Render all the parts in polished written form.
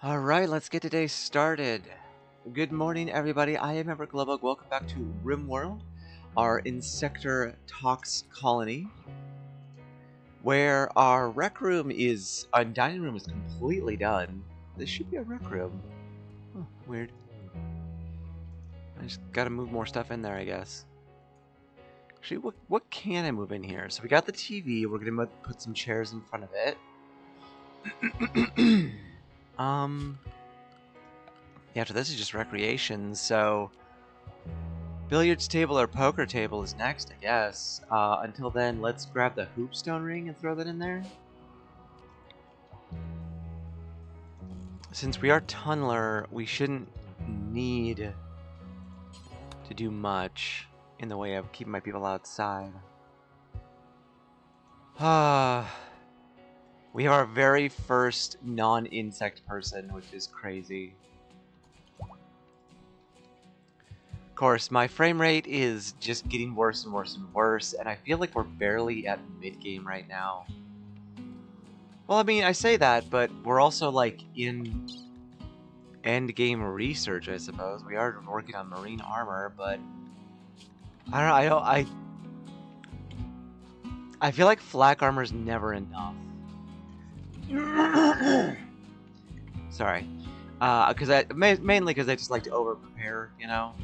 Alright, let's get today started. Good morning, everybody. I am Ember Globog. Welcome back to RimWorld, our Insector Tox colony, where our rec room is, our dining room is completely done. This should be a rec room. Huh, weird. I just gotta move more stuff in there, I guess. Actually, what can I move in here? So we got the TV. We're gonna put some chairs in front of it. Yeah, so this is just recreation, so billiards table or poker table is next, I guess. Until then, let's grab the hoopstone ring and throw that in there. Since we are tunneler, we shouldn't need to do much in the way of keeping my people outside. We have our very first non-insect person, which is crazy. Of course, my frame rate is just getting worse and worse and worse, and I feel like we're barely at mid-game right now. Well, I mean, I say that, but we're also, like, in end-game research, I suppose. We are working on marine armor, but I don't know, I feel like flak armor is never enough. Sorry. Mainly because I just like to over-prepare, you know?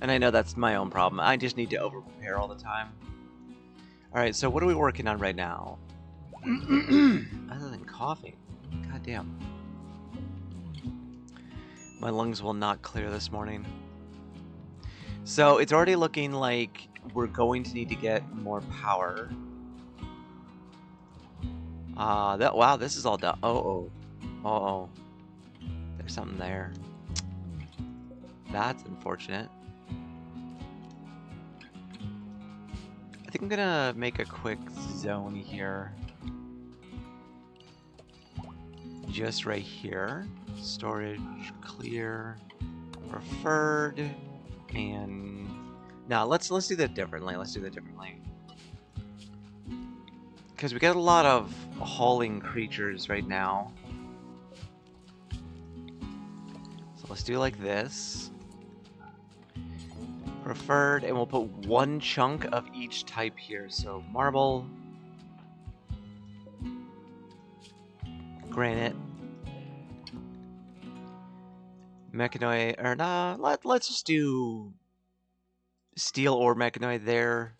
And I know that's my own problem. I just need to over-prepare all the time. Alright, so what are we working on right now? Other than coughing. God damn. My lungs will not clear this morning. So it's already looking like we're going to need to get more power. Wow, this is all done. Oh. There's something there. That's unfortunate. I think I'm gonna make a quick zone here. Just right here. Storage, clear, preferred, and now let's do that differently. Because we got a lot of hauling creatures right now. So let's do like this. Preferred, and we'll put one chunk of each type here. So marble, granite, mechanoid, or nah, let's just do steel or mechanoid there.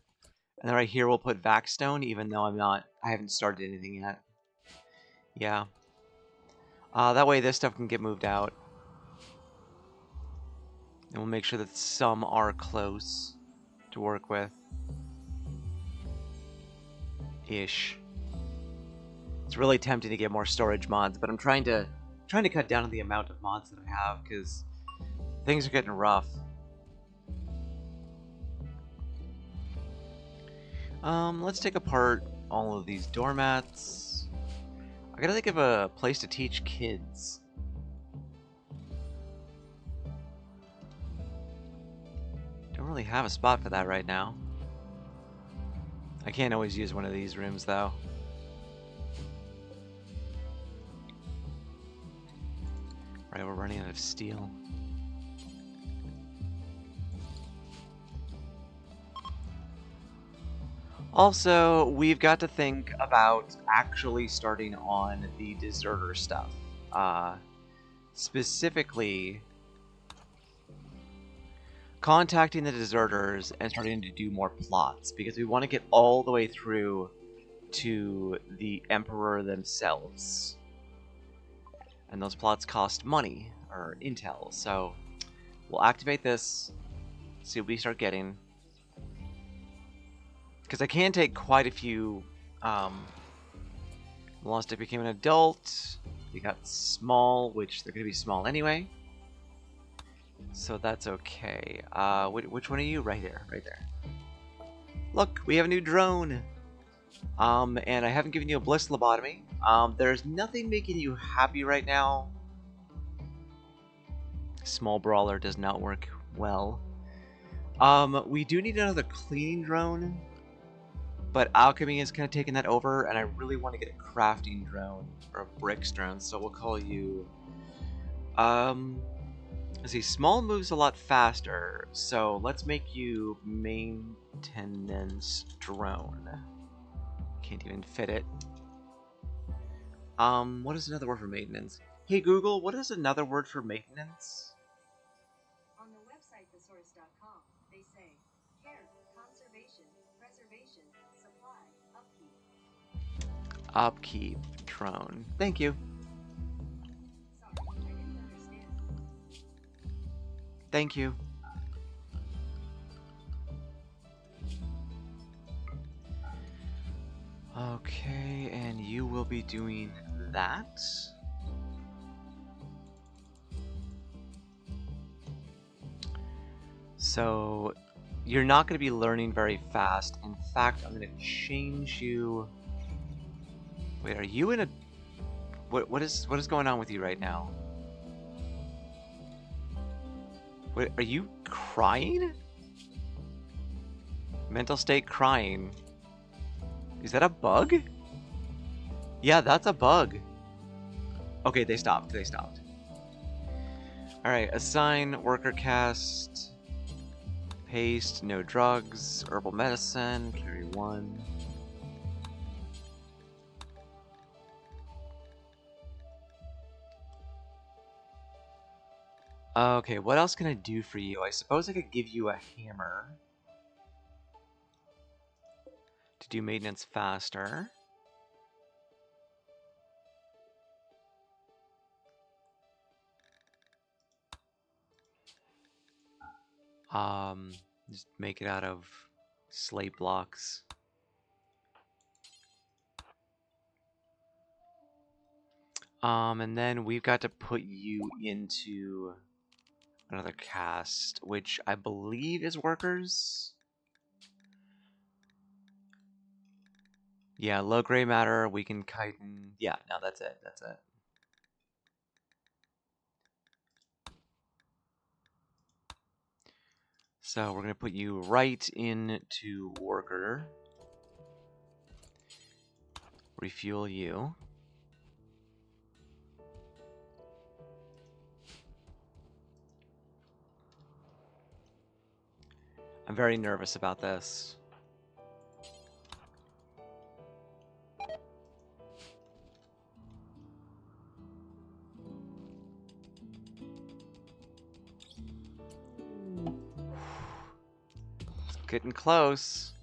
And then right here we'll put Vaxstone, even though I haven't started anything yet. Yeah. That way this stuff can get moved out. And we'll make sure that some are close to work with. Ish. It's really tempting to get more storage mods, but I'm trying to cut down on the amount of mods that I have, because things are getting rough. Let's take apart all of these doormats. I gotta think of a place to teach kids. Don't really have a spot for that right now. I can't always use one of these rooms, though. Right, we're running out of steel. Also, we've got to think about actually starting on the deserter stuff. Specifically, contacting the deserters and starting to do more plots, because we want to get all the way through to the Emperor themselves. And those plots cost money, or intel, so we'll activate this, see what we start getting. Because I can take quite a few, Lost It Became an Adult, we got small, which they're going to be small anyway. So that's okay. Which one are you? Right there, right there. Look, we have a new drone. And I haven't given you a bliss lobotomy. There's nothing making you happy right now. Small brawler does not work well. We do need another cleaning drone. But alchemy is kind of taking that over, and I really want to get a crafting drone or a bricks drone, so we'll call you. Let's see, small moves a lot faster, so let's make you maintenance drone. Can't even fit it. What is another word for maintenance? Hey Google, what is another word for maintenance? On the website thesaurus.com, they say care, conservation, preservation, supply, upkeep. Upkeep drone. Thank you. Sorry, I didn't understand. Thank you. Okay, and you will be doing that. So, you're not going to be learning very fast. In fact, I'm going to change you. Wait, are you in a... What is going on with you right now? Wait, are you crying? Mental state crying. Is that a bug? Yeah, that's a bug. Okay, they stopped. They stopped. Alright, assign worker cast. Paste, no drugs, herbal medicine, carry 1. Okay, what else can I do for you? I suppose I could give you a hammer to do maintenance faster. Just make it out of slate blocks. And then we've got to put you into another cast, which I believe is workers. Yeah, low gray matter, we can chitin. Yeah, no, that's it. That's it. So we're gonna put you right into worker. Refuel you. I'm very nervous about this. It's getting close.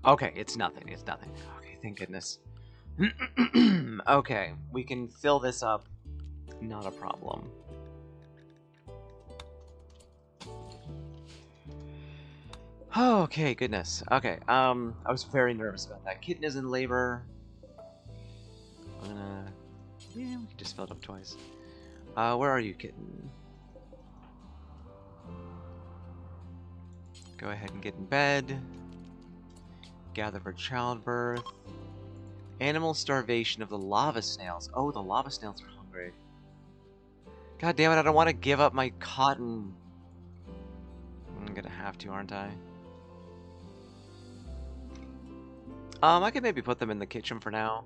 Okay, it's nothing. It's nothing. Okay, thank goodness. Okay, we can fill this up. Not a problem. Okay, goodness. Okay, I was very nervous about that. Kitten is in labor. I'm gonna... Yeah, we can just fill it up twice. Where are you, kitten? Go ahead and get in bed. Gather for childbirth. Animal starvation of the lava snails. Oh, the lava snails are hungry. God damn it, I don't want to give up my cotton. I'm gonna have to, aren't I? I could maybe put them in the kitchen for now.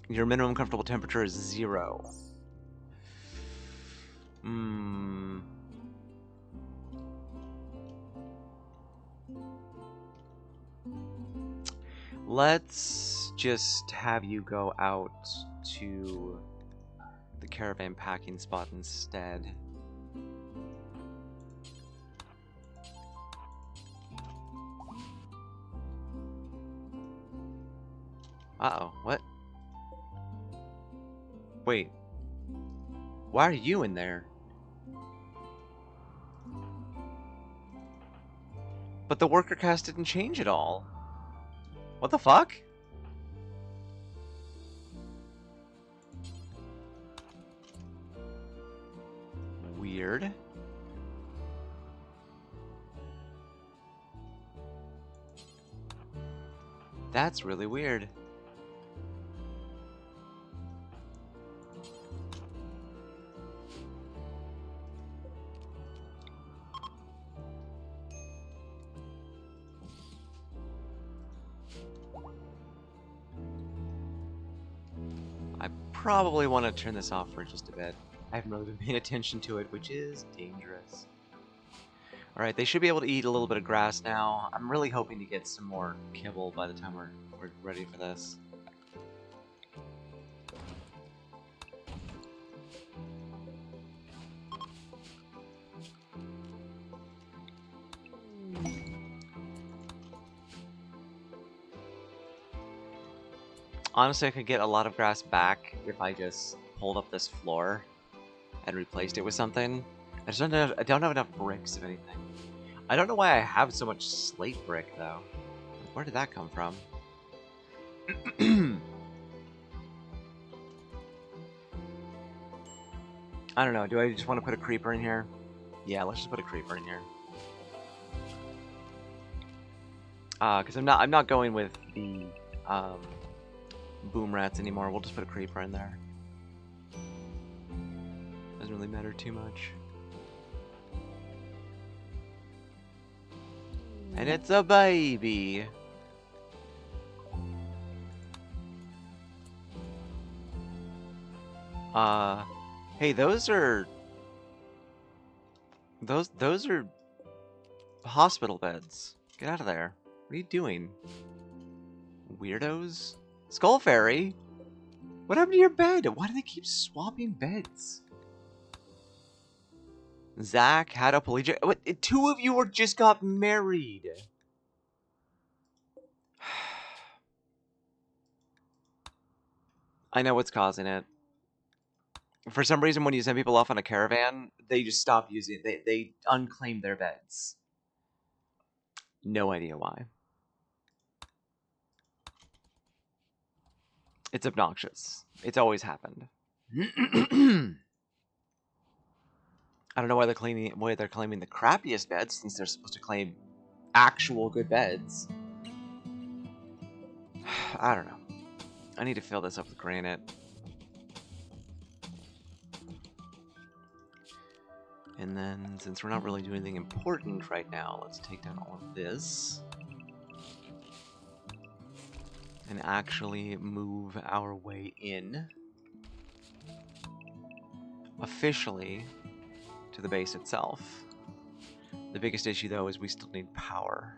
Your minimum comfortable temperature is 0. Let's just have you go out to the caravan packing spot instead. Uh-oh, what? Wait. Why are you in there? But the worker cast didn't change at all. What the fuck? Weird. That's really weird. probably want to turn this off for just a bit. I haven't really been paying attention to it, which is dangerous. Alright, they should be able to eat a little bit of grass now. I'm really hoping to get some more kibble by the time we're ready for this. Honestly, I could get a lot of grass back if I just pulled up this floor and replaced it with something. I don't have enough bricks of anything. I don't know why I have so much slate brick, though. Where did that come from? I don't know. Do I just want to put a creeper in here? Yeah, let's just put a creeper in here. Because I'm not going with the boom rats anymore. We'll just put a creeper in there. Doesn't really matter too much. And it's a baby. Hey, those are hospital beds. Get out of there. What are you doing? Weirdos? Skull Fairy? What happened to your bed? Why do they keep swapping beds? Zach had a pelagic. What? Two of you just got married. I know what's causing it. For some reason, when you send people off on a caravan, they just stop using it. They unclaim their beds. No idea why. It's obnoxious. It's always happened. I don't know why they're claiming the crappiest beds, since they're supposed to claim actual good beds. I don't know. I need to fill this up with granite. And then, since we're not really doing anything important right now, let's take down all of this. And actually move our way in. Officially to the base itself. The biggest issue, though, is we still need power.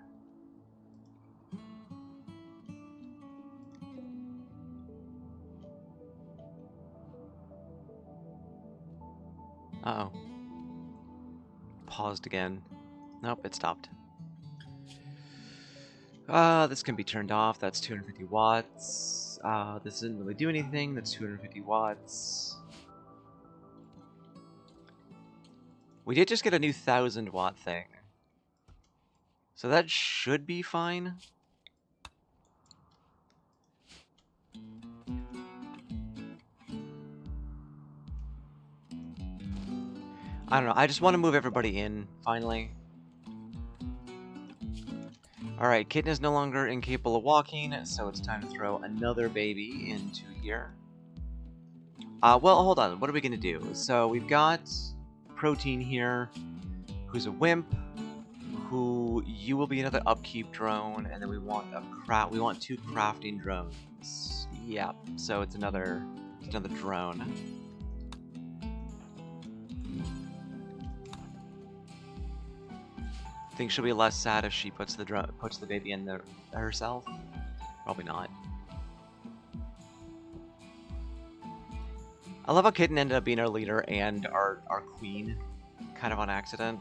Uh-oh. Paused again. Nope, it stopped. This can be turned off. That's 250 watts. This didn't really do anything. That's 250 watts. We did just get a new 1000-watt thing. So that should be fine. I don't know. I just want to move everybody in, finally. Alright, Kitten is no longer incapable of walking, so it's time to throw another baby into here. Well, hold on. What are we going to do? So we've got Protein here, who's a wimp, who you will be another upkeep drone, and then we want we want 2 crafting drones. Yeah, so it's another drone. Think she'll be less sad if she puts the baby in there herself? Probably not. I love how Kitten ended up being our leader and our queen, kind of on accident.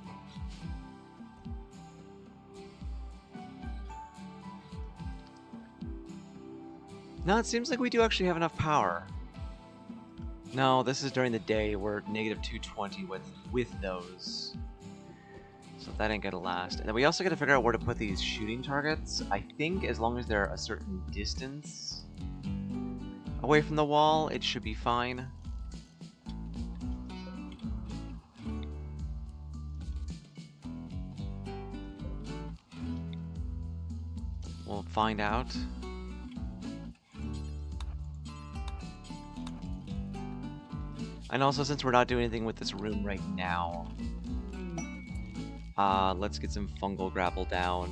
No, it seems like we do actually have enough power. No, this is during the day. We're negative 220 with those. So that ain't gonna last. And then we also gotta figure out where to put these shooting targets. I think as long as they're a certain distance away from the wall, it should be fine. We'll find out. And also, since we're not doing anything with this room right now, let's get some fungal grapple down.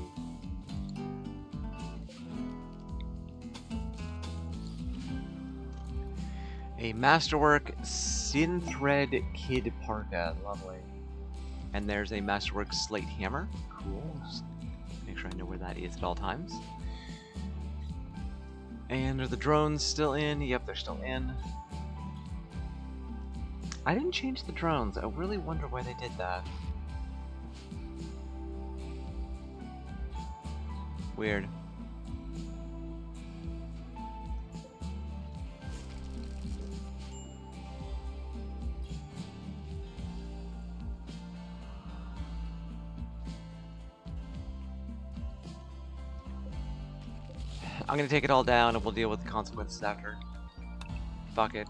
A Masterwork Synthread Kid Parka. Lovely. And there's a Masterwork Slate Hammer. Cool. Just make sure I know where that is at all times. And are the drones still in? Yep, they're still in. I didn't change the drones. I really wonder why they did that. Weird. I'm gonna take it all down and we'll deal with the consequences after. Fuck it.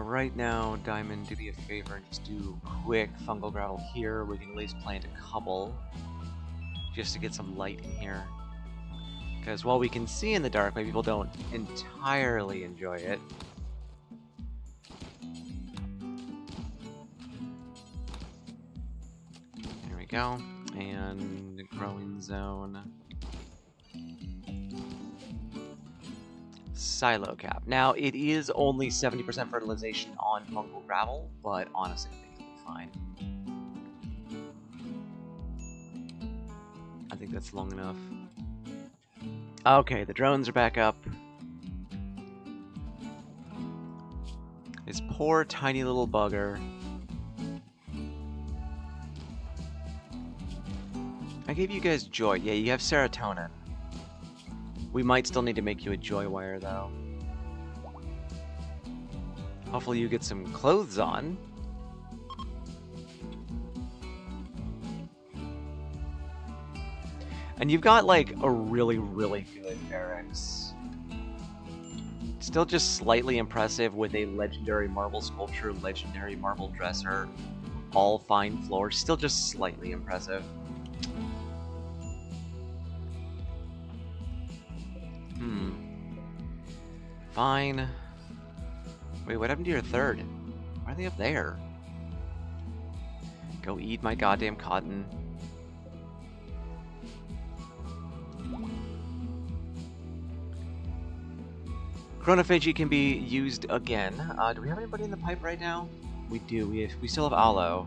Right now, Diamond, do me a favor and just do quick fungal gravel here. We can at least plant a couple, just to get some light in here. Because while we can see in the dark, maybe people don't entirely enjoy it. There we go. And growing zone. Silo cap. Now, it is only 70% fertilization on fungal gravel, but honestly, I think it'll be fine. I think that's long enough. Okay, the drones are back up. This poor tiny little bugger. I gave you guys joy. Yeah, you have serotonin. We might still need to make you a joy wire, though. Hopefully you get some clothes on. And you've got, like, a really, really good barracks. Still just slightly impressive with a legendary marble sculpture, legendary marble dresser, all fine floors. Still just slightly impressive. Fine. Wait, what happened to your third? Why are they up there? Go eat my goddamn cotton. Chronophagy can be used again. Do we have anybody in the pipe right now? We do. We still have Aloe.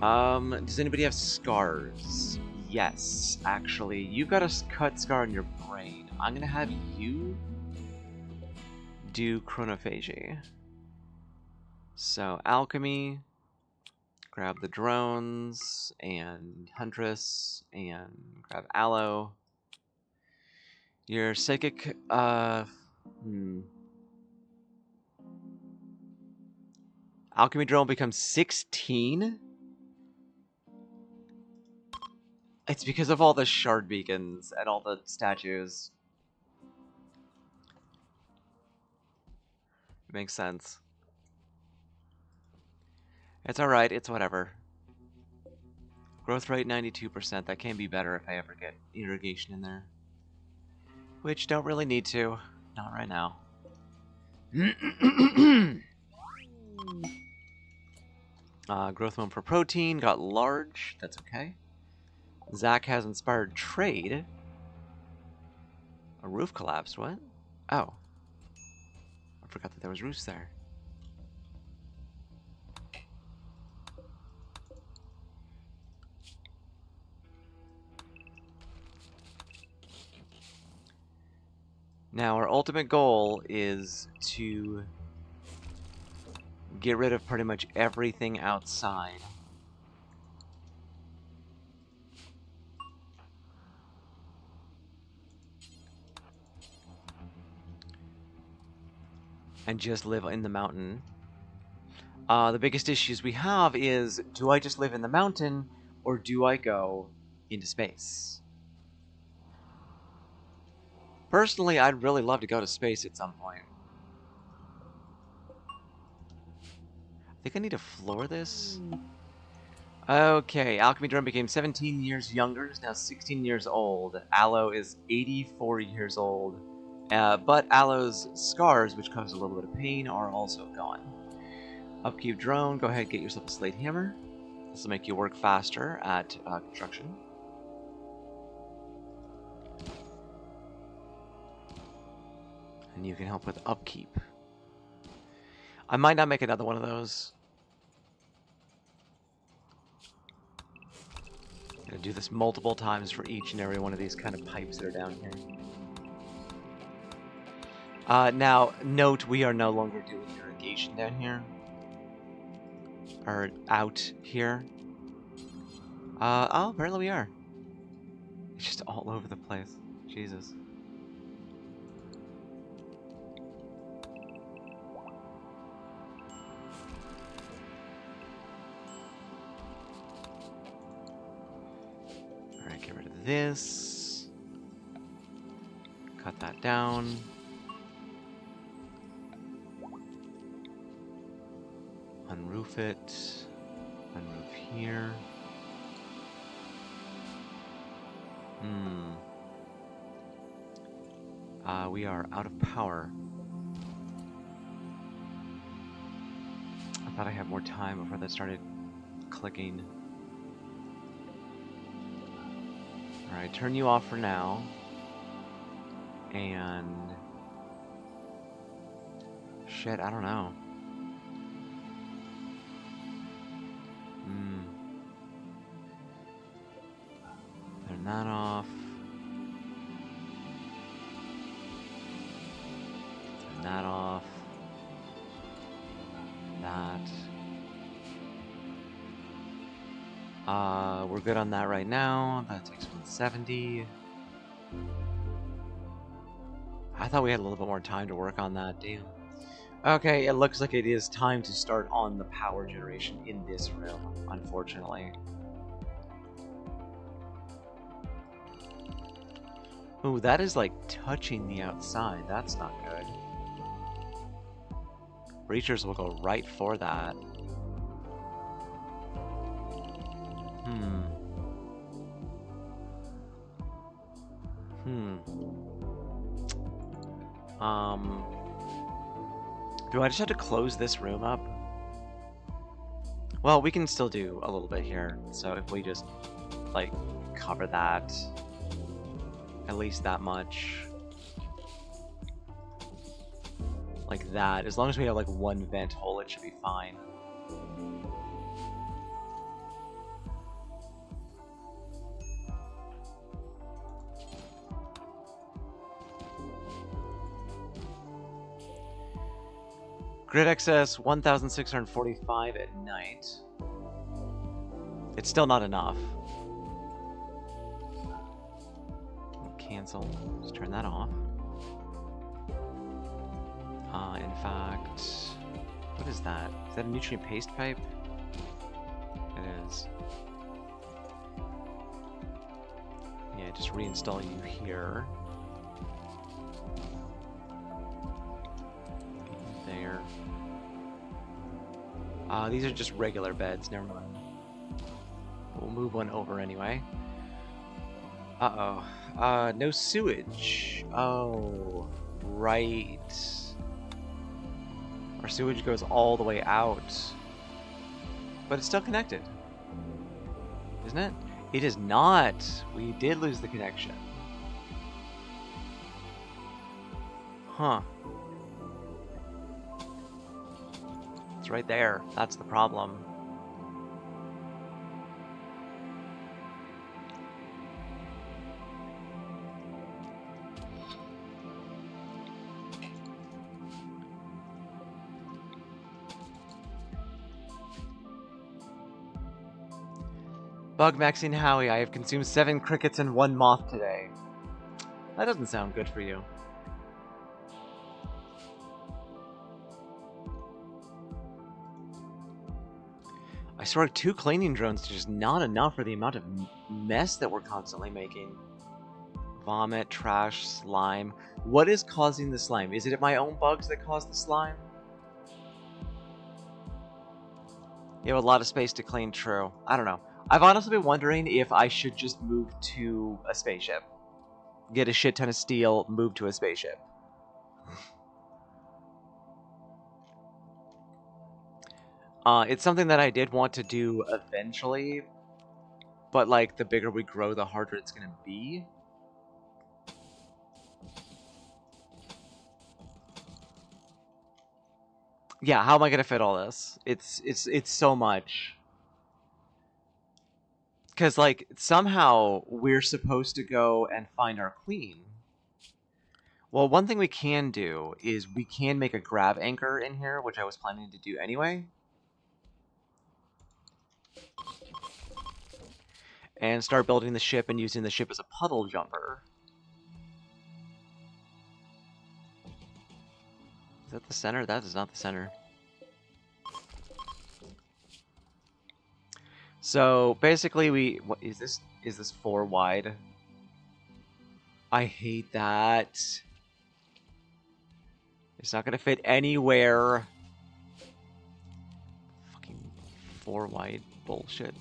Does anybody have scars? Yes, actually. You've got a cut scar on your brain. I'm gonna have you do chronophagy. So, alchemy. Grab the drones and Huntress and grab Aloe. Your psychic, Alchemy drone becomes 16? It's because of all the shard beacons and all the statues. Makes sense. It's alright, it's whatever. Growth rate 92%, that can be better if I ever get irrigation in there. Which don't really need to. Not right now. Growth mode for protein, got large, that's okay. Zach has inspired trade. A roof collapsed, what? Oh. I forgot that there was roofs there. Now, our ultimate goal is to get rid of pretty much everything outside. And just live in the mountain. The biggest issues we have is, do I just live in the mountain, or do I go into space? Personally, I'd really love to go to space at some point. I think I need to floor this. Okay, Alchemy Drone became 17 years younger, is now 16 years old. Aloe is 84 years old. But Aloe's scars, which cause a little bit of pain, are also gone. Upkeep drone, go ahead, get yourself a slate hammer. This will make you work faster at construction. And you can help with upkeep. I might not make another one of those. I'm gonna do this multiple times for each and every one of these kind of pipes that are down here. Now, note we are no longer doing irrigation down here. Or out here. Oh, apparently we are. It's just all over the place. Jesus. Alright, get rid of this. Cut that down. Unroof it. Unroof here. We are out of power. I thought I had more time before that started clicking. Alright, turn you off for now. And... shit, I don't know. Turn that off. Turn that off. That. We're good on that right now. That takes 170. I thought we had a little bit more time to work on that. Damn. Okay, it looks like it is time to start on the power generation in this room, unfortunately. Ooh, that is like touching the outside. That's not good. Breachers will go right for that. Do I just have to close this room up? Well, we can still do a little bit here. So if we just, like, cover that. At least that much. Like that. As long as we have, like, one vent hole, it should be fine. Grid excess 1,645 at night. It's still not enough. Cancel. Just turn that off. In fact, what is that? Is that a nutrient paste pipe? It is. Yeah, just reinstall you here. There. These are just regular beds, never mind. We'll move one over anyway. Uh-oh. No sewage. Oh, right. Our sewage goes all the way out. But it's still connected. Isn't it? It is not. We did lose the connection. Huh. It's right there. That's the problem. Bug Maxine Howie, I have consumed 7 crickets and 1 moth today. That doesn't sound good for you. I swear 2 cleaning drones is just not enough for the amount of mess that we're constantly making. Vomit, trash, slime. What is causing the slime? Is it my own bugs that cause the slime? You have a lot of space to clean, true. I don't know. I've honestly been wondering if I should just move to a spaceship. Get a shit ton of steel, move to a spaceship. It's something that I did want to do eventually, but like the bigger we grow, the harder it's gonna be. Yeah, how am I gonna fit all this? It's so much. Because, like, somehow we're supposed to go and find our queen. Well, one thing we can do is we can make a grab anchor in here, which I was planning to do anyway. And start building the ship and using the ship as a puddle jumper. Is that the center? That is not the center. So basically, what is this? Is this 4 wide? I hate that. It's not gonna fit anywhere. Fucking 4 wide bullshit.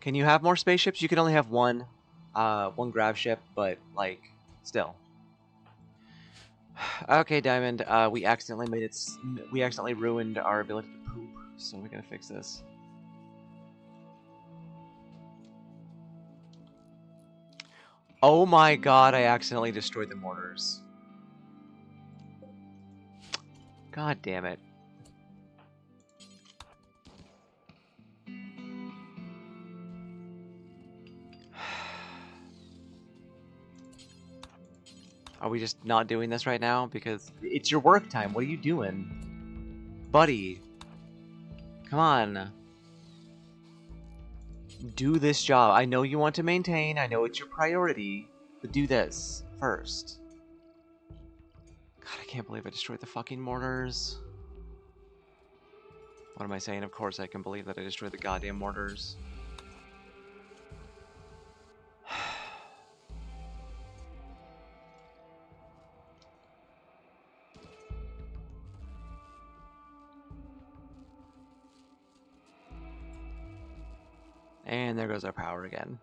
Can you have more spaceships? You can only have one grab ship, but like, still. Okay, Diamond. We accidentally made it. We accidentally ruined our ability to poop, so we're gonna fix this. Oh my god! I accidentally destroyed the mortars. God damn it. Are we just not doing this right now? Because it's your work time. What are you doing? Buddy. Come on. Do this job. I know you want to maintain. I know it's your priority. But do this first. God, I can't believe I destroyed the fucking mortars. What am I saying? Of course I can believe that I destroyed the goddamn mortars. And there goes our power again.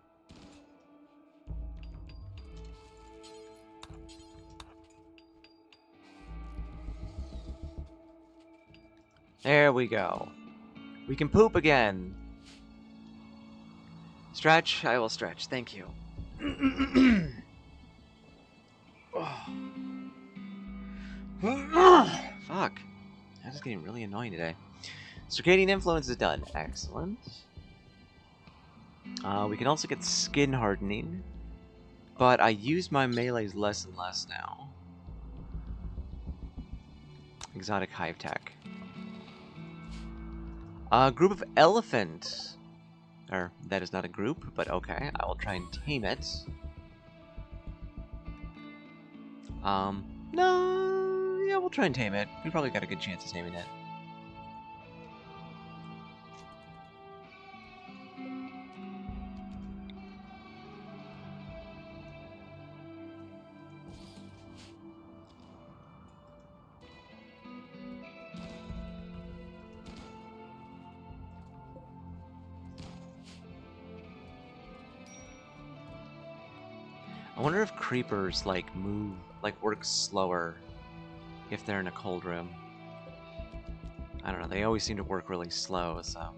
There we go. We can poop again. Stretch? I will stretch. Thank you. Fuck. That is getting really annoying today. Circadian influence is done. Excellent. We can also get skin hardening. But I use my melees less and less now. Exotic hive tech. A group of elephant. Or, that is not a group, but okay. I will try and tame it. No, yeah, we'll try and tame it. We probably got a good chance of taming it. I wonder if creepers, like, move, like, work slower if they're in a cold room. I don't know, they always seem to work really slow, so...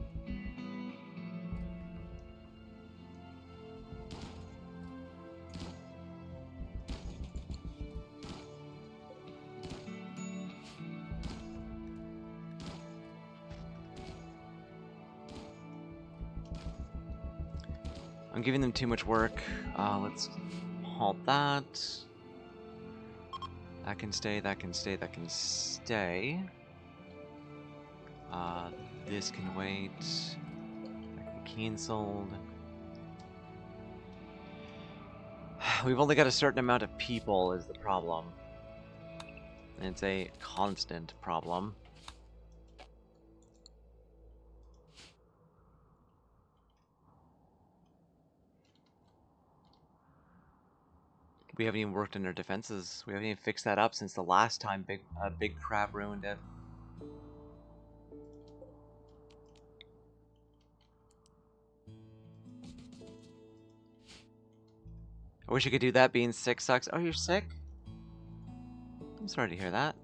I'm giving them too much work. Let's halt that. That can stay, that can stay, that can stay. This can wait. That can be cancelled. We've only got a certain amount of people is the problem. And it's a constant problem. We haven't even worked on our defenses. We haven't even fixed that up since the last time Big Crab ruined it. I wish I could do that. Being sick sucks. Oh, you're sick? I'm sorry to hear that.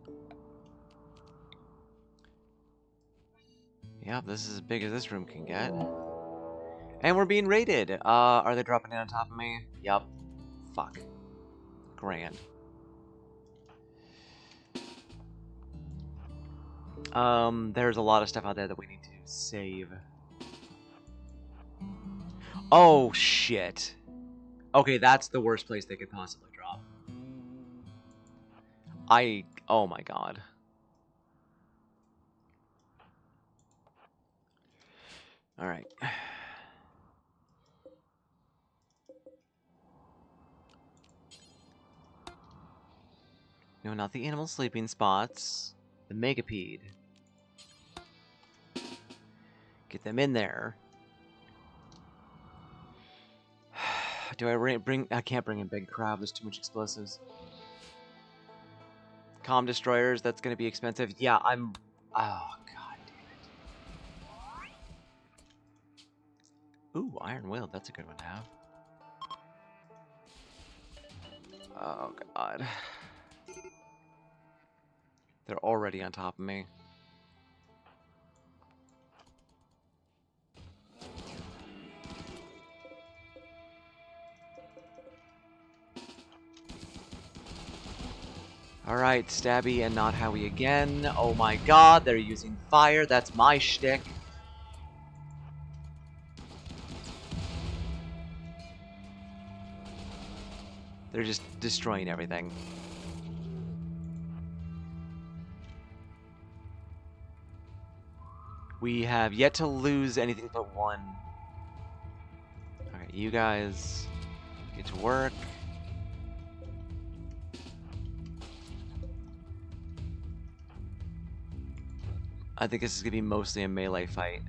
Yep, this is as big as this room can get. And we're being raided. Are they dropping in on top of me? Yup. Fuck. Grand. There's a lot of stuff out there that we need to save. Oh, shit. Okay, that's the worst place they could possibly drop. Oh my god. Alright. No, not the animal sleeping spots. The megapede. Get them in there. Do I bring... I can't bring in big crab. There's too much explosives. Comm destroyers, that's gonna be expensive. Yeah, I'm... Oh, god damn it. Ooh, iron will. That's a good one to have. Oh, god. They're already on top of me. Alright, Stabby and not Howie again. Oh my god, they're using fire. That's my shtick. They're just destroying everything. We have yet to lose anything but one. Alright, you guys get to work. I think this is going to be mostly a melee fight.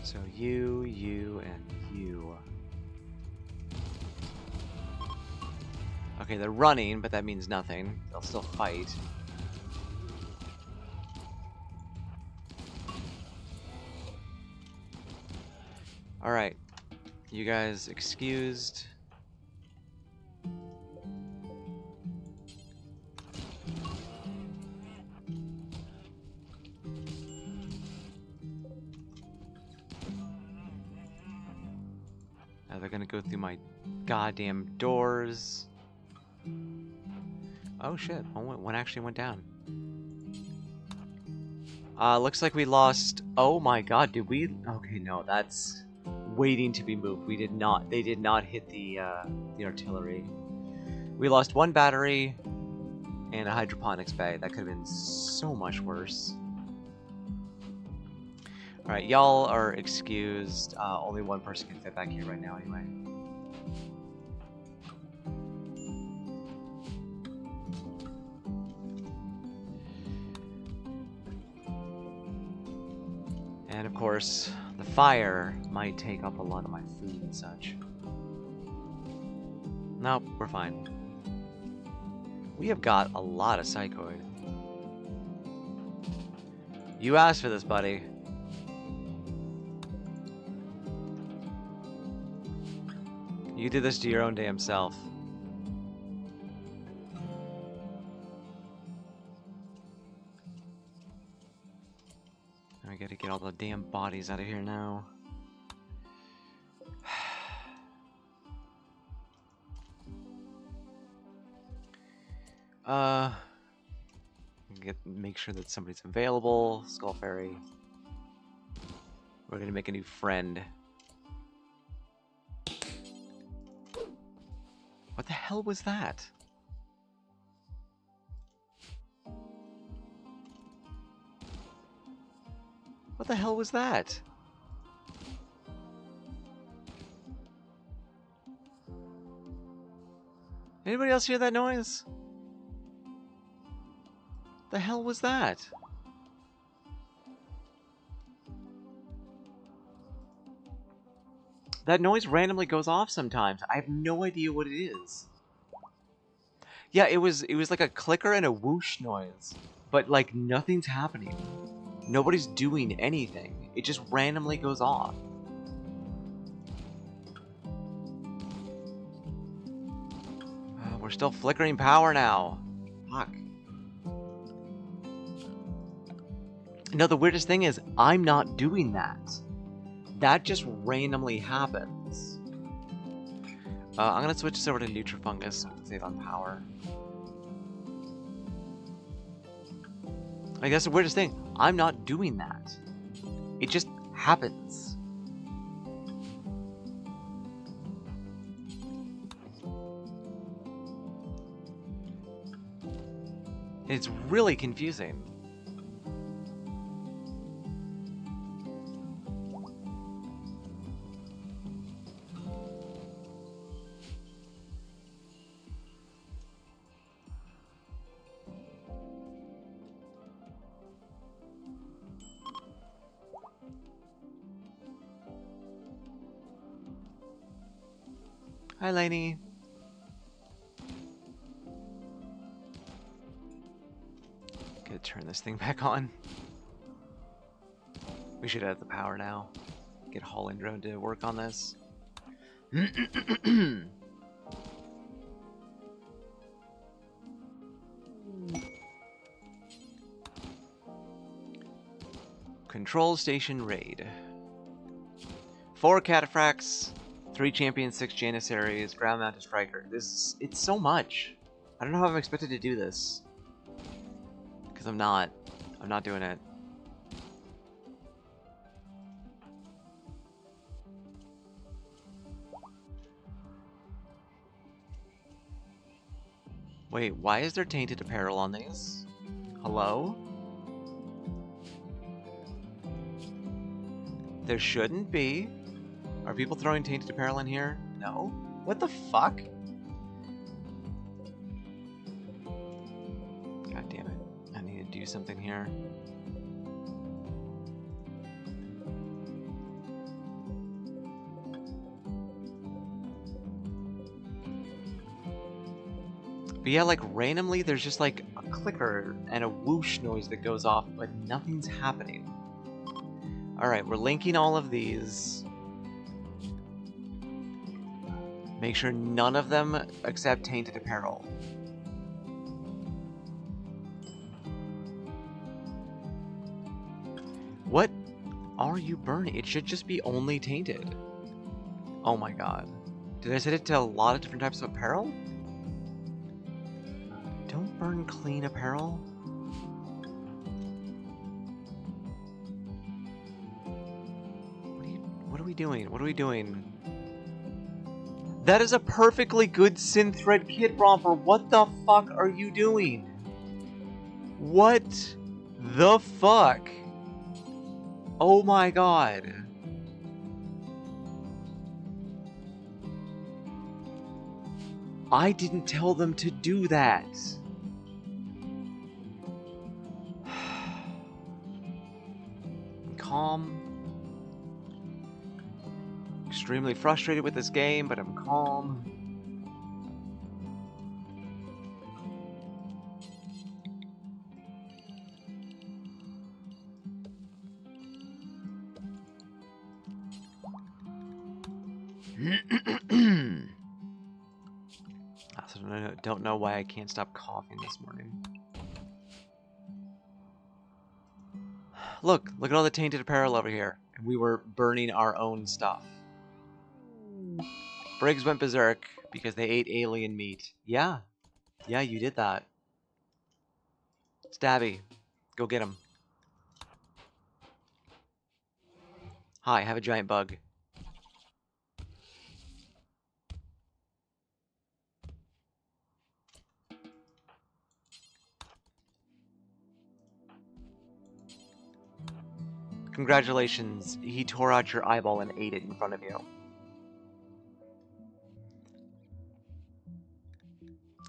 So you, and you. Okay, they're running, but that means nothing. They'll still fight. Alright. You guys excused. Now they're gonna go through my goddamn doors. Oh shit, one actually went down. Looks like we lost... Oh my god, did we... Okay, no, that's waiting to be moved. We did not... They did not hit the artillery. We lost one battery and a hydroponics bay. That could have been so much worse. Alright, y'all are excused. Only one person can fit back here right now anyway. And of course, the fire might take up a lot of my food and such. Nope, we're fine. We have got a lot of psychoid. You asked for this, buddy. You did this to your own damn self. I gotta get all the damn bodies out of here now. Make sure that somebody's available. Skull Fairy. We're gonna make a new friend. What the hell was that? What the hell was that? Anybody else hear that noise? The hell was that? That noise randomly goes off sometimes. I have no idea what it is. Yeah, it was like a clicker and a whoosh noise. But like nothing's happening. Nobody's doing anything. It just randomly goes off. We're still flickering power now. Fuck. No, the weirdest thing is I'm not doing that. That just randomly happens. I'm gonna switch this over to Nutrifungus so we can save on power. I guess the weirdest thing, I'm not doing that. It just happens. It's really confusing. Hi, Lainey. Gonna turn this thing back on. We should add the power now. Get Hauling Drone to work on this. Control Station Raid. 4 Cataphracts, 3 Champions, 6 Janissaries, Ground Mounted Striker. It's so much. I don't know how I'm expected to do this. Because I'm not doing it. Wait, why is there tainted apparel on these? Hello? There shouldn't be. Are people throwing tainted apparel in here? No. What the fuck? God damn it. I need to do something here. But yeah, like randomly there's just like a clicker and a whoosh noise that goes off, but nothing's happening. Alright, we're linking all of these. Make sure none of them accept tainted apparel. What are you burning? It should just be only tainted. Oh my god. Did I set it to a lot of different types of apparel? Don't burn clean apparel. What are we doing? What are we doing? That is a perfectly good synth thread kit romper. What the fuck are you doing? What the fuck? Oh my god. I didn't tell them to do that. Calm. Extremely frustrated with this game, but I'm calm. I don't know why I can't stop coughing this morning. Look at all the tainted apparel over here. And we were burning our own stuff. Briggs went berserk because they ate alien meat. Yeah. Yeah, you did that. Stabby, go get him. Hi, have a giant bug. Congratulations, he tore out your eyeball and ate it in front of you.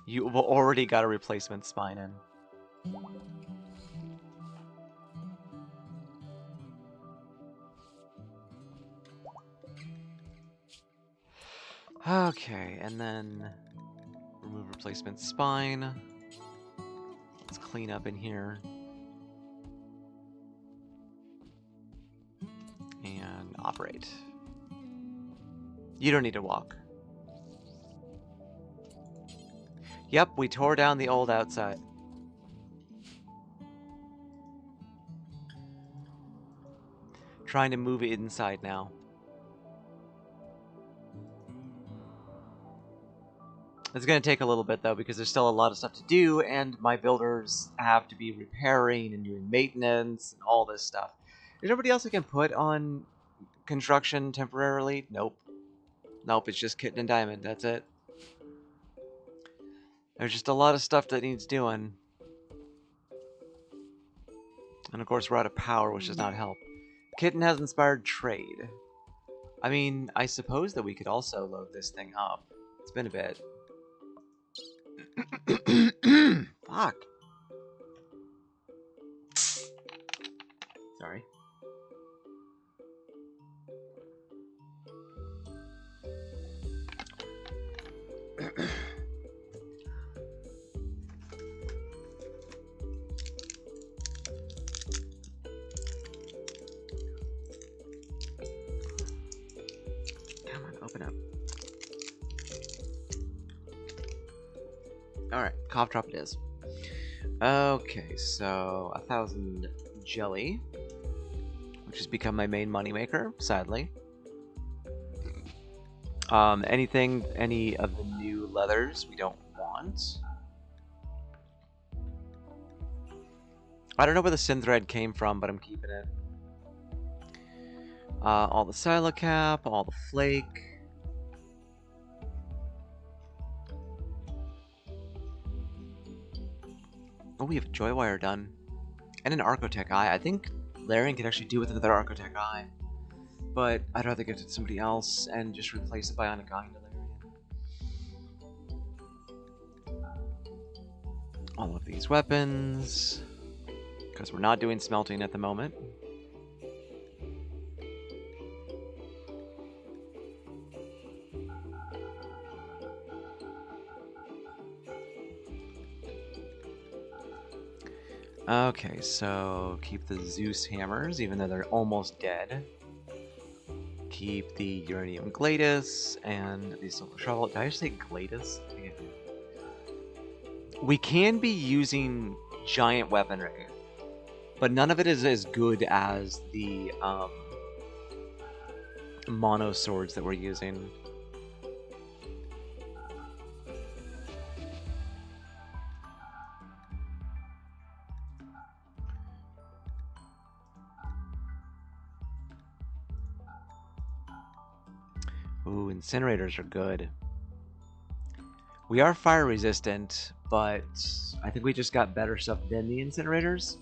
You've already got a replacement spine in. Okay, and then remove replacement spine. Let's clean up in here. And operate. You don't need to walk. Yep, we tore down the old outside. Trying to move it inside now. It's going to take a little bit, though, because there's still a lot of stuff to do, and my builders have to be repairing and doing maintenance and all this stuff. Is there anybody else I can put on construction temporarily? Nope. Nope, it's just Kitten and Diamond. That's it. There's just a lot of stuff that needs doing. And of course, we're out of power, which does not help. Kitten has inspired trade. I mean, I suppose that we could also load this thing up. It's been a bit. Fuck. Sorry. Come on, open up. Alright, cough drop it is. Okay, so 1,000 jelly, which has become my main moneymaker, sadly. Any of the new leathers we don't want. I don't know where the synthread came from, but I'm keeping it. All the silo cap, all the flake. Oh, we have Joy Wire done. And an Archotech Eye. I think Larian could actually do with another Archotech Eye. But I'd rather give it to somebody else and just replace the Bionic Eye into Larian. All of these weapons. Because we're not doing smelting at the moment. Okay, so keep the Zeus hammers, even though they're almost dead. Keep the Uranium Gladus and the Silver Shovel. Did I just say Gladus? We can be using giant weaponry, but none of it is as good as the mono swords that we're using. Ooh, incinerators are good. We are fire resistant, but I think we just got better stuff than the incinerators.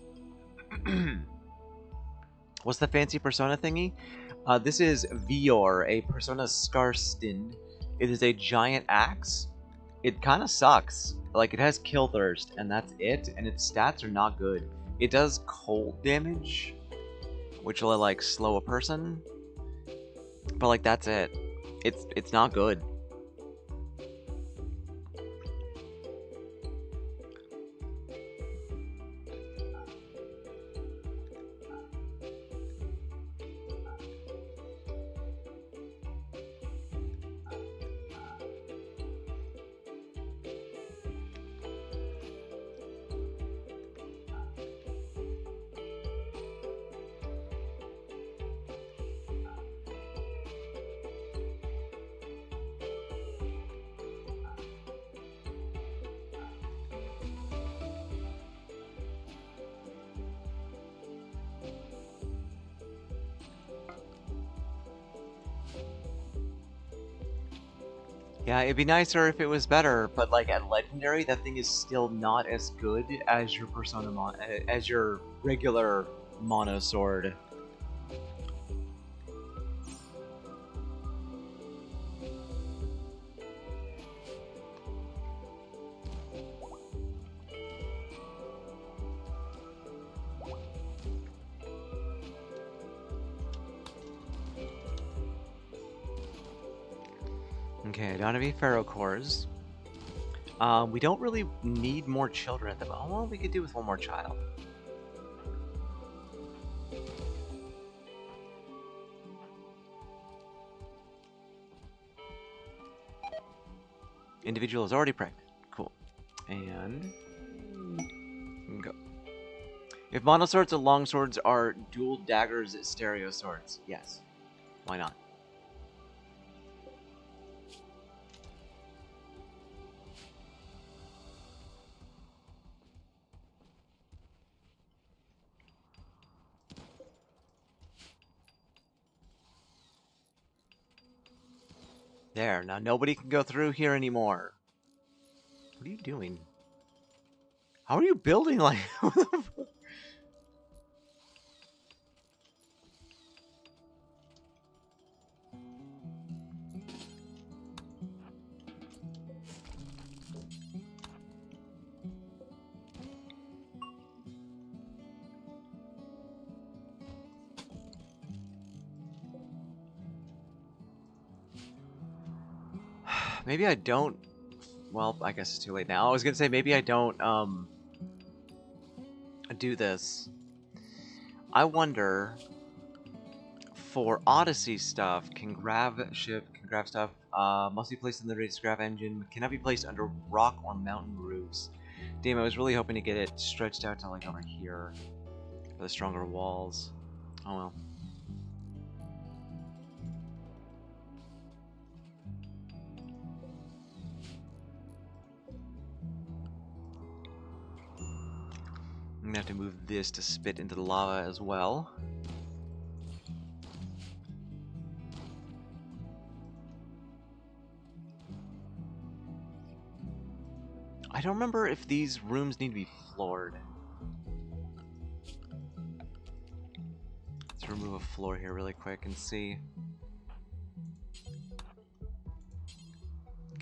What's the fancy persona thingy? This is Vior, a persona Scarstin. It is a giant axe. It kind of sucks. Like, it has kill thirst, and that's it, and its stats are not good. It does cold damage, which will, like, slow a person. But, like, that's it. It's not good. Yeah, it'd be nicer if it was better, but like at Legendary, that thing is still not as good as your as your regular mono sword. Okay, I don't have any pharaoh cores. We don't really need more children at the moment. Well, we could do with one more child. Individual is already pregnant. Cool. And go. If monoswords and longswords are dual daggers, stereo swords, yes. Why not? There, now nobody can go through here anymore. What are you doing? How are you building like... Maybe I don't... Well, I guess it's too late now. I was gonna say maybe I don't, do this. I wonder... For Odyssey stuff, can grab stuff, must be placed in the raised grav engine, cannot be placed under rock or mountain roofs. Damn, I was really hoping to get it stretched out to like over here for the stronger walls. Oh well. I'm gonna have to move this to spit into the lava as well. I don't remember if these rooms need to be floored. Let's remove a floor here really quick and see.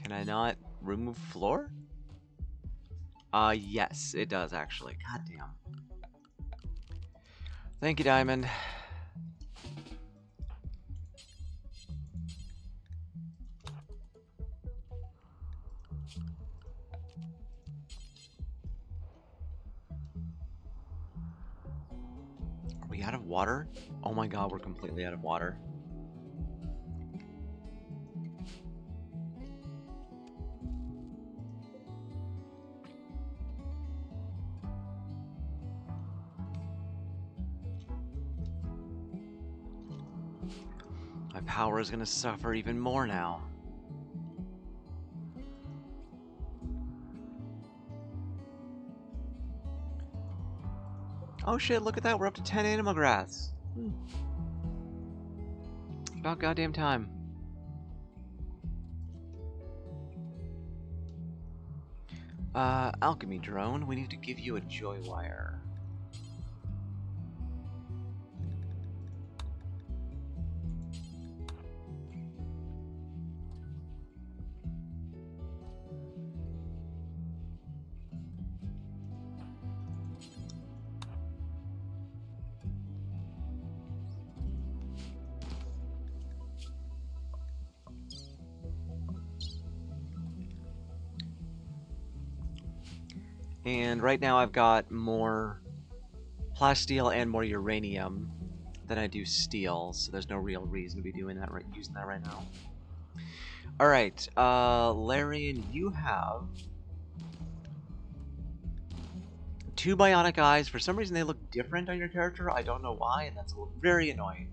Can I not remove floor? Yes, it does actually. God damn. Thank you, Diamond. Are we out of water? Oh my god, we're completely out of water. My power is gonna suffer even more now. Oh shit, look at that, we're up to 10 animagraths. About goddamn time. Alchemy drone, we need to give you a joy wire. And right now I've got more plasteel and more uranium than I do steel, so there's no real reason to be doing that using that right now. Alright, Larian, you have 2 bionic eyes. For some reason they look different on your character. I don't know why, and that's very annoying.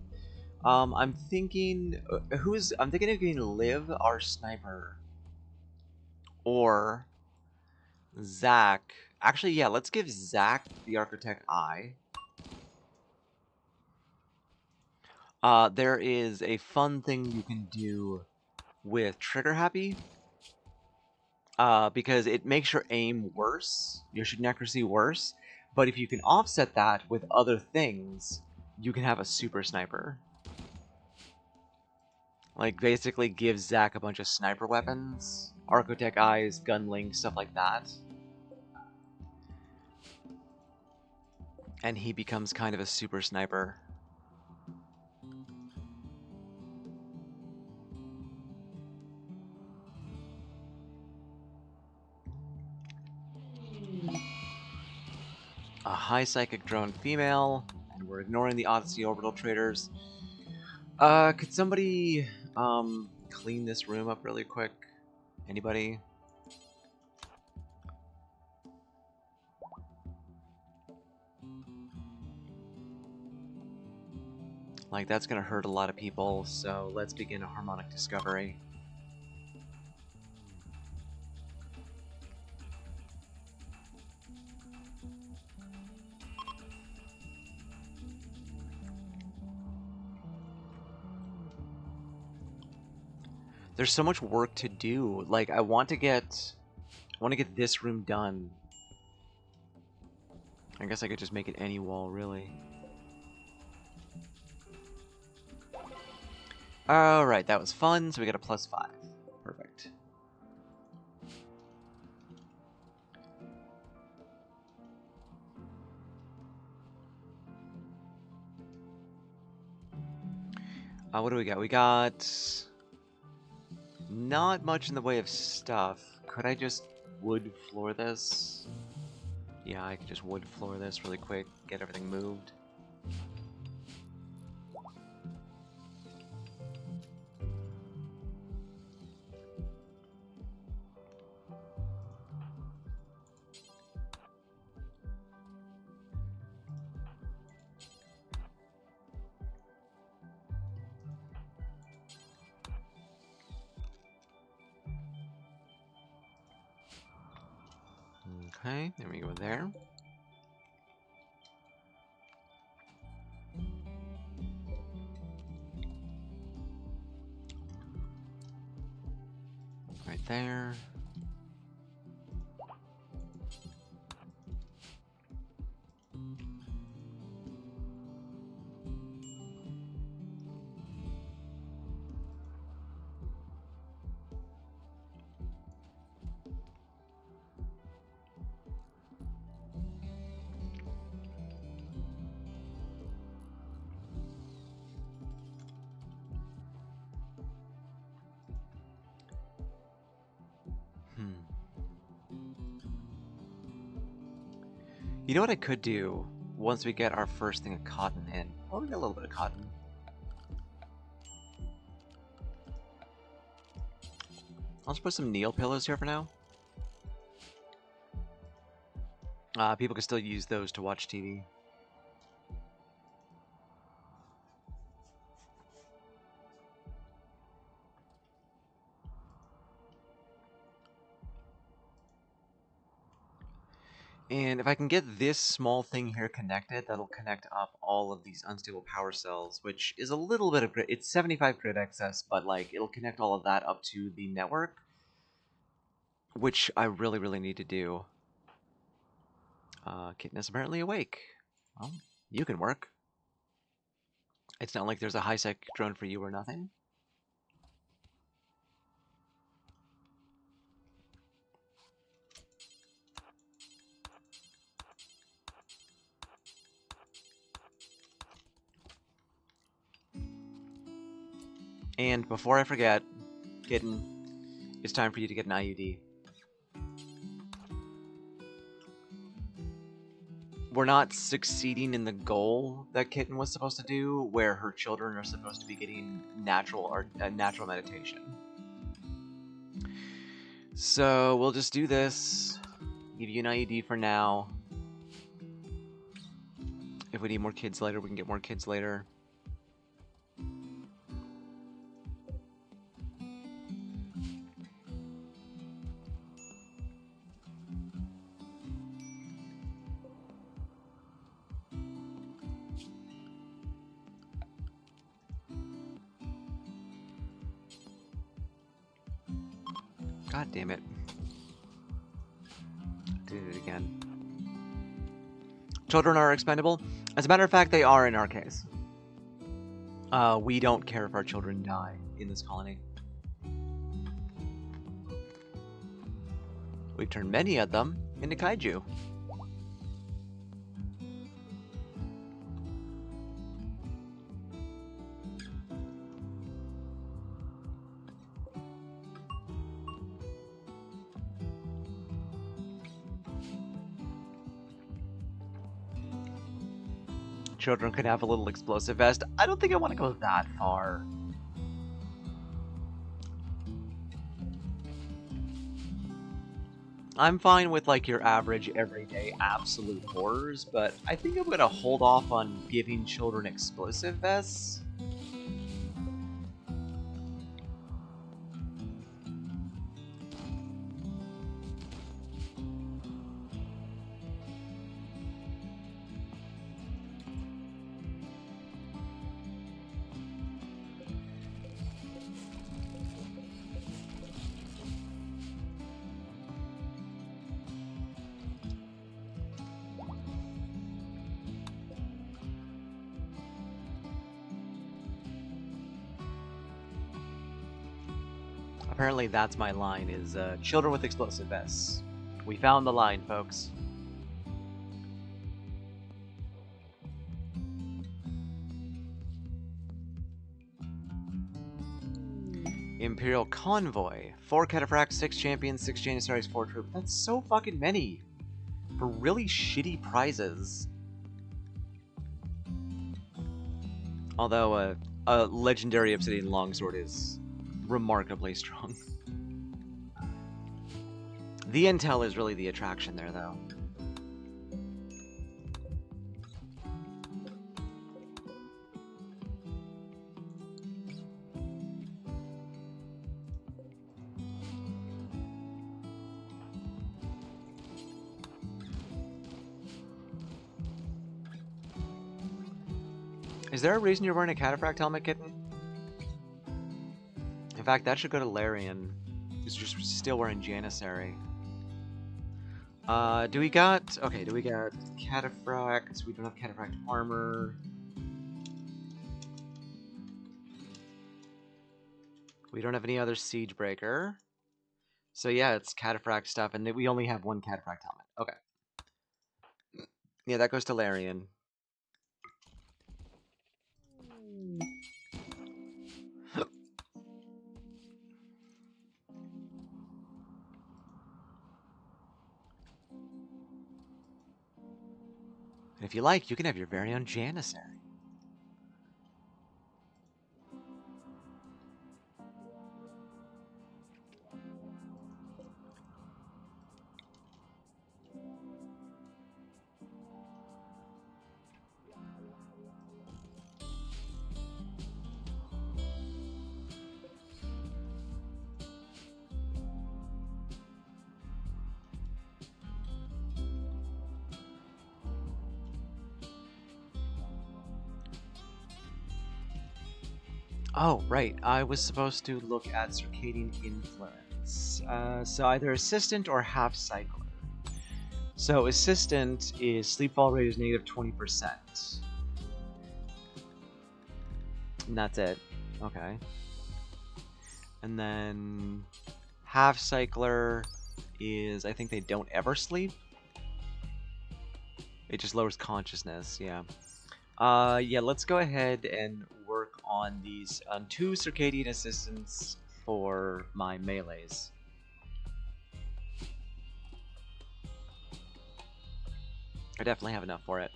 I'm thinking I'm thinking of getting Liv, our sniper, or Zach. Actually, yeah, let's give Zach the Architect Eye. There is a fun thing you can do with Trigger Happy. Because it makes your aim worse, your shooting accuracy worse. But if you can offset that with other things, you can have a super sniper. Like, basically gives Zach a bunch of sniper weapons, Architect Eyes, Gun Link, stuff like that. And he becomes kind of a super sniper. a high psychic drone female, and we're ignoring the Odyssey orbital traders. Could somebody clean this room up really quick? Anybody? Like, that's gonna hurt a lot of people, so let's begin a harmonic discovery. There's so much work to do. Like, I want to get this room done. I guess I could just make it any wall, really. Alright, that was fun, so we got a +5. Perfect. What do we got? We got not much in the way of stuff. Could I just wood floor this? Yeah, I could just wood floor this really quick, get everything moved. Okay, there we go there. Right there. You know what I could do once we get our first thing of cotton in? Oh, we got a little bit of cotton. I'll just put some Neil pillows here for now. People can still use those to watch TV. And if I can get this small thing here connected, that'll connect up all of these unstable power cells, which is a little bit of grid. It's 75 grid excess, but like it'll connect all of that up to the network, which I really, really need to do. Kitten is apparently awake. Well, you can work. It's not like there's a high-sec drone for you or nothing. And before I forget, Kitten, it's time for you to get an IUD. We're not succeeding in the goal that Kitten was supposed to do, where her children are supposed to be getting natural meditation. So we'll just do this. Give you an IUD for now. If we need more kids later, we can get more kids later. God damn it. Did it again. Children are expendable. As a matter of fact, they are in our case. We don't care if our children die in this colony. We've turned many of them into kaiju. Children can have a little explosive vest. I don't think I want to go that far. I'm fine with like your average everyday absolute horrors, but I think I'm gonna hold off on giving children explosive vests. Apparently that's my line, is children with explosive vests. We found the line, folks. Imperial Convoy. 4 Cataphracts, 6 Champions, 6 Janissaries, 4 Troops. That's so fucking many. For really shitty prizes. Although a legendary Obsidian Longsword is remarkably strong. The intel is really the attraction there, though. Is there a reason you're wearing a Cataphract helmet, Kitten? In fact, that should go to Larian, who's just still wearing Janissary. Do we got Cataphracts? We don't have Cataphract armor. We don't have any other Siege Breaker. So yeah, it's Cataphract stuff, and we only have one Cataphract helmet. Okay. Yeah, that goes to Larian. And if you like, you can have your very own Janissary. Oh, right. I was supposed to look at Circadian Influence. So either Assistant or Half Cycler. So Assistant is Sleepfall rate is negative 20%. And that's it. Okay. And then Half Cycler is, I think they don't ever sleep. It just lowers consciousness, yeah. Yeah, let's go ahead and work on these, on 2 Circadian Assistants for my melees. I definitely have enough for it.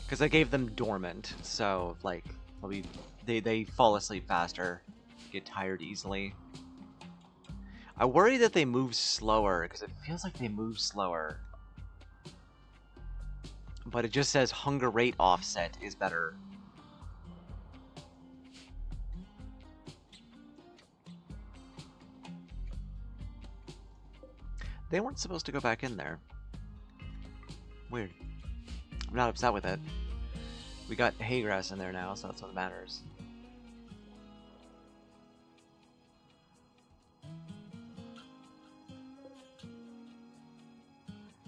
Because I gave them dormant, so, like, they fall asleep faster, get tired easily. I worry that they move slower, because it feels like they move slower. But it just says hunger rate offset is better. They weren't supposed to go back in there. Weird. I'm not upset with it. We got haygrass in there now, so that's what matters.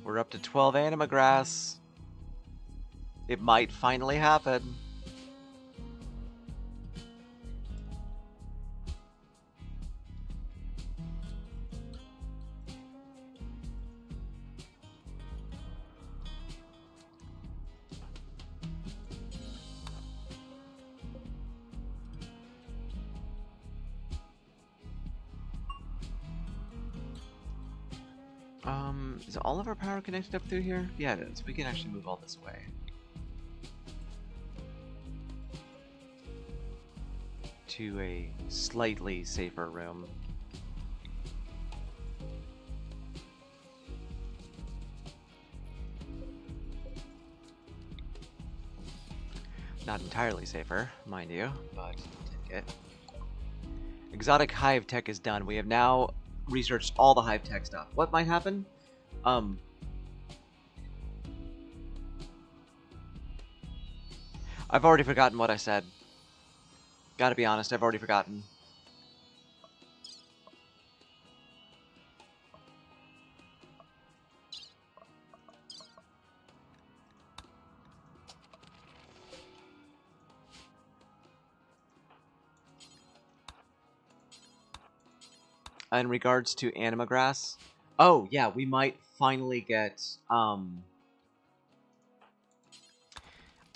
We're up to 12 anima grass. It might finally happen. Is all of our power connected up through here? Yeah, it is. We can actually move all this way. To a slightly safer room. Not entirely safer, mind you, but take it. Exotic hive tech is done. We have now researched all the hive tech stuff. What might happen? I've already forgotten what I said. Gotta be honest, I've already forgotten. In regards to anima grass, oh yeah, we might finally get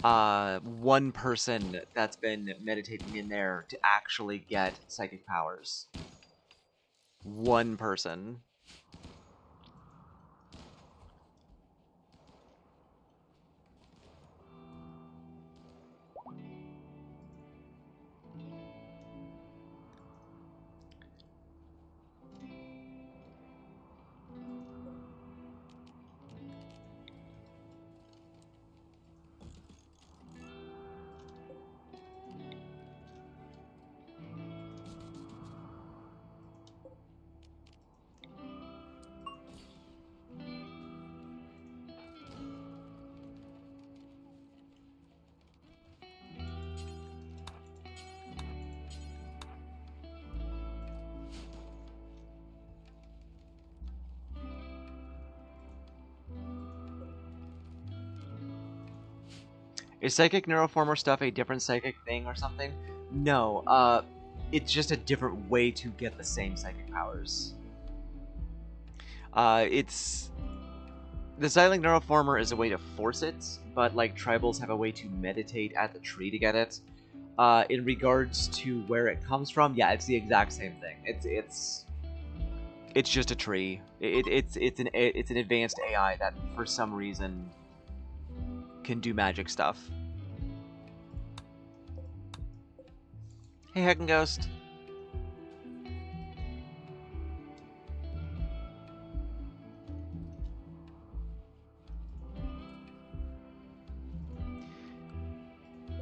one person that's been meditating in there to actually get psychic powers. One person. Is psychic neuroformer stuff a different psychic thing or something? No, it's just a different way to get the same psychic powers. It's... The Xiling Neuroformer is a way to force it, but like tribals have a way to meditate at the tree to get it. In regards to where it comes from, yeah, it's the exact same thing. It's just a tree. It's an advanced AI that for some reason can do magic stuff. Hey, Heckin' Ghost.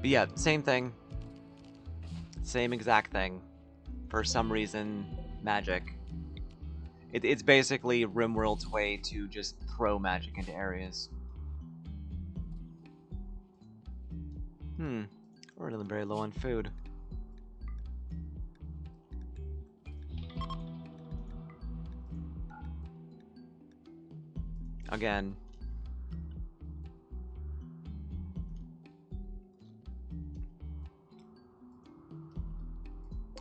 But yeah, same thing. Same exact thing. For some reason, magic. It's basically RimWorld's way to just throw magic into areas. We're really very low on food. Again.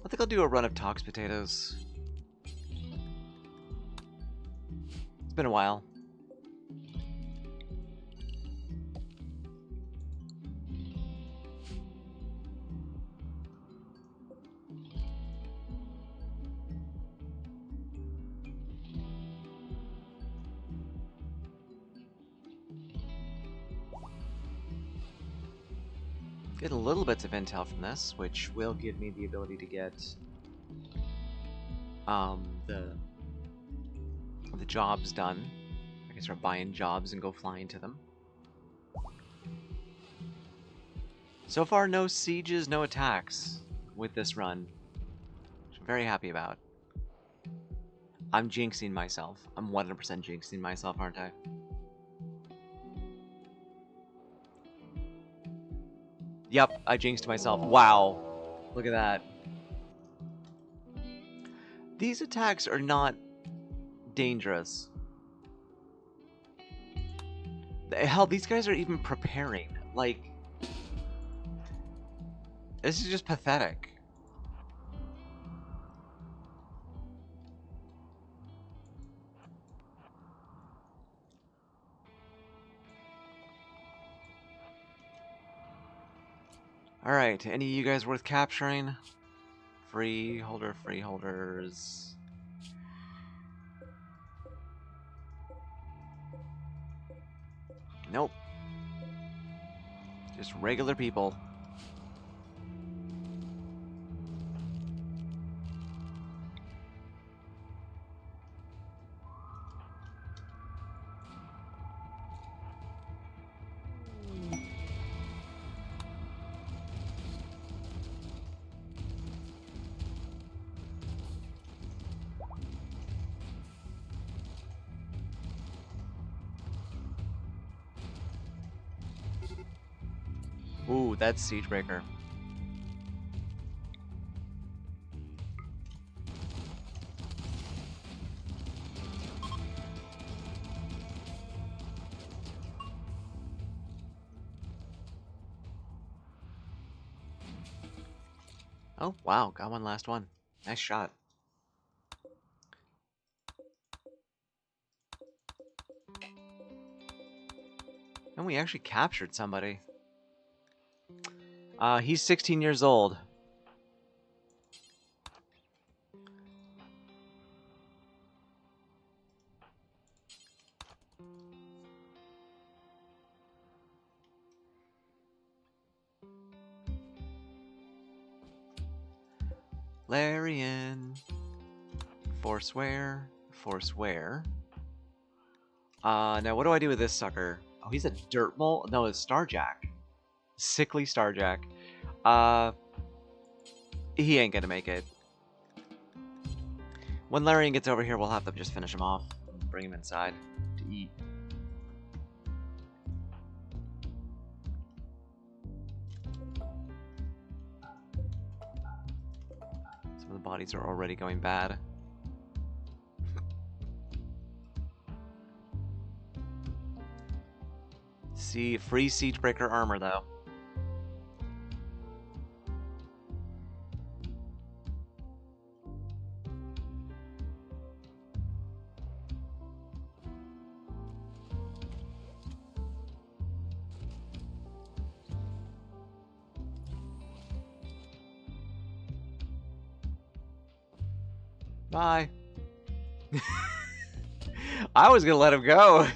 I think I'll do a run of Tox potatoes. It's been a while. Get a little bits of intel from this, which will give me the ability to get the jobs done. I can start buying jobs and go flying to them. So far, no sieges, no attacks with this run, which I'm very happy about. I'm jinxing myself. I'm 100% jinxing myself, aren't I? Yep, I jinxed myself. Wow. Look at that. These attacks are not dangerous. Hell, these guys are even preparing. Like, this is just pathetic. Alright, any of you guys worth capturing? Freeholders. Nope. Just regular people. Ooh, that's Siegebreaker. Oh, wow, got one last one. Nice shot. And we actually captured somebody. He's 16 years old. Larian. Forswear. Forswear. Now what do I do with this sucker? Oh, he's a dirt mole? No, it's Starjack. Sickly Starjack. He ain't gonna make it. When Larian gets over here, we'll have to just finish him off. Bring him inside to eat. Some of the bodies are already going bad. See, free Siegebreaker armor, though. Bye. I was gonna let him go.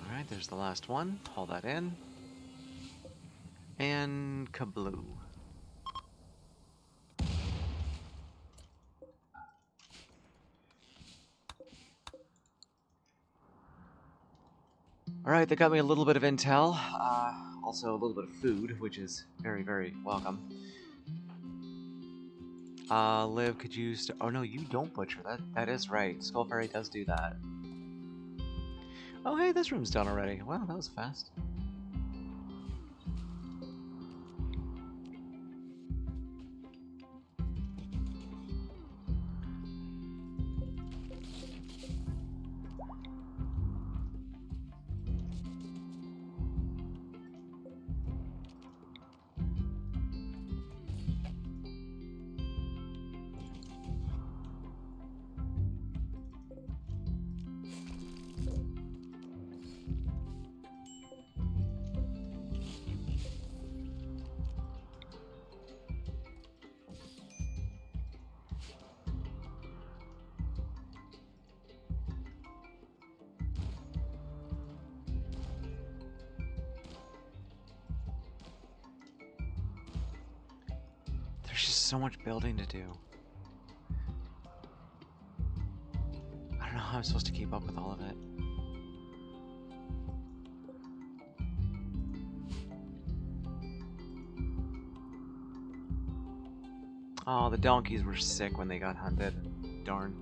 Alright, there's the last one. Haul that in. And kabloo. Alright, they got me a little bit of intel. Also a little bit of food, which is very, very welcome. Liv, could you... oh no, you don't butcher. That is right. Skull Fairy does do that. Oh hey, this room's done already. Wow, that was fast. There's just so much building to do. I don't know how I'm supposed to keep up with all of it. Oh, the donkeys were sick when they got hunted. Darn.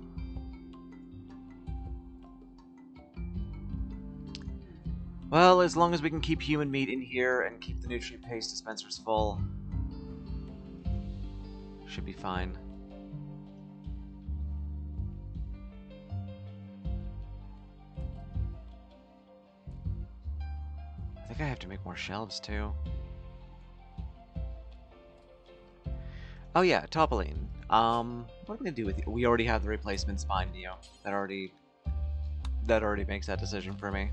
Well, as long as we can keep human meat in here and keep the nutrient paste dispensers full, Should be fine. I think I have to make more shelves too. Oh yeah, Topoline. What am I gonna do with you? We already have the replacement spine Neo. That already makes that decision for me.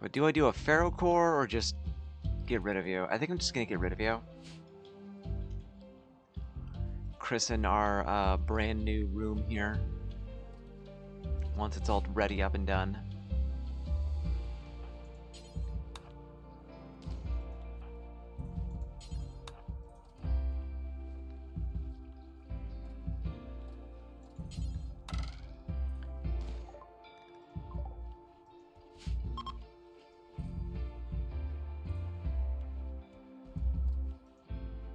But do I do a Pharaoh core or just get rid of you? I think I'm just gonna get rid of you. Christen our brand new room here. Once it's all ready up and done.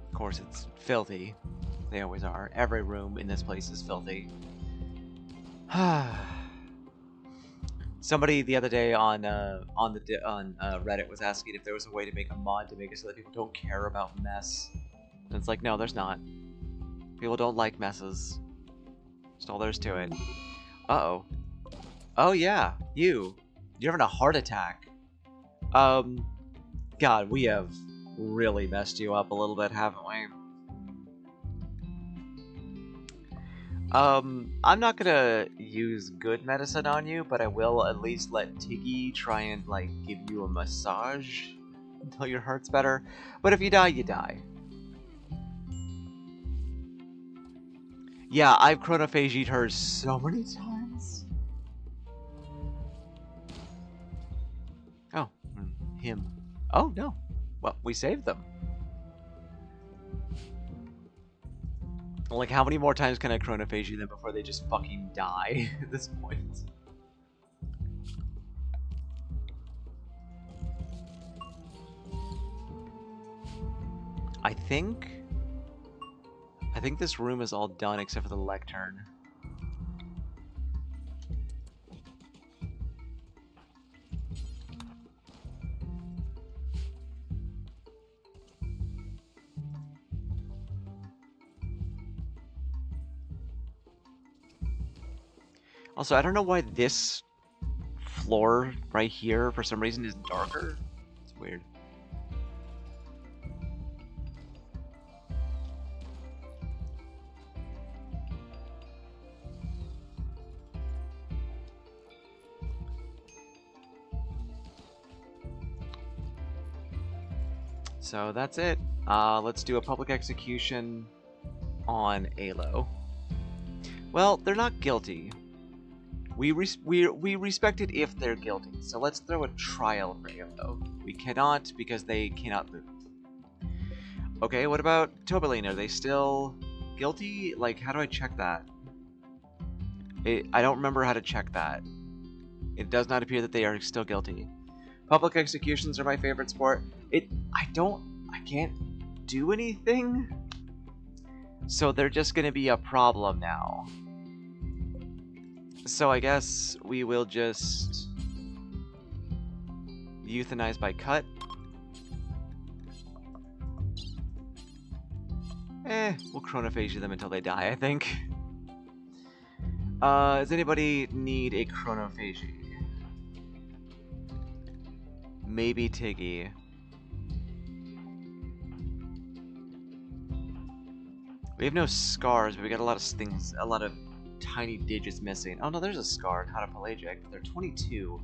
Of course, it's filthy. They always are. Every room in this place is filthy. Somebody the other day on Reddit was asking if there was a way to make a mod to make it so that people don't care about mess. And it's like, no, there's not. People don't like messes. That's all there's to it. Uh-oh. Oh yeah, you're having a heart attack. God, we have really messed you up a little bit, haven't we? I'm not gonna use good medicine on you, but I will at least let Tiggy try and, like, give you a massage until your heart's better. But if you die, you die. Yeah, I've chronophagied her so many times. Oh, him. Oh, no. Well, we saved them. Like, how many more times can I chronophagy them before they just fucking die at this point? I think this room is all done except for the lectern. Also, I don't know why this floor right here, for some reason, is darker. It's weird. So that's it. Let's do a public execution on Alo. Well, they're not guilty. We respect it if they're guilty, so let's throw a trial for Alo. We cannot because they cannot move. Okay, what about Tobalina? Are they still guilty? Like, how do I check that? I don't remember how to check that. It does not appear that they are still guilty. Public executions are my favorite sport. I can't do anything? So they're just gonna be a problem now. So I guess we will just euthanize by cut. We'll chronophagia them until they die, I think. Does anybody need a chronophagy? Maybe Tiggy. We have no scars, but we got a lot of things, a lot of tiny digits missing. Oh no, there's a scar in Hadopelagic, but they're 22.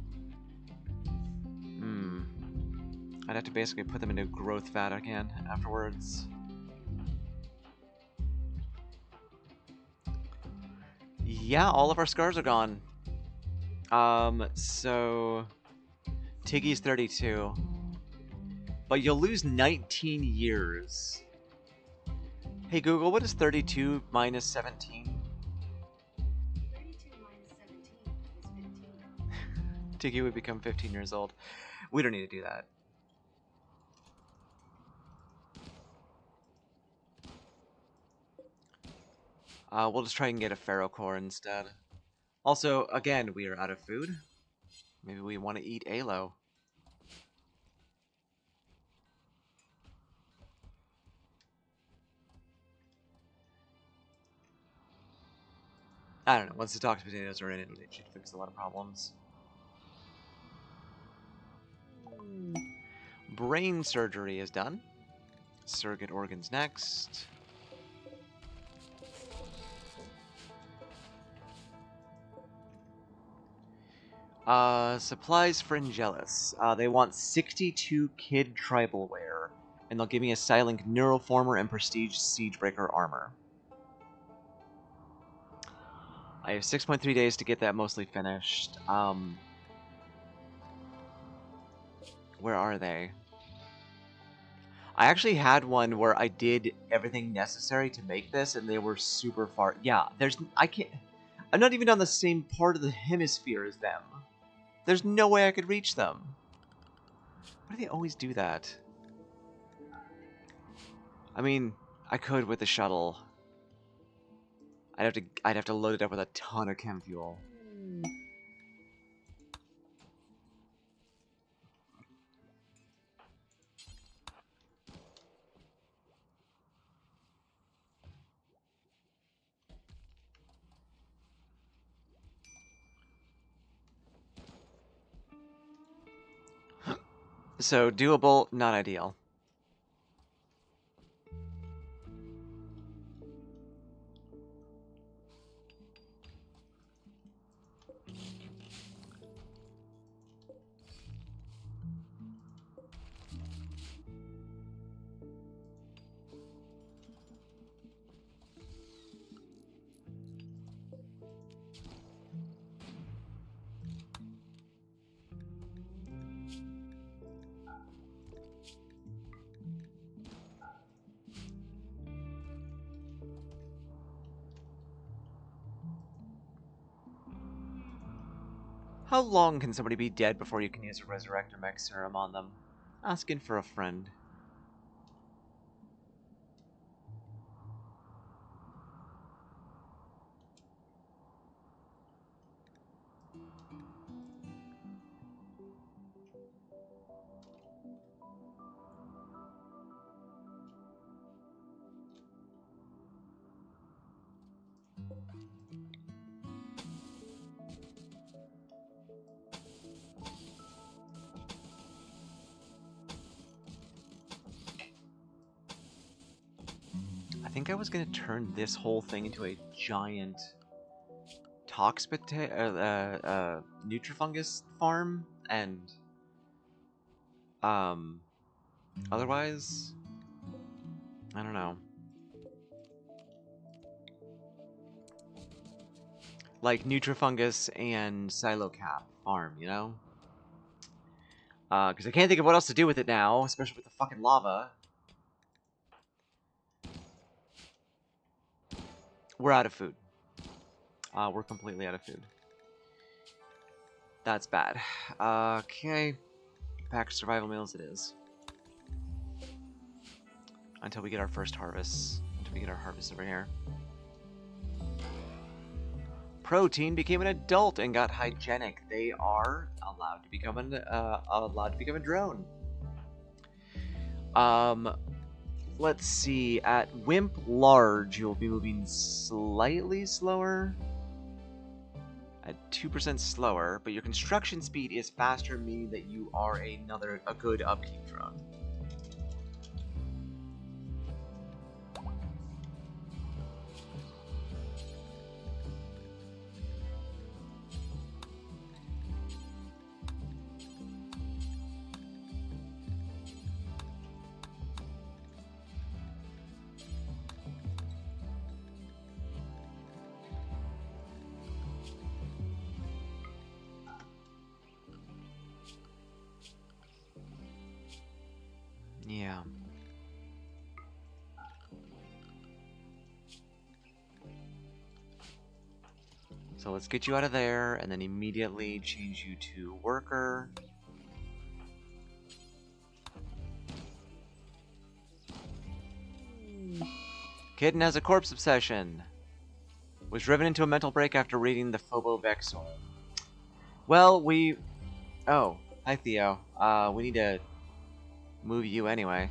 I'd have to basically put them into growth fat again afterwards. Yeah, all of our scars are gone. So Tiggy's 32. But you'll lose 19 years. Hey Google, what is 32 minus 17? 32 minus 17 is 15. Tiggy would become 15 years old. We don't need to do that. We'll just try and get a Pharaoh core instead. Also, again, we are out of food. Maybe we want to eat alo. I don't know. Once the toxic potatoes are in it, it should fix a lot of problems. Brain surgery is done. Surrogate organs next. Supplies for Angelus. They want 62 kid tribal wear, and they'll give me a Silent Neuroformer and Prestige Siegebreaker armor. I have 6.3 days to get that mostly finished. Where are they? I actually had one where I did everything necessary to make this, and they were super far. Yeah, I'm not even on the same part of the hemisphere as them. There's no way I could reach them. Why do they always do that? I mean, I could with the shuttle. I'd have to load it up with a ton of chem fuel. So doable, not ideal. How long can somebody be dead before you can use a Resurrector Mech Serum on them? Asking for a friend. I think I was gonna turn this whole thing into a giant Nutrifungus farm, and otherwise, I don't know. Like Nutrifungus and Silocap farm, you know? Because I can't think of what else to do with it now, especially with the fucking lava. We're out of food. We're completely out of food. That's bad. Okay. Packed survival meals it is. Until we get our first harvest. Until we get our harvest over here. Protein became an adult and got hygienic. They are allowed to become a drone. Let's see. At Wimp Large, you'll be moving slightly slower. At 2% slower, but your construction speed is faster, meaning that you are a good upkeep drone. Yeah. So let's get you out of there, and then immediately change you to worker. Kitten has a corpse obsession. Was driven into a mental break after reading the Phobo Vexor. Well, we... Oh, hi Theo. We need to move you anyway.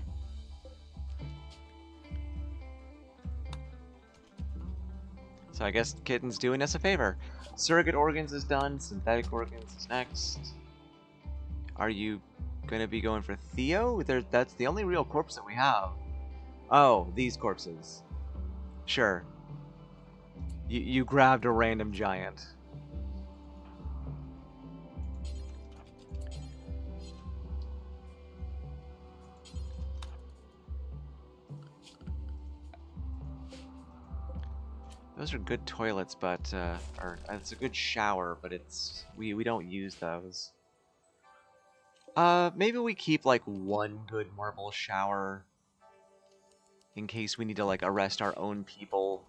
So I guess Kitten's doing us a favor. Surrogate organs is done, synthetic organs is next. Are you gonna be going for Theo? That's the only real corpse that we have. Oh, these corpses. Sure. You grabbed a random giant. Those are good toilets, but or it's a good shower, but it's we don't use those. Maybe we keep like one good marble shower in case we need to like arrest our own people.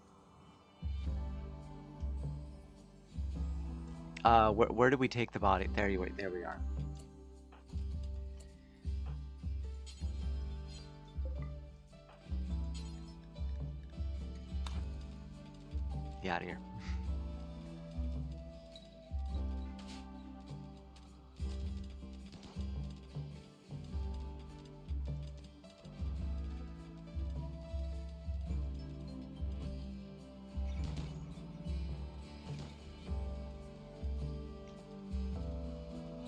Where do we take the body? There we are. Get out of here.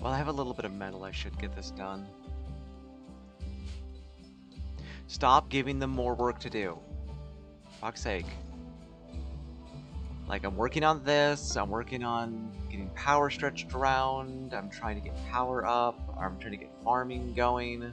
Well, I have a little bit of metal. I should get this done. Stop giving them more work to do. Fuck's sake. Like, I'm working on this, I'm working on getting power stretched around, I'm trying to get power up, I'm trying to get farming going.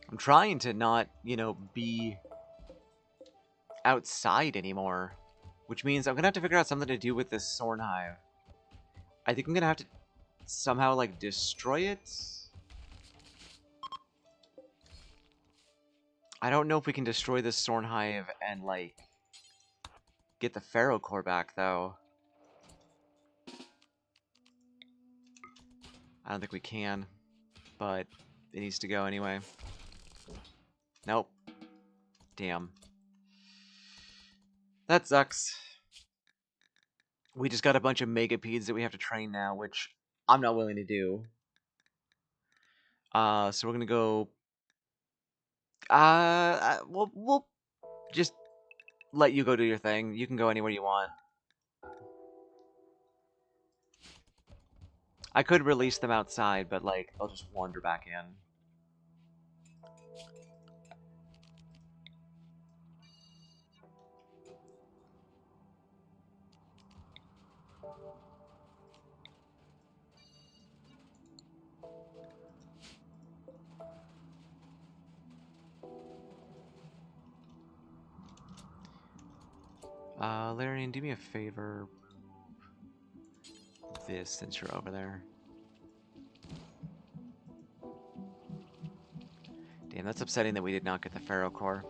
I'm trying to not, you know, be outside anymore. Which means I'm gonna have to figure out something to do with this Sorn Hive. I think I'm gonna have to somehow, like, destroy it. I don't know if we can destroy this Sorn Hive and, like, get the Pharaoh core back, though. I don't think we can, but it needs to go anyway. Nope. Damn. That sucks. We just got a bunch of megapedes that we have to train now, which I'm not willing to do. So we're gonna go... we'll just let you go do your thing. You can go anywhere you want. I could release them outside, but, like, they'll just wander back in. Larian, do me a favor. Move this since you're over there. Damn, that's upsetting that we did not get the Pharaoh core.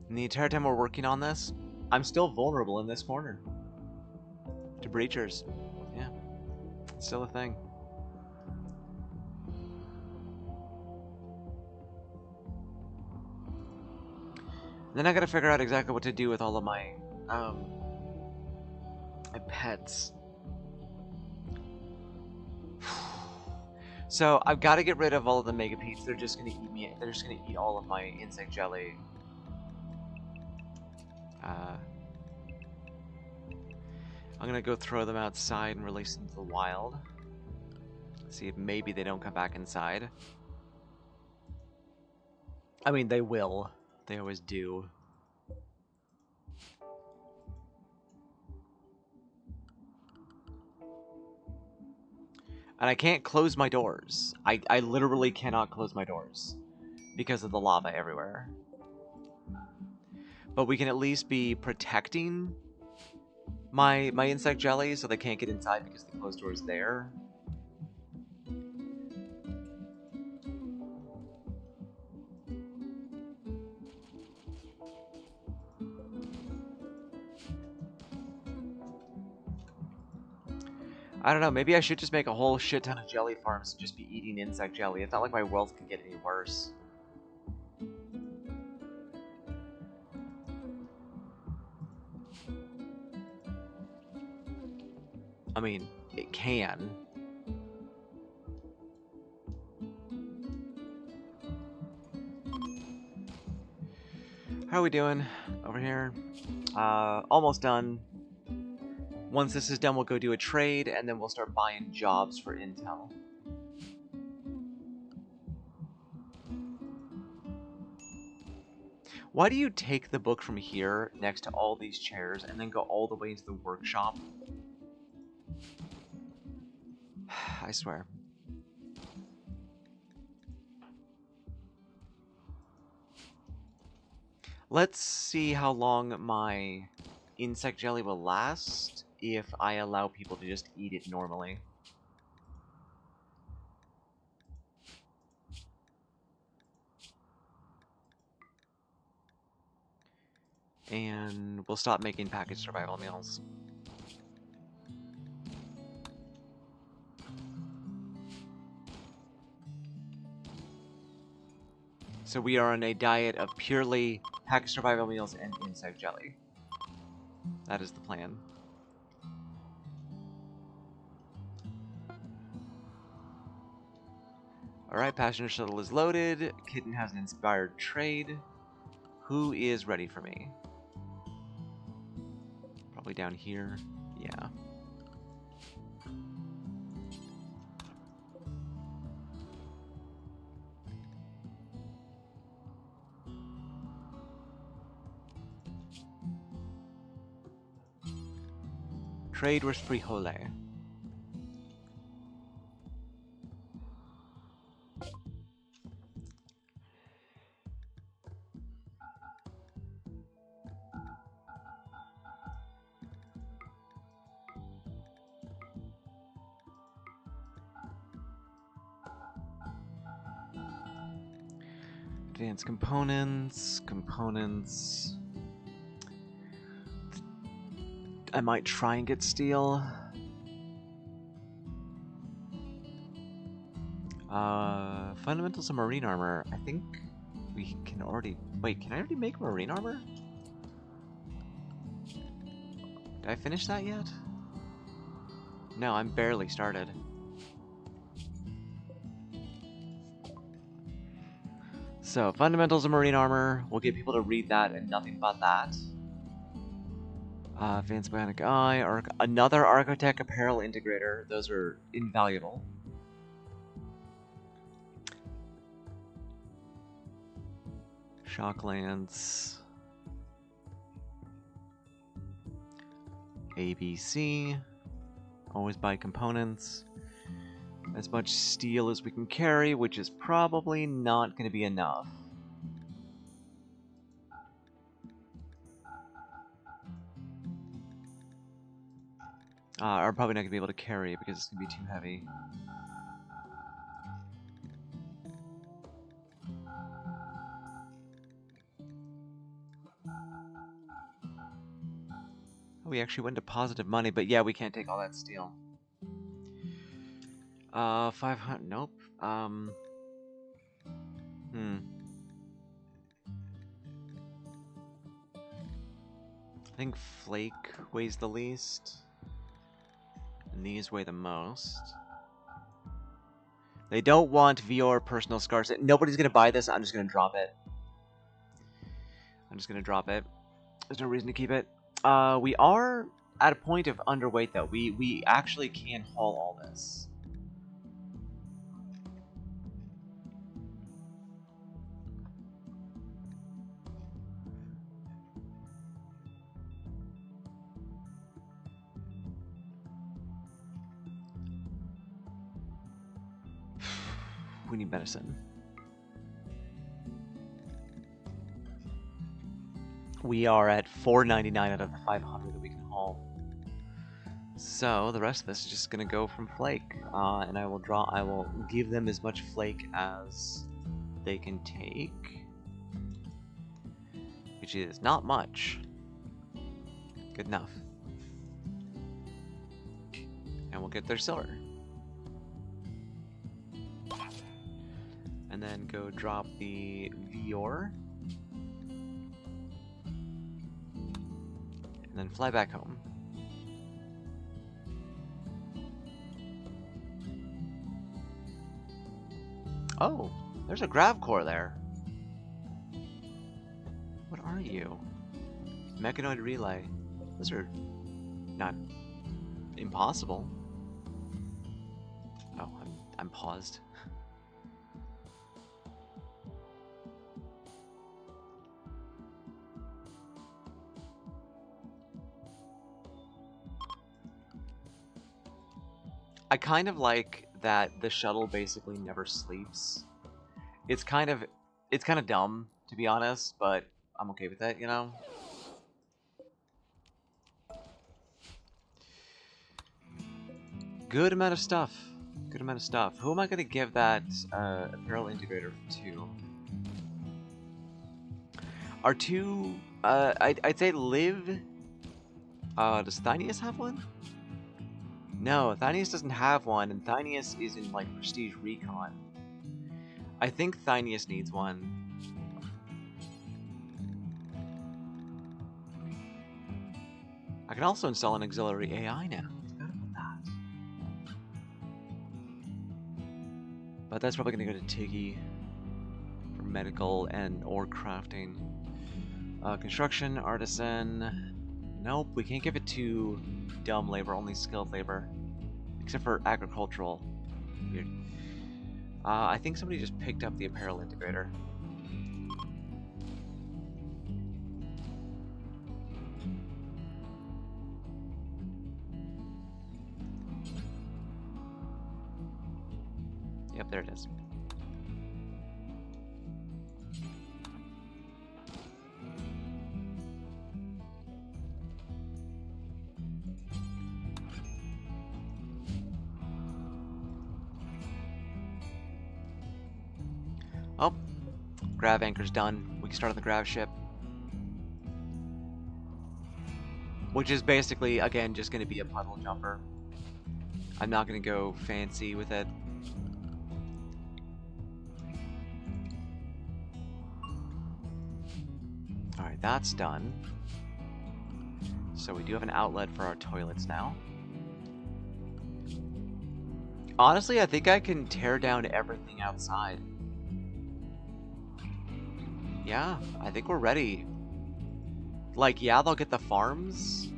And the entire time we're working on this, I'm still vulnerable in this corner. To breachers. Yeah. It's still a thing. Then I gotta figure out exactly what to do with all of my pets. So I've got to get rid of all of the megapedes. They're just gonna eat me. They're just gonna eat all of my insect jelly. I'm gonna go throw them outside and release them to the wild. See if maybe they don't come back inside. I mean, they will. They always do. And I can't close my doors. I literally cannot close my doors because of the lava everywhere. But we can at least be protecting my insect jelly so they can't get inside because the closed door is there. I don't know, maybe I should just make a whole shit ton of jelly farms and just be eating insect jelly. It's not like my world can get any worse. I mean, it can. How are we doing over here? Almost done. Once this is done, we'll go do a trade, and then we'll start buying jobs for Intel. Why do you take the book from here next to all these chairs and then go all the way into the workshop? I swear. Let's see how long my insect jelly will last if I allow people to just eat it normally. And we'll stop making packaged survival meals. So we are on a diet of purely packaged survival meals and insect jelly. That is the plan. Alright, passenger shuttle is loaded. Kitten has an inspired trade. Who is ready for me? Probably down here. Yeah. Trade with frijole. Advanced components. I might try and get steel. Fundamentals of marine armor. I think we can already... Wait, can I already make marine armor? Did I finish that yet? No, I'm barely started. So, fundamentals of marine armor. We'll get people to read that and nothing but that. Advanced bionic eye, another Architect apparel integrator. Those are invaluable. Shock lance. ABC. Always buy components. As much steel as we can carry, which is probably not going to be enough. Are probably not going to be able to carry it because it's going to be too heavy. Oh, we actually went to positive money, but yeah, we can't take all that steel. 500, nope. I think flake weighs the least. And these weigh the most. They don't want VR personal scars. Nobody's gonna buy this. I'm just gonna drop it. There's no reason to keep it. We are at a point of underweight, though. We actually can haul all this. We need medicine. We are at 499 out of the 500 that we can haul. So the rest of this is just gonna go from flake, and I will give them as much flake as they can take, which is not much. Good enough. And we'll get their silver. And then go drop the Vior. And then fly back home. Oh, there's a grav core there. What are you? Mechanoid relay. Those are not impossible. Oh, I'm paused. I kind of like that the shuttle basically never sleeps. It's kind of dumb, to be honest, but I'm okay with that, you know? Good amount of stuff. Good amount of stuff. Who am I going to give that apparel integrator to? Our two... I'd say Liv... does Thynius have one? No, Thynius doesn't have one, and Thynius is in, like, Prestige Recon. I think Thynius needs one. I can also install an auxiliary AI now. Forgot about that. But that's probably going to go to Tiggy for medical and or crafting. Construction, artisan... Nope, we can't give it to dumb labor, only skilled labor. Except for agricultural. Weird. I think somebody just picked up the apparel integrator. Yep, there it is. Oh, grav anchor's done. We can start on the grav ship. Which is basically, again, just going to be a puddle jumper. I'm not going to go fancy with it. Alright, that's done. So we do have an outlet for our toilets now. Honestly, I think I can tear down everything outside. Yeah, I think we're ready. Like, yeah, they'll get the farms,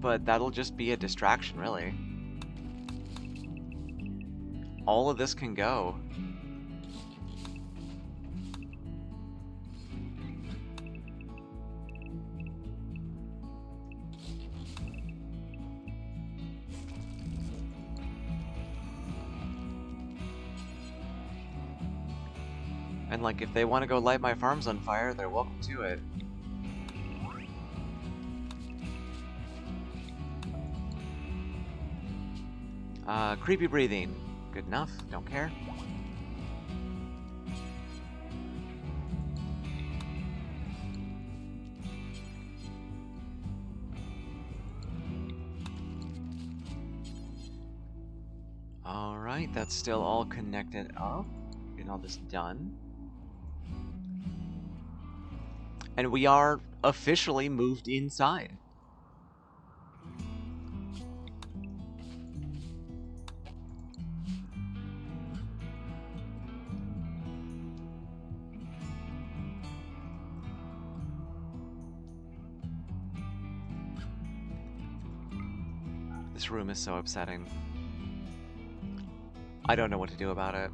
but that'll just be a distraction, really. All of this can go. And, like, if they want to go light my farms on fire, they're welcome to it. Creepy breathing. Good enough. Don't care. Alright, that's still all connected up. Getting all this done. And we are officially moved inside. This room is so upsetting. I don't know what to do about it.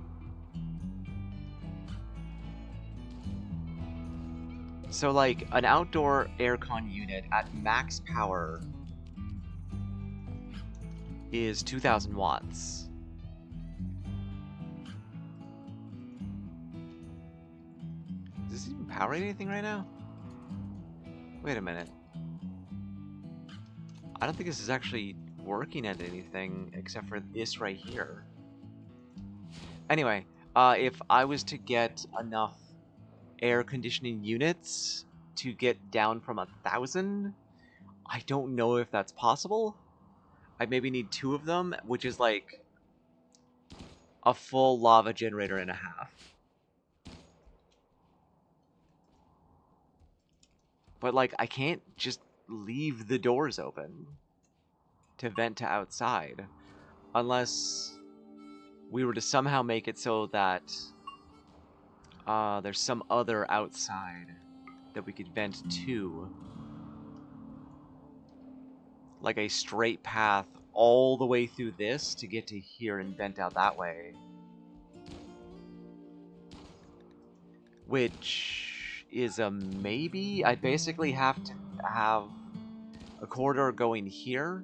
So, like, an outdoor aircon unit at max power is 2,000 watts. Is this even powering anything right now? Wait a minute. I don't think this is actually working at anything except for this right here. Anyway, if I was to get enough air conditioning units to get down from 1,000, I don't know if that's possible. I maybe need 2 of them, which is like a full lava generator and a half. But like, I can't just leave the doors open to vent to outside unless we were to somehow make it so that there's some other outside that we could vent to. Like a straight path all the way through this to get to here and vent out that way. Which is a maybe. I'd basically have to have a corridor going here,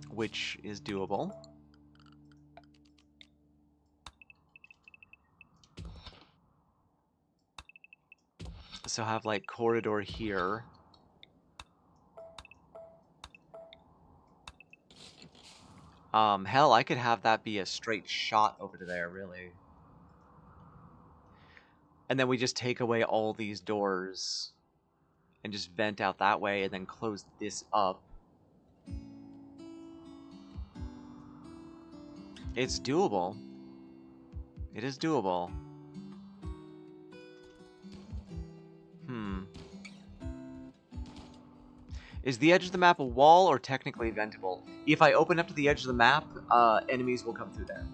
which is doable. So have like corridor here. Hell, I could have that be a straight shot over to there, really. And then we just take away all these doors and just vent out that way and then close this up. It's doable. It is doable. Is the edge of the map a wall or technically ventable? If I open up to the edge of the map, enemies will come through there.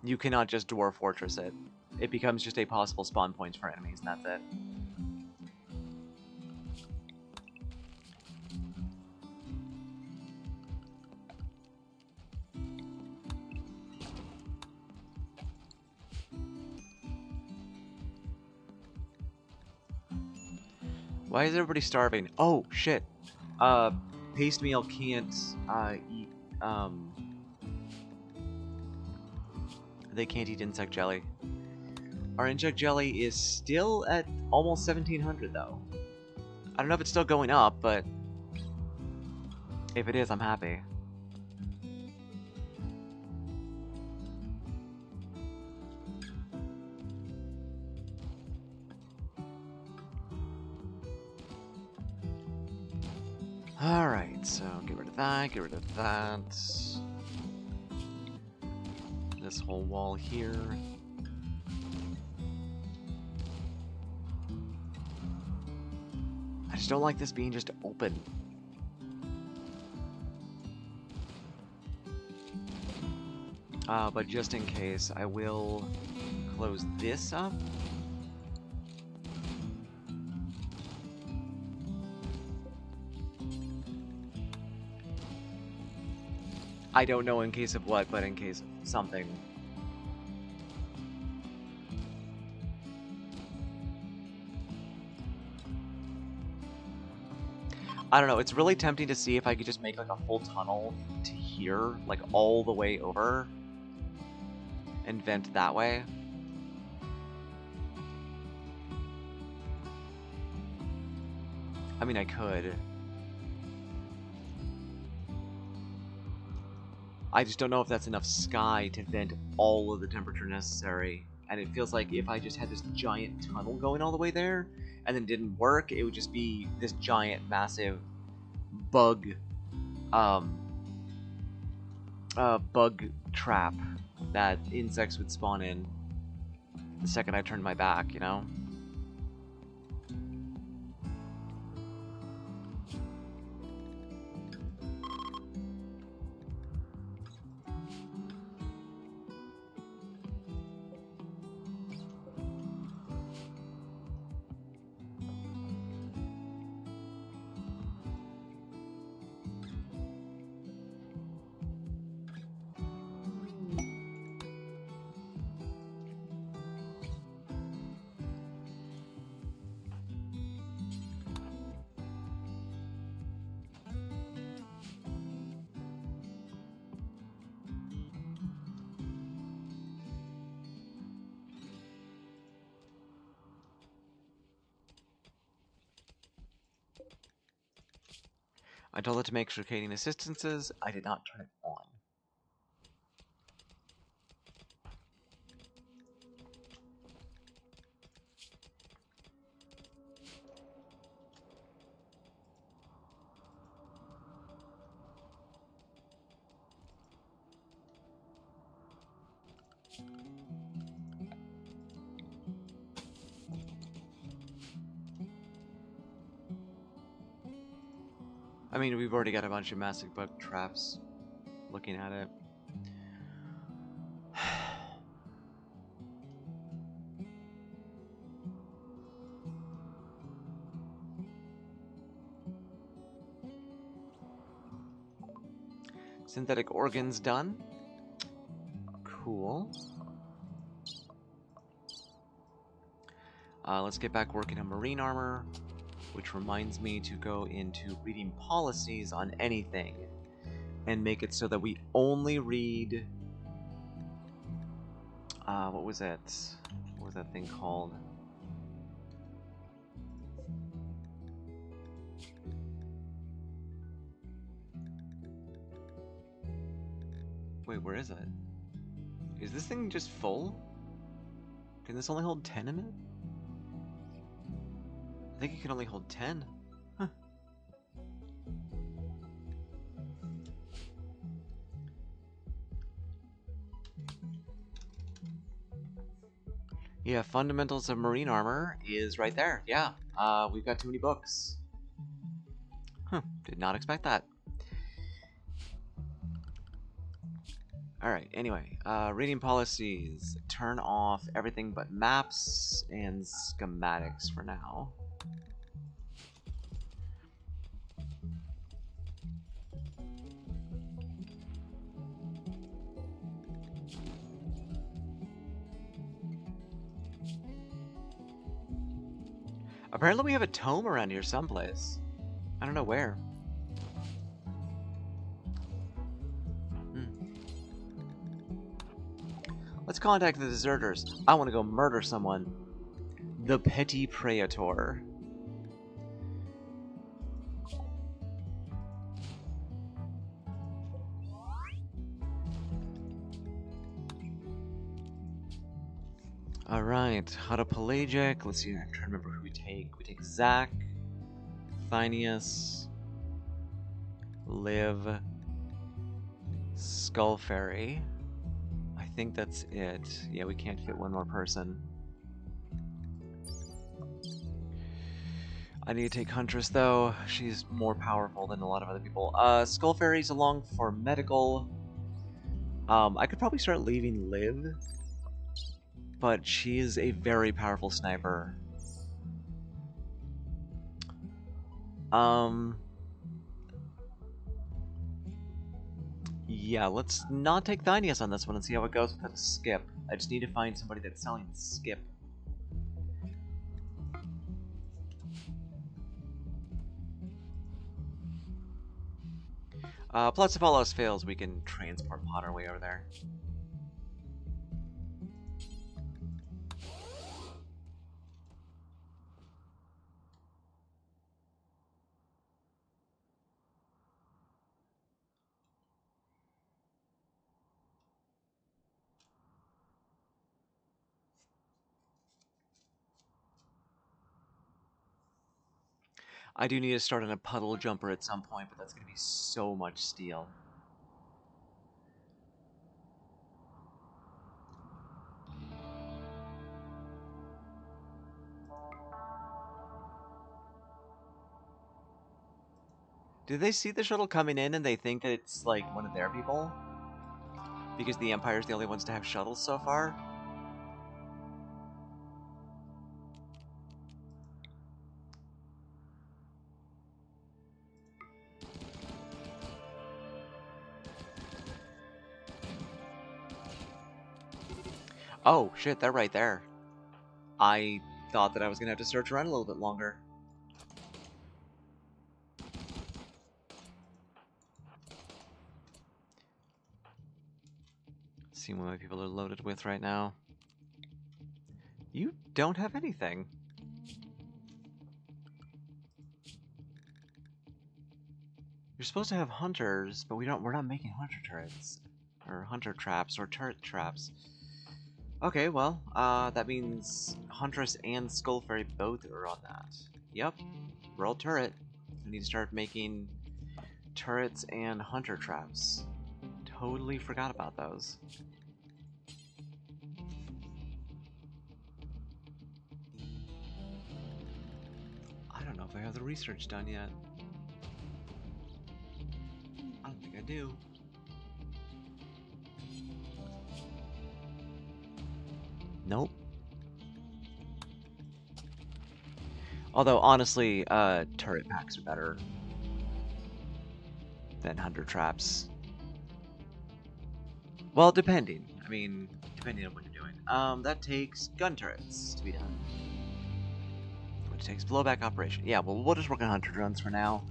You cannot just dwarf fortress it. It becomes just a possible spawn point for enemies, and that's it. Why is everybody starving? Oh, shit. Paste meal can't, eat, they can't eat insect jelly. Our insect jelly is still at almost 1,700, though. I don't know if it's still going up, but if it is, I'm happy. Alright, so get rid of that, get rid of that. This whole wall here. I just don't like this being just open. But just in case, I will close this up. I don't know in case of what, but in case of something. I don't know, it's really tempting to see if I could just make like a full tunnel to here, like all the way over, and vent that way. I mean, I could. I just don't know if that's enough sky to vent all of the temperature necessary. And it feels like if I just had this giant tunnel going all the way there, and then didn't work, it would just be this giant, massive bug trap that insects would spawn in the second I turned my back, you know? I told it to make circadian assistances. I did not turn it on. I mean, we've already got a bunch of massive bug traps looking at it. Synthetic organs done. Cool. Let's get back working on marine armor, which reminds me to go into reading policies on anything and make it so that we only read... what was it? What was that thing called? Wait, where is it? Is this thing just full? Can this only hold 10 in it? I think it can only hold 10. Huh. Yeah, Fundamentals of Marine Armor is right there. Yeah, we've got too many books. Huh, did not expect that. Alright, anyway, reading policies. Turn off everything but maps and schematics for now. Apparently we have a tome around here someplace. I don't know where. Let's contact the deserters. I want to go murder someone. The Petty Praetor. Alright, Autopelagic. Let's see, I'm trying to remember who we take. We take Zack, Phineas, Liv, Skull Fairy. I think that's it. Yeah, we can't fit one more person. I need to take Huntress though. She's more powerful than a lot of other people. Skull Fairy's along for medical. I could probably start leaving Liv, but she is a very powerful sniper. Yeah, let's not take Thynius on this one and see how it goes without a skip. I just need to find somebody that's selling skip. Plus, if all else fails, we can transport Potter way over there. I do need to start on a puddle jumper at some point, but that's going to be so much steel. Do they see the shuttle coming in and they think that it's like one of their people? Because the Empire's the only ones to have shuttles so far? Oh, shit, they're right there. I thought that I was going to have to search around a little bit longer. See what my people are loaded with right now. You don't have anything. You're supposed to have hunters, but we're not making hunter turrets. Or hunter traps, or turret traps. Okay, well, that means Huntress and Skull Fairy both are on that. Yep, world turret. We need to start making turrets and hunter traps. Totally forgot about those. I don't know if I have the research done yet. I don't think I do. Nope. Although, honestly, turret packs are better than hunter traps. Well, depending. I mean, depending on what you're doing. That takes gun turrets to be done. Which takes blowback operation. Yeah, well, we'll just work on hunter drones for now.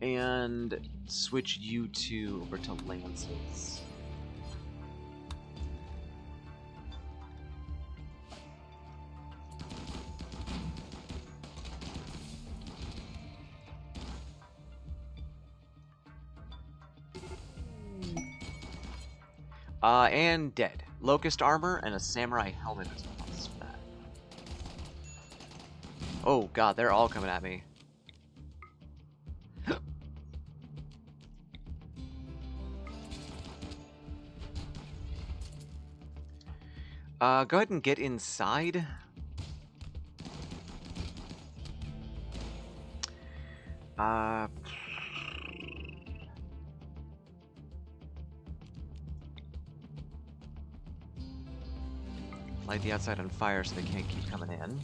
And switch you two over to lances. And dead. Locust armor and a samurai helmet is a plus for that. Oh god, they're all coming at me. Go ahead and get inside. Light the outside on fire so they can't keep coming in.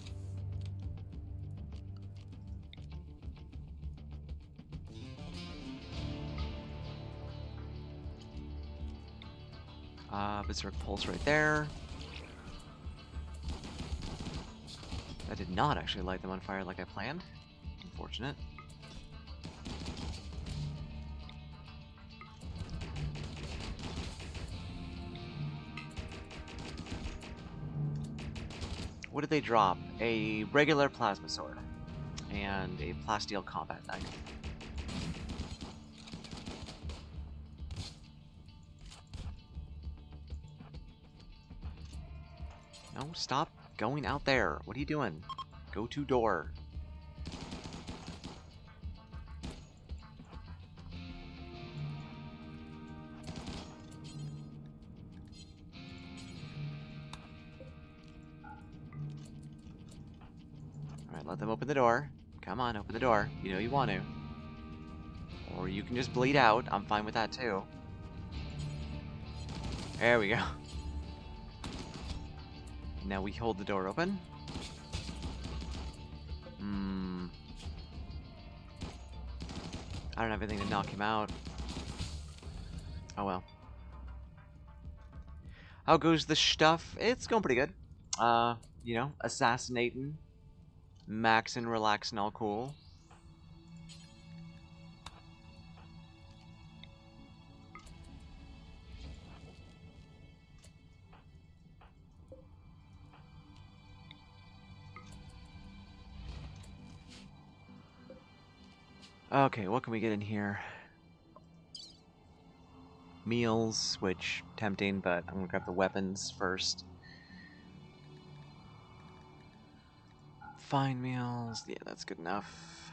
Berserk Pulse right there. That did not actually light them on fire like I planned. Unfortunate. What did they drop? A regular plasma sword. And a plasteel combat knife. No, stop going out there. What are you doing? Go to door. Alright, let them open the door. Come on, open the door. You know you want to. Or you can just bleed out. I'm fine with that too. There we go. Now we hold the door open. I don't have anything to knock him out. Oh well. How goes the stuff? It's going pretty good. You know, assassinating, maxing, relaxing, all cool. Okay, what can we get in here? Meals, which tempting, but I'm gonna grab the weapons first. Fine meals, yeah, that's good enough.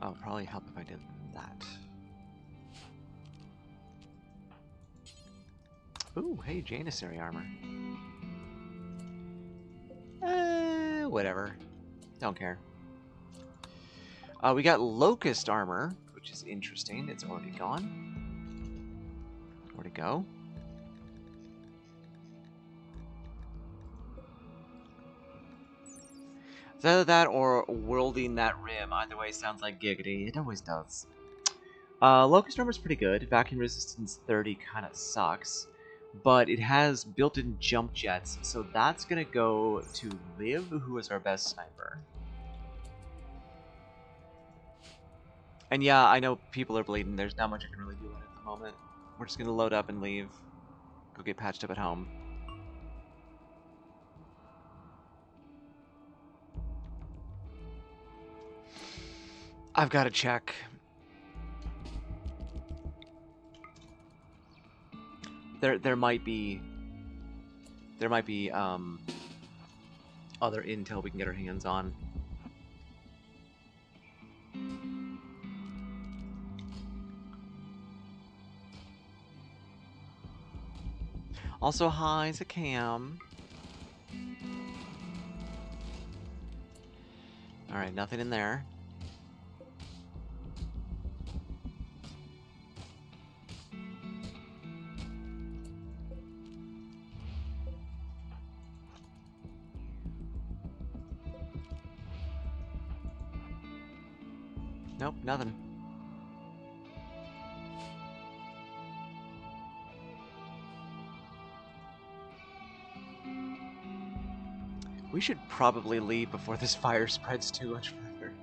I'll probably help if I did that. Ooh, hey, Janissary armor. Whatever. Don't care. We got Locust armor, which is interesting. It's already gone. Where'd it go? It's either that or whirling that rim. Either way sounds like giggity. It always does. Locust armor is pretty good. Vacuum resistance 30 kind of sucks. But it has built-in jump jets, so that's gonna go to Liv, who is our best sniper. And yeah, I know people are bleeding. There's not much I can really do at the moment. We're just gonna load up and leave. Go get patched up at home. I've got to check. There might be other intel we can get our hands on. Also, hi, Zakam. Alright, nothing in there. Nope, nothing. We should probably leave before this fire spreads too much further.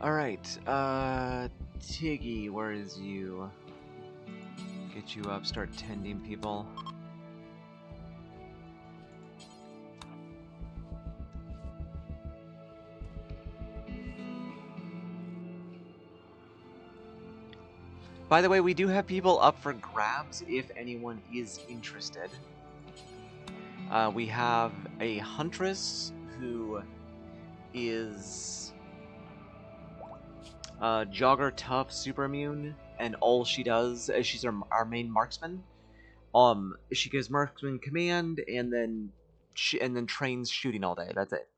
Alright, Tiggy, where is you? Get you up, start tending people. By the way, we do have people up for grabs if anyone is interested. We have a Huntress who is Jogger Tough Super Immune, and all she does is she's our main marksman. She gives marksman command and then trains shooting all day. That's it.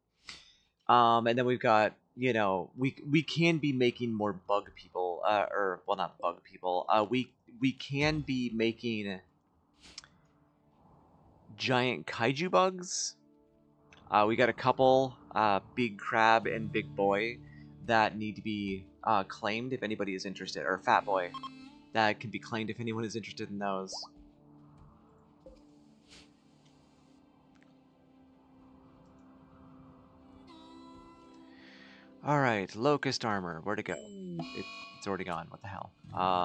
And then we've got, you know, we can be making more bug people, or well, not bug people. We can be making giant kaiju bugs. We got a couple, big crab and big boy, that need to be claimed if anybody is interested, or fat boy that can be claimed if anyone is interested in those. Alright, Locust Armor. Where'd it go? It's already gone. What the hell?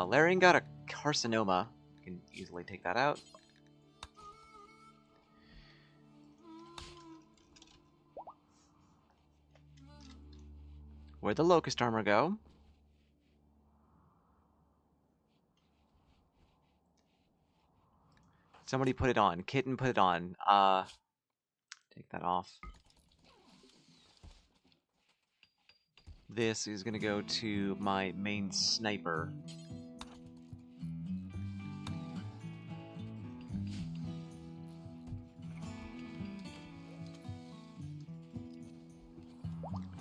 Larian got a Carcinoma. Can easily take that out. Where'd the Locust Armor go? Somebody put it on. Kitten put it on. Take that off. This is gonna go to my main sniper.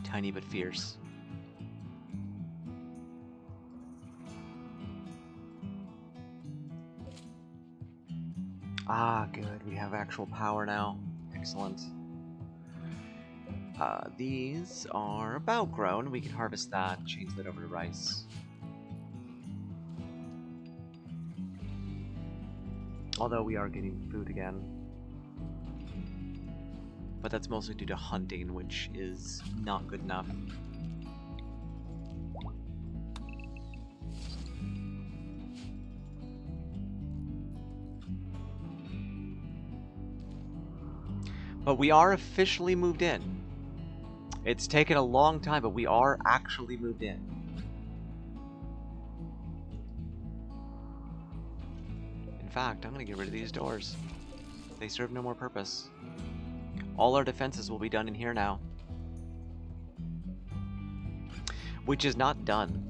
Tiny but fierce. Ah, good. We have actual power now. Excellent. These are about grown. We can harvest that, change that over to rice. Although we are getting food again. But that's mostly due to hunting, which is not good enough. But we are officially moved in. It's taken a long time, but we are actually moved in. In fact, I'm going to get rid of these doors. They serve no more purpose. All our defenses will be done in here now. Which is not done.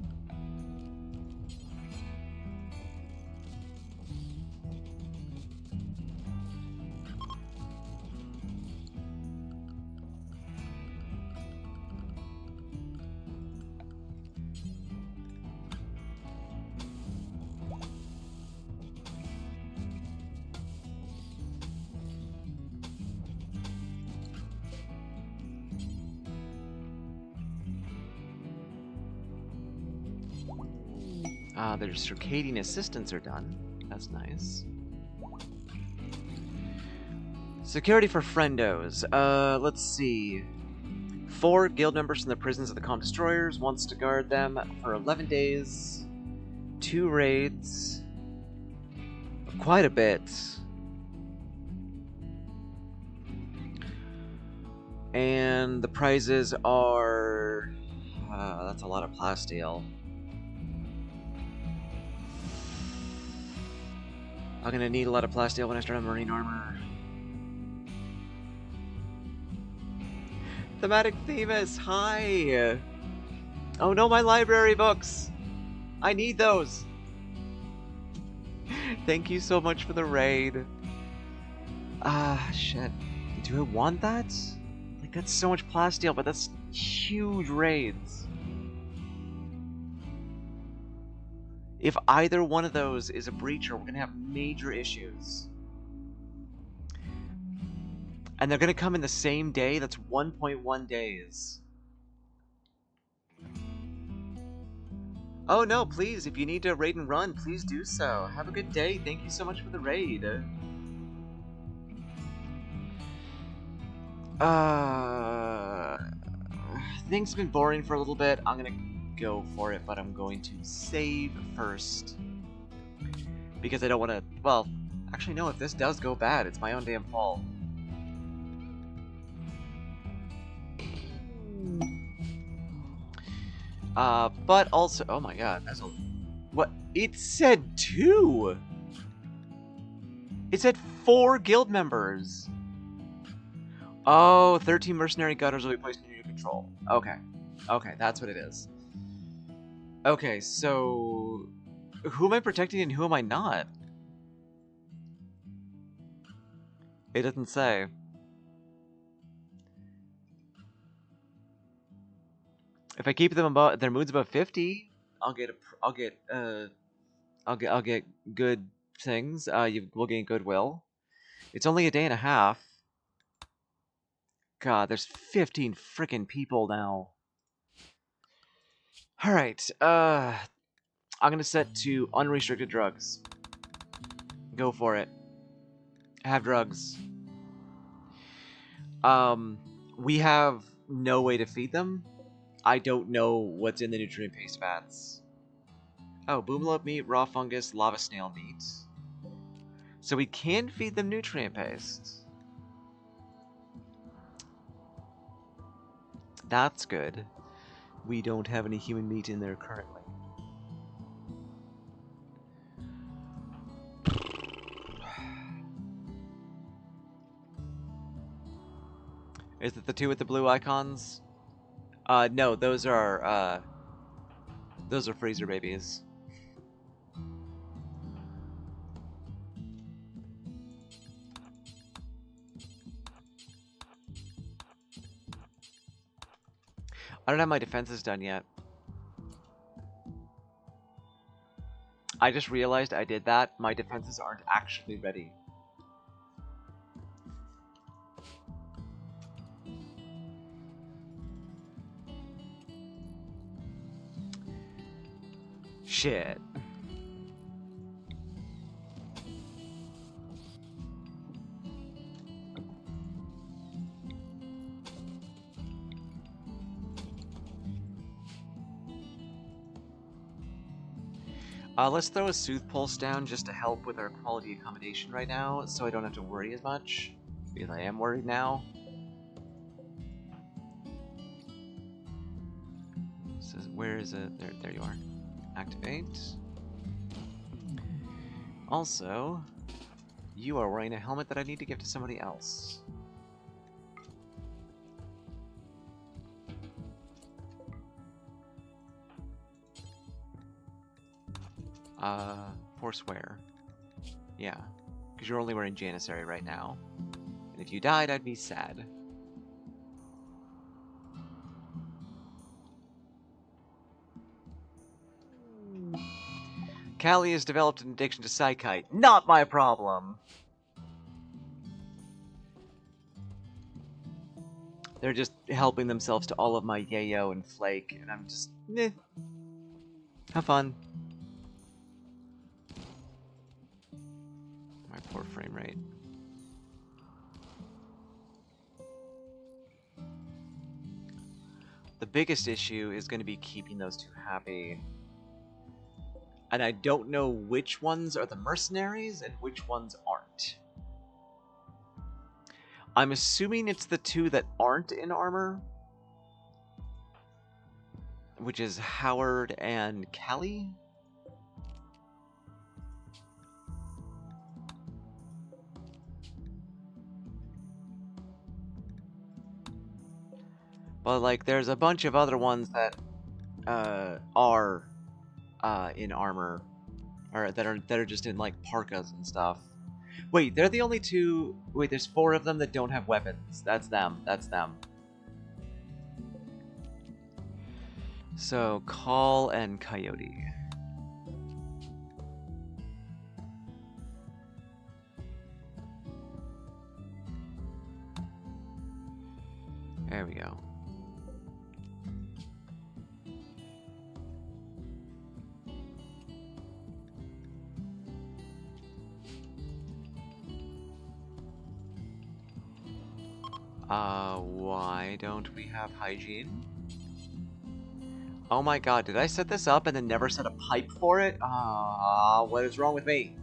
Their circadian assistants are done. That's nice. Security for friendos. Let's see. 4 guild members from the prisons of the Calm Destroyers wants to guard them for 11 days. 2 raids. Quite a bit. And the prizes are... that's a lot of plasteel. I'm gonna need a lot of plasteel when I start on marine armor. Thematic Themis, hi! Oh no, my library books! I need those! Thank you so much for the raid. Shit. Do I want that? Like, that's so much plasteel, but that's huge raids. If either one of those is a breacher, we're gonna have major issues. And they're gonna come in the same day? That's 1.1 days. Oh no, please, if you need to raid and run, please do so. Have a good day. Thank you so much for the raid. Things have been boring for a little bit. I'm gonna go for it, but I'm going to save first. Because I don't want to... Well, actually no, if this does go bad, it's my own damn fault. But also... Oh my god, that's a... What? It said 2! It said 4 guild members! Oh, 13 mercenary gunners will be placed under your control. Okay. Okay, that's what it is. Okay, so... Who am I protecting and who am I not? It doesn't say. If I keep them above their mood's above 50, I'll get good things. We'll gain goodwill. It's only a day and a half. God, there's 15 freaking people now. All right. I'm gonna set to unrestricted drugs. Go for it. Have drugs. We have no way to feed them. I don't know what's in the nutrient paste vats. Oh, boomlope meat, raw fungus, lava snail meat. So we can feed them nutrient paste. That's good. We don't have any human meat in there currently. Is it the 2 with the blue icons? No, those are freezer babies. I don't have my defenses done yet. I just realized I did that. My defenses aren't actually ready. Shit. Let's throw a Soothe Pulse down just to help with our quality accommodation right now, so I don't have to worry as much, because I am worried now. So where is it? There you are. Activate. Also, you are wearing a helmet that I need to give to somebody else. Forswear. Yeah, because you're only wearing Janissary right now. And if you died, I'd be sad. Callie has developed an addiction to Psykite. Not my problem! They're just helping themselves to all of my yayo and flake, and I'm just, meh. Have fun. biggest issue is going to be keeping those two happy. And I don't know which ones are the mercenaries and which ones aren't. I'm assuming it's the two that aren't in armor, which is Howard and Callie. But like, there's a bunch of other ones that are in armor, or that are just in like parkas and stuff. Wait, they're the only two. Wait, there's 4 of them that don't have weapons. That's them. That's them. So Call and Coyote. There we go. Why don't we have hygiene? Oh my god, did I set this up and then never set a pipe for it? What is wrong with me?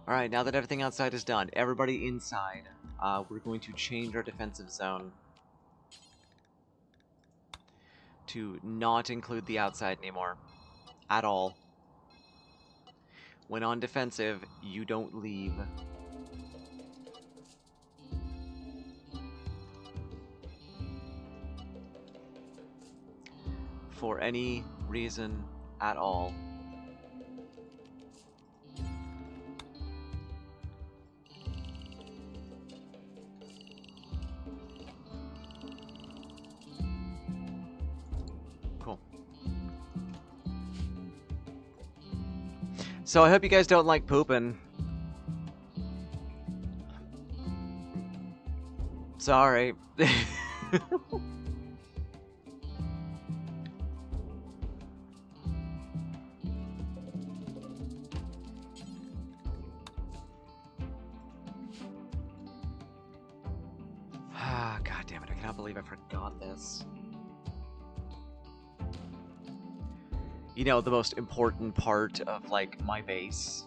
Alright, now that everything outside is done, everybody inside, we're going to change our defensive zone to not include the outside anymore. At all. When on defensive, you don't leave. For any reason at all. So I hope you guys don't like pooping. Sorry. God damn it, I cannot believe I forgot this. You know, the most important part of, like, my base.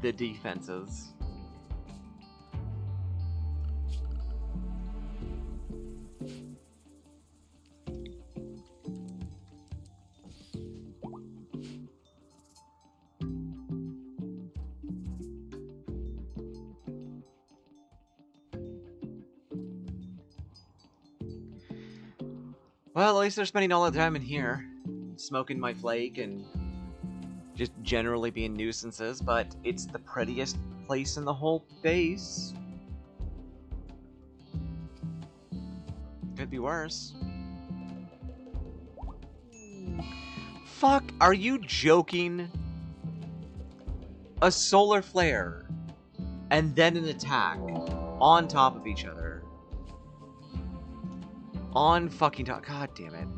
The defenses. Well, at least they're spending all the time in here. Smoking my flake and just generally being nuisances, but it's the prettiest place in the whole base. Could be worse. Fuck, are you joking? A solar flare and then an attack on top of each other. On fucking top. God damn it.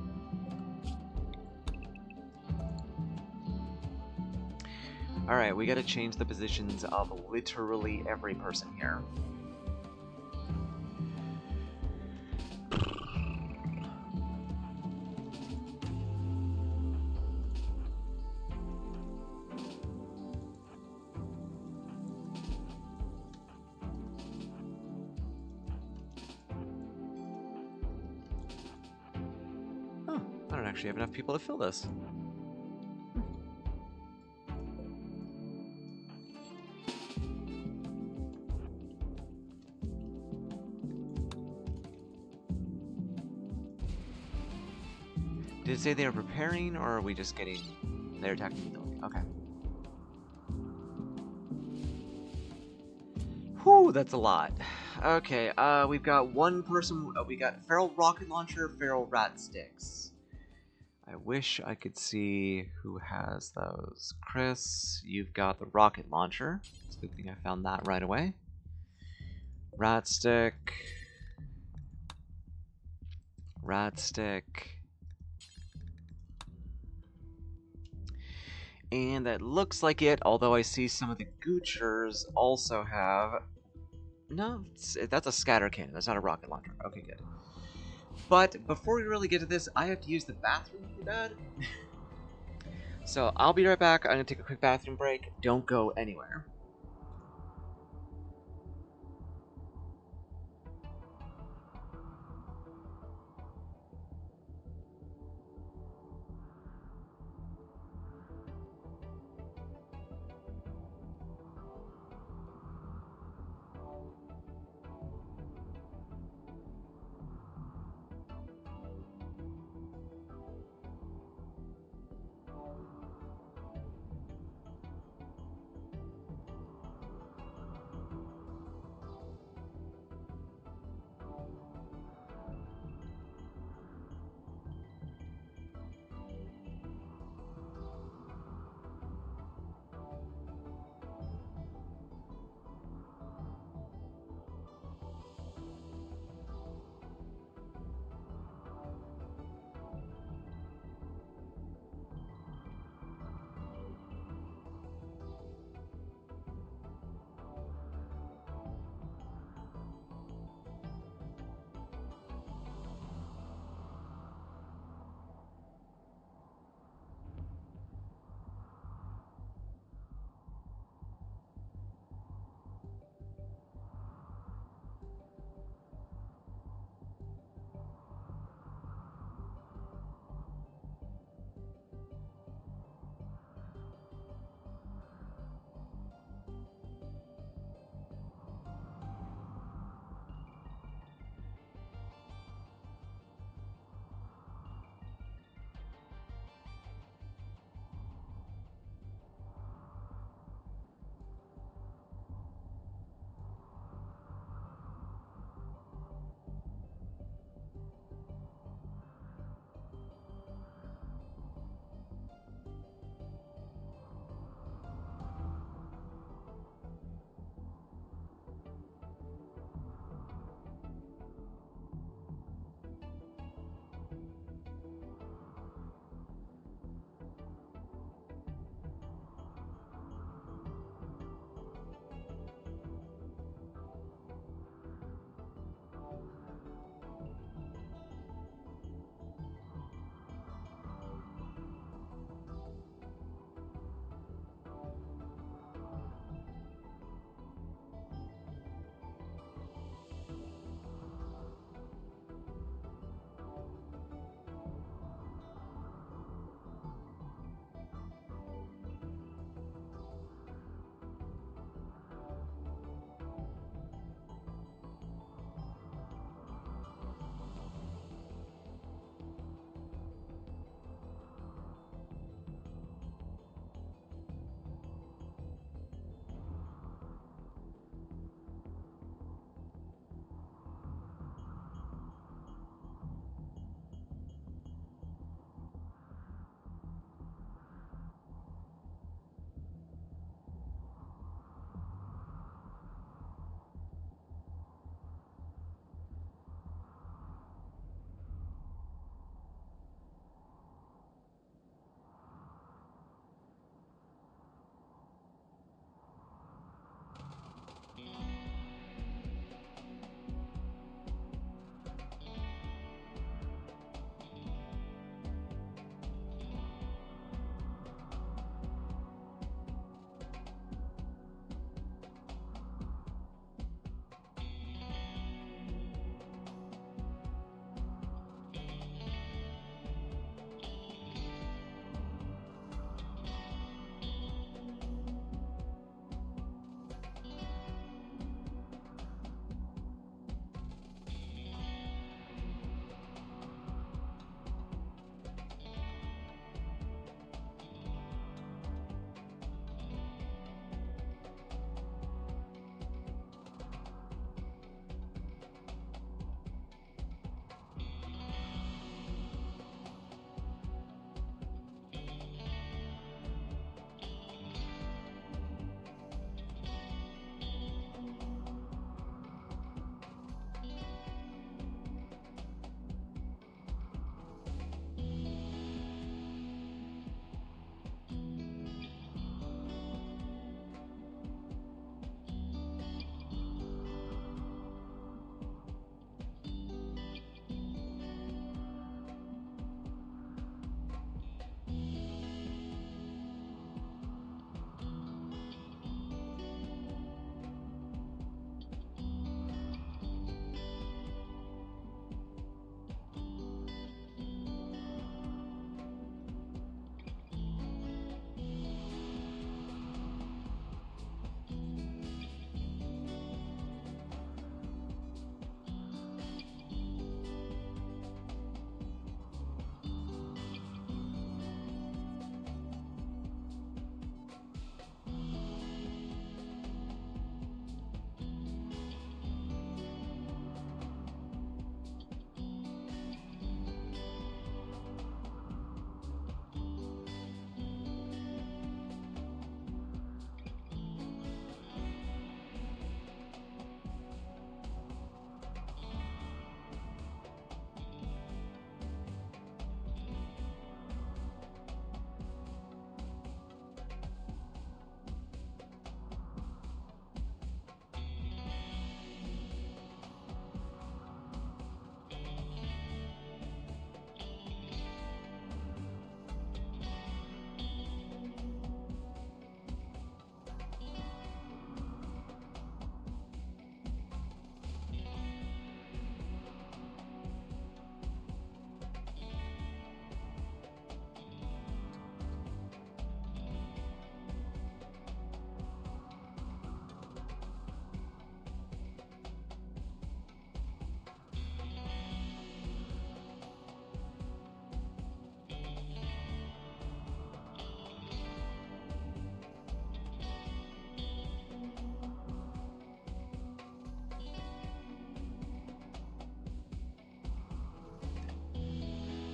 Alright, we gotta change the positions of literally every person here. Oh, I don't actually have enough people to fill this. Did it say they were preparing, or are we just getting... They're attacking the building. Okay. Whew, that's a lot. Okay, we've got one person. We got feral rocket launcher, feral rat sticks. I wish I could see who has those. Chris, you've got the rocket launcher. It's a good thing I found that right away. Rat stick. Rat stick. And that looks like it, although I see some of the Goochers also have... No, that's a scatter cannon. That's not a rocket launcher. Okay, good. But before we really get to this, I have to use the bathroom really bad. So I'll be right back. I'm going to take a quick bathroom break. Don't go anywhere.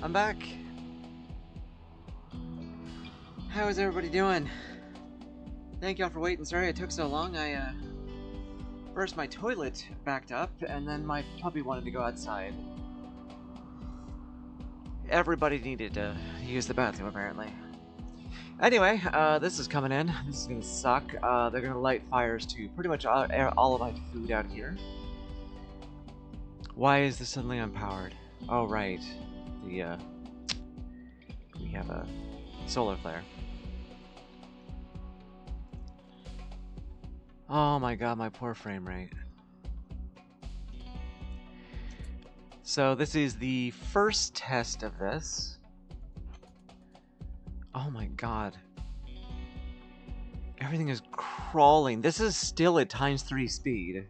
I'm back. How is everybody doing? Thank y'all for waiting. Sorry it took so long. First my toilet backed up, and then my puppy wanted to go outside. Everybody needed to use the bathroom, apparently. Anyway, this is coming in. This is gonna suck. They're gonna light fires to pretty much all of my food out here. Why is this suddenly unpowered? Oh, right. We have a solar flare. Oh my god, my poor frame rate. So this is the first test of this. Oh my god. Everything is crawling. This is still at ×3 speed.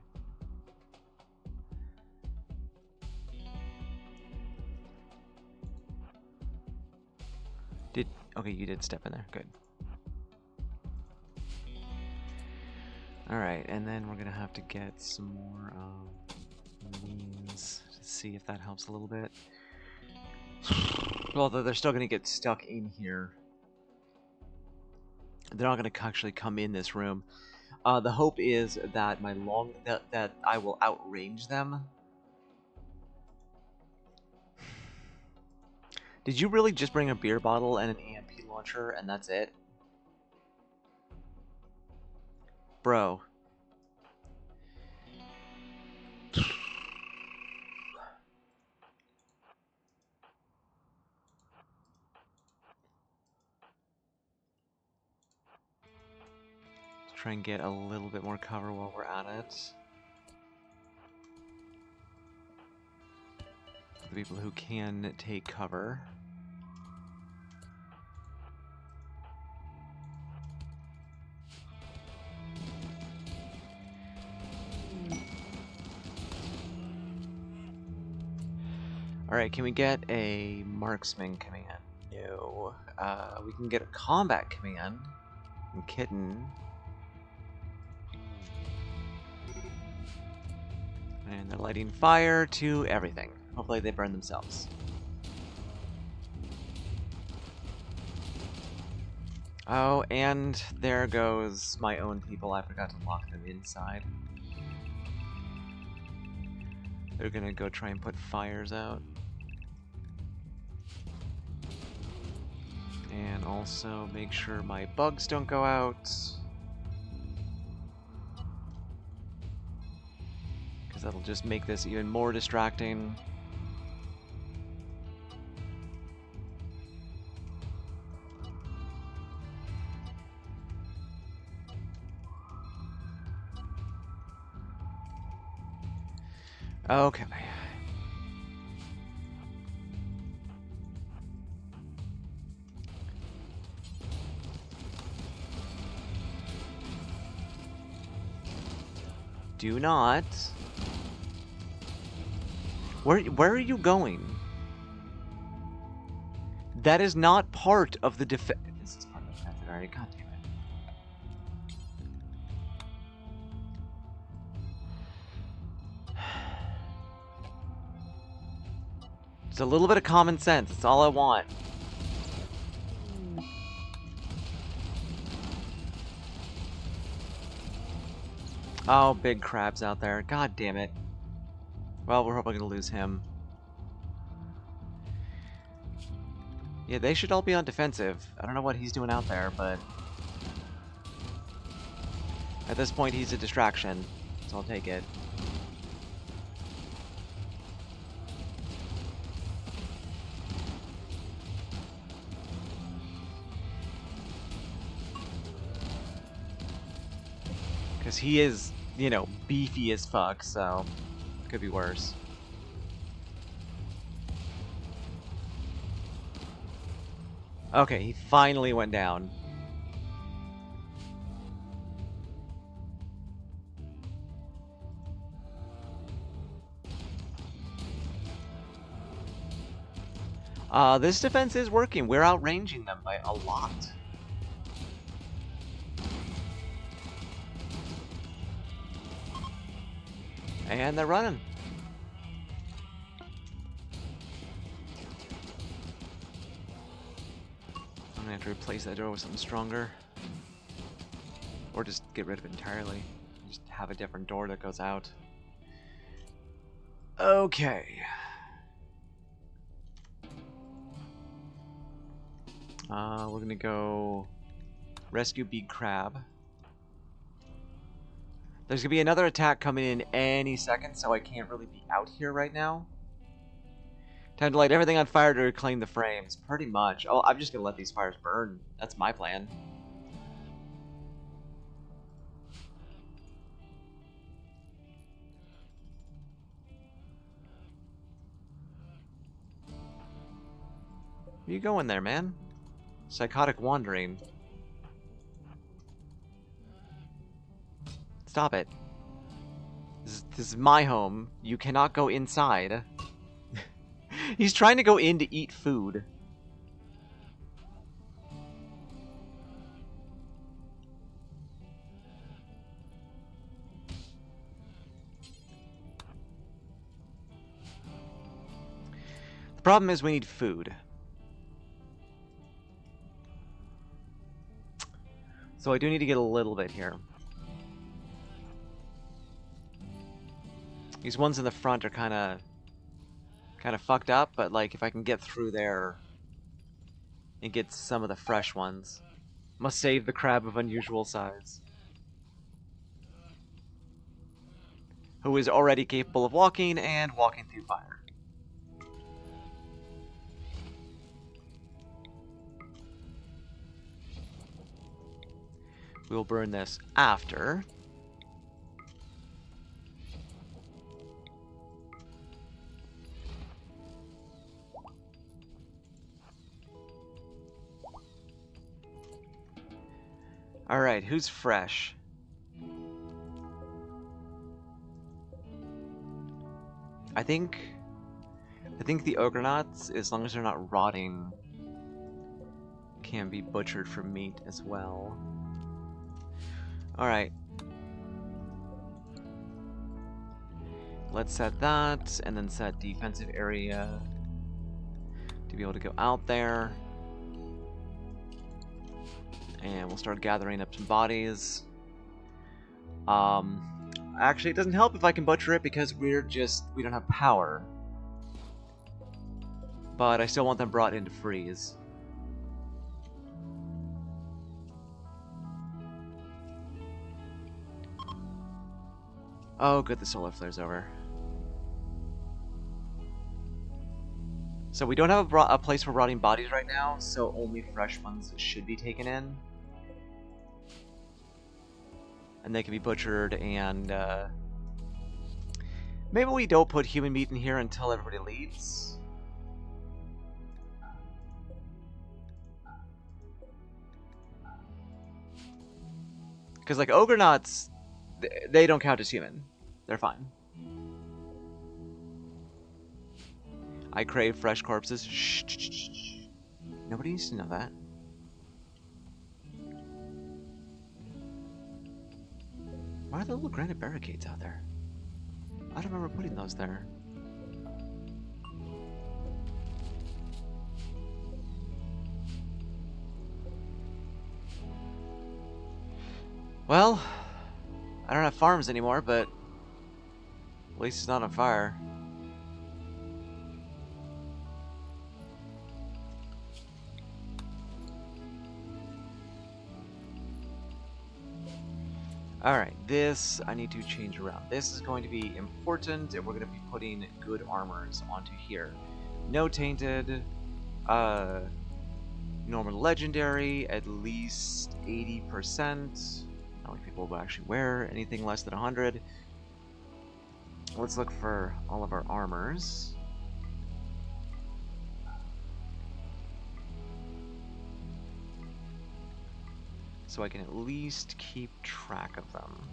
Okay, you did step in there. Good. Alright, and then we're gonna have to get some more means to see if that helps a little bit. Although they're still gonna get stuck in here. They're not gonna actually come in this room. The hope is that that I will outrange them. Did you really just bring a beer bottle and an EMP launcher and that's it? Bro. Let's try and get a little bit more cover while we're at it. The people who can take cover. Alright, can we get a marksman command? No. We can get a combat command. And kitten. And they're lighting fire to everything. Hopefully they burn themselves. Oh, and there goes my own people. I forgot to lock them inside. They're gonna go try and put fires out. And also make sure my bugs don't go out. Because that'll just make this even more distracting. Okay. Do not. Where are you going? That is not part of the defense. This is part of the defense already. God damn it. Just a little bit of common sense. That's all I want. Oh, big crab's out there. God damn it. Well, we're probably gonna lose him. Yeah, they should all be on defensive. I don't know what he's doing out there, but at this point he's a distraction, so I'll take it. Because he is, you know, beefy as fuck, so could be worse. Okay, he finally went down. This defense is working. We're outranging them by a lot. And they're running. have to replace that door with something stronger. Or just get rid of it entirely. Just have a different door that goes out. Okay. We're gonna go rescue Big Crab. There's gonna be another attack coming in any second, so I can't really be out here right now. Time to light everything on fire to reclaim the frames. Pretty much. Oh, I'm just gonna let these fires burn. That's my plan. Where you going there, man? Psychotic wandering. Stop it. This is my home. You cannot go inside. He's trying to go in to eat food. The problem is we need food. So I do need to get a little bit here. These ones in the front are kind of fucked up, but like if I can get through there and get some of the fresh ones. Must save the crab of unusual size, who is already capable of walking and walking through fire. We will burn this after. Alright, who's fresh? I think the Ogrenauts, as long as they're not rotting, can be butchered for meat as well. Alright. Let's set that, and then set defensive area to be able to go out there. And we'll start gathering up some bodies. Actually, it doesn't help if I can butcher it because we don't have power. But I still want them brought in to freeze. Oh, good, the solar flare's over. So we don't have a place for rotting bodies right now, so only fresh ones should be taken in. And they can be butchered, and maybe we don't put human meat in here until everybody leaves. Because like Ogrenauts, they don't count as human. They're fine. I crave fresh corpses. Shh, shh, shh, shh. Nobody needs to know that. Why are the little granite barricades out there? I don't remember putting those there. Well, I don't have farms anymore, but at least it's not on fire. Alright, this I need to change around. This is going to be important, and we're going to be putting good armors onto here. No tainted, normal legendary, at least 80%. Not like people will actually wear anything less than 100. Let's look for all of our armors. So I can at least keep track of them.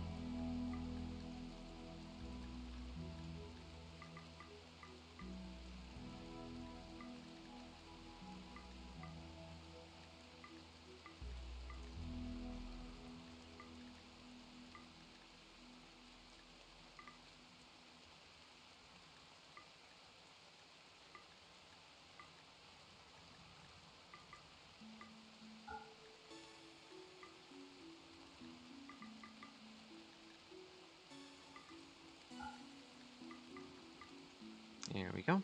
go.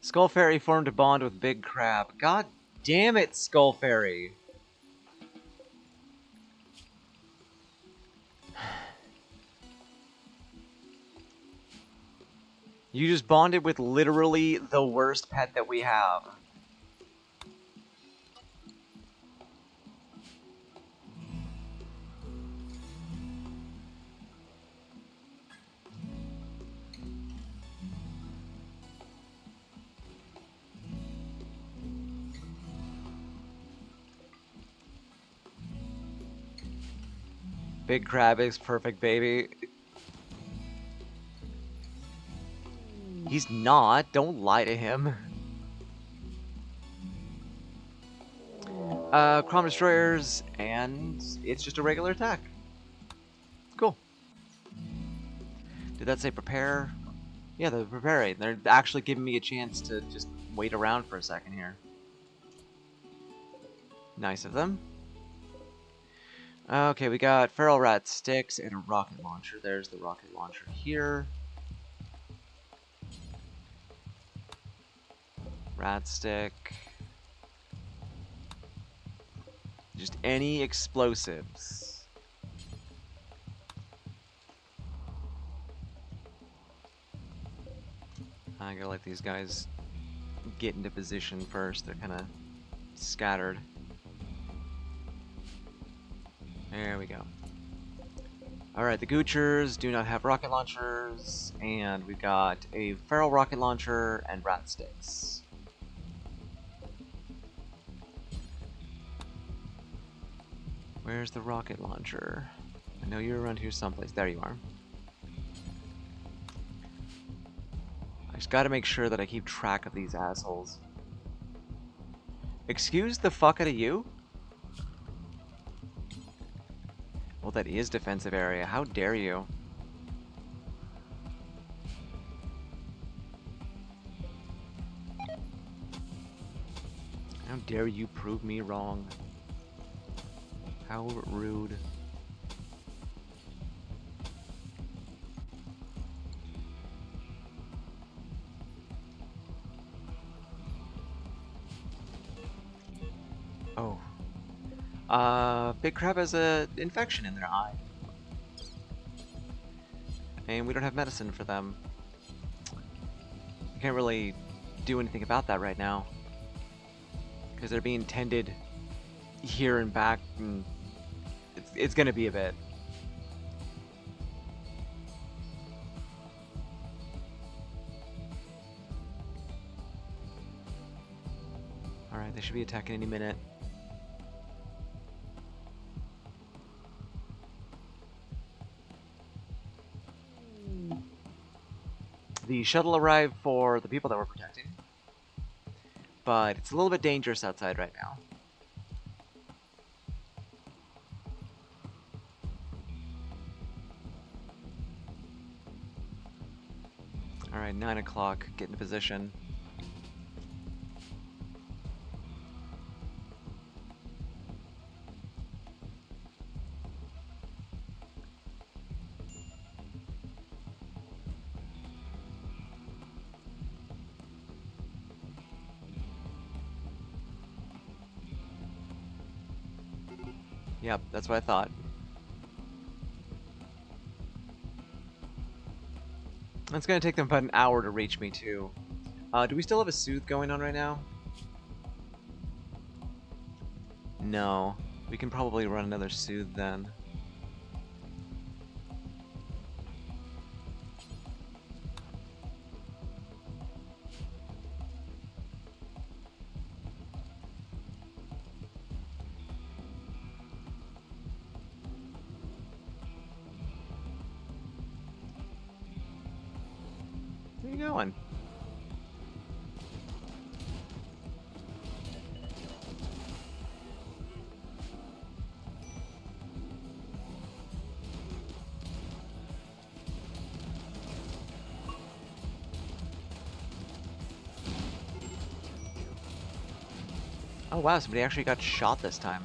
Skull Fairy formed a bond with Big Crab. God damn it, Skull Fairy! You just bonded with literally the worst pet that we have. Big Crab is perfect, baby. He's not. Don't lie to him. Crom Destroyers, and it's just a regular attack. Cool. Did that say prepare? Yeah, they're preparing. They're actually giving me a chance to just wait around for a second here. Nice of them. Okay, we got Feral Rat Sticks and a rocket launcher. There's the rocket launcher here. Rat Stick. Just any explosives. I gotta let these guys get into position first. They're kind of scattered. There we go. Alright, the Goochers do not have rocket launchers, and we've got a feral rocket launcher and rat sticks. Where's the rocket launcher? I know you're around here someplace. There you are. I just gotta make sure that I keep track of these assholes. Excuse the fuck out of you? Well, that is defensive area. How dare you? How dare you prove me wrong? How rude. Oh. Big Crab has an infection in their eye. And we don't have medicine for them. We can't really do anything about that right now. Because they're being tended here and back, and it's gonna be a bit. Alright, they should be attacking any minute. The shuttle arrived for the people that we're protecting, but it's a little bit dangerous outside right now. Alright, 9 o'clock, get into position. Yep, that's what I thought. It's gonna take them about an hour to reach me, too. Do we still have a soothe going on right now? No. We can probably run another soothe then. Where are you going? Oh wow, somebody actually got shot this time.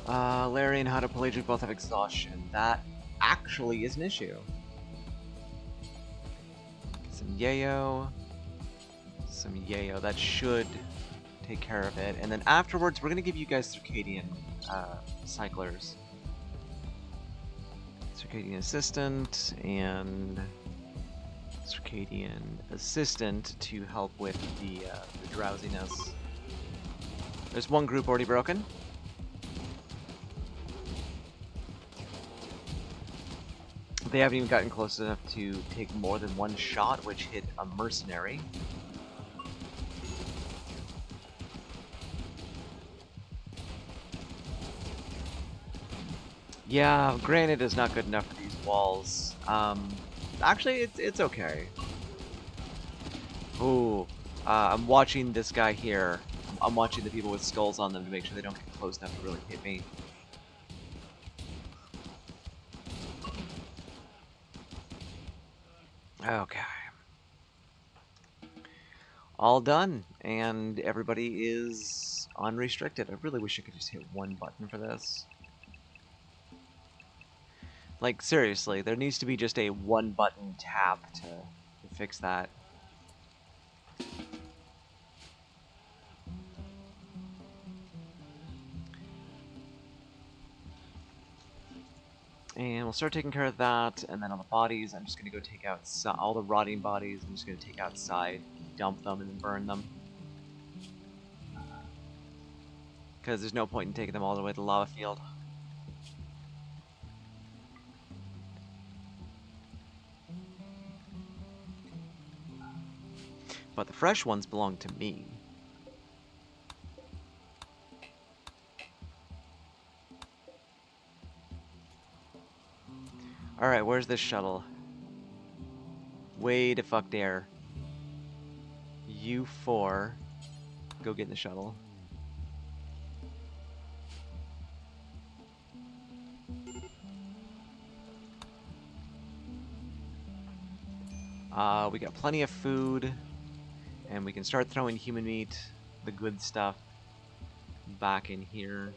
Larry and Hadopelagic both have exhaustion. That actually is an issue. Some yayo. Some yayo. That should take care of it. And then afterwards, we're going to give you guys Circadian cyclers. Circadian Assistant and Circadian Assistant to help with the drowsiness. There's one group already broken. They haven't even gotten close enough to take more than one shot, which hit a mercenary. Yeah, granted is not good enough for these walls. Actually, it's okay. Ooh, I'm watching this guy here. I'm watching the people with skulls on them to make sure they don't get close enough to really hit me. Okay. All done, and everybody is unrestricted. I really wish I could just hit one button for this. Like, seriously, there needs to be just a one-button tap to fix that. And we'll start taking care of that, and then on the bodies, I'm just going to go take out all the rotting bodies. I'm just going to take outside, dump them, and then burn them. Because there's no point in taking them all the way to the lava field. But the fresh ones belong to me. Alright, where's this shuttle? Way to fuck there. You four, go get in the shuttle. We got plenty of food, and we can start throwing human meat, the good stuff, back in here.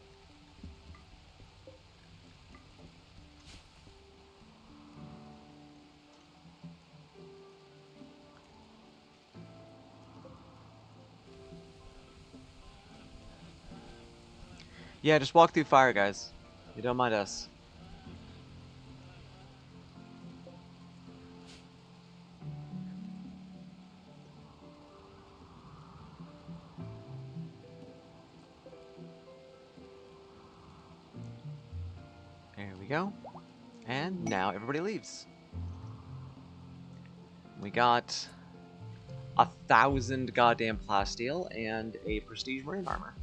Yeah, just walk through fire, guys. You don't mind us. There we go. And now everybody leaves. We got 1,000 goddamn plasteel and a prestige marine armor.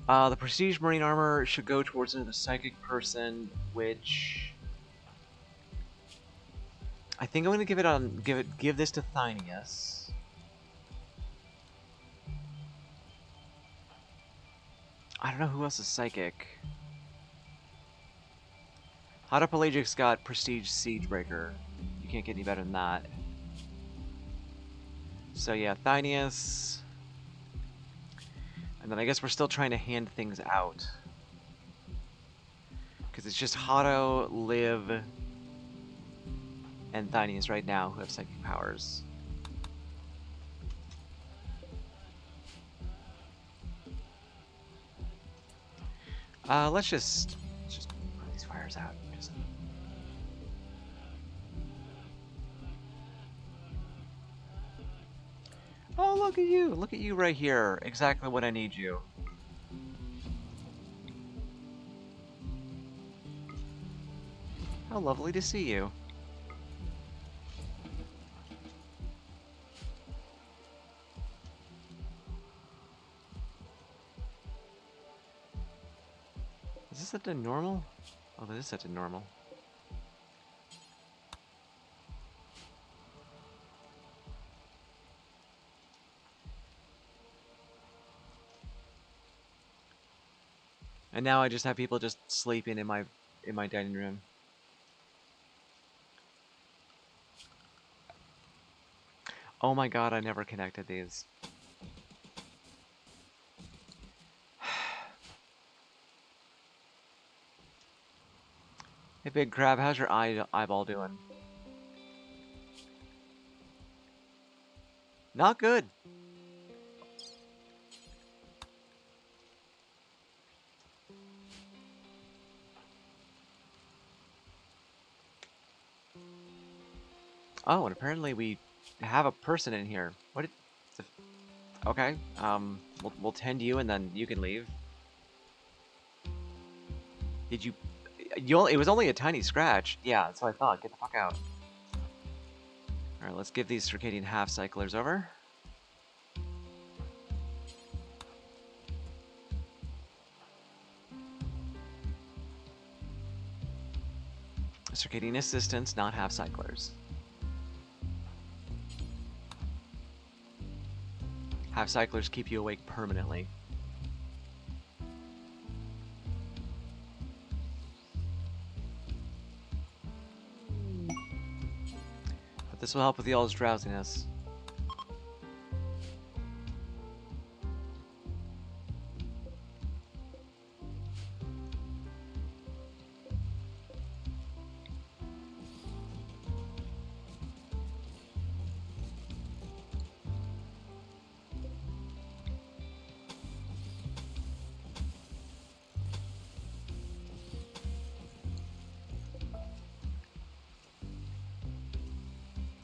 The prestige marine armor should go towards another psychic person, which I think I'm gonna give this to Thynius. I don't know who else is psychic. Hadopelagic's got prestige siegebreaker. You can't get any better than that. So yeah, Thynius. And then I guess we're still trying to hand things out. Because it's just Hado, Liv, and Thynius right now who have psychic powers. Let's just put these fires out. Oh, look at you! Look at you right here. Exactly what I need you. How lovely to see you. Is this set to normal? Oh, that is set to normal. And now I just have people just sleeping in my dining room. Oh my god, I never connected these. Hey, Big Crab, how's your eyeball doing? Not good. Oh, and apparently we have a person in here. What? Okay. We'll tend to you, and then you can leave. Did you? It was only a tiny scratch. Yeah, that's what I thought. Get the fuck out. All right, let's give these circadian half cyclers over. Circadian assistants, not half cyclers. Half cyclers keep you awake permanently. But this will help with y'all's drowsiness.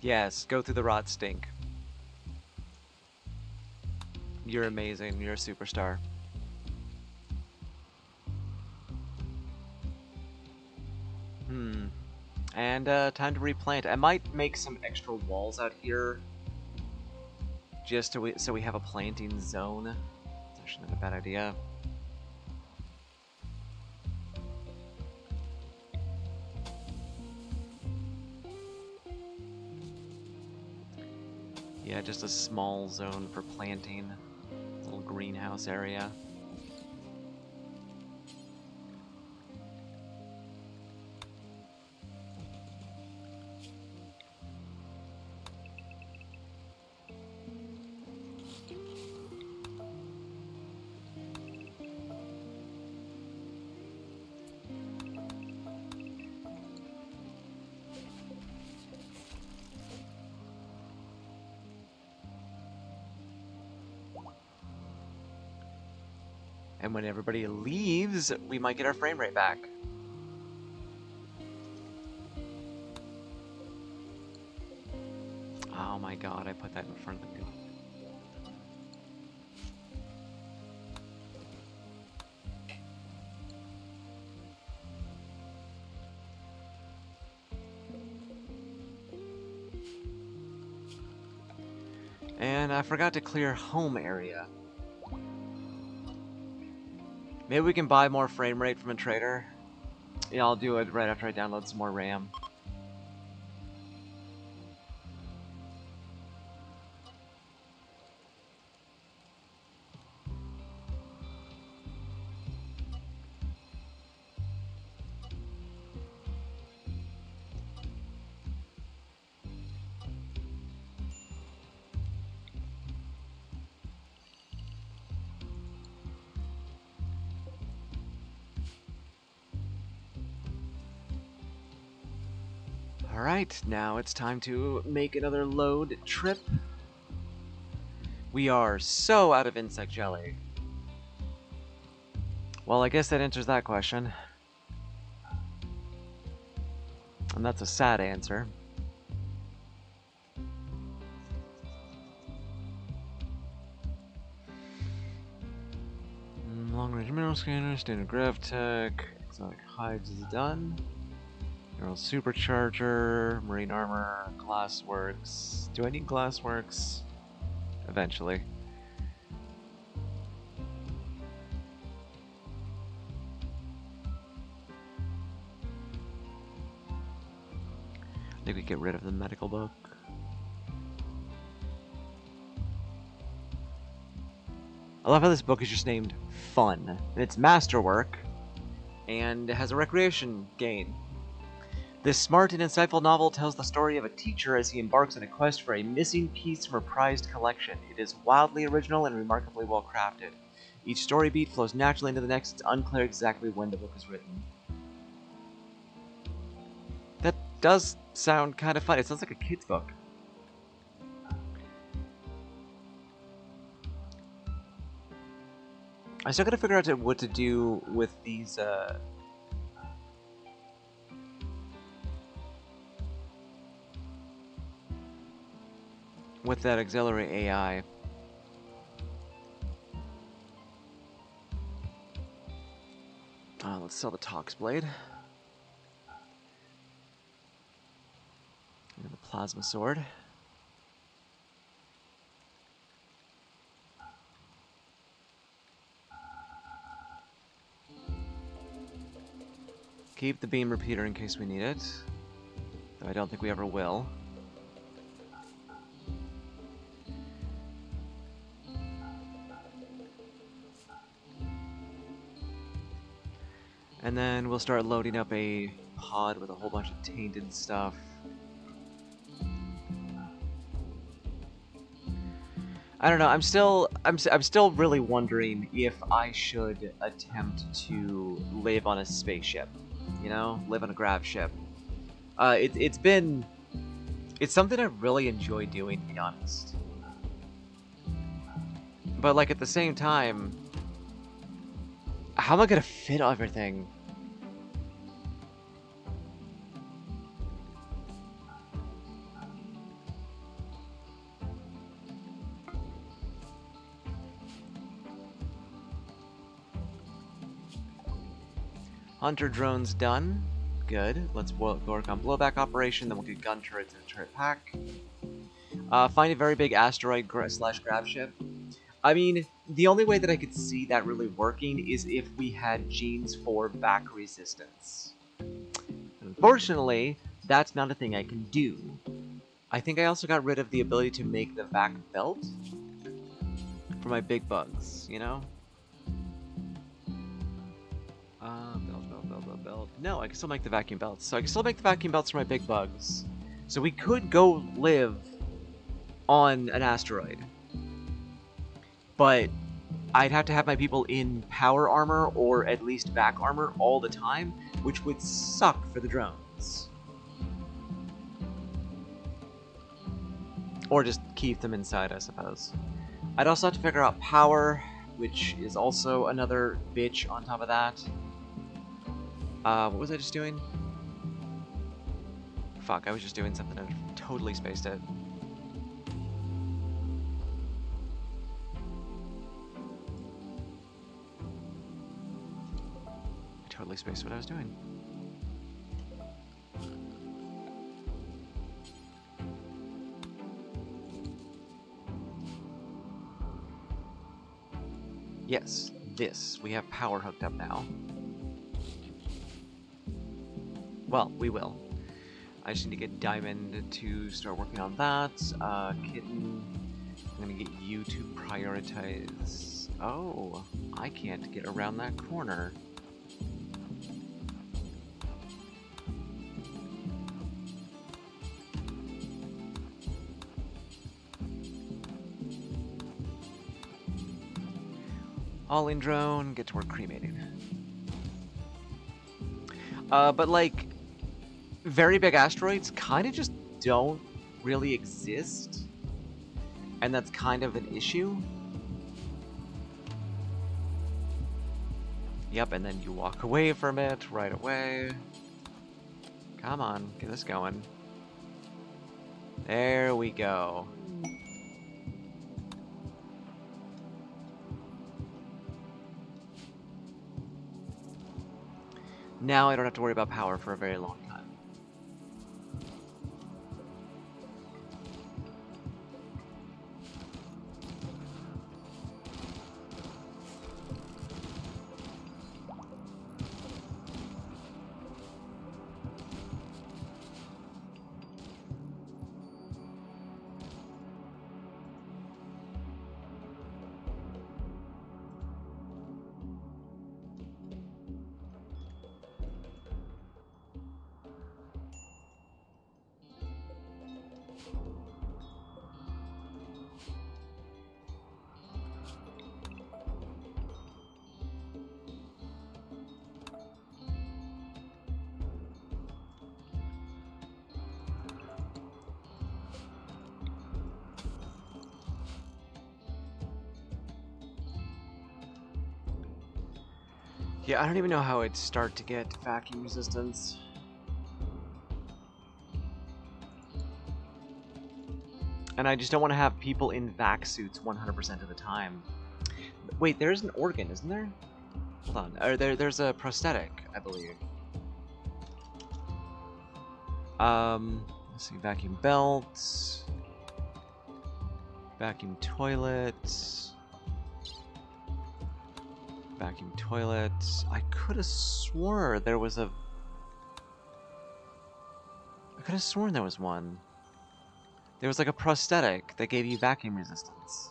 Yes, go through the rot stink. You're amazing. You're a superstar. And time to replant. I might make some extra walls out here, just so we have a planting zone. That's actually not a bad idea. Yeah, just a small zone for planting. Little greenhouse area. And when everybody leaves, we might get our frame rate back. Oh my god, I put that in front of the door. And I forgot to clear home area. Maybe we can buy more frame rate from a trader. Yeah, I'll do it right after I download some more RAM. Alright, now it's time to make another load trip. We are so out of insect jelly. Well, I guess that answers that question. And that's a sad answer. Long range mineral scanner, standard grav tech, exotic hides is done. Neural supercharger, marine armor, glassworks. Do I need glassworks? Eventually. I think we get rid of the medical book. I love how this book is just named Fun. And it's masterwork, and it has a recreation gain. This smart and insightful novel tells the story of a teacher as he embarks on a quest for a missing piece from a prized collection. It is wildly original and remarkably well crafted. Each story beat flows naturally into the next. It's unclear exactly when the book was written. does sound kind of fun. It sounds like a kid's book. I still gotta figure out what to do with these, with that auxiliary AI. Let's sell the Tox Blade. And the Plasma Sword. Keep the beam repeater in case we need it. Though I don't think we ever will. And then we'll start loading up a pod with a whole bunch of tainted stuff. I don't know. I'm still really wondering if I should attempt to live on a spaceship. You know, live on a grav ship. It's something I really enjoy doing, to be honest. But like at the same time, how am I gonna fit everything? Hunter drone's done. Good. Let's work on blowback operation, then we'll get gun turrets and a turret pack. Find a very big asteroid slash grav ship. I mean, the only way that I could see that really working is if we had genes for back resistance. Unfortunately, that's not a thing I can do. I think I also got rid of the ability to make the vac belt for my big bugs, you know? Belt. No, I can still make the vacuum belts. So I can still make the vacuum belts for my big bugs. So we could go live on an asteroid. But I'd have to have my people in power armor or at least back armor all the time, which would suck for the drones. Or just keep them inside, I suppose. I'd also have to figure out power, which is also another bitch on top of that. What was I just doing? Fuck, I was just doing something and totally spaced it. I totally spaced what I was doing. Yes, this. We have power hooked up now. Well, we will. I just need to get Diamond to start working on that. Kitten, I'm gonna get you to prioritize. Oh, I can't get around that corner. All-in drone, get to work cremating. But like, very big asteroids kind of just don't really exist. And that's kind of an issue. Yep, and then you walk away from it right away. Come on, get this going. There we go. Now I don't have to worry about power for a very long time. Yeah, I don't even know how I'd start to get vacuum resistance. And I just don't want to have people in vac suits 100% of the time. Wait, there's an organ, isn't there? Hold on. There's a prosthetic, I believe. Let's see. Vacuum belt. Vacuum toilet. Vacuum toilet. I could have sworn there was a... I could have sworn there was one. There was like a prosthetic that gave you vacuum resistance.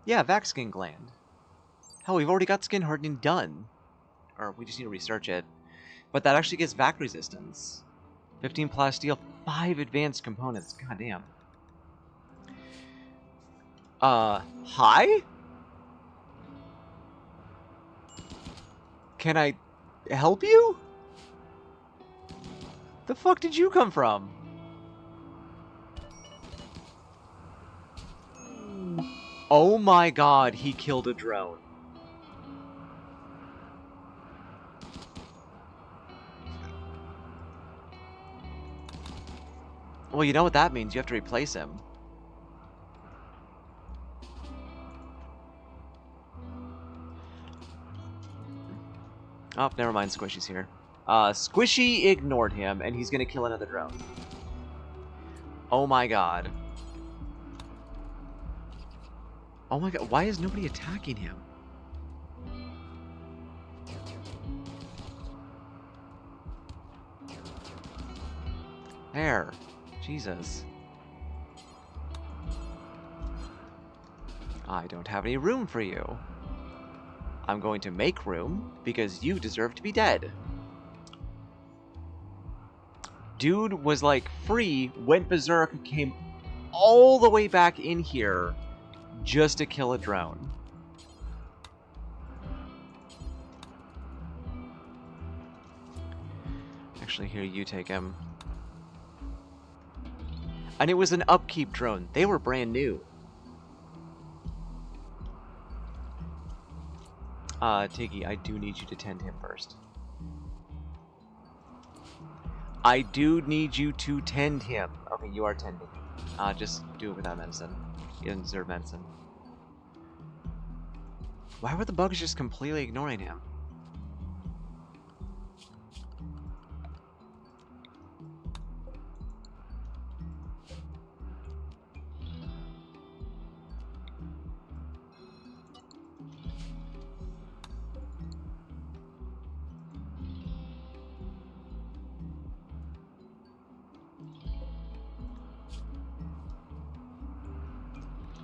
Yeah, vac skin gland. Hell, we've already got skin hardening done. Or we just need to research it. But that actually gives vac resistance. 15 plasteel, 5 advanced components. Goddamn. Hi? Can I help you? The fuck did you come from? Oh my god, he killed a drone. Well, you know what that means. You have to replace him. Oh, never mind. Squishy's here. Squishy ignored him, and he's gonna kill another drone. Oh my god. Oh my god, why is nobody attacking him? There. Jesus. I don't have any room for you. I'm going to make room, because you deserve to be dead. Dude was like free, went berserk, came all the way back in here just to kill a drone. Actually, here, you take him. And it was an upkeep drone. They were brand new. Tiggy, I do need you to tend him first. I do need you to tend him. Okay, you are tending. Just do it without medicine. He doesn't deserve medicine. Why were the bugs just completely ignoring him?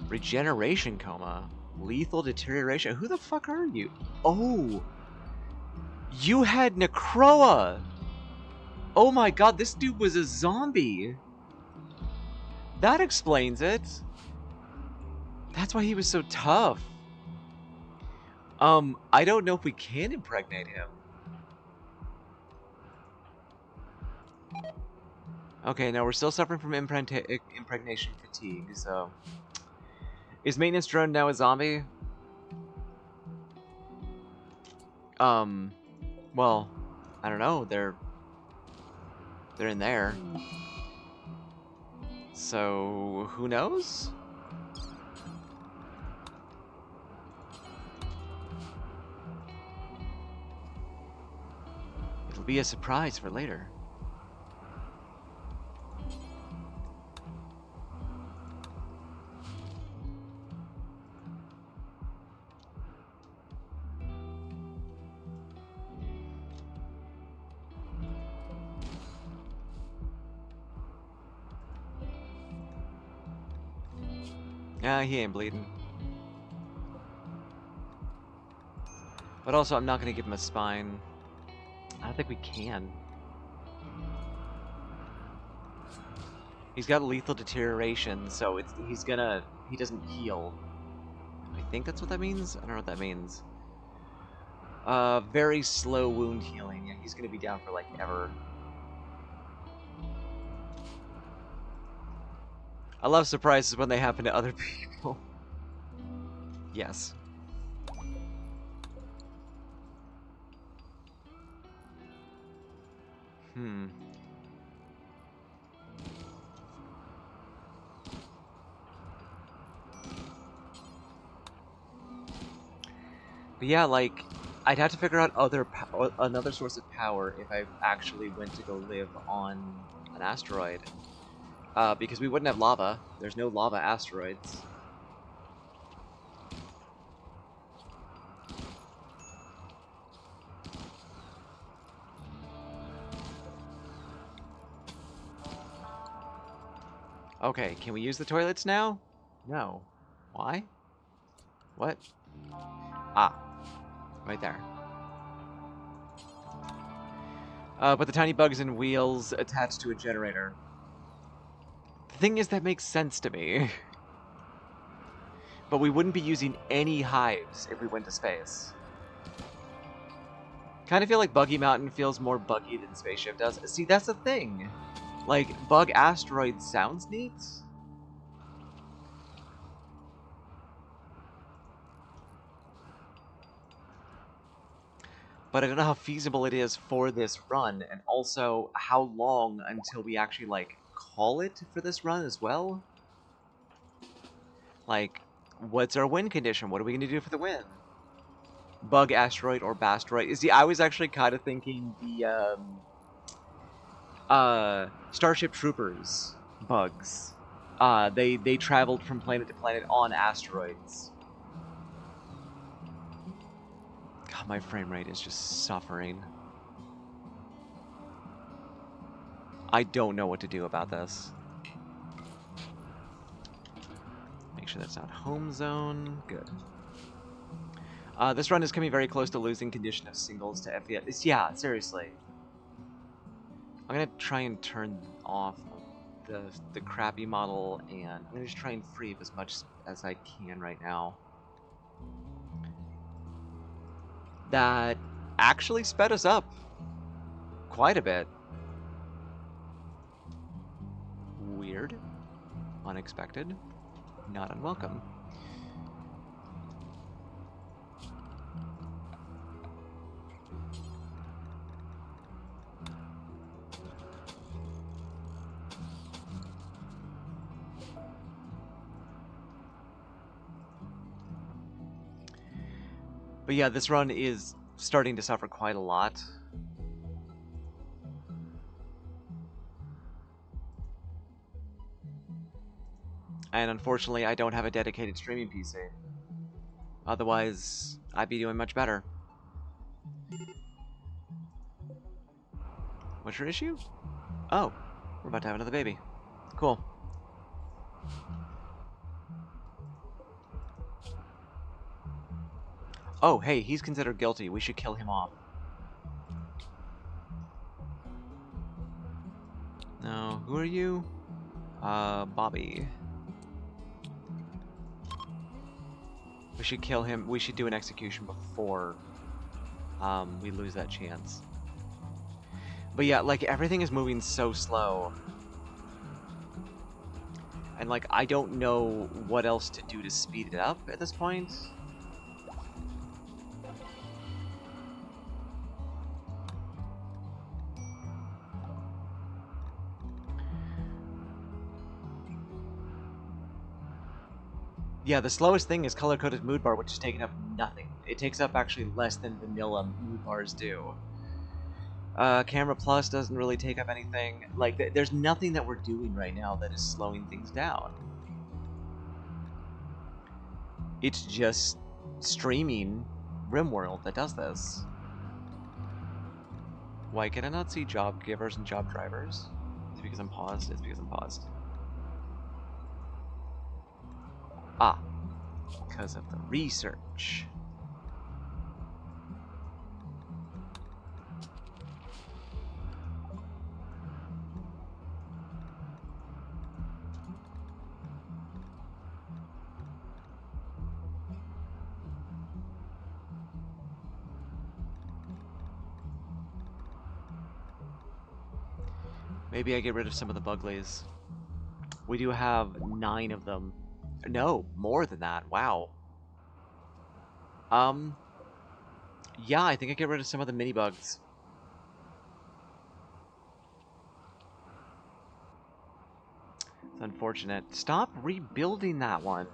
Regeneration coma. Lethal deterioration. Who the fuck are you? Oh! You had Necroa! Oh my god, this dude was a zombie! That explains it! That's why he was so tough. I don't know if we can impregnate him. Okay, now we're still suffering from impregnation fatigue, so... Is maintenance drone now a zombie? Well, I don't know. They're in there. So, who knows? It'll be a surprise for later. Yeah, he ain't bleeding. But also, I'm not gonna give him a spine. I don't think we can. He's got lethal deterioration, so he doesn't heal. I think that's what that means. I don't know what that means. Very slow wound healing. Yeah, he's gonna be down for like ever. I love surprises when they happen to other people. Yes. But yeah, like, I'd have to figure out another source of power if I actually went to go live on an asteroid. Because we wouldn't have lava. There's no lava asteroids. Okay, can we use the toilets now? No. Why? What? Ah, right there. But the tiny bugs and wheels attached to a generator. The thing is, that makes sense to me. But we wouldn't be using any hives if we went to space. Kind of feel like Buggy Mountain feels more buggy than Spaceship does. See, that's the thing. Like, Bug Asteroid sounds neat. But I don't know how feasible it is for this run, and also how long until we actually, like, call it for this run as well. Like, what's our win condition? What are we going to do for the win? Bug Asteroid or Basteroid? See, I was actually kind of thinking the, Starship Troopers bugs. They traveled from planet to planet on asteroids. God, my frame rate is just suffering. I don't know what to do about this. Make sure that's not home zone. Good. This run is coming very close to losing condition of singles to FPS. Yeah, seriously. I'm gonna try and turn off the crappy model, and I'm gonna just try and free as much as I can right now. That actually sped us up quite a bit. Weird. Unexpected. Not unwelcome. But yeah, this run is starting to suffer quite a lot. And unfortunately, I don't have a dedicated streaming PC. Otherwise, I'd be doing much better. What's your issue? Oh, we're about to have another baby. Cool. Oh, hey, he's considered guilty. We should kill him off. No, who are you? Bobby. We should kill him. We should do an execution before we lose that chance. But yeah, like, everything is moving so slow. And, like, I don't know what else to do to speed it up at this point. Yeah, the slowest thing is color-coded mood bar, which is taking up nothing. It takes up actually less than vanilla mood bars do. Camera Plus doesn't really take up anything. Like, there's nothing that we're doing right now that is slowing things down. It's just streaming RimWorld that does this. Why can I not see job givers and job drivers? Is it because I'm paused? It's because I'm paused. Ah, because of the research. Maybe I get rid of some of the buglies. We do have 9 of them. No, more than that. Wow. Yeah, I think I get rid of some of the mini bugs. It's unfortunate. Stop rebuilding that one.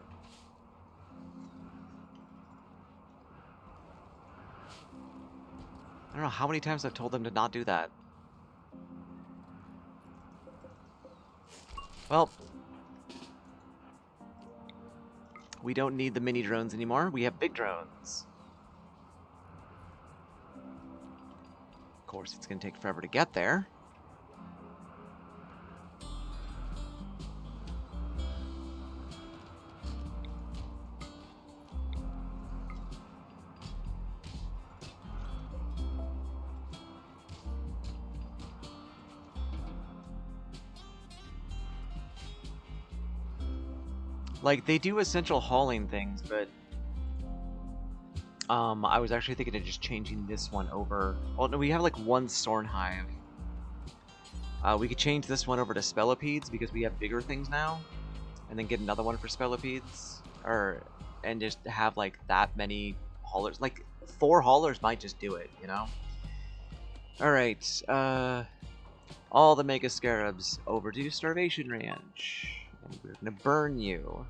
I don't know how many times I've told them to not do that. Well, we don't need the mini drones anymore. We have big drones. Of course, it's going to take forever to get there. Like, they do essential hauling things, but I was actually thinking of just changing this one over. Well, no, we have like one Sorn Hive. We could change this one over to Spellopedes because we have bigger things now, and then get another one for Spellopedes, and just have like that many haulers. Like 4 haulers might just do it, you know. All right, all the Mega Scarabs over to Starvation Ranch, and we're gonna burn you.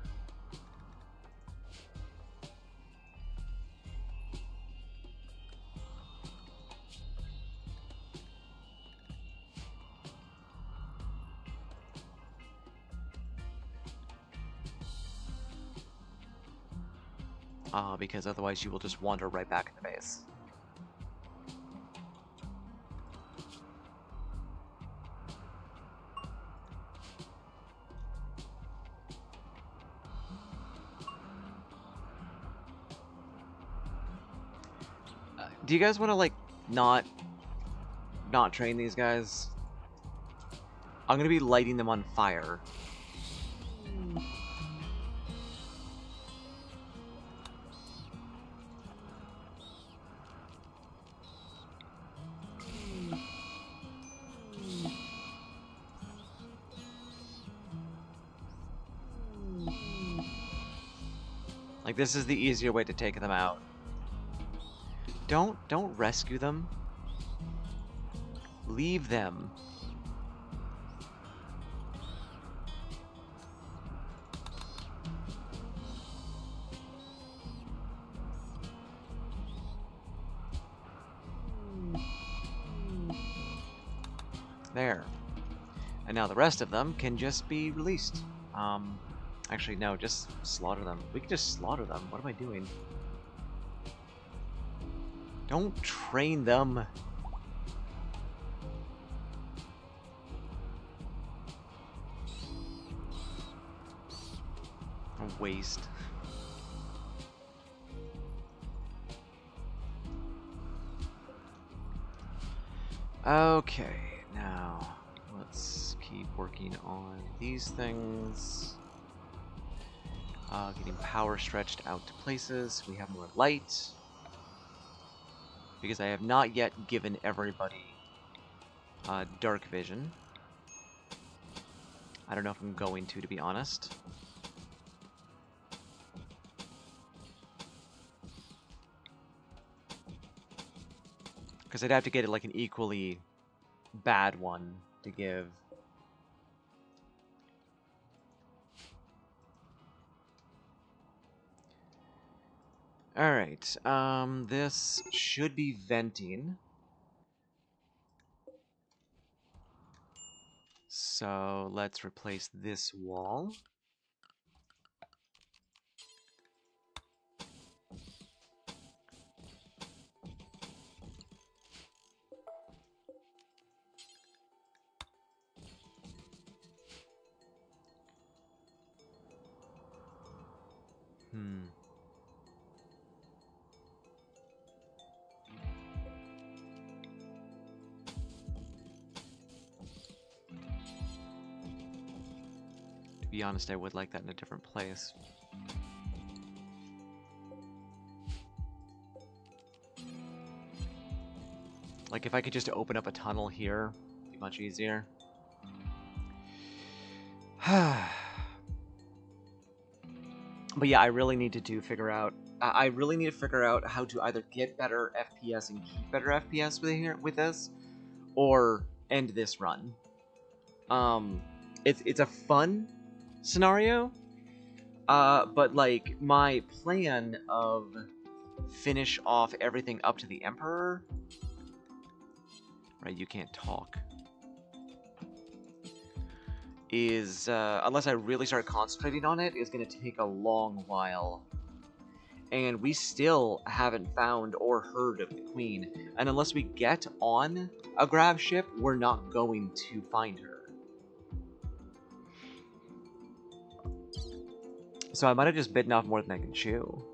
Because otherwise you will just wander right back in the base. Do you guys want to like not train these guys? I'm gonna be lighting them on fire. Like, this is the easier way to take them out. Don't rescue them. Leave them. There. And now the rest of them can just be released. Actually, no, just slaughter them. We can just slaughter them. What am I doing? Don't train them. A waste. Okay, now let's keep working on these things. Getting power stretched out to places. We have more light. Because I have not yet given everybody dark vision. I don't know if I'm going to be honest. Because I'd have to get it like an equally bad one to give. Alright, this should be venting. So let's replace this wall. To be honest, I would like that in a different place. Like if I could just open up a tunnel here, it'd be much easier. But yeah, I really need to figure out. I really need to figure out how to either get better FPS and keep better FPS with this, or end this run. It's a fun scenario, but like my plan of finish off everything up to the Emperor. Right, you can't talk. Is unless I really start concentrating on it, is going to take a long while. And we still haven't found or heard of the Queen. And unless we get on a grav ship, we're not going to find her. So I might have just bitten off more than I can chew.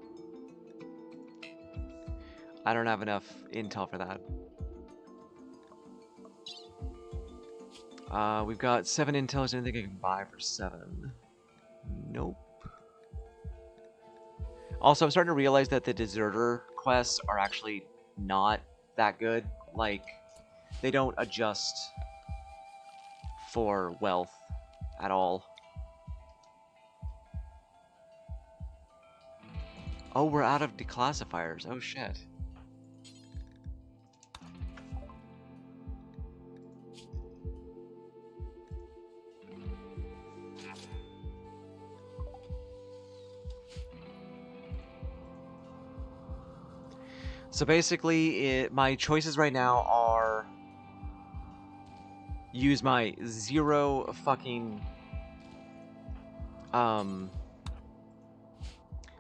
I don't have enough intel for that. We've got 7 intel. Is there anything I can buy for 7? Nope. Also, I'm starting to realize that the deserter quests are actually not that good. Like, they don't adjust for wealth at all. Oh, we're out of declassifiers. Oh, shit. So basically, my choices right now are use my 0 fucking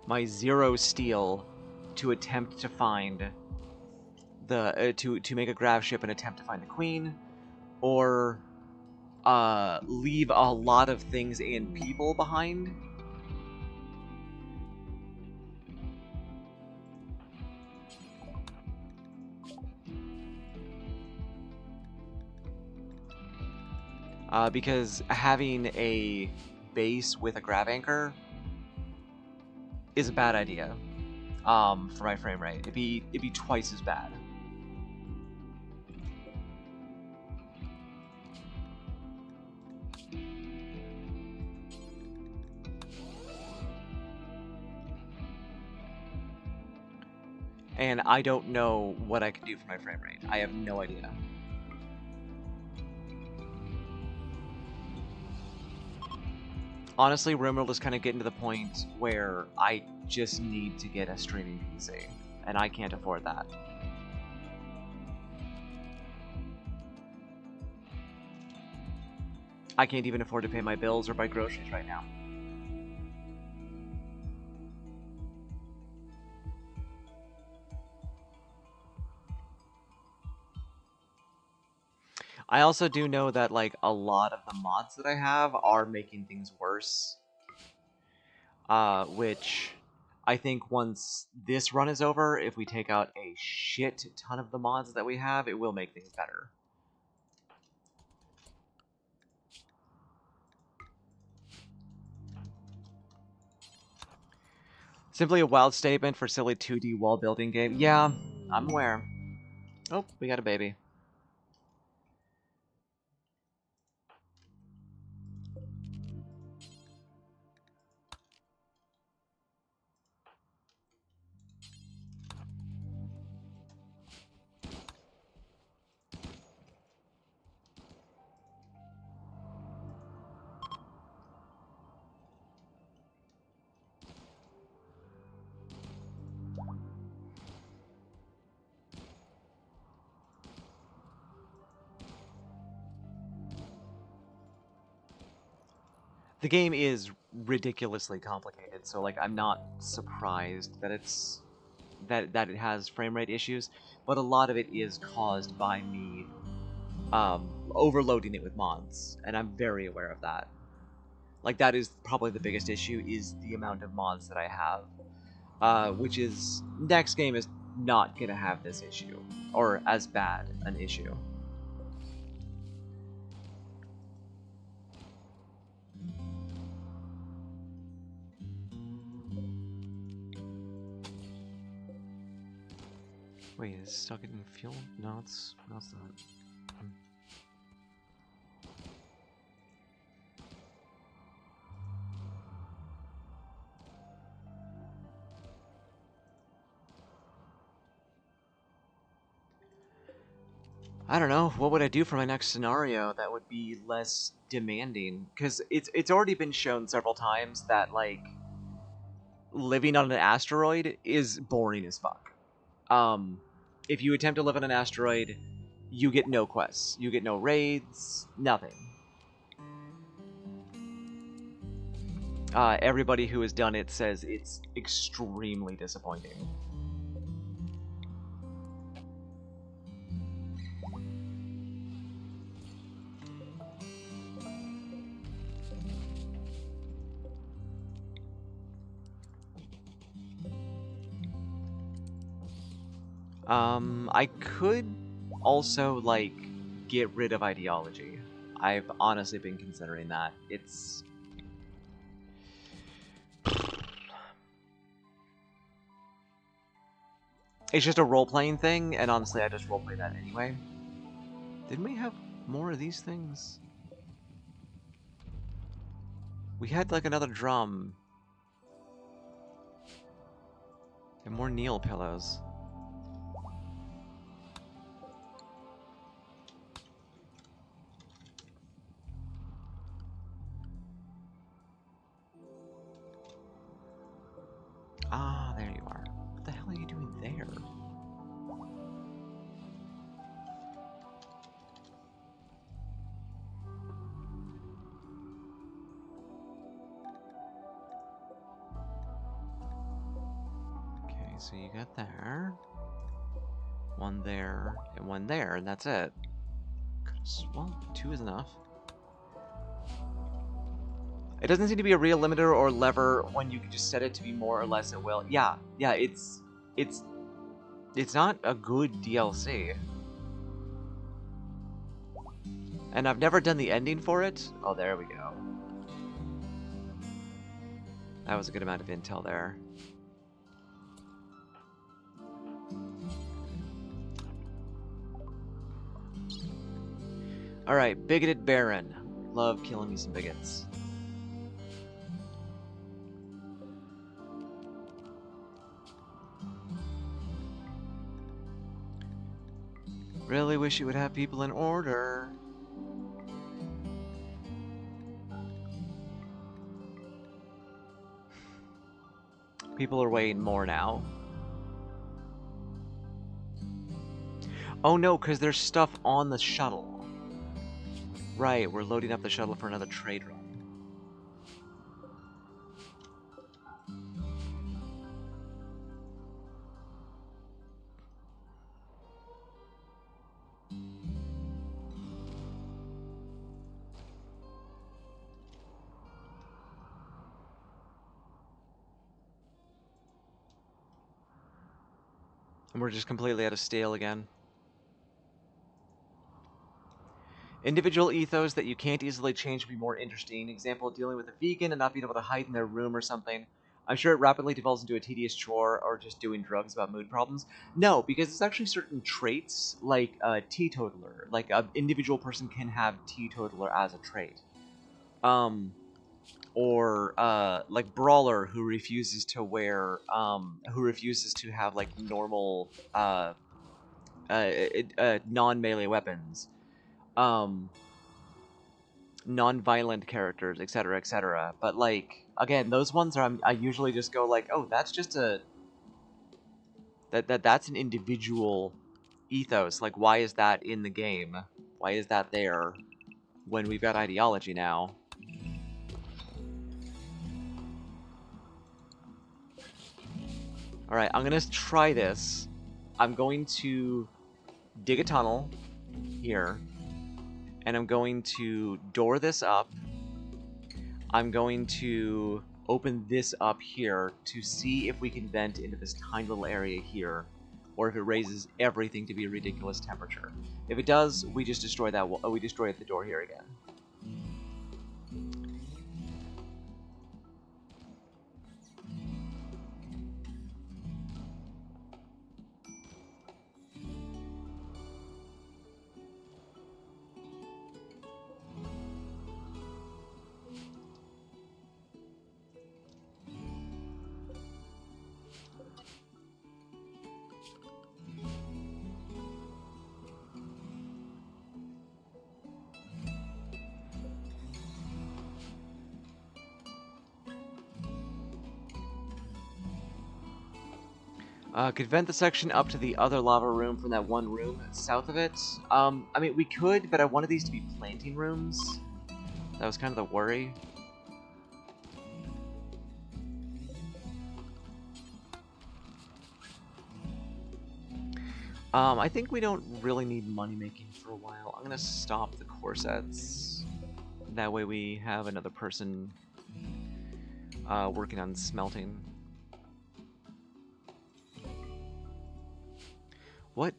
my 0 steel to attempt to find the to make a grav ship and attempt to find the Queen, or leave a lot of things and people behind. Because having a base with a grav anchor is a bad idea. For my frame rate, it'd be twice as bad. And I don't know what I can do for my frame rate. I have no idea. Honestly, RimWorld is kind of getting to the point where I just need to get a streaming PC, and I can't afford that. I can't even afford to pay my bills or buy groceries right now. I also do know that like a lot of the mods that I have are making things worse. Which I think once this run is over, if we take out a shit ton of the mods that we have, it will make things better. Simply a wild statement for silly 2D wall building game. Yeah, I'm aware. Oh, we got a baby. The game is ridiculously complicated, so like I'm not surprised that that it has frame rate issues, but a lot of it is caused by me overloading it with mods, and I'm very aware of that. Like that is probably the biggest issue, is the amount of mods that I have, which is next game is not gonna have this issue or as bad an issue. Wait, is it still getting fuel? No, it's not. I don't know. What would I do for my next scenario that would be less demanding? Because it's already been shown several times that like living on an asteroid is boring as fuck. Um, if you attempt to live on an asteroid, you get no quests, you get no raids, nothing. Everybody who has done it says it's extremely disappointing. I could also, like, get rid of ideology. I've honestly been considering that. It's... It's just a role-playing thing, and honestly, I just role-play that anyway. Didn't we have more of these things? We had, like, another drum. And more Neil pillows. Ah, there you are. What the hell are you doing there? Okay, so you got there. One there, and that's it. Well, 2 is enough. It doesn't seem to be a real limiter or lever when you can just set it to be more or less at will. Yeah, it's not a good DLC. And I've never done the ending for it. Oh, there we go. That was a good amount of intel there. Alright, Bigoted Baron. Love killing me some bigots. Really wish you would have people in order. People are weighing more now. Oh no, because there's stuff on the shuttle. Right, we're loading up the shuttle for another trade run. And we're just completely out of steel again. Individual ethos that you can't easily change would be more interesting. Example, dealing with a vegan and not being able to hide in their room or something. I'm sure it rapidly devolves into a tedious chore or just doing drugs about mood problems. No, because it's actually certain traits, like teetotaler. Like, an individual person can have teetotaler as a trait. Or like brawler who refuses to wear who refuses to have like normal non-melee weapons, non-violent characters, etc., etc. But like again, those ones are I usually just go like, oh, that's just a that's an individual ethos. Like, why is that in the game? Why is that there when we've got ideology now? Alright, I'm gonna try this. I'm going to dig a tunnel here, and I'm going to door this up. I'm going to open this up here to see if we can vent into this tiny little area here, or if it raises everything to be a ridiculous temperature. If it does, we just destroy that. We destroy the door here again. Could vent the section up to the other lava room from that one room south of it. I mean, we could, but I wanted these to be planting rooms. That was kind of the worry. I think we don't really need money making for a while. I'm gonna stop the corsets. That way we have another person working on smelting. What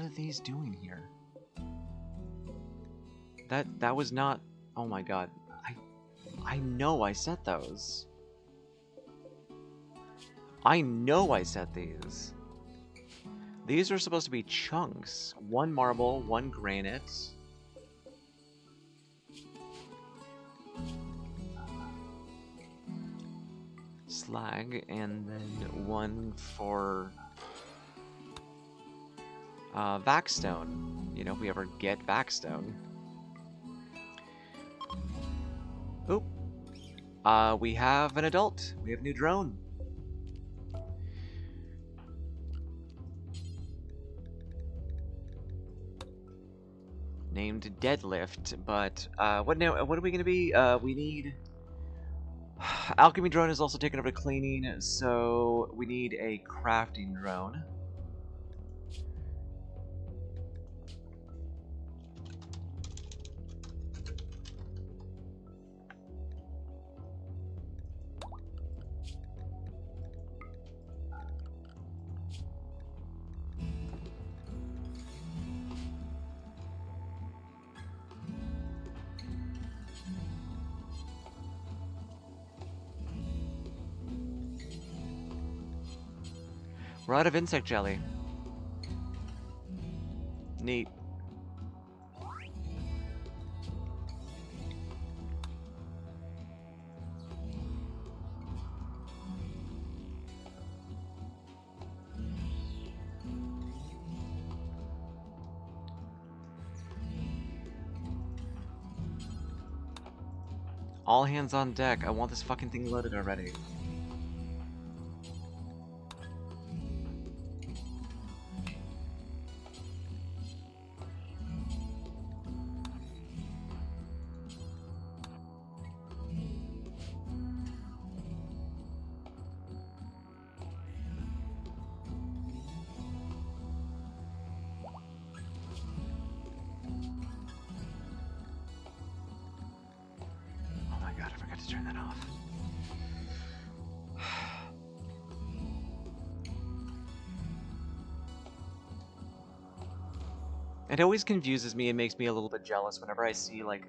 are these doing here? That was not. Oh my god. I know I set those. I know I set these. These are supposed to be chunks. One marble, one granite. Slag, and then one for Vaxstone. You know, if we ever get Vaxstone. Oop. We have an adult. We have a new drone. Named Deadlift, but what now? What are we gonna be? We need alchemy drone is also taken over to cleaning, so we need a crafting drone. We're out of insect jelly. Neat. All hands on deck. I want this fucking thing loaded already. Oh my god, I forgot to turn that off. It always confuses me and makes me a little bit jealous whenever I see, like,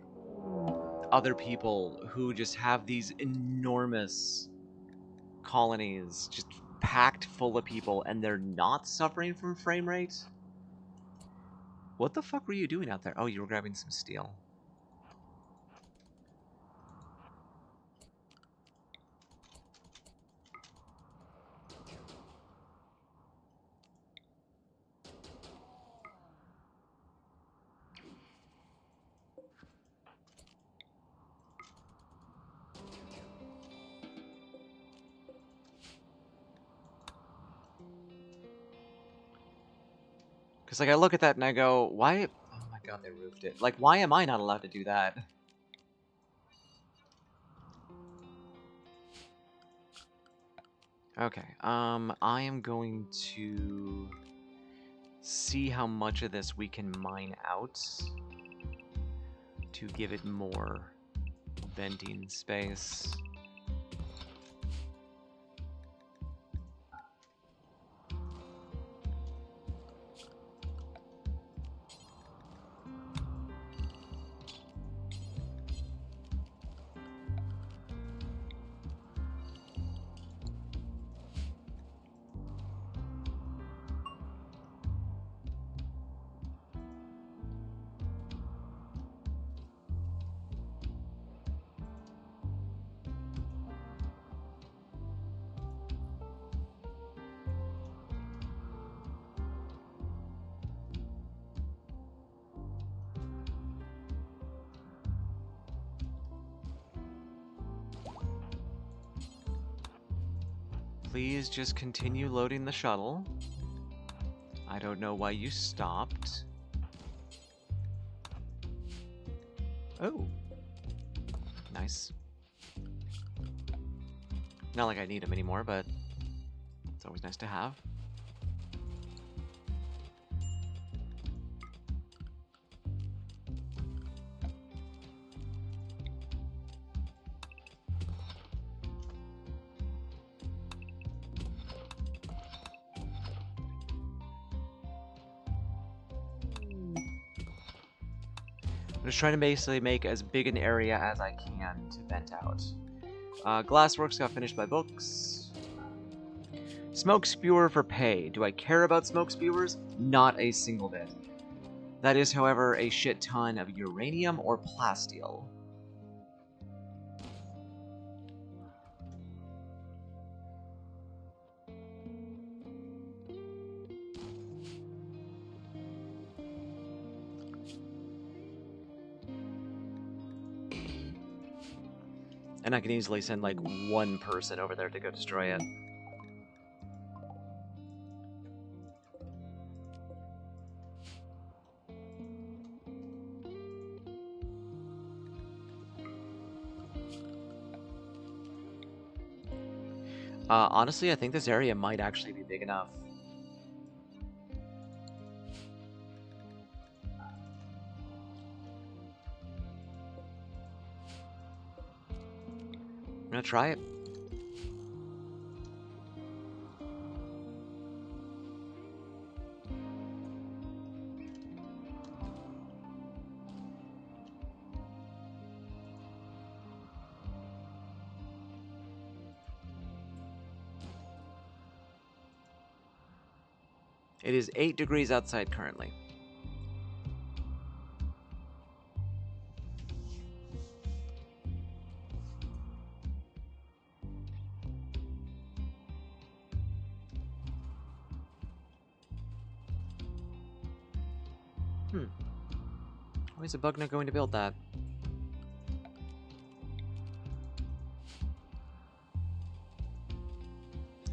other people who just have these enormous colonies just packed full of people and they're not suffering from frame rate. What the fuck were you doing out there? Oh, you were grabbing some steel. Because, like, I look at that and I go, why? Oh my god, they roofed it. Like, why am I not allowed to do that? Okay, I am going to see how much of this we can mine out to give it more venting space. Please just continue loading the shuttle. I don't know why you stopped. Oh. Nice. Not like I need them anymore, but it's always nice to have. I'm just trying to basically make as big an area as I can to vent out. Glassworks got finished by books. Smoke spewer for pay. Do I care about smoke spewers? Not a single bit. That is, however, a shit ton of uranium or plasteel. And I can easily send like one person over there to go destroy it. Honestly, I think this area might actually be big enough. I'm gonna try it. It is 8 degrees outside currently. Why is the bug not going to build that?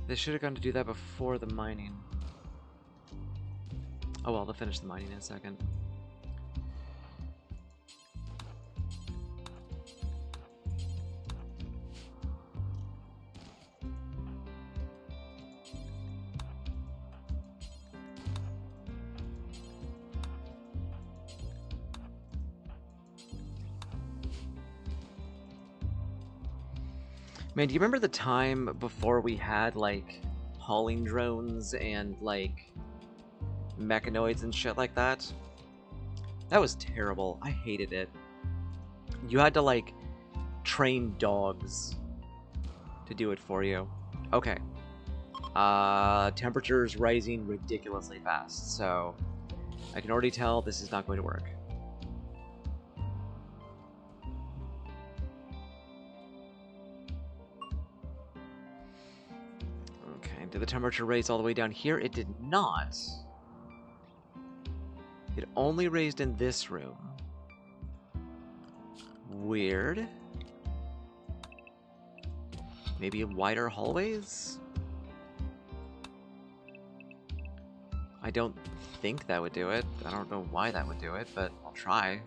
They should have gone to do that before the mining. Oh well, they'll finish the mining in a second. Man, do you remember the time before we had, like, hauling drones and, like, mechanoids and shit like that? That was terrible. I hated it. You had to, like, train dogs to do it for you. Okay. Temperature's rising ridiculously fast, so I can already tell this is not going to work. Okay, did the temperature raise all the way down here? It did not. It only raised in this room. Weird. Maybe wider hallways? I don't think that would do it. I don't know why that would do it, but I'll try.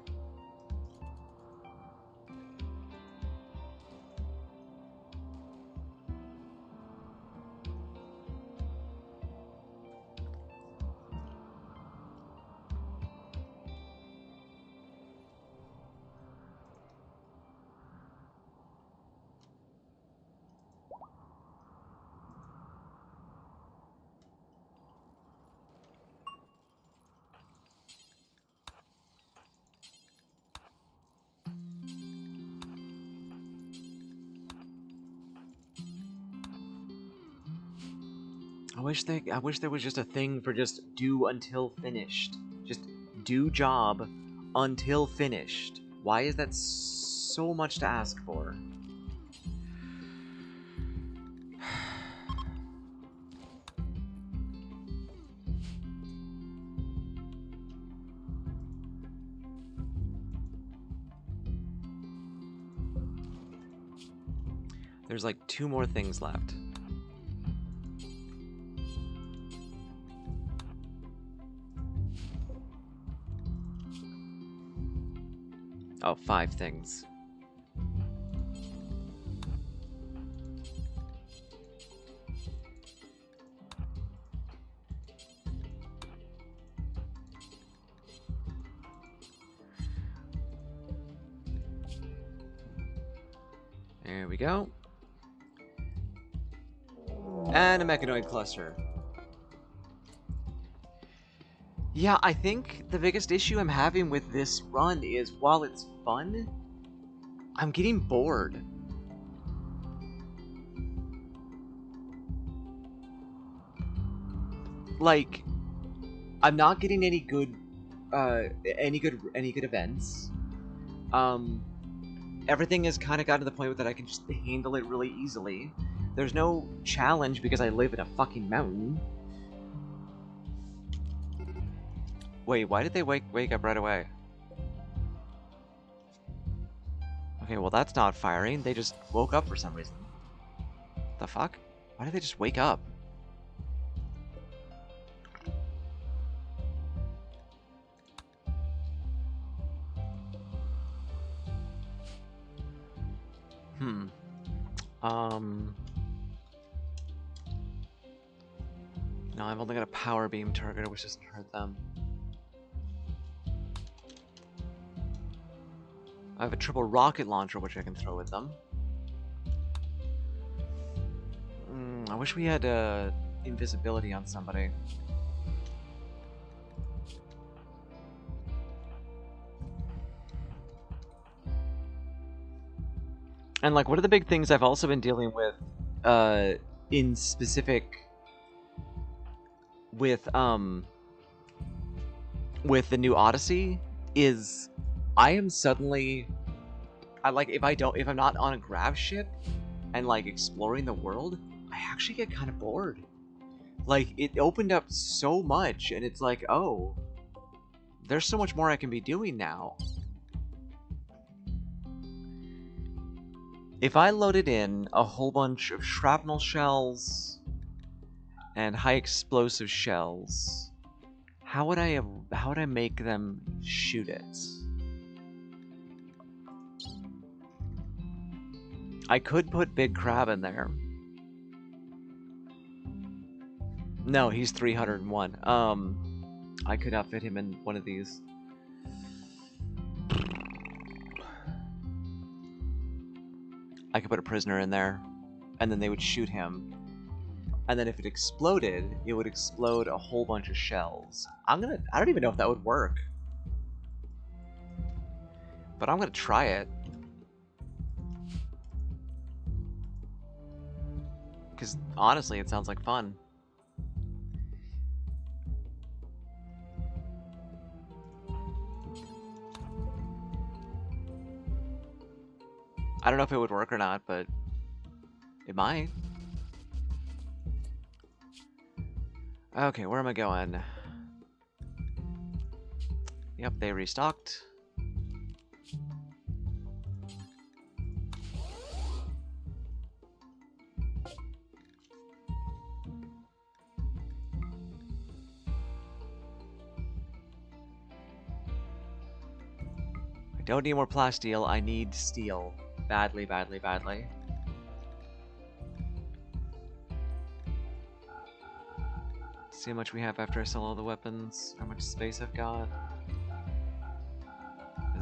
I wish there was just a thing for just do until finished. Just do job until finished. Why is that so much to ask for? There's like 2 more things left. Oh, 5 things. There we go. And a mechanoid cluster. Yeah, I think the biggest issue I'm having with this run is while it's fun, I'm getting bored. Like, I'm not getting any good events. Everything has kind of gotten to the point that I can just handle it really easily. There's no challenge because I live in a fucking mountain. Wait, why did they wake up right away? Okay, well that's not firing. They just woke up for some reason. The fuck? Why did they just wake up? No, I've only got a power beam target, which doesn't hurt them. I have a triple rocket launcher, which I can throw with them. I wish we had invisibility on somebody. And like, what are the big things I've also been dealing with, in specific, with the new Odyssey, is I am suddenly, if I'm not on a grav ship and like exploring the world, I actually get kind of bored. Like, it opened up so much, and it's like, oh, there's so much more I can be doing now. If I loaded in a whole bunch of shrapnel shells and high explosive shells, how would I make them shoot it? I could put Big Crab in there. No, he's 301. I could outfit him in one of these. I could put a prisoner in there, and then they would shoot him. And then if it exploded, it would explode a whole bunch of shells. I don't even know if that would work. But I'm gonna try it. Because honestly, it sounds like fun. I don't know if it would work or not, but it might. Okay, where am I going? Yep, they restocked. I don't need more plasteel, I need steel. Badly, badly, badly. See how much we have after I sell all the weapons, how much space I've got.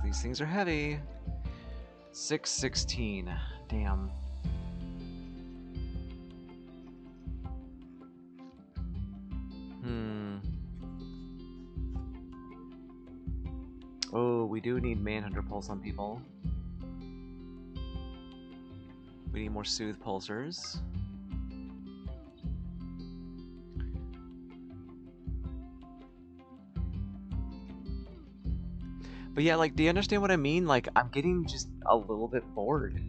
These things are heavy. 616. Damn. Oh, we do need Manhunter Pulse on people. We need more Soothe Pulsers. But yeah, like, do you understand what I mean? Like, I'm getting just a little bit bored.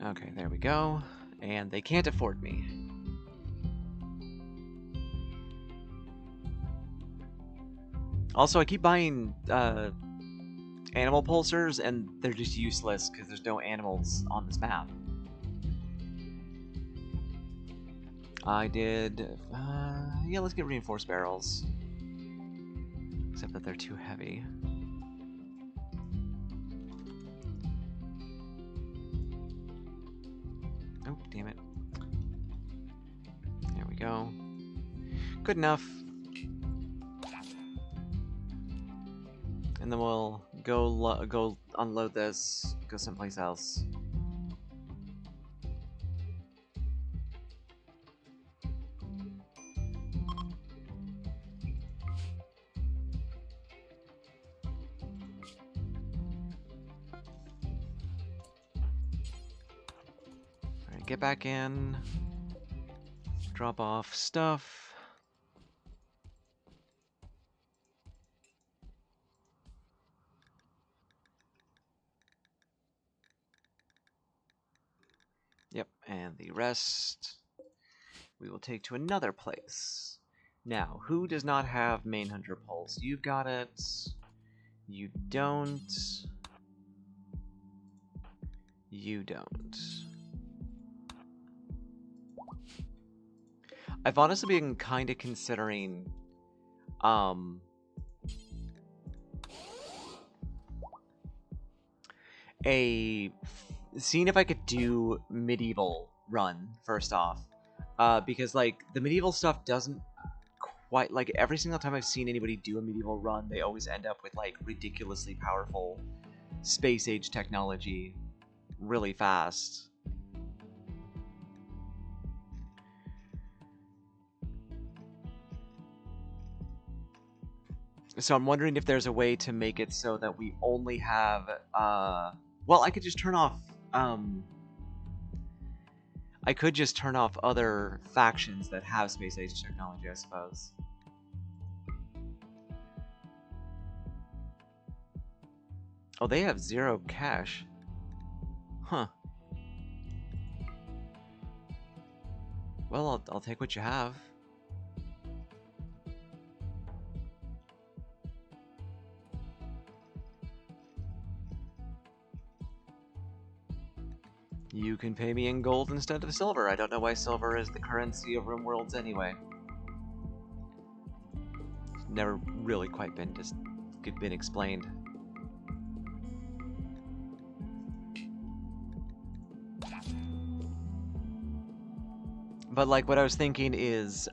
Okay, there we go. And they can't afford me. Also, I keep buying animal pulsers, and they're just useless because there's no animals on this map. I did... yeah, let's get reinforced barrels. Except that they're too heavy. Oh, damn it. There we go. Good enough. And then we'll go unload this, go someplace else. Alright, get back in. Drop off stuff. Yep, and the rest we will take to another place. Now, who does not have main hunter pulse? You've got it. You don't. You don't. I've honestly been kind of considering, seeing if I could do medieval run first off, because like the medieval stuff doesn't quite, like every single time I've seen anybody do a medieval run, they always end up with like ridiculously powerful space age technology really fast. So I'm wondering if there's a way to make it so that we only have, well, I could just turn off, I could just turn off other factions that have space age technology, I suppose. Oh, they have 0 cash. Huh. Well, I'll take what you have. You can pay me in gold instead of silver. I don't know why silver is the currency of RimWorlds anyway. It's never really quite been explained. But like what I was thinking is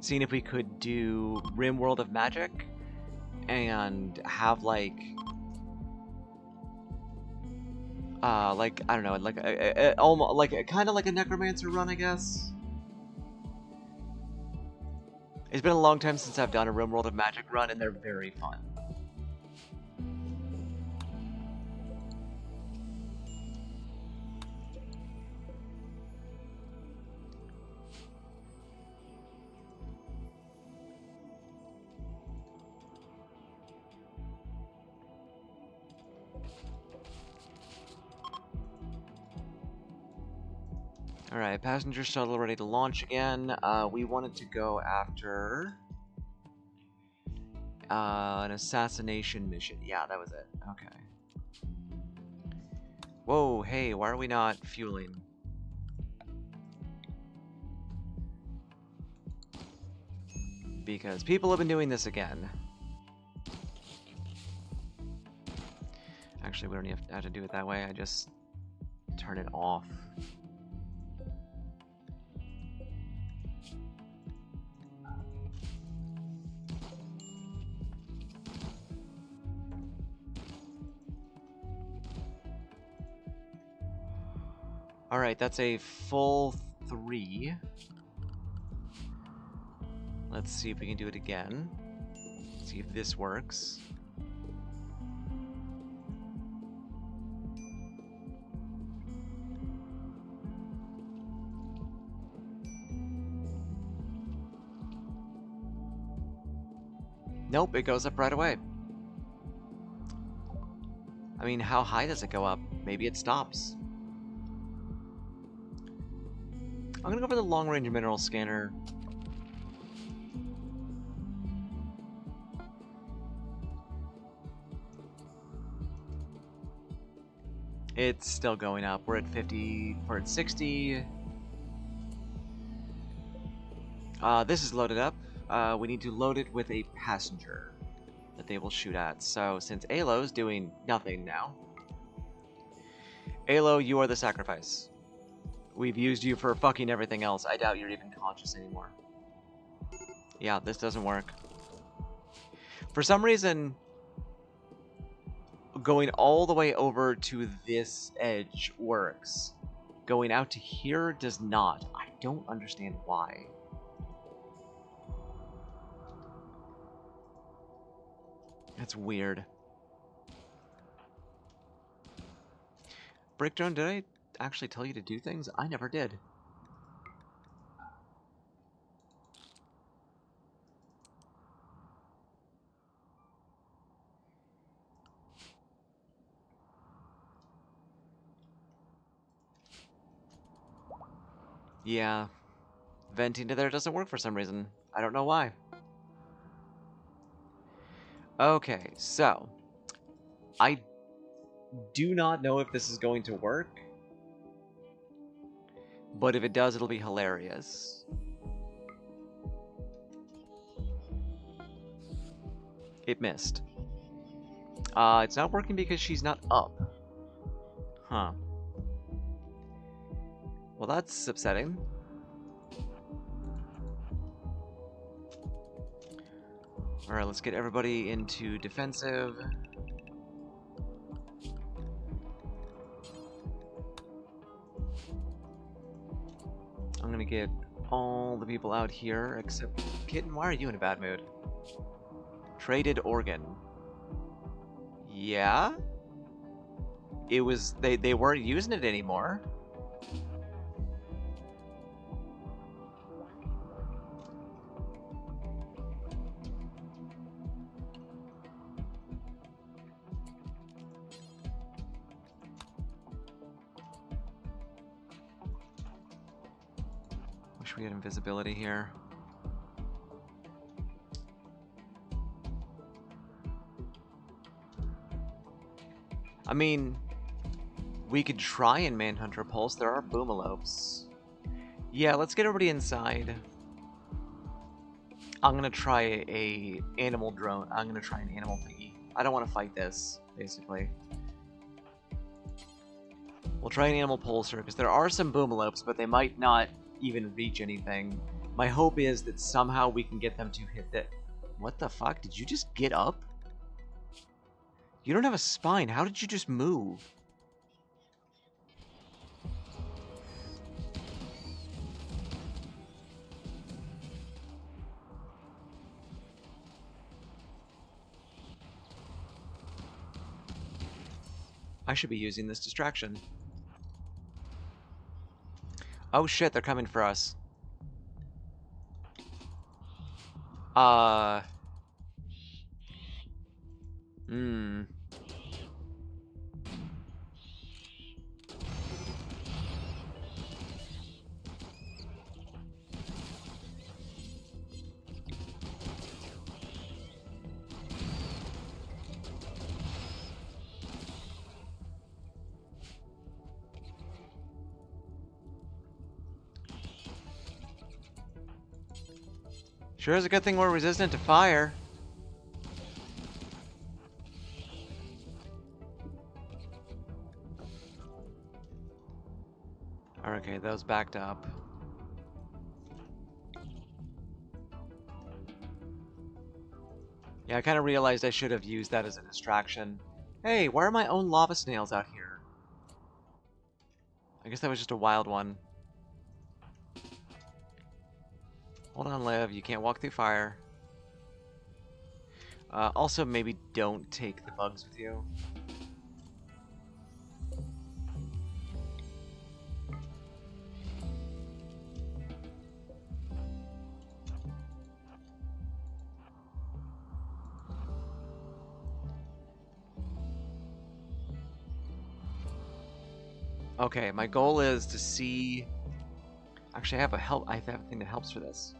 seeing if we could do RimWorld of Magic and have like I don't know, like almost like kind of like a necromancer run, I guess. It's been a long time since I've done a RimWorld of Magic run, and they're very fun. Alright, passenger shuttle ready to launch again. We wanted to go after an assassination mission. Yeah, that was it. Okay. Whoa, hey, why are we not fueling? Because people have been doing this again. Actually, we don't even have to do it that way. I just turn it off. Alright, that's a full 3. Let's see if we can do it again. See if this works. Nope, it goes up right away. I mean, how high does it go up? Maybe it stops. I'm gonna go for the long-range mineral scanner. It's still going up. We're at 50, we're at 60. This is loaded up. we need to load it with a passenger that they will shoot at. So since Alo's doing nothing now, Alo, you are the sacrifice. We've used you for fucking everything else. I doubt you're even conscious anymore. Yeah, this doesn't work. For some reason, going all the way over to this edge works. Going out to here does not. I don't understand why. That's weird. Brick Drone, did I actually tell you to do things? I never did. Yeah, venting to there doesn't work for some reason. I don't know why. Okay, so I do not know if this is going to work, but if it does, it'll be hilarious. It missed. It's not working because she's not up. Huh. Well, that's upsetting. Alright, let's get everybody into defensive. I'm gonna get all the people out here except Kitten. Why are you in a bad mood? Traded organ. Yeah? It was they weren't using it anymore. Wish we had invisibility here. I mean, we could try and Manhunter Pulse. There are Boomalopes. Yeah, let's get everybody inside. I'm gonna try a animal drone. I'm gonna try an animal thingy. I don't want to fight this, basically. We'll try an animal pulsar, because there are some Boomalopes, but they might not even reach anything. My hope is that somehow we can get them to hit the... What the fuck? Did you just get up? You don't have a spine. How did you just move? I should be using this distraction. Oh shit, they're coming for us. Sure is a good thing we're resistant to fire. Okay, those backed up. Yeah, I kind of realized I should have used that as a distraction. Hey, why are my own lava snails out here? I guess that was just a wild one. Hold on, Liv. You can't walk through fire. Also, maybe don't take the bugs with you. Okay, my goal is to see... Actually, I have a thing that helps for this.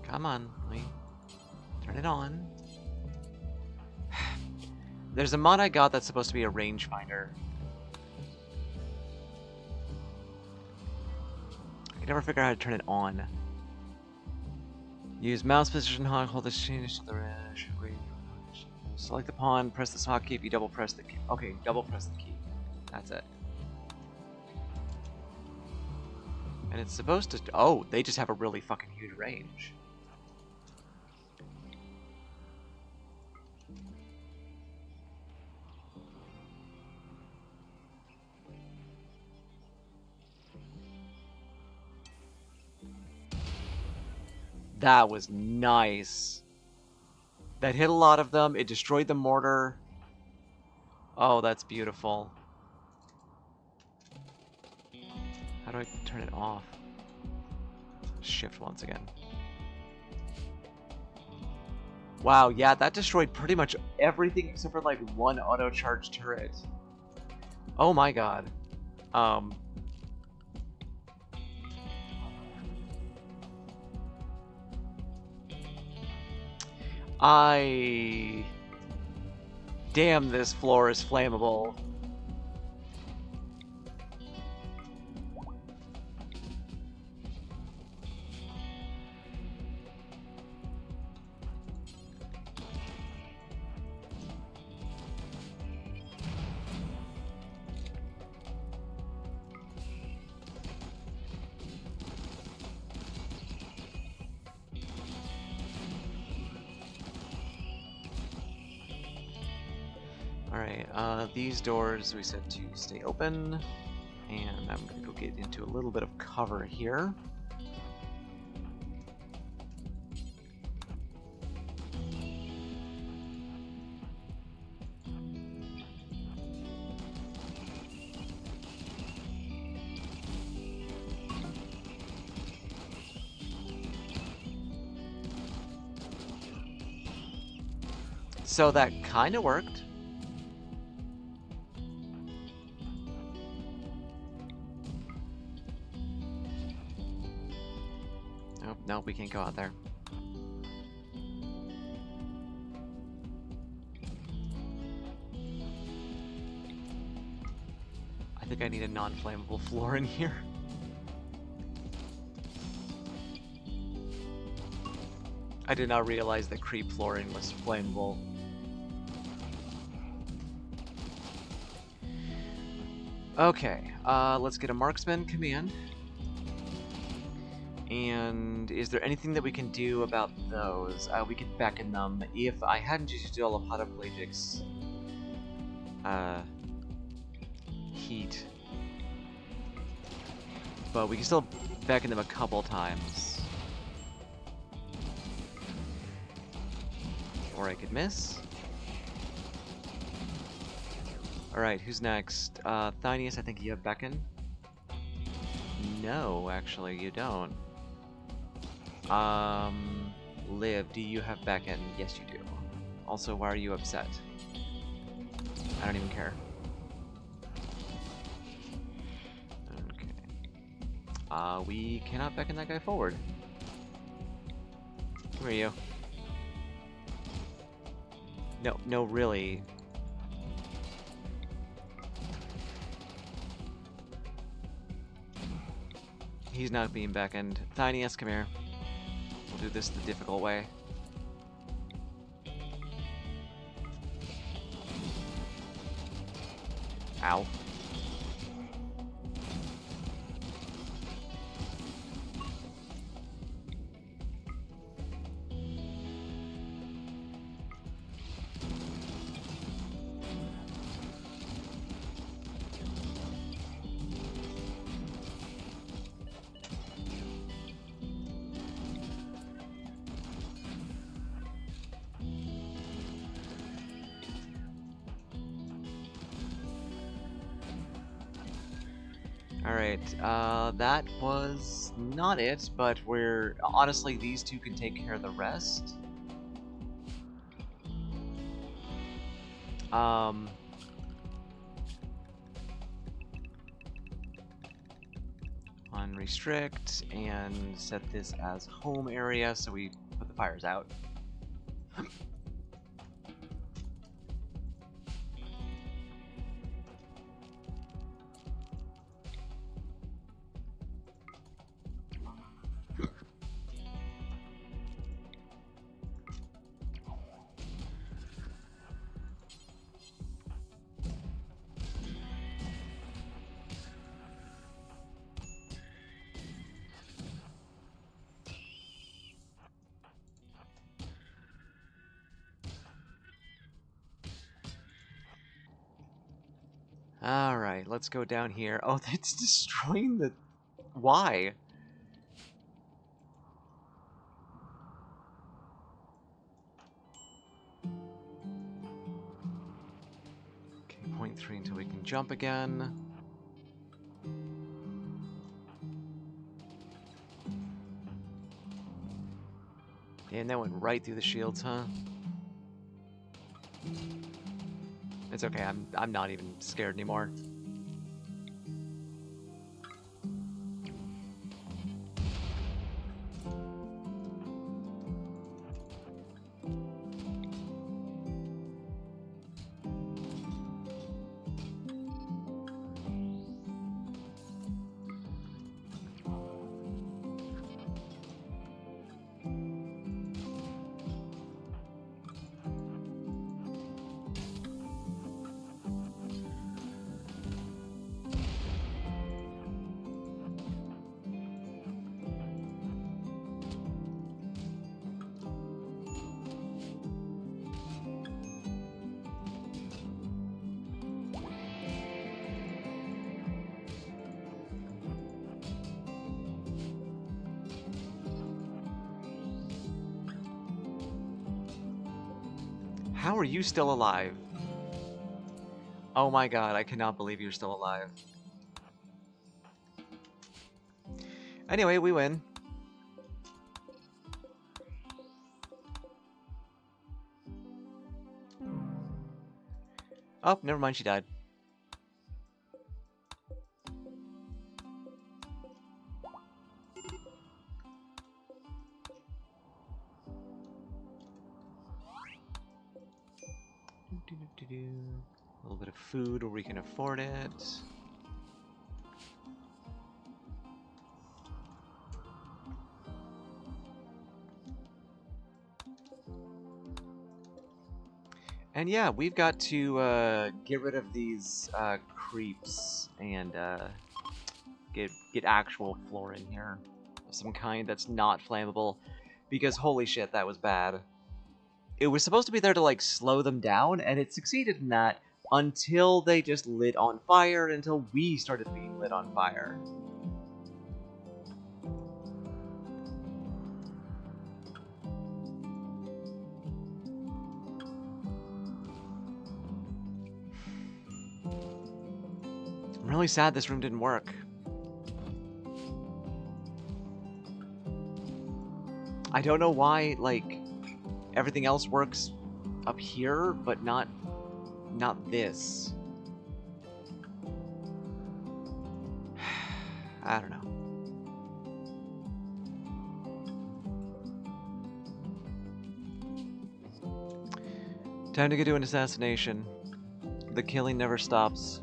Come on, let me turn it on. There's a mod I got that's supposed to be a rangefinder. I can never figure out how to turn it on. Use mouse position hog, hold the change to the select the pawn, press the hotkey if you double press the key. Okay, double press the key. That's it. And it's supposed to... Oh, they just have a really fucking huge range. That was nice. That hit a lot of them. It destroyed the mortar. Oh, that's beautiful. How do I turn it off? Shift once again. Wow, yeah, that destroyed pretty much everything except for like one auto-charge turret. Oh my god. Damn, this floor is flammable. Alright, these doors we said to stay open, and I'm gonna go get into a little bit of cover here. So that kind of worked. Nope, we can't go out there. I think I need a non-flammable floor in here. I did not realize that creep flooring was flammable. Okay, let's get a marksman command. And is there anything that we can do about those? We could beckon them. If I hadn't used all of Hotopelagic's heat. But we can still beckon them a couple times. Or I could miss. Alright, who's next? Thynius, I think you have beckon. No, actually, you don't. Liv, do you have beckon? Yes, you do. Also, why are you upset? I don't even care. Okay. We cannot beckon that guy forward. Come here, you. No, really. He's not being beckoned. Thynius, come here. We'll do this the difficult way. Ow. Alright, that was not it, but honestly, these two can take care of the rest. Unrestrict, and set this as home area, so we put the fires out. Alright, let's go down here. Oh, that's destroying the... Why? Okay, 0.3 until we can jump again. And that went right through the shields, huh? It's okay, I'm not even scared anymore. How are you still alive? Oh my god, I cannot believe you're still alive. Anyway, we win. Oh, never mind, she died. A little bit of food where we can afford it. And yeah, we've got to get rid of these creeps and get actual floor in here of some kind that's not flammable, because holy shit, that was bad. It was supposed to be there to like slow them down, and it succeeded in that until they just lit on fire, until we started being lit on fire. I'm really sad this room didn't work. I don't know why, like, everything else works up here, but not this. I don't know. Time to get to an assassination. The killing never stops.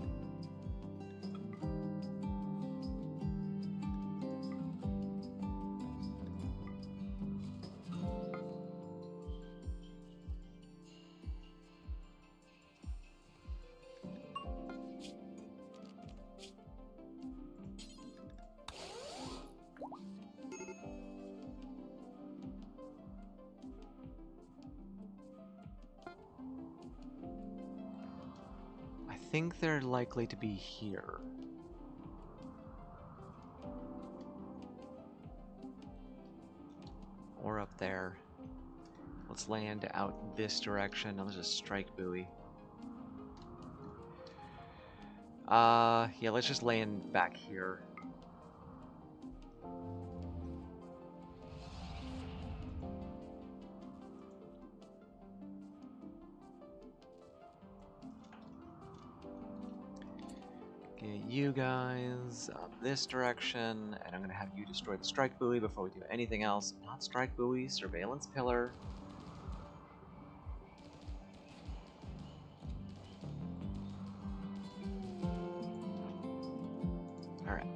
I think they're likely to be here. Or up there. Let's land out this direction. Oh, there's a strike buoy. Yeah, let's just land back here. Get you guys up this direction, and I'm gonna have you destroy the strike buoy before we do anything else. Not strike buoy, surveillance pillar. Alright.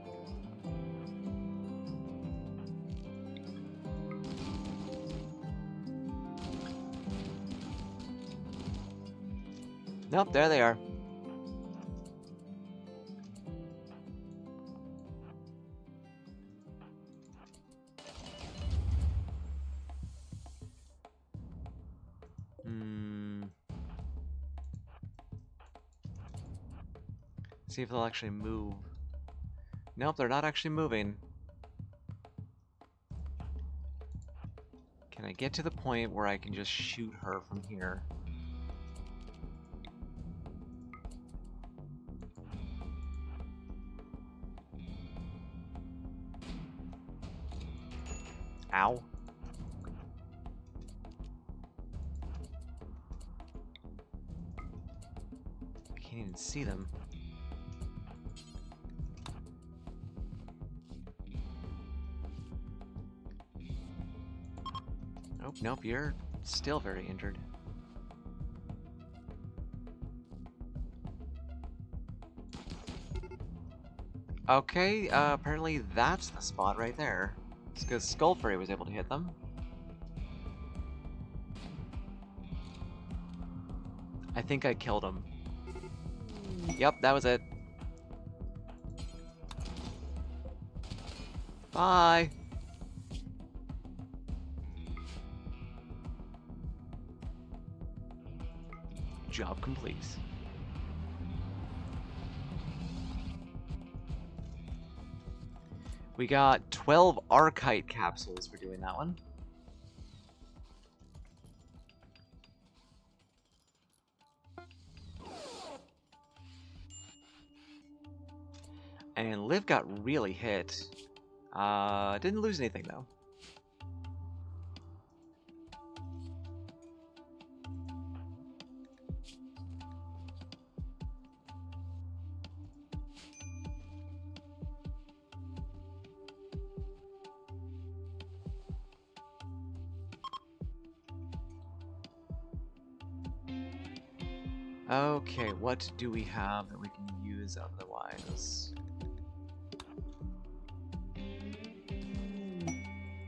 Nope, there they are. See if they'll actually move. Nope, they're not actually moving. Can I get to the point where I can just shoot her from here? Ow. I can't even see them. Nope, nope, you're still very injured. Okay, apparently that's the spot right there. It's because Skullfurry was able to hit them. I think I killed him. Yep, that was it. Bye! Job complete. We got 12 Archite capsules for doing that one. And Liv got really hit. Didn't lose anything though. Okay, what do we have that we can use otherwise?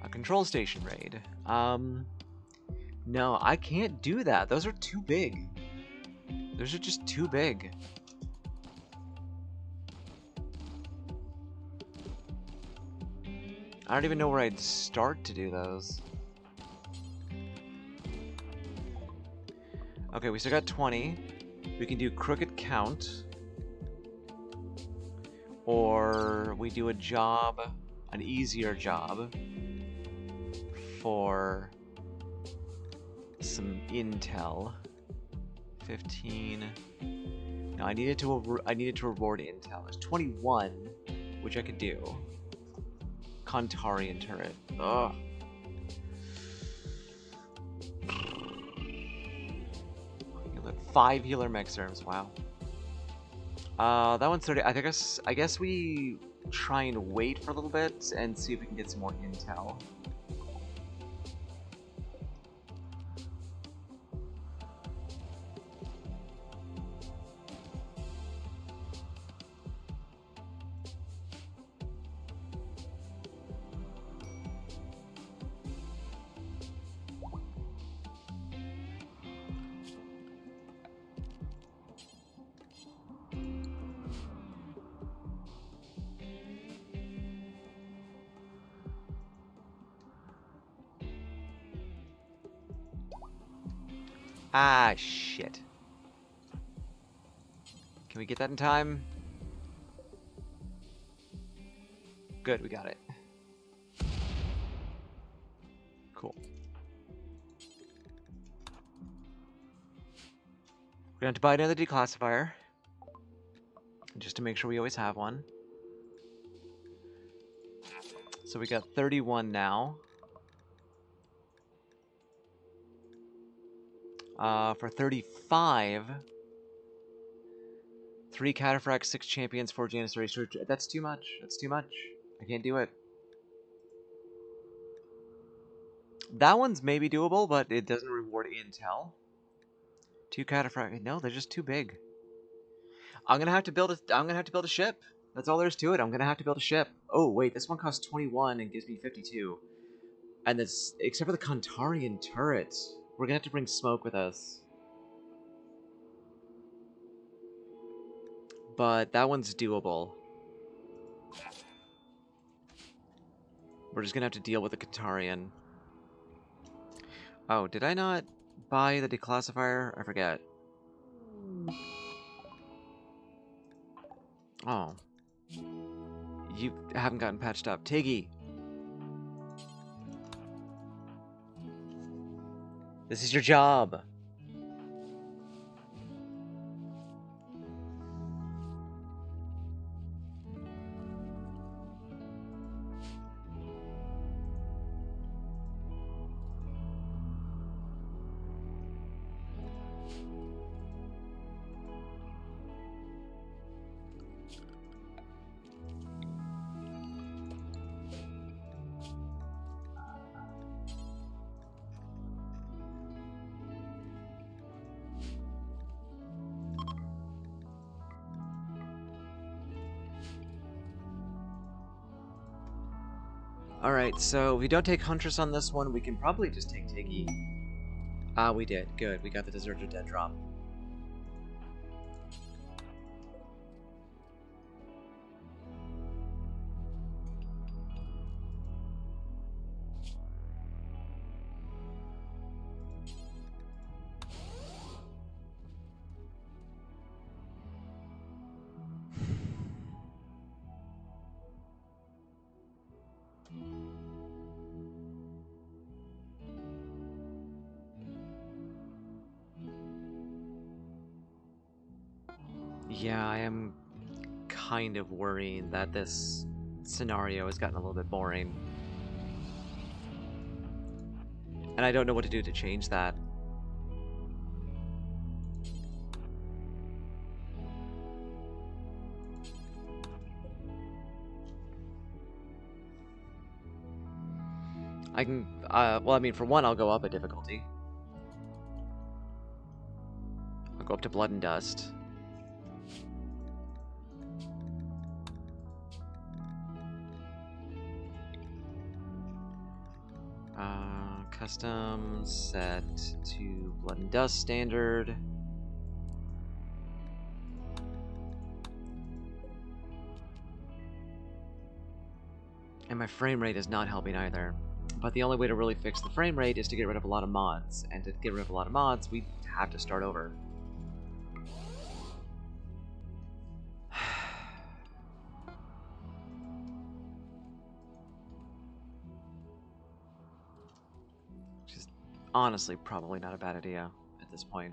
A control station raid. No, I can't do that. Those are too big. Those are just too big. I don't even know where I'd start to do those. Okay, we still got 20. We can do crooked count. Or we do a job, an easier job for some intel. 15. No, I needed to reward intel. There's 21, which I could do. Contarian turret. Ugh. Healer, 5 healer mexerms. Wow. That one's 30. I guess we try and wait for a little bit and see if we can get some more intel. Ah, shit. Can we get that in time? Good, we got it. Cool. We're gonna have to buy another declassifier. Just to make sure we always have one. So we got 31 now. For 35, 3 cataphracts, 6 champions, 4 janissaries. That's too much. That's too much. I can't do it. That one's maybe doable, but it doesn't reward intel. 2 cataphracts. No, they're just too big. I'm gonna have to build a ship. That's all there is to it. I'm gonna have to build a ship. Oh wait, this one costs 21 and gives me 52. And this, except for the Contarian turret, we're gonna have to bring smoke with us. But that one's doable. We're just gonna have to deal with the Contarian. Oh, did I not buy the declassifier? I forget. Oh. You haven't gotten patched up. Tiggy! This is your job! Alright, so if we don't take Huntress on this one, we can probably just take Tiggy. Ah, we did. Good. We got the Deserter Dead drop. Yeah, I am kind of worrying that this scenario has gotten a little bit boring. And I don't know what to do to change that. I can, well, I mean, for one, I'll go up a difficulty. I'll go up to Blood and Dust. Custom set to Blood and Dust standard. And my frame rate is not helping either. But the only way to really fix the frame rate is to get rid of a lot of mods. And to get rid of a lot of mods, we have to start over. Which is honestly probably not a bad idea at this point.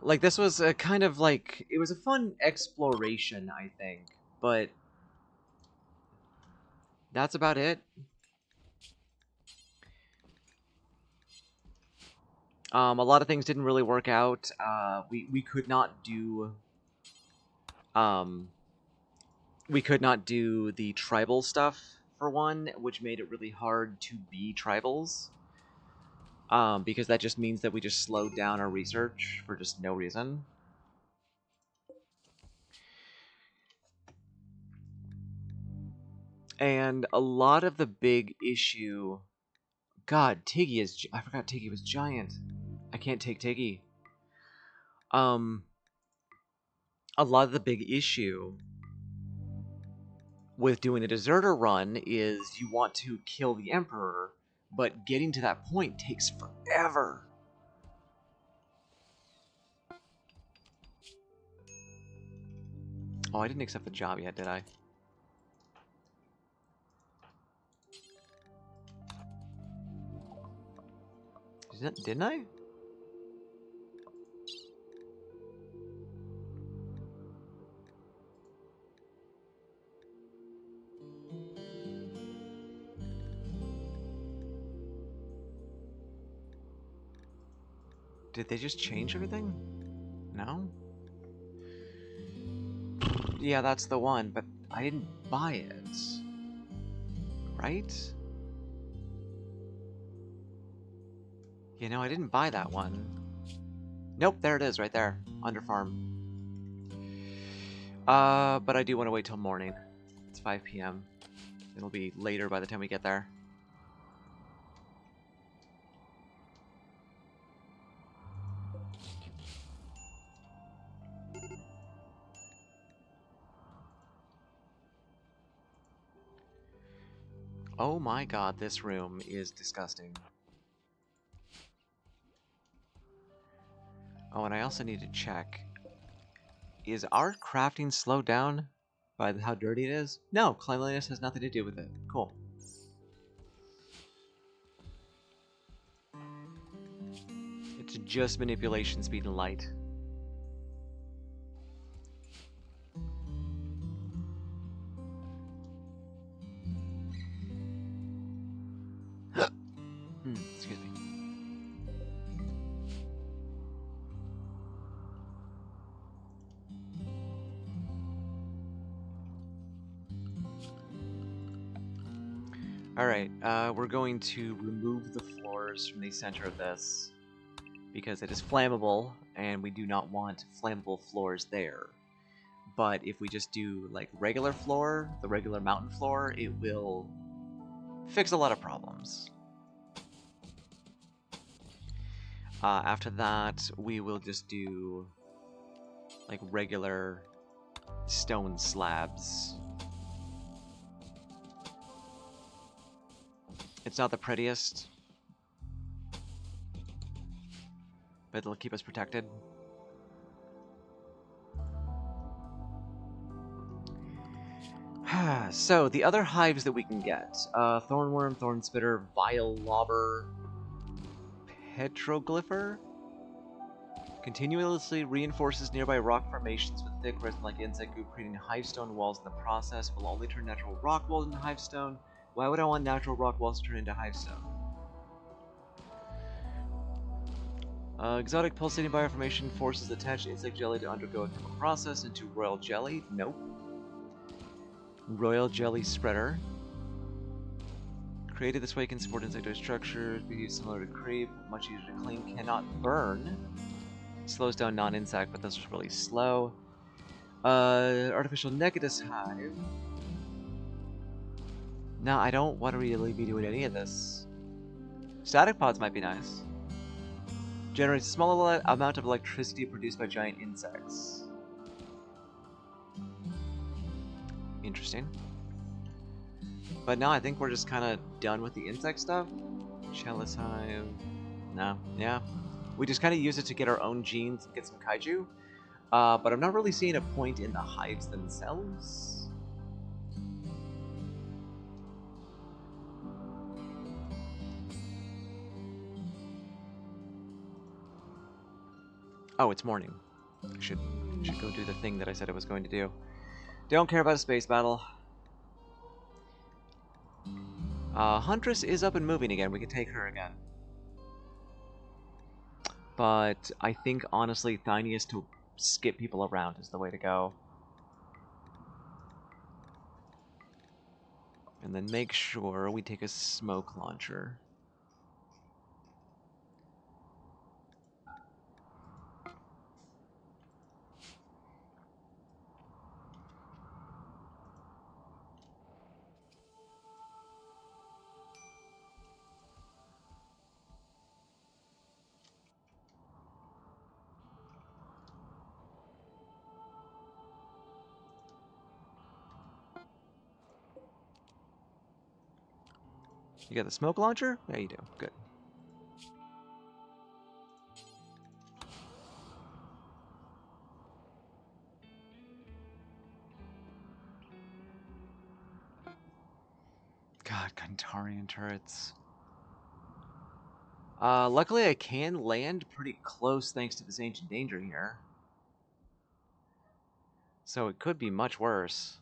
Like, this was a kind of like, it was a fun exploration, I think, but that's about it. A lot of things didn't really work out. We could not do, we could not do the tribal stuff, for one, which made it really hard to be tribals. Because that just means that we just slowed down our research for just no reason. And a lot of the big issue... God, Tiggy is... I forgot Tiggy was giant. I can't take Tiggy. A lot of the big issue with doing a deserter run is you want to kill the Emperor, but getting to that point takes forever. Oh, I didn't accept the job yet, did I? Didn't I? Did they just change everything? No? Yeah, that's the one, but I didn't buy it. Right? You know, I didn't buy that one. Nope, there it is, right there. Under farm. But I do want to wait till morning. It's 5 p.m. It'll be later by the time we get there. Oh my god, this room is disgusting. Oh, and I also need to check. Is our crafting slowed down by how dirty it is? No, cleanliness has nothing to do with it. Cool. It's just manipulation, speed, and light. Excuse me. Alright, we're going to remove the floors from the center of this because it is flammable and we do not want flammable floors there. But if we just do like regular floor, the regular mountain floor, it will fix a lot of problems. After that, we will just do like regular stone slabs. It's not the prettiest, but it'll keep us protected. So, the other hives that we can get. Thornworm, Thornspitter, Vile Lobber, Petroglypher. Continuously reinforces nearby rock formations with thick resin-like insect goo, creating hivestone walls in the process. Will only turn natural rock walls into hivestone. Why would I want natural rock walls to turn into hivestone? Exotic pulsating bioformation forces attached insect jelly to undergo a chemical process into royal jelly. Nope. Royal jelly spreader. Created this way can support insectoid structures, behave similar to creep, much easier to clean, cannot burn. Slows down non-insect, but this was really slow. Artificial Necadus hive. No, I don't want to really be doing any of this. Static pods might be nice. Generates a small amount of electricity produced by giant insects. Interesting. But no, I think we're just kind of done with the insect stuff. Chalice hive. No, yeah. We just kind of use it to get our own genes and get some kaiju. But I'm not really seeing a point in the hives themselves. Oh, it's morning. I should go do the thing that I said I was going to do. Don't care about a space battle. Huntress is up and moving again. We can take her again. But I think, honestly, Thynius to skip people around is the way to go. And then make sure we take a smoke launcher. You got the smoke launcher? Yeah, you do. Good. God, Kantarian turrets. Luckily I can land pretty close thanks to this ancient danger here. So it could be much worse.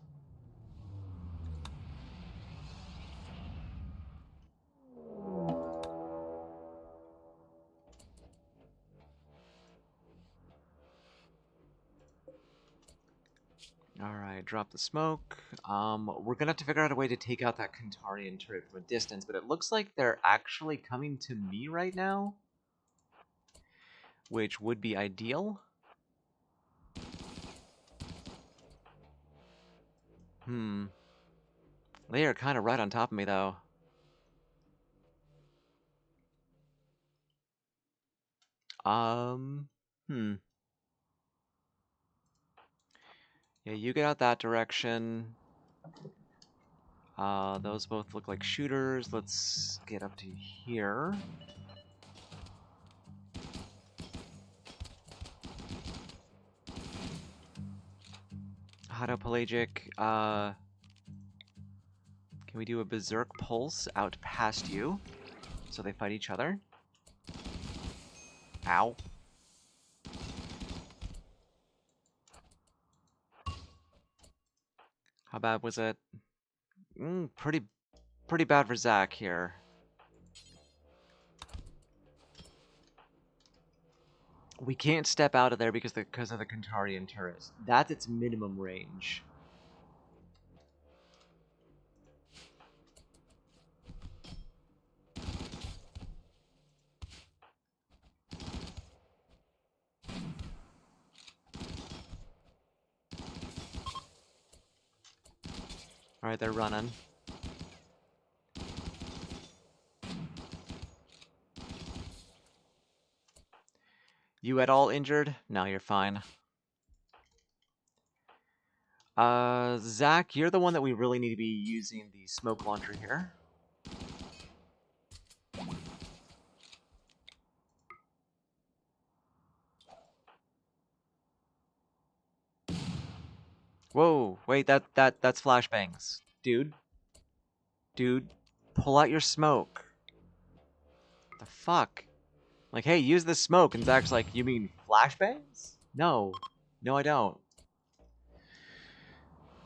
Alright, drop the smoke. We're gonna have to figure out a way to take out that Kantarian turret from a distance, but it looks like they're actually coming to me right now, which would be ideal. They are kind of right on top of me, though. Yeah, you get out that direction. Those both look like shooters. Let's get up to here. Hadopelagic, can we do a Berserk Pulse out past you? So they fight each other? Ow. How bad was it? Pretty bad for Zach here. We can't step out of there because of the Kantarian turret. That's its minimum range. Alright, they're running. You at all injured? No, you're fine. Zach, you're the one that we really need to be using the smoke launcher here. Whoa, wait, that's flashbangs. Dude, pull out your smoke. The fuck? Like, hey, use this smoke, and Zach's like, you mean flashbangs? No, I don't.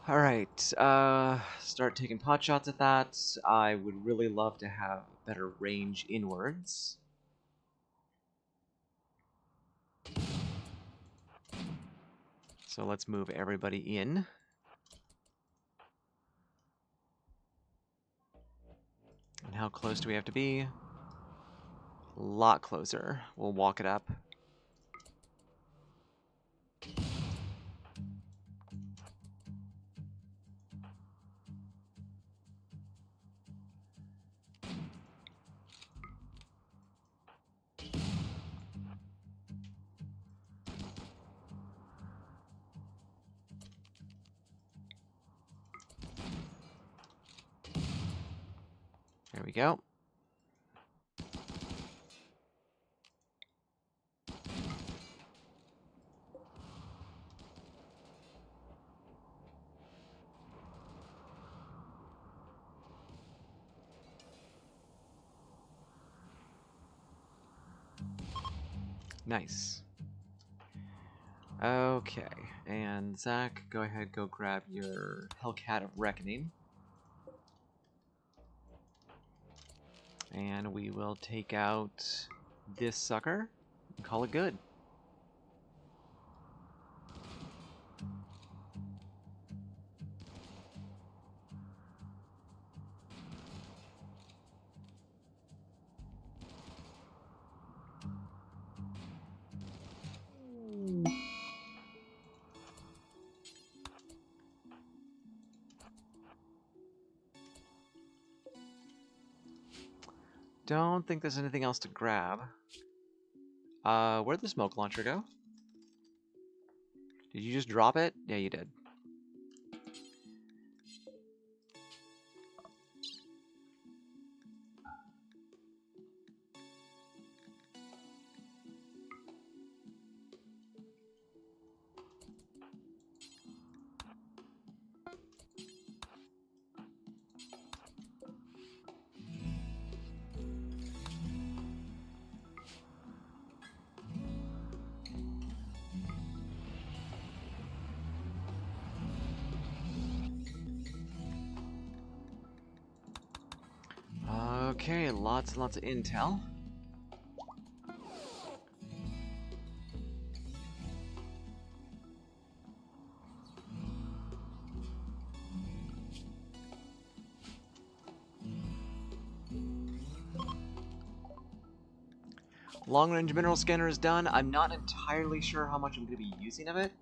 Alright, start taking pot shots at that. I would really love to have better range inwards. So let's move everybody in. And how close do we have to be? A lot closer. We'll walk it up. There we go. Nice. Okay, and Zach, go ahead, go grab your Hellcat of Reckoning. And we will take out this sucker and call it good. Don't think there's anything else to grab. Where'd the smoke launcher go? Did you just drop it? Yeah, you did. Okay, lots and lots of intel. Long-range mineral scanner is done. I'm not entirely sure how much I'm going to be using of it.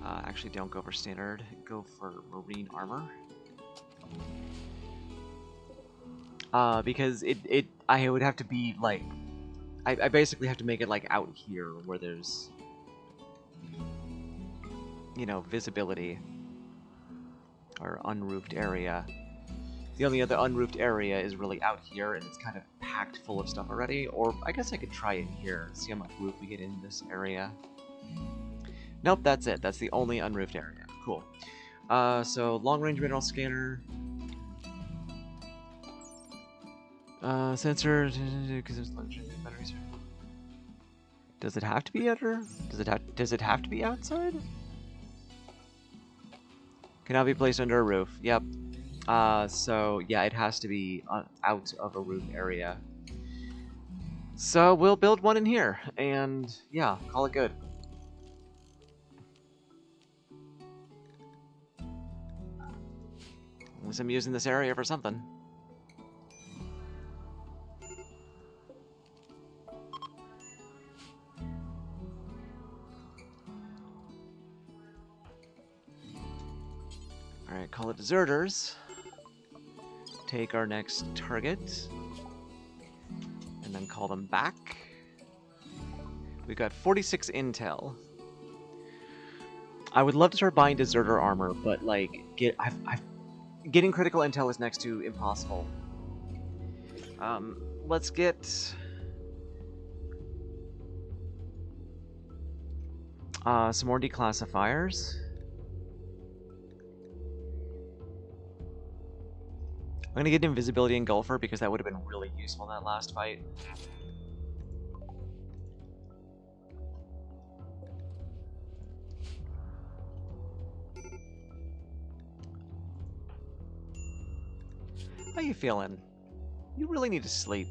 Actually, don't go for standard. Go for marine armor. Because I would have to be, like... I basically have to make it, like, out here, where there's... you know, visibility. Or unroofed area. The only other unroofed area is really out here, and it's kind of packed full of stuff already. Or I guess I could try it here, see how much roof we get in this area. Nope, that's it. That's the only unroofed area. Cool. So long-range mineral scanner. Sensor. Because there's batteries. Does it have to be under? Does it have to be outside? Cannot be placed under a roof. Yep. So yeah, it has to be out of a roof area. So we'll build one in here, and yeah, call it good. At least I'm using this area for something. Alright, call it deserters. Take our next target. And then call them back. We've got 46 intel. I would love to start buying deserter armor, but like, getting critical intel is next to impossible. Let's get some more declassifiers. I'm gonna get invisibility engulfer because that would have been really useful in that last fight. How you feeling? You really need to sleep.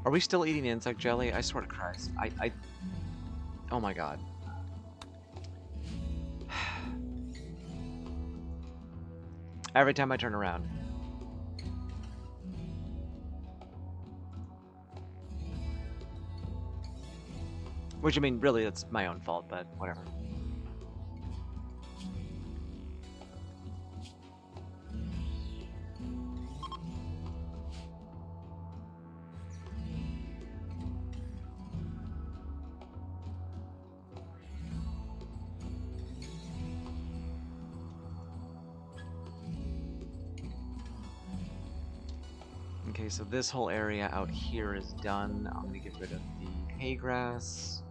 Are we still eating insect jelly? I swear to Christ. Oh my god. Every time I turn around. Which, I mean, really, that's my own fault, but whatever. Okay, so this whole area out here is done. I'm gonna get rid of the hay grass.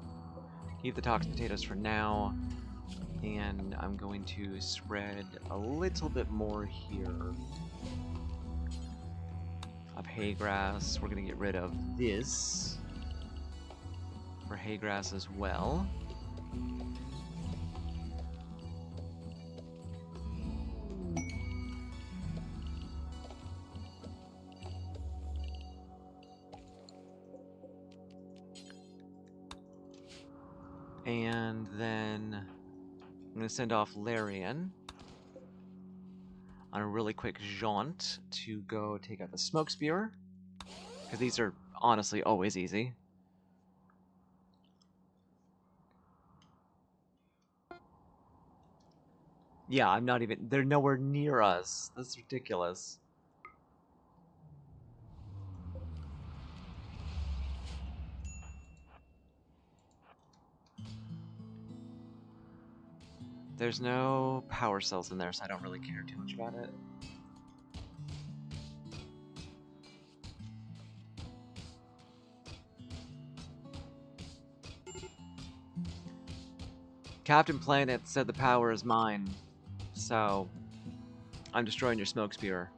Keep the toxic potatoes for now. And I'm going to spread a little bit more here of hay grass. We're gonna get rid of this for hay grass as well. And then I'm going to send off Larian on a really quick jaunt to go take out the smoke spewer, because these are honestly always easy. Yeah, I'm not even... They're nowhere near us. That's ridiculous. There's no power cells in there, so I don't really care too much about it. Captain Planet said the power is mine, so I'm destroying your smoke spewer.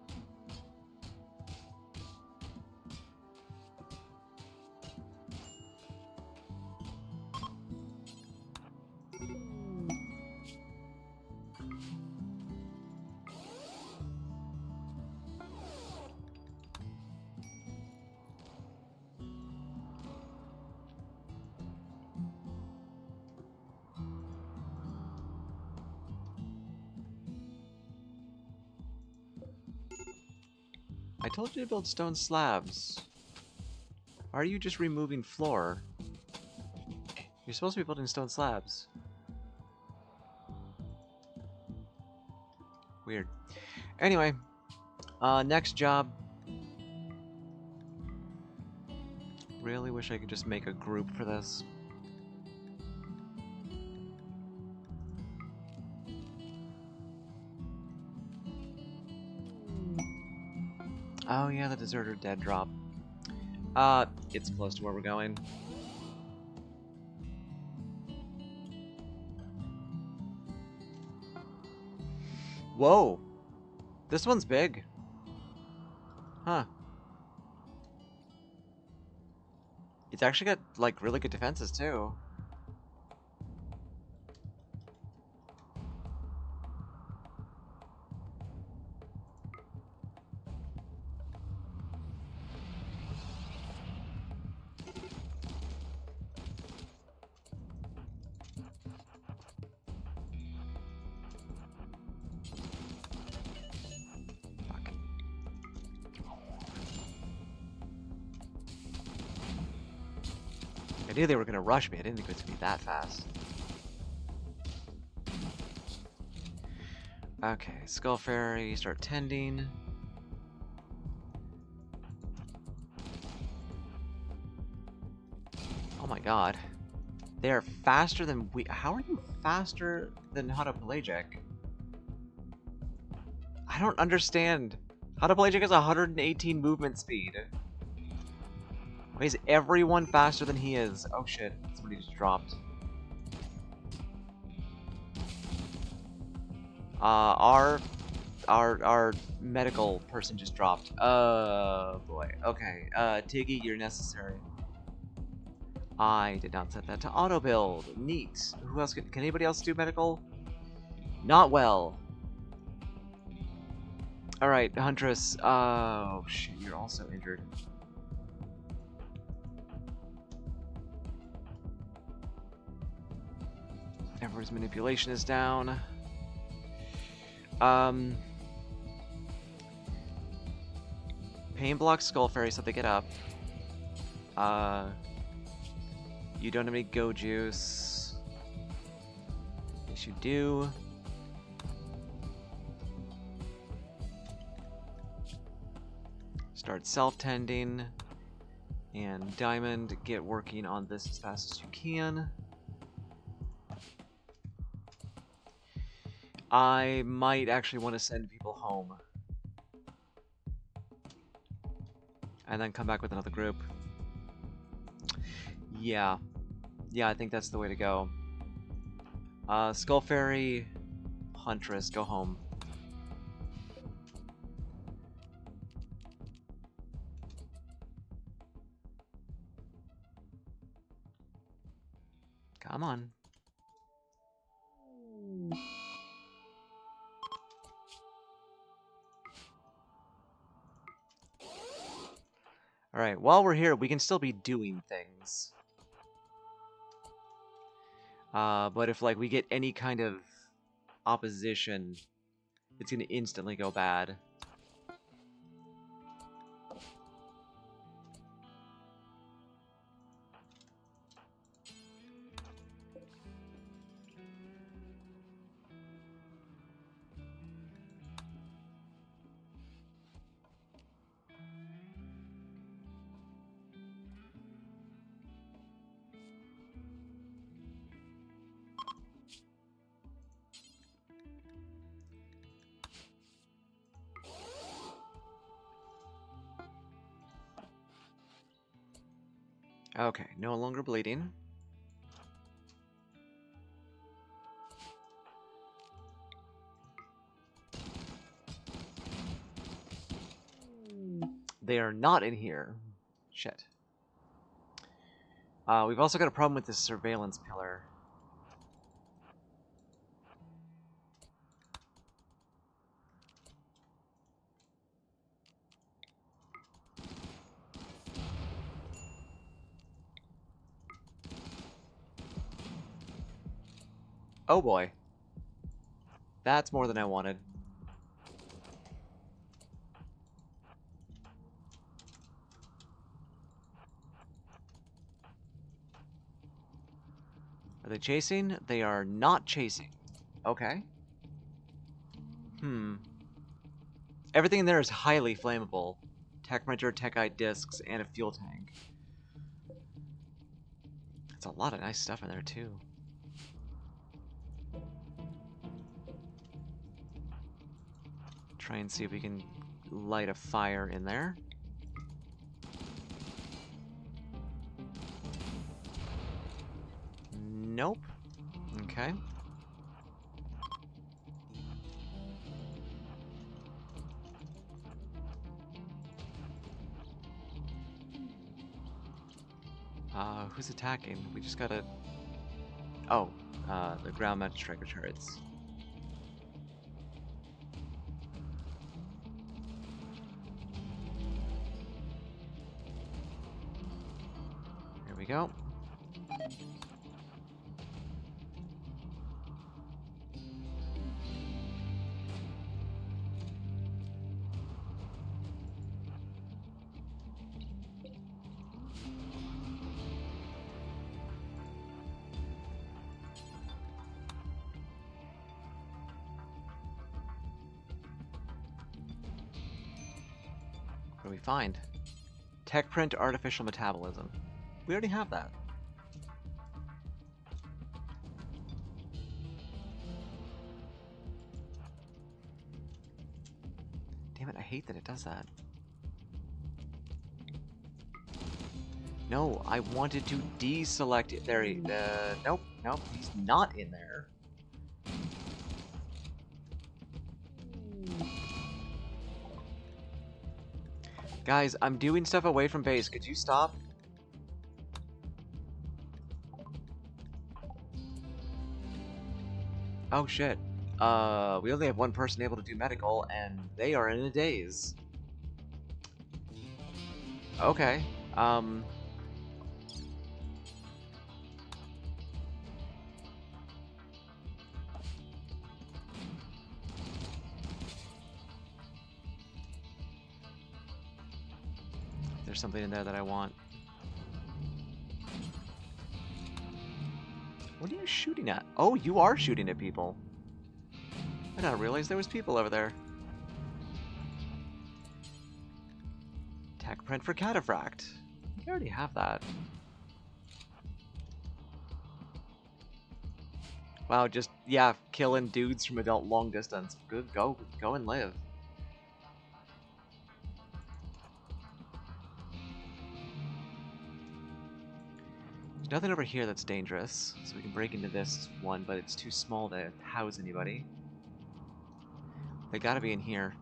I told you to build stone slabs. Why are you just removing floor? You're supposed to be building stone slabs. Weird. Anyway, next job. Really wish I could just make a group for this. Oh yeah, the deserter dead drop. It's close to where we're going. Whoa! This one's big. Huh. It's actually got, like, really good defenses, too. Fuck. I knew they were gonna rush me. I didn't think it was gonna be that fast. Okay, Skull Fairy, start tending. Oh my god. They are faster than we. How are you faster than Hotopelagic? I don't understand. Hotopelagic has 118 movement speed. Why is everyone faster than he is? Oh shit, somebody just dropped. Our medical person just dropped. Oh boy. Okay. Tiggy, you're necessary. I did not set that to auto build. Neat. Who else can anybody else do medical? Not well. Alright, Huntress. Oh shit, you're also injured. Everyone's manipulation is down. Pain block Skull Fairy so they get up. You don't have any Go Juice. Yes, you do. Start self-tending. And Diamond, get working on this as fast as you can. I might actually want to send people home. And then come back with another group. Yeah. Yeah, I think that's the way to go. Skull Fairy, Huntress, go home. Come on. Alright, while we're here, we can still be doing things. But if, like, we get any kind of opposition, it's gonna instantly go bad. Okay, no longer bleeding. They are not in here. Shit. We've also got a problem with this surveillance pillar. Oh boy. That's more than I wanted. Are they chasing? They are not chasing. Okay. Everything in there is highly flammable. Tech printer, tech-eye discs, and a fuel tank. That's a lot of nice stuff in there, too. Try and see if we can light a fire in there. Nope. Okay. Who's attacking? We just gotta... Oh, the ground-mounted striker turrets. Here we go. What do we find? Tech print artificial metabolism. We already have that. Damn it, I hate that it does that. No, I wanted to deselect it. There he... nope, nope, he's not in there. Guys, I'm doing stuff away from base. Could you stop? Oh shit. We only have one person able to do medical, and they are in a daze. Okay. There's something in there that I want. What are you shooting at? Oh, you are shooting at people. I did not realize there was people over there. Tech print for cataphract. We already have that. Wow, just, yeah, killing dudes from adult long distance. Good, go and live. There's nothing over here that's dangerous, so we can break into this one, but it's too small to house anybody. They gotta be in here.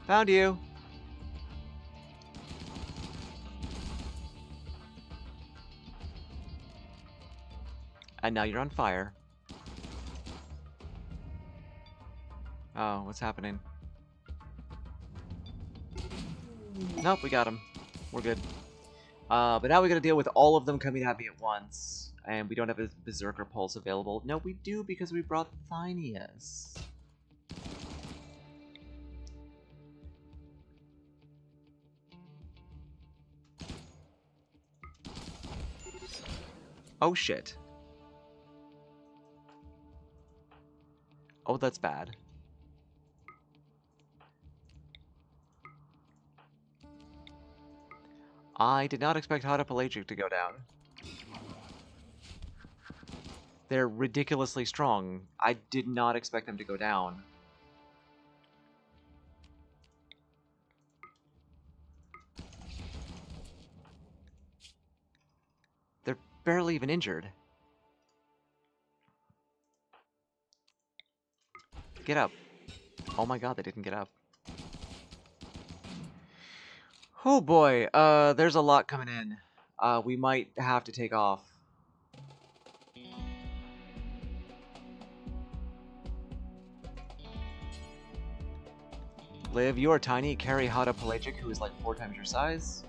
Found you! And now you're on fire. Oh, what's happening? Nope, we got him. We're good. But now we gotta deal with all of them coming at me at once. And we don't have a Berserker Pulse available. No, we do because we brought Thynius. Oh shit. Oh, that's bad. I did not expect Pelagic to go down. They're ridiculously strong. I did not expect them to go down. They're barely even injured. Get up. Oh my god, they didn't get up. Oh boy, there's a lot coming in. We might have to take off. Liv, you are tiny. Carry Pelagic, who is like 4 times your size.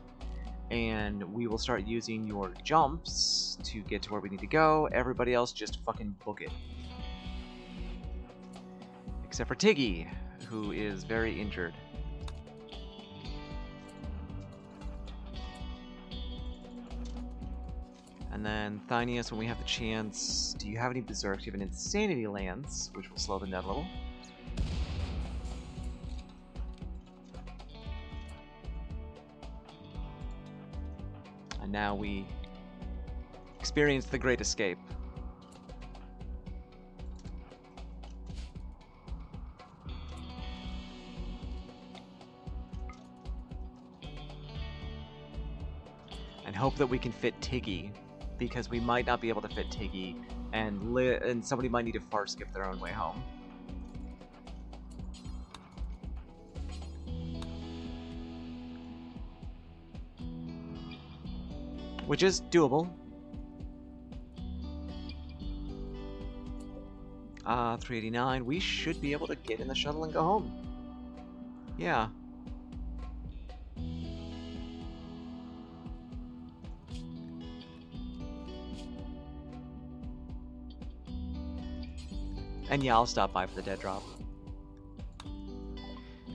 And we will start using your jumps to get to where we need to go. Everybody else just fucking book it. Except for Tiggy, who is very injured. And then Thynius, when we have the chance, do you have any Berserks? You have an Insanity Lance, which will slow them down a little. And now we experience the Great Escape. And hope that we can fit Tiggy, because we might not be able to fit Tiggy, and somebody might need to far skip their own way home. Which is doable. 389. We should be able to get in the shuttle and go home. Yeah. And yeah, I'll stop by for the dead drop.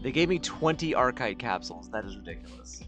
They gave me 20 Archite capsules. That is ridiculous.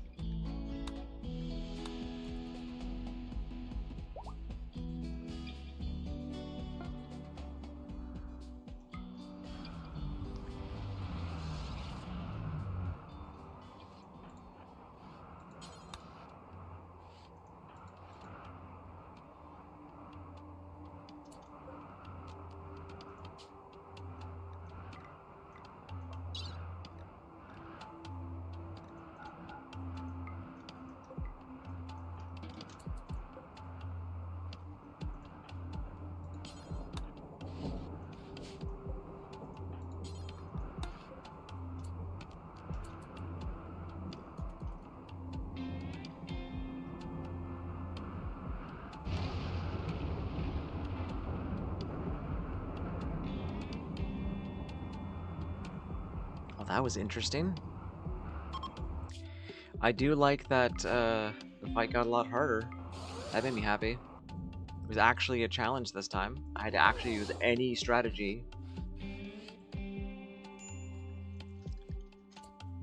Well, that was interesting. I do like that the fight got a lot harder. That made me happy. It was actually a challenge this time. I had to actually use any strategy.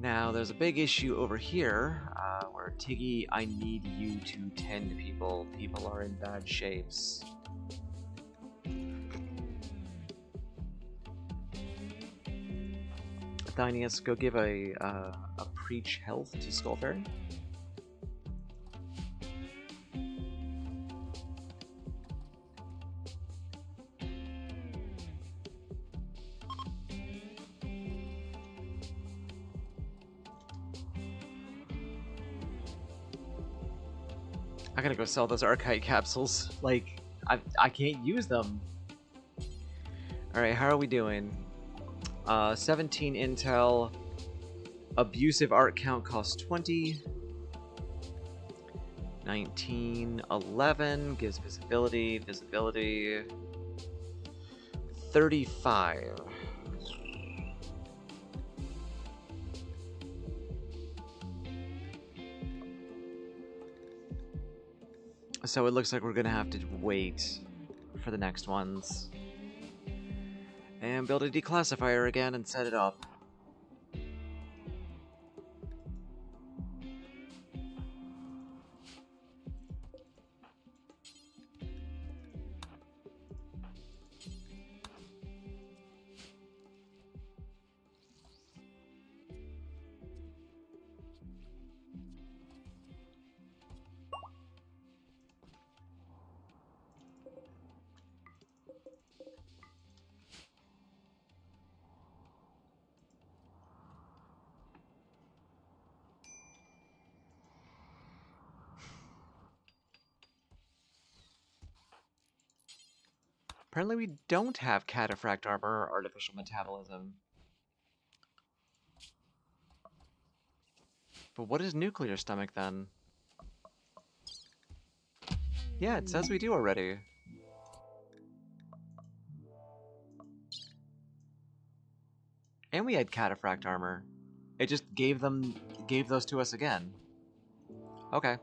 Now, there's a big issue over here, where Tiggy, I need you to tend people. People are in bad shapes. Athenius, go give a preach health to Skullfairy. I gotta go sell those Archite capsules. Like, I can't use them. Alright, how are we doing? 17 intel. Abusive art count costs 20. 19, 11 gives visibility. Visibility 35. So it looks like we're gonna have to wait for the next ones. And build a declassifier again and set it up. Apparently we don't have cataphract armor or artificial metabolism. But what is nuclear stomach then? Yeah, it says we do already. And we had cataphract armor. It just gave those to us again. Okay.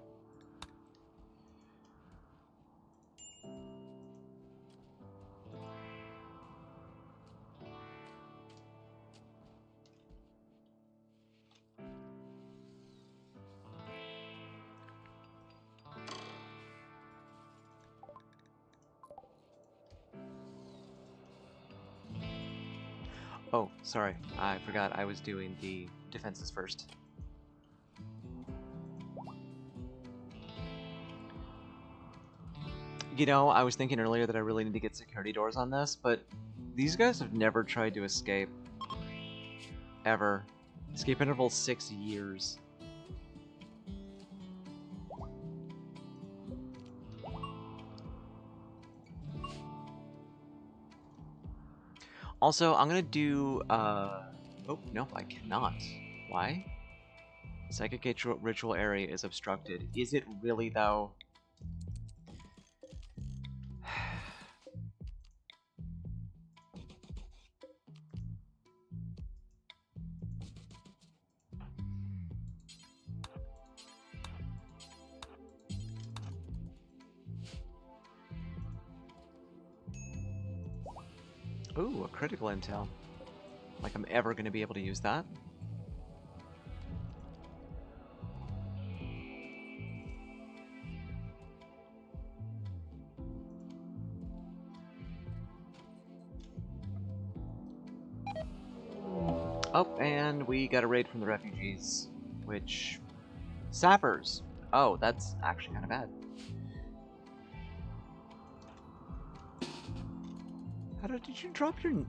Oh, sorry. I forgot I was doing the defenses first. You know, I was thinking earlier that I really need to get security doors on this, but these guys have never tried to escape. Ever. Escape interval 6 years. Also, I'm gonna do, oh, no, I cannot. Why? Psychic ritual area is obstructed. Is it really, though? Ooh, a critical intel. Like I'm ever gonna be able to use that. Oh, and we got a raid from the refugees, which... Sappers! Oh, that's actually kind of bad. How did you drop your...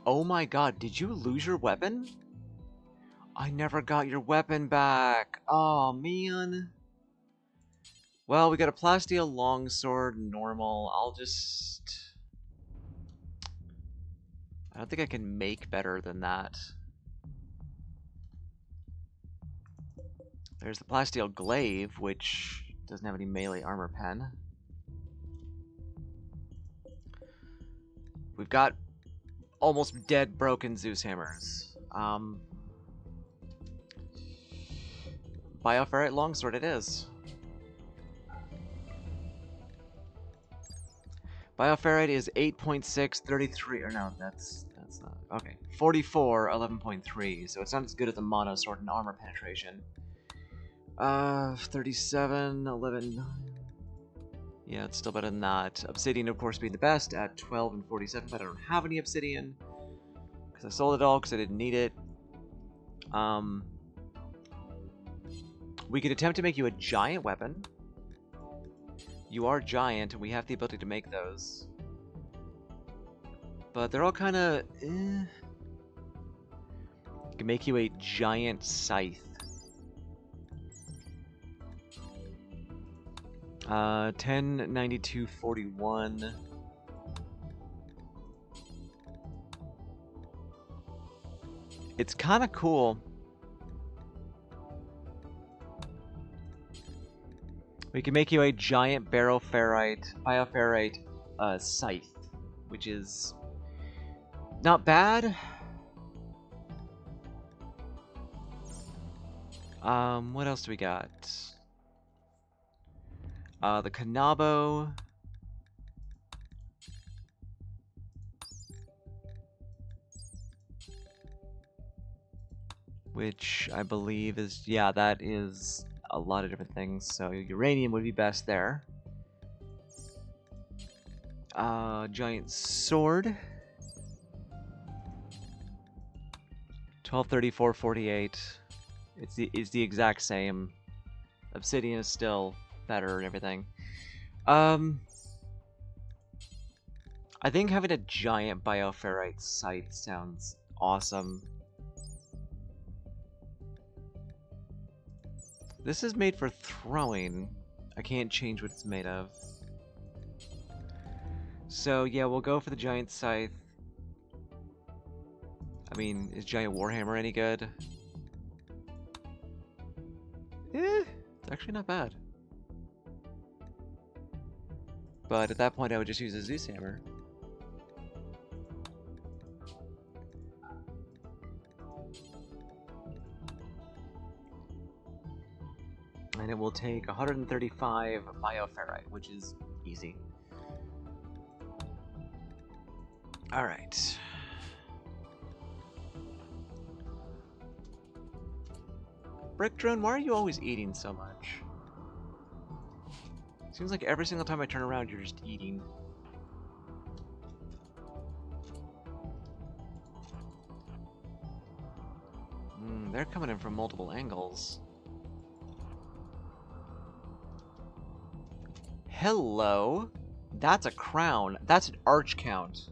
Oh my god, did you lose your weapon? I never got your weapon back. Oh man. Well, we got a plasteel longsword, normal. I'll just... I don't think I can make better than that. There's the plasteel glaive, which doesn't have any melee armor pen. We've got almost dead broken Zeus hammers. Bioferrite longsword it is. Bioferrite is 8.6, 33, or no, that's not, okay. 44, 11.3, so it's not as good as the mono sword and armor penetration. 37, 11, yeah, it's still better than that. Obsidian, of course, being the best at 12 and 47, but I don't have any obsidian. Because I sold it all because I didn't need it. We could attempt to make you a giant weapon. You are giant, and we have the ability to make those. But they're all kind of... eh. We can make you a giant scythe. 10, 92, 41. It's kind of cool. We can make you a giant bioferrite scythe, which is not bad. What else do we got? The Kanabo. Which I believe is, yeah, that is a lot of different things. So uranium would be best there. Giant sword. 12, 34, 48. It's the exact same. Obsidian is still better and everything. I think having a giant bioferrite scythe sounds awesome. This is made for throwing. I can't change what it's made of. So yeah, we'll go for the giant scythe. I mean, is giant warhammer any good? Eh, it's actually not bad. But at that point I would just use a Zeus hammer. And it will take 135 bioferrite, which is easy. Alright. Brick Drone, why are you always eating so much? Seems like every single time I turn around, you're just eating. They're coming in from multiple angles. Hello. That's a crown. That's an arch count.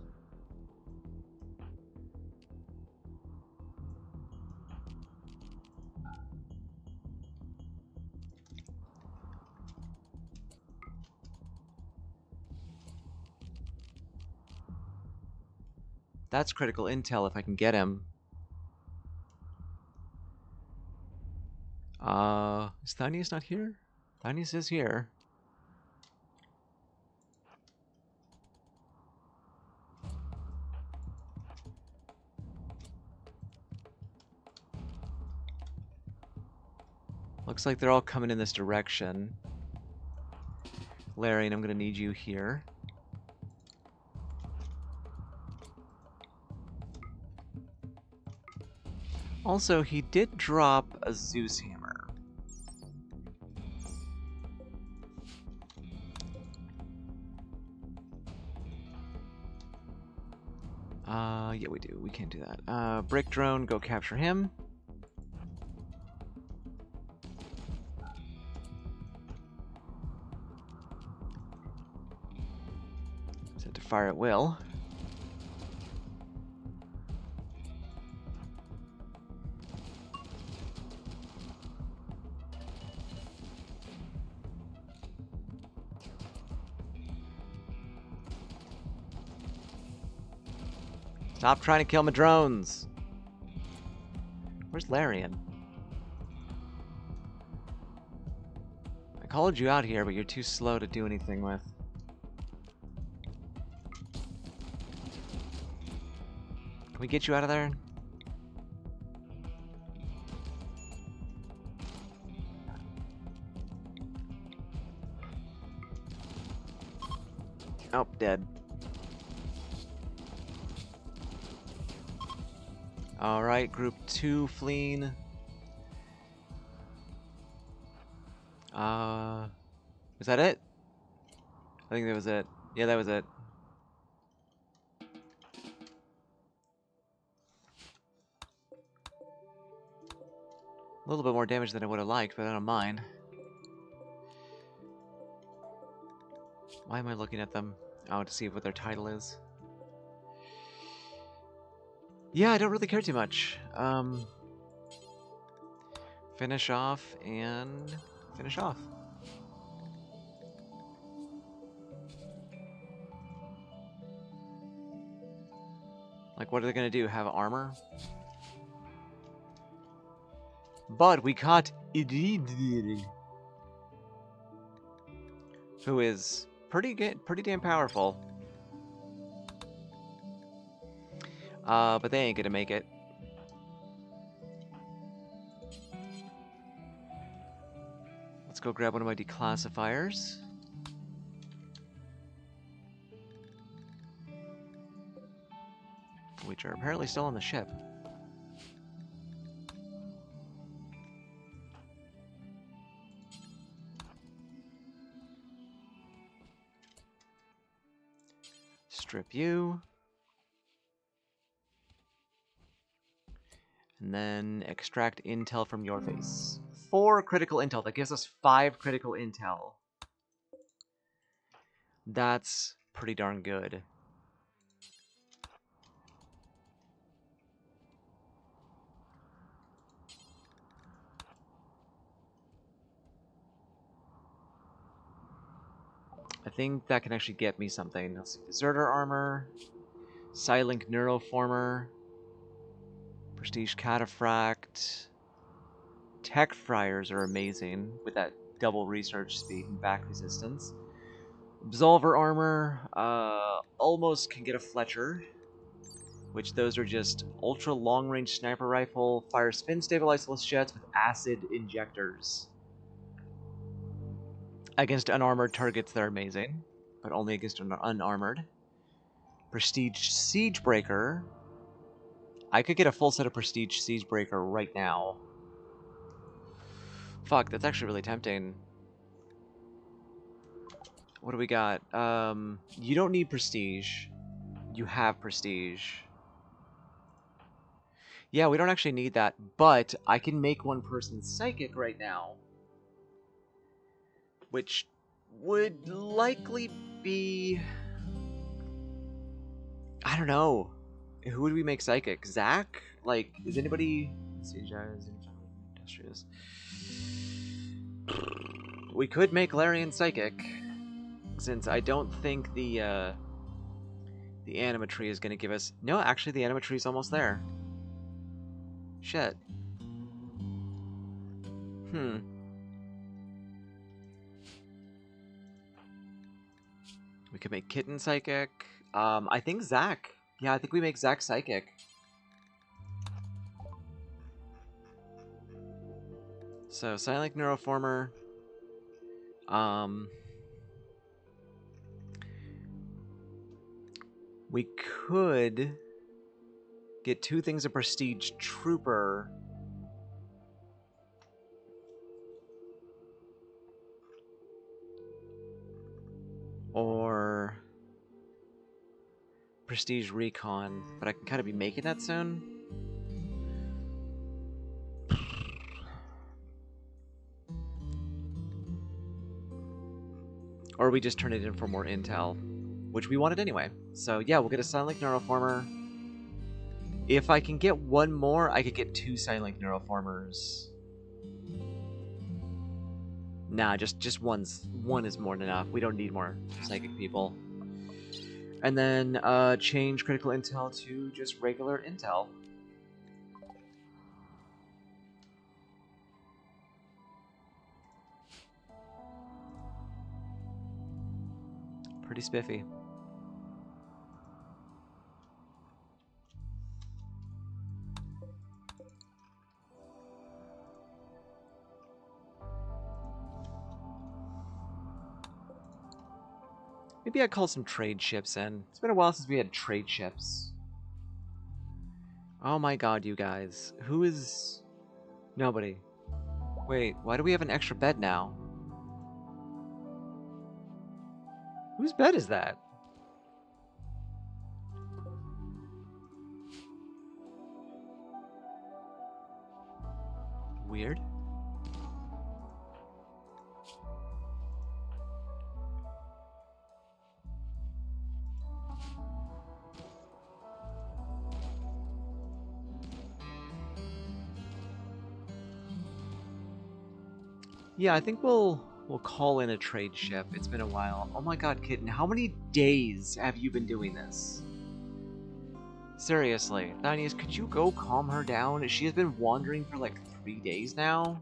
That's critical intel if I can get him. Is Thanius not here? Thanius is here. Looks like they're all coming in this direction. Larian, I'm gonna need you here. Also, he did drop a Zeus hammer. Yeah, we do. We can't do that. Brick drone, go capture him. Set to fire at will. Stop trying to kill my drones. Where's Larian? I called you out here, but you're too slow to do anything with. Can we get you out of there? Oh, dead. Alright, group 2 fleeing. Is that it? I think that was it. Yeah, that was it. A little bit more damage than I would have liked, but I don't mind. Why am I looking at them? Oh, to see what their title is. Yeah, I don't really care too much. Finish off and finish off. Like, what are they gonna do? Have armor? But we caught Idid, who is pretty damn powerful. But they ain't gonna make it. Let's go grab one of my declassifiers. Which are apparently still on the ship. Strip you. And then extract intel from your face. 4 critical intel. That gives us 5 critical intel. That's pretty darn good. I think that can actually get me something. Let's see. Deserter armor. Silink neuroformer. Prestige cataphract. Tech fryers are amazing with that double research speed and back resistance. Absolver armor. Almost can get a Fletcher. Which those are just ultra long range sniper rifle. Fires spin stabilizeless jets with acid injectors. Against unarmored targets, they're amazing, but only against unarmored. Prestige Siegebreaker. I could get a full set of Prestige Siegebreaker right now. Fuck, that's actually really tempting. What do we got? You don't need Prestige. You have Prestige. Yeah, we don't actually need that, but I can make one person Psychic right now. Which would likely be... I don't know. Who would we make psychic? Zach? Like, is anybody... Let's see, industrious. We could make Larian psychic, since I don't think the animatree is going to give us... No, actually, the animatree is almost there. Shit. We could make Kitten psychic. I think Zach. Yeah, I think we make Zach psychic. So, Silent Neuroformer. We could get 2 things of Prestige Trooper. Or Prestige Recon, but I can kind of be making that soon. Or we just turn it in for more intel, which we wanted anyway. So yeah, we'll get a Silent Neuroformer. If I can get 1 more, I could get 2 Silent Neuroformers. Nah, just one is more than enough. We don't need more psychic people. And then change critical intel to just regular intel. Pretty spiffy. Maybe I'd call some trade ships in. It's been a while since we had trade ships. Oh my god, you guys. Who is... Nobody. Wait, why do we have an extra bed now? Whose bed is that? Weird. Yeah, I think we'll call in a trade ship. It's been a while. Oh my god, Kitten, how many days have you been doing this? Seriously, Thanius, could you go calm her down? She has been wandering for like 3 days now.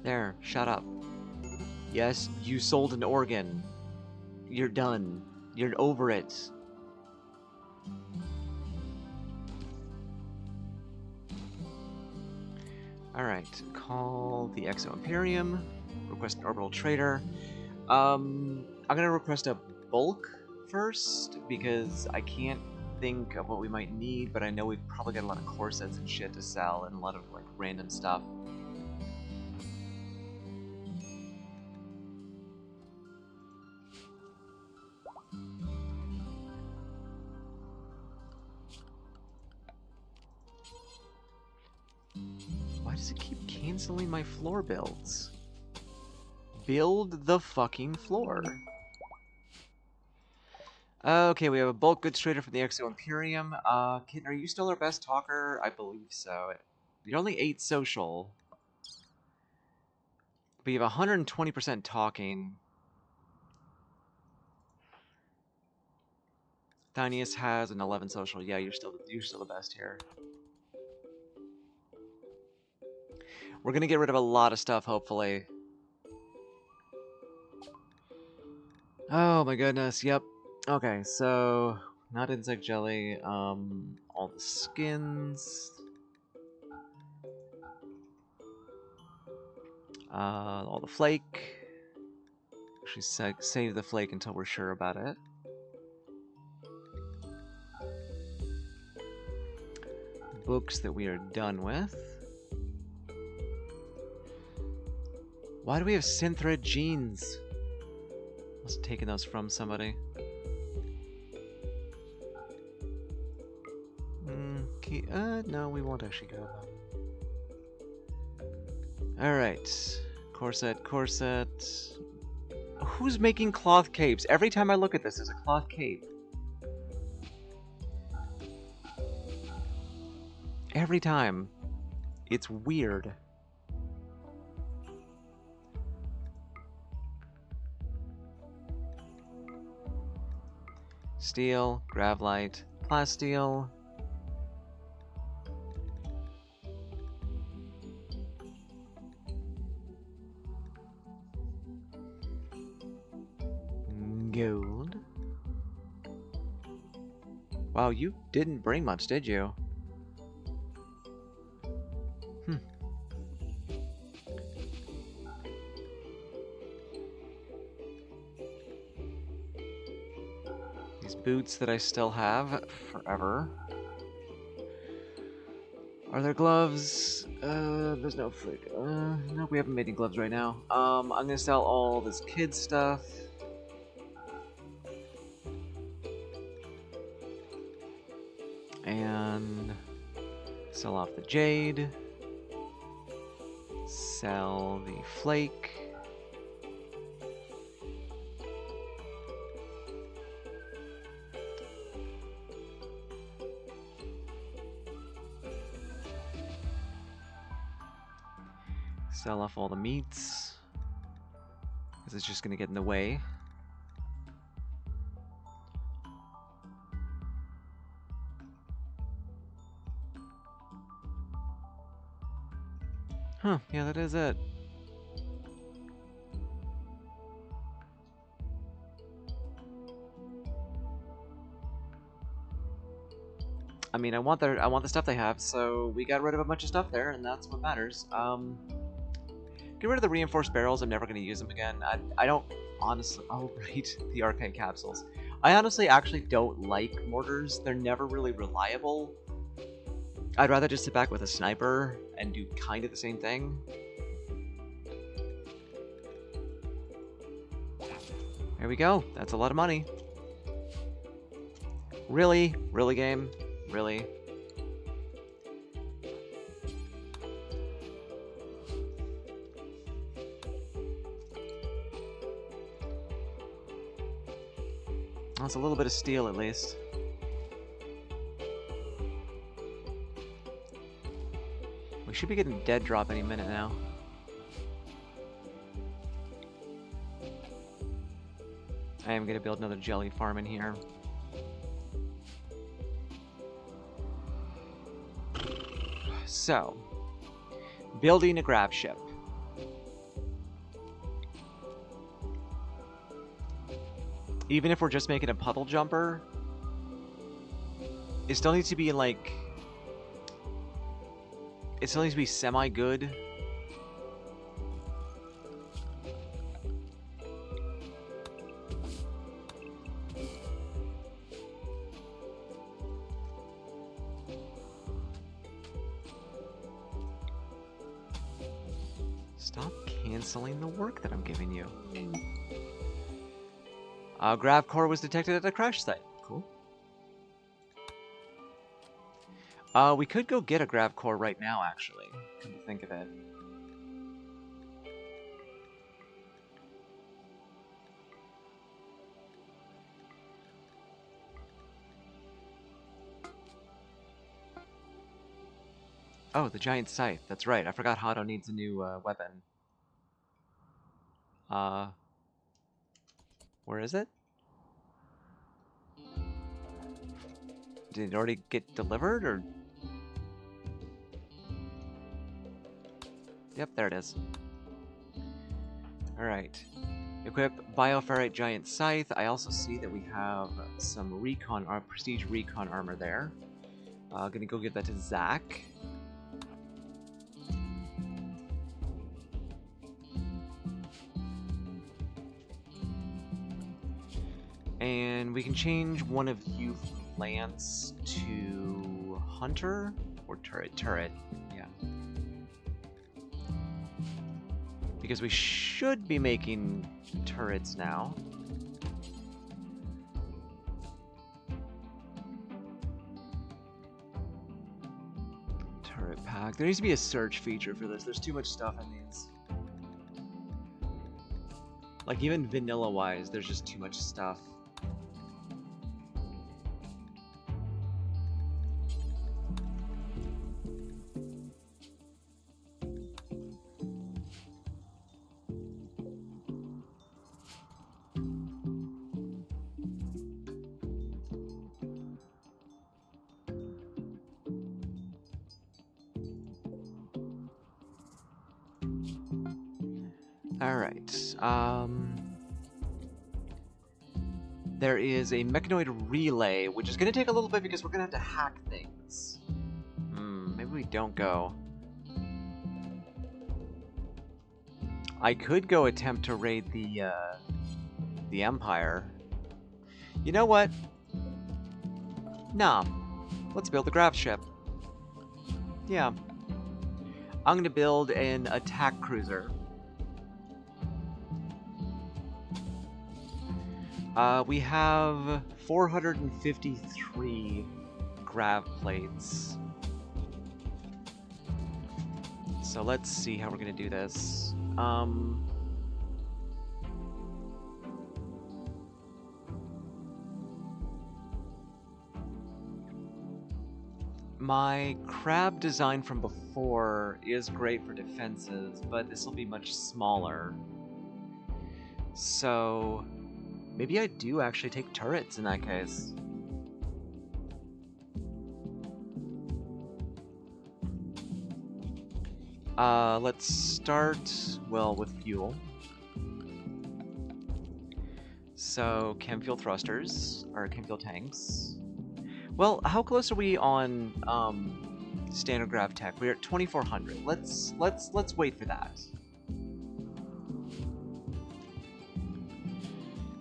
There, shut up. Yes, you sold an organ. You're done. You're over it. Alright, call the Exo Imperium, request an orbital trader. I'm gonna request a bulk first, because I can't think of what we might need, but I know we've probably got a lot of core sets and shit to sell, and a lot of like random stuff. Why does it keep canceling my floor builds? Build the fucking floor. Okay, we have a bulk goods trader for the Exo Imperium. Kitten, are you still our best talker? I believe so. You're only 8 social. But you have 120% talking. Thanius has an 11 social. Yeah, you're still the best here. We're gonna get rid of a lot of stuff, hopefully. Oh my goodness, yep. Okay, so not insect jelly, all the skins. All the flake. Actually, save the flake until we're sure about it. Books that we are done with. Why do we have synthread jeans? Must have taken those from somebody. key. No, we won't actually go. Alright. Corset, corset. Who's making cloth capes? Every time I look at this, there's a cloth cape. Every time. It's weird. Steel, gravlite, plasteel. Gold. Wow, you didn't bring much, did you? These boots that I still have forever. Are there gloves? There's no food. No, we haven't made any gloves right now. I'm gonna sell all this kid stuff. And sell off the jade. Sell the flake. Sell off all the meats, because it's just going to get in the way. Huh, yeah, that is it. I mean, I want the stuff they have, so we got rid of a bunch of stuff there, and that's what matters. Get rid of the reinforced barrels. I'm never going to use them again. I don't honestly... Oh, right. The arcane capsules. I honestly actually don't like mortars. They're never really reliable. I'd rather just sit back with a sniper and do kind of the same thing. There we go. That's a lot of money. Really? Really, game? Really? That's a little bit of steel, at least. We should be getting dead drop any minute now. I am going to build another jelly farm in here. So, building a grab ship. Even if we're just making a puddle jumper, it still needs to be like... It still needs to be semi-good. Stop canceling the work that I'm giving you. Grav core was detected at a crash site. Cool. We could go get a grav core right now, actually. Come to think of it. Oh, the giant scythe. That's right. I forgot Hado needs a new weapon. Where is it? Did it already get delivered, or? Yep, there it is. Alright. Equip Bioferrite Giant Scythe. I also see that we have some recon, prestige recon armor there. Gonna go give that to Zach. And we can change one of you from Lance to Hunter or Turret, yeah. Because we should be making turrets now. turret pack. There needs to be a search feature for this. There's too much stuff in these. Like, even vanilla-wise, there's just too much stuff. Alright, there is a mechanoid relay, which is going to take a little bit because we're going to have to hack things. Maybe we don't go. I could go attempt to raid the Empire. You know what? Nah. Let's build a grav ship. Yeah. I'm going to build an attack cruiser. We have 453 grav plates. So let's see how we're gonna do this. My crab design from before is great for defenses, but this will be much smaller. So maybe I do actually take turrets in that case. Let's start, well, with fuel. So, chem fuel thrusters, or chem fuel tanks. Well, how close are we on, standard grav tech? We're at 2400. Let's wait for that.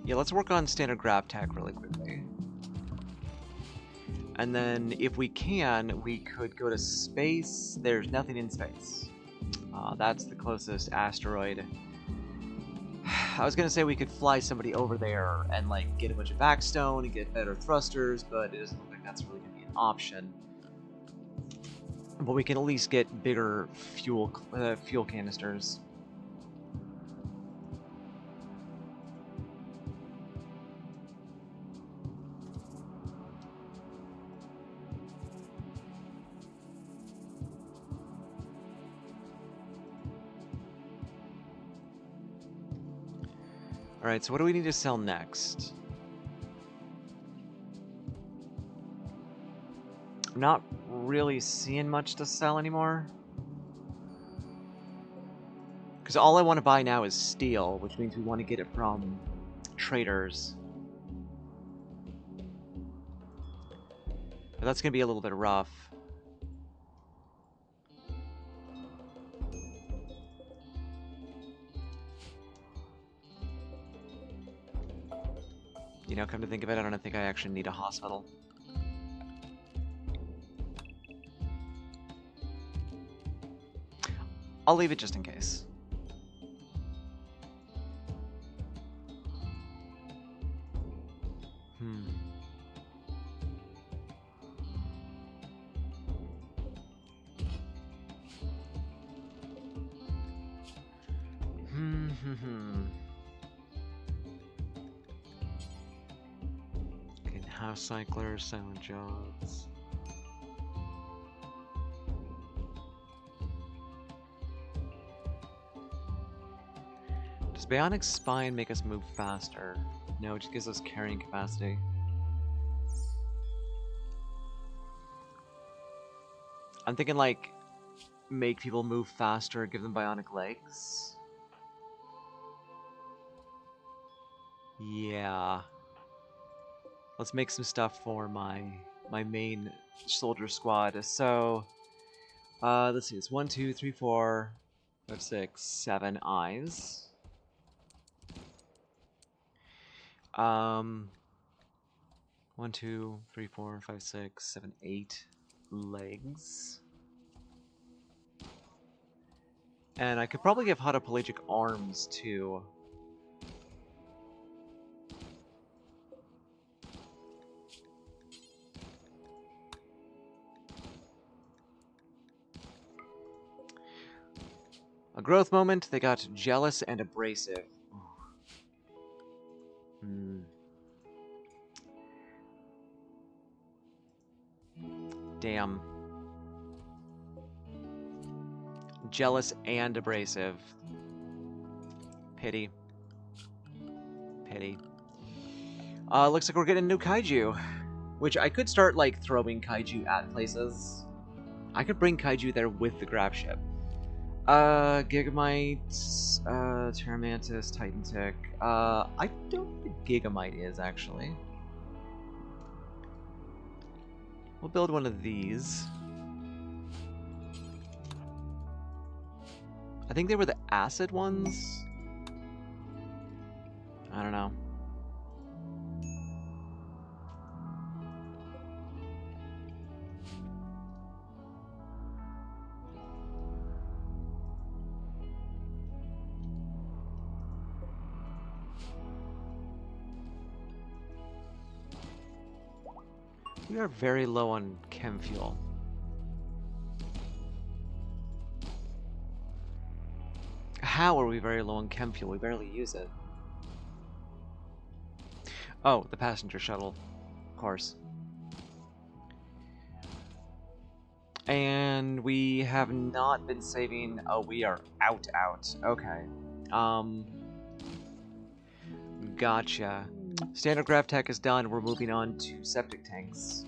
Yeah, let's work on standard grav tech really quickly. And then, if we can, we could go to space. There's nothing in space. That's the closest asteroid. I was gonna say we could fly somebody over there and like get a bunch of backstone and get better thrusters, but it doesn't look like that's really gonna be an option. But we can at least get bigger fuel canisters. Alright, so what do we need to sell next? I'm not really seeing much to sell anymore. Because all I want to buy now is steel, which means we want to get it from traders. But that's going to be a little bit rough. You know, come to think of it, I don't think I actually need a hospital. I'll leave it just in case. House cyclers, silent jobs. Does Bionic Spine make us move faster? No, it just gives us carrying capacity. I'm thinking like make people move faster, give them bionic legs. Yeah. Let's make some stuff for my main soldier squad. So, let's see. It's 1, 2, 3, 4, 5, 6, 7 eyes. 1, 2, 3, 4, 5, 6, 7, 8 legs. And I could probably give Hotopelagic arms too. A growth moment, they got jealous and abrasive. Hmm. Damn. Jealous and abrasive. Pity. Pity. Looks like we're getting a new kaiju. Which I could start, like, throwing kaiju at places. I could bring kaiju there with the grab ship. Gigamite, Terramantis, Titan Tick. I don't know what Gigamite is, actually. We'll build one of these. I think they were the acid ones. I don't know. We are very low on chem fuel. How are we very low on chem fuel? We barely use it. Oh, the passenger shuttle. Of course. And we have not been saving... Oh, we are out. Okay. Gotcha. Standard grav tech is done. We're moving on to septic tanks.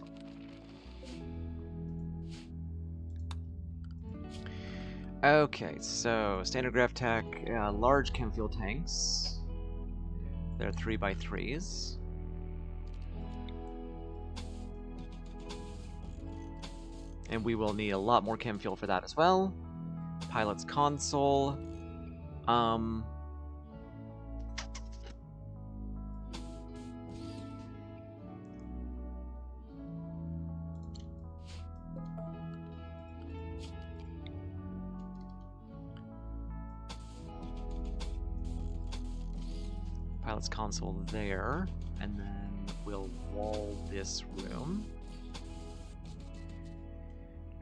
Okay, so standard grav tech, large chem fuel tanks. They're 3x3s. And we will need a lot more chem fuel for that as well. Pilot's console. Pilot's console there, and then we'll wall this room.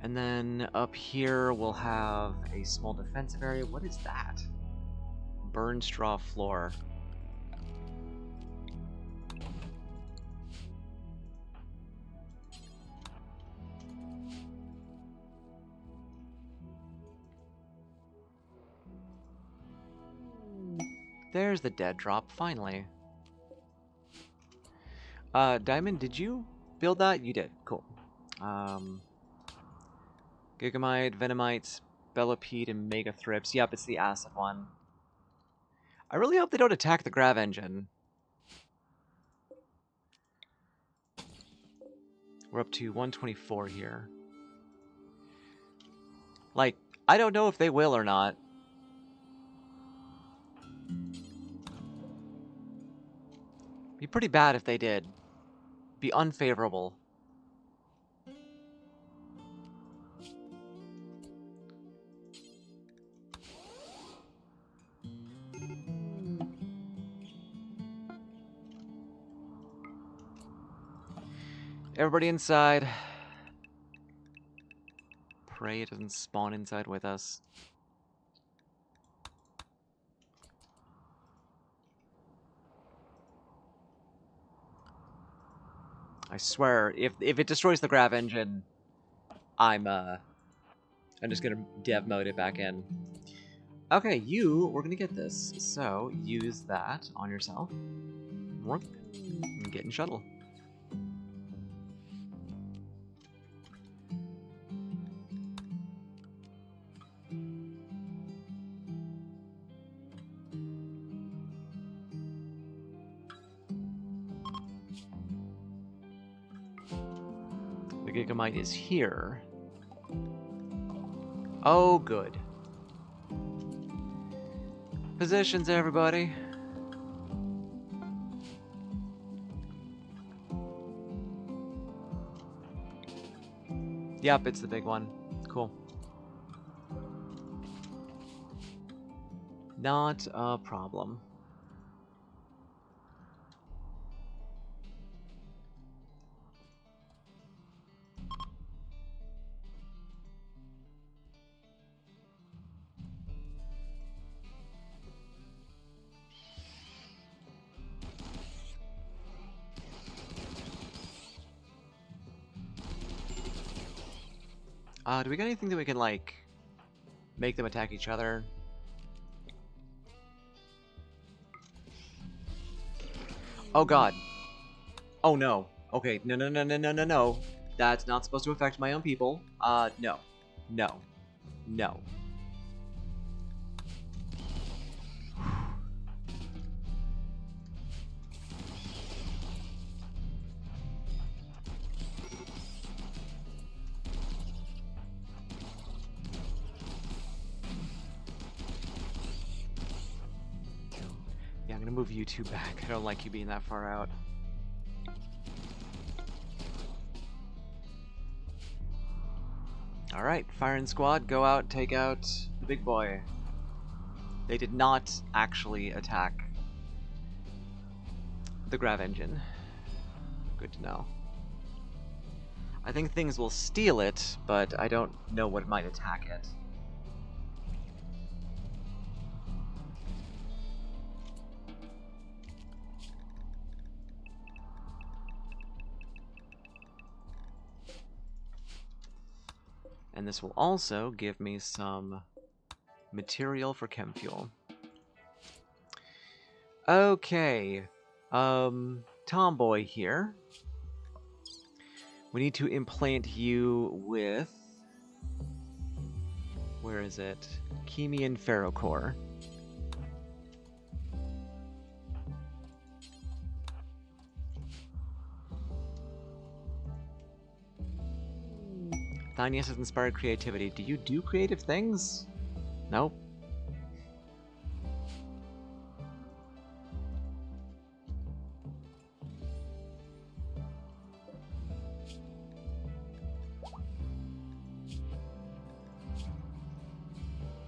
And then up here we'll have a small defensive area. What is that? Burn straw floor. There's the dead drop, finally. Diamond, did you build that? You did. Cool. Gigamite, Venomite, Bellipede, and Megathrips. Yep, it's the acid one. I really hope they don't attack the grav engine. We're up to 124 here. Like, I don't know if they will or not. Be pretty bad if they did. Be unfavorable. Everybody inside. Pray it doesn't spawn inside with us. I swear, if it destroys the grav engine, I'm just gonna dev mode it back in. Okay, we're gonna get this. So use that on yourself. Work and get in shuttle. The Gigamite is here. Oh, good. Positions, everybody. Yep, it's the big one. Cool. Not a problem. Do we got anything that we can, like, make them attack each other? Oh god. Oh no. Okay, no, no, no, no, no, no, no. That's not supposed to affect my own people. No. No. No. Yeah, I'm gonna move you two back. I don't like you being that far out. Alright, firing squad, go out, take out the big boy. They did not actually attack the grav engine. Good to know. I think things will steal it, but I don't know what might attack it. And this will also give me some material for chem fuel. Okay. Tomboy here. We need to implant you with... Where is it? Chemian ferrocore. Thinius has inspired creativity. Do you do creative things? Nope.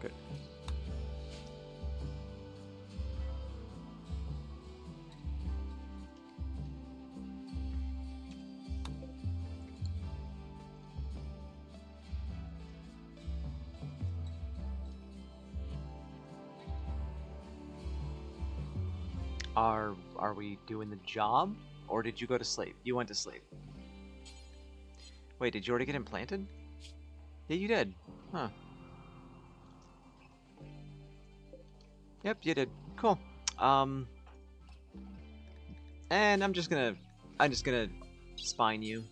Good. Are we doing the job? Or did you go to sleep? You went to sleep. Wait, did you already get implanted? Yeah, you did. Huh. Yep, you did. Cool. And I'm just gonna spine you.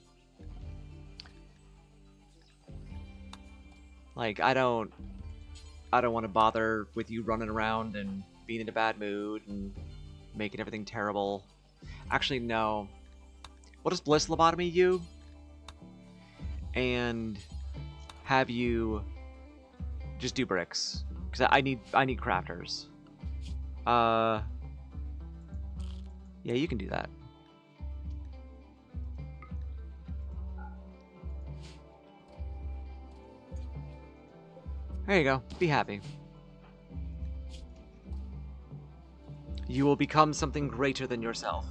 Like, I don't want to bother with you running around and being in a bad mood and making everything terrible. Actually, no. We'll just bliss lobotomy you and have you just do bricks, because I need crafters. Yeah, you can do that. There you go. Be happy. You will become something greater than yourself.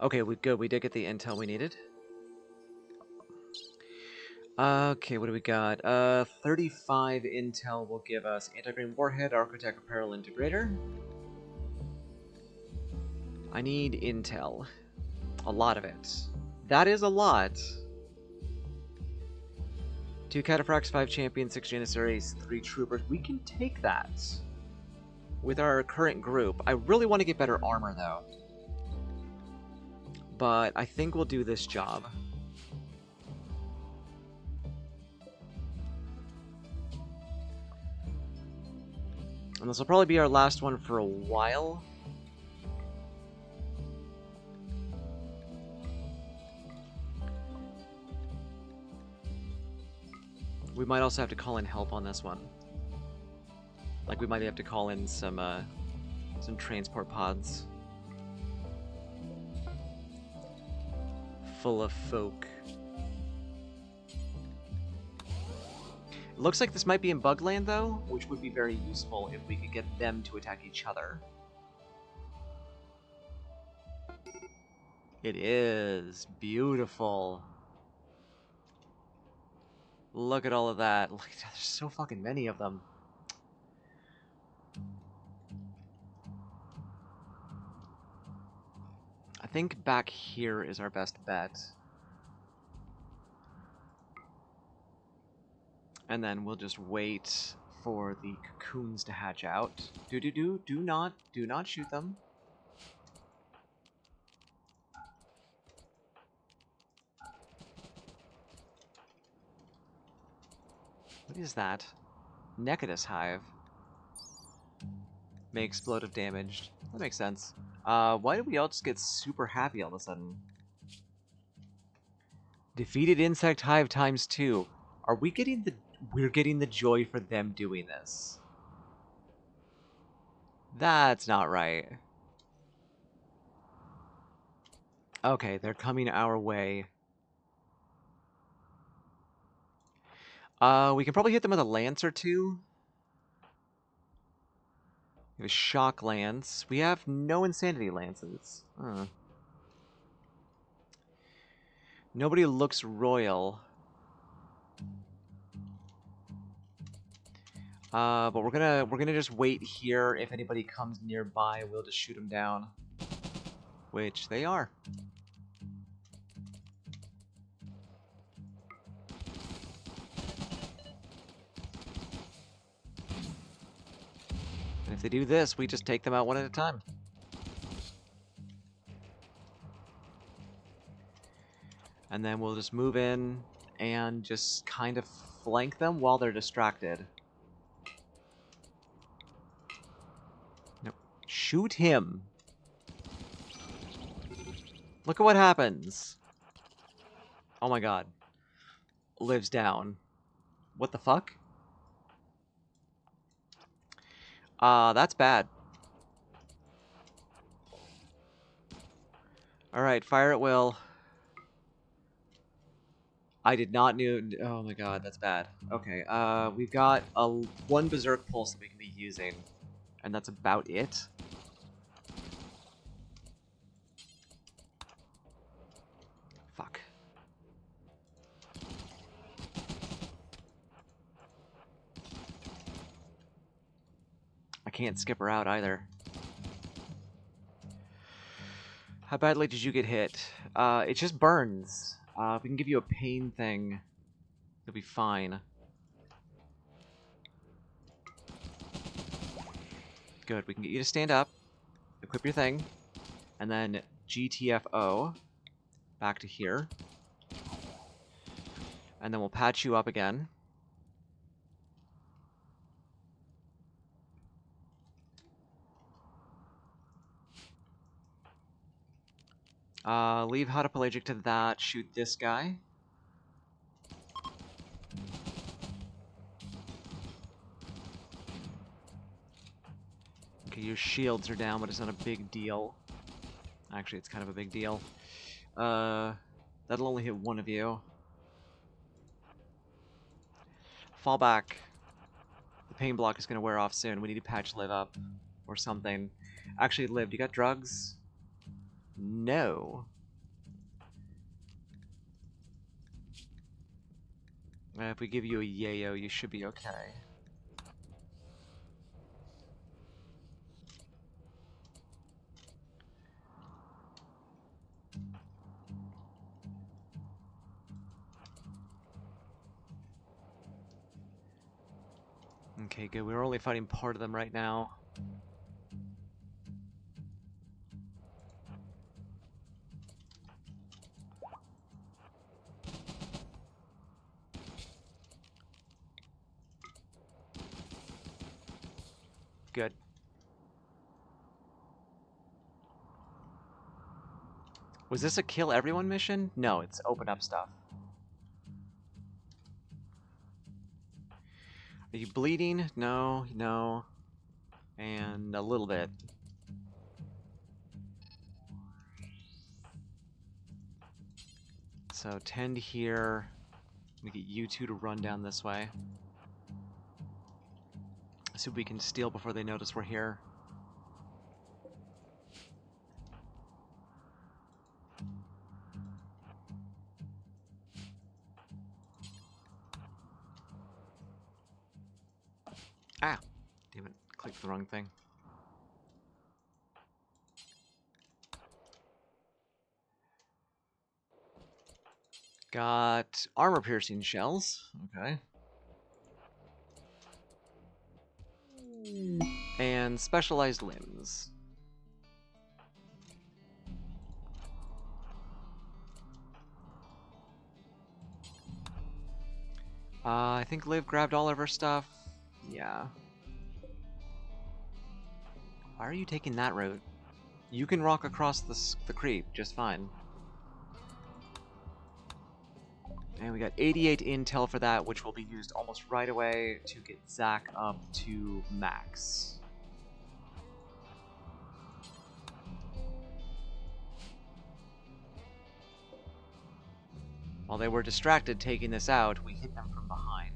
Okay, good. We did get the intel we needed. Okay, what do we got? 35 intel will give us anti-grain warhead, architect apparel integrator. I need intel. A lot of it. That is a lot. 2 cataphracts, 5 champions, 6 janissaries, 3 troopers. We can take that with our current group. I really want to get better armor, though. But I think we'll do this job. And this will probably be our last one for a while. We might also have to call in help on this one. Like, we might have to call in some transport pods. Full of folk. It looks like this might be in Bugland, though, which would be very useful if we could get them to attack each other. It is beautiful. Look at all of that. Look, there's so fucking many of them. I think back here is our best bet. And then we'll just wait for the cocoons to hatch out. Do not shoot them. What is that? Necodus hive. May explode if damaged. That makes sense. Why did we all just get super happy all of a sudden? Defeated insect hive ×2. Are we getting the... We're getting the joy for them doing this. That's not right. Okay, they're coming our way. We can probably hit them with a lance or two. We have a shock lance. We have no insanity lances. Huh. Nobody looks royal. But we're gonna just wait here. If anybody comes nearby, we'll just shoot them down. Which they are. And if they do this, we just take them out one at a time. And then we'll just move in and just kind of flank them while they're distracted. Nope. Shoot him. Look at what happens. Oh my god. Lives down. What the fuck? That's bad. Alright, fire at will. I did not know... Oh my god, that's bad. Okay, we've got one Berserk Pulse that we can be using. And that's about it. Fuck. I can't skip her out either. How badly did you get hit? It just burns. If we can give you a pain thing, you'll be fine. Good, we can get you to stand up, equip your thing, and then GTFO back to here. And then we'll patch you up again. Leave Hotapelagic to that, shoot this guy. Okay, your shields are down, but it's not a big deal. Actually, it's kind of a big deal. That'll only hit one of you. Fall back. The pain block is going to wear off soon. We need to patch Liv up. Or something. Actually, Liv, do you got drugs? No. If we give you a yayo, you should be okay. Okay, good. We're only fighting part of them right now. Good. Was this a kill everyone mission? No, it's open up stuff. Are you bleeding? No, no. And a little bit. So tend here. I'm gonna get you two to run down this way. See if we can steal before they notice we're here. Ah, damn it, clicked the wrong thing. Got armor-piercing shells. Okay. And specialized limbs. I think Liv grabbed all of her stuff. Yeah. Why are you taking that route? You can walk across the creep just fine. And we got 88 intel for that, which will be used almost right away to get Zack up to max. While they were distracted taking this out, we hit them from behind.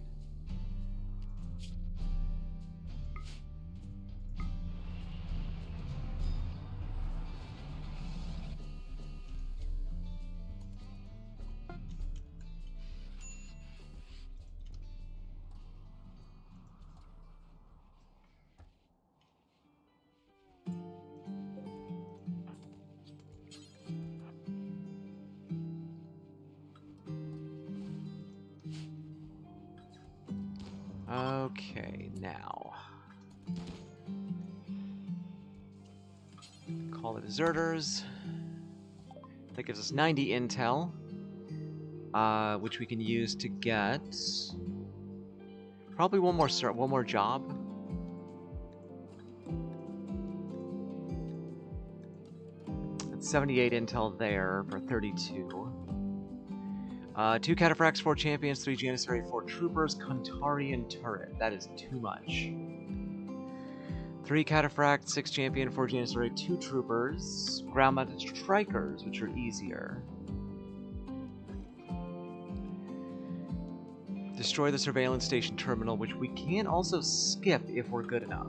Okay, now. Call the deserters. That gives us 90 intel, which we can use to get probably one more job. That's 78 intel there for 32. 2 cataphracts, 4 champions, 3 janissary, 4 troopers, Kuntarian turret. That is too much. 3 cataphracts, 6 champion, 4 janissary, 2 troopers, ground-mounted strikers, which are easier. Destroy the surveillance station terminal, which we can also skip if we're good enough.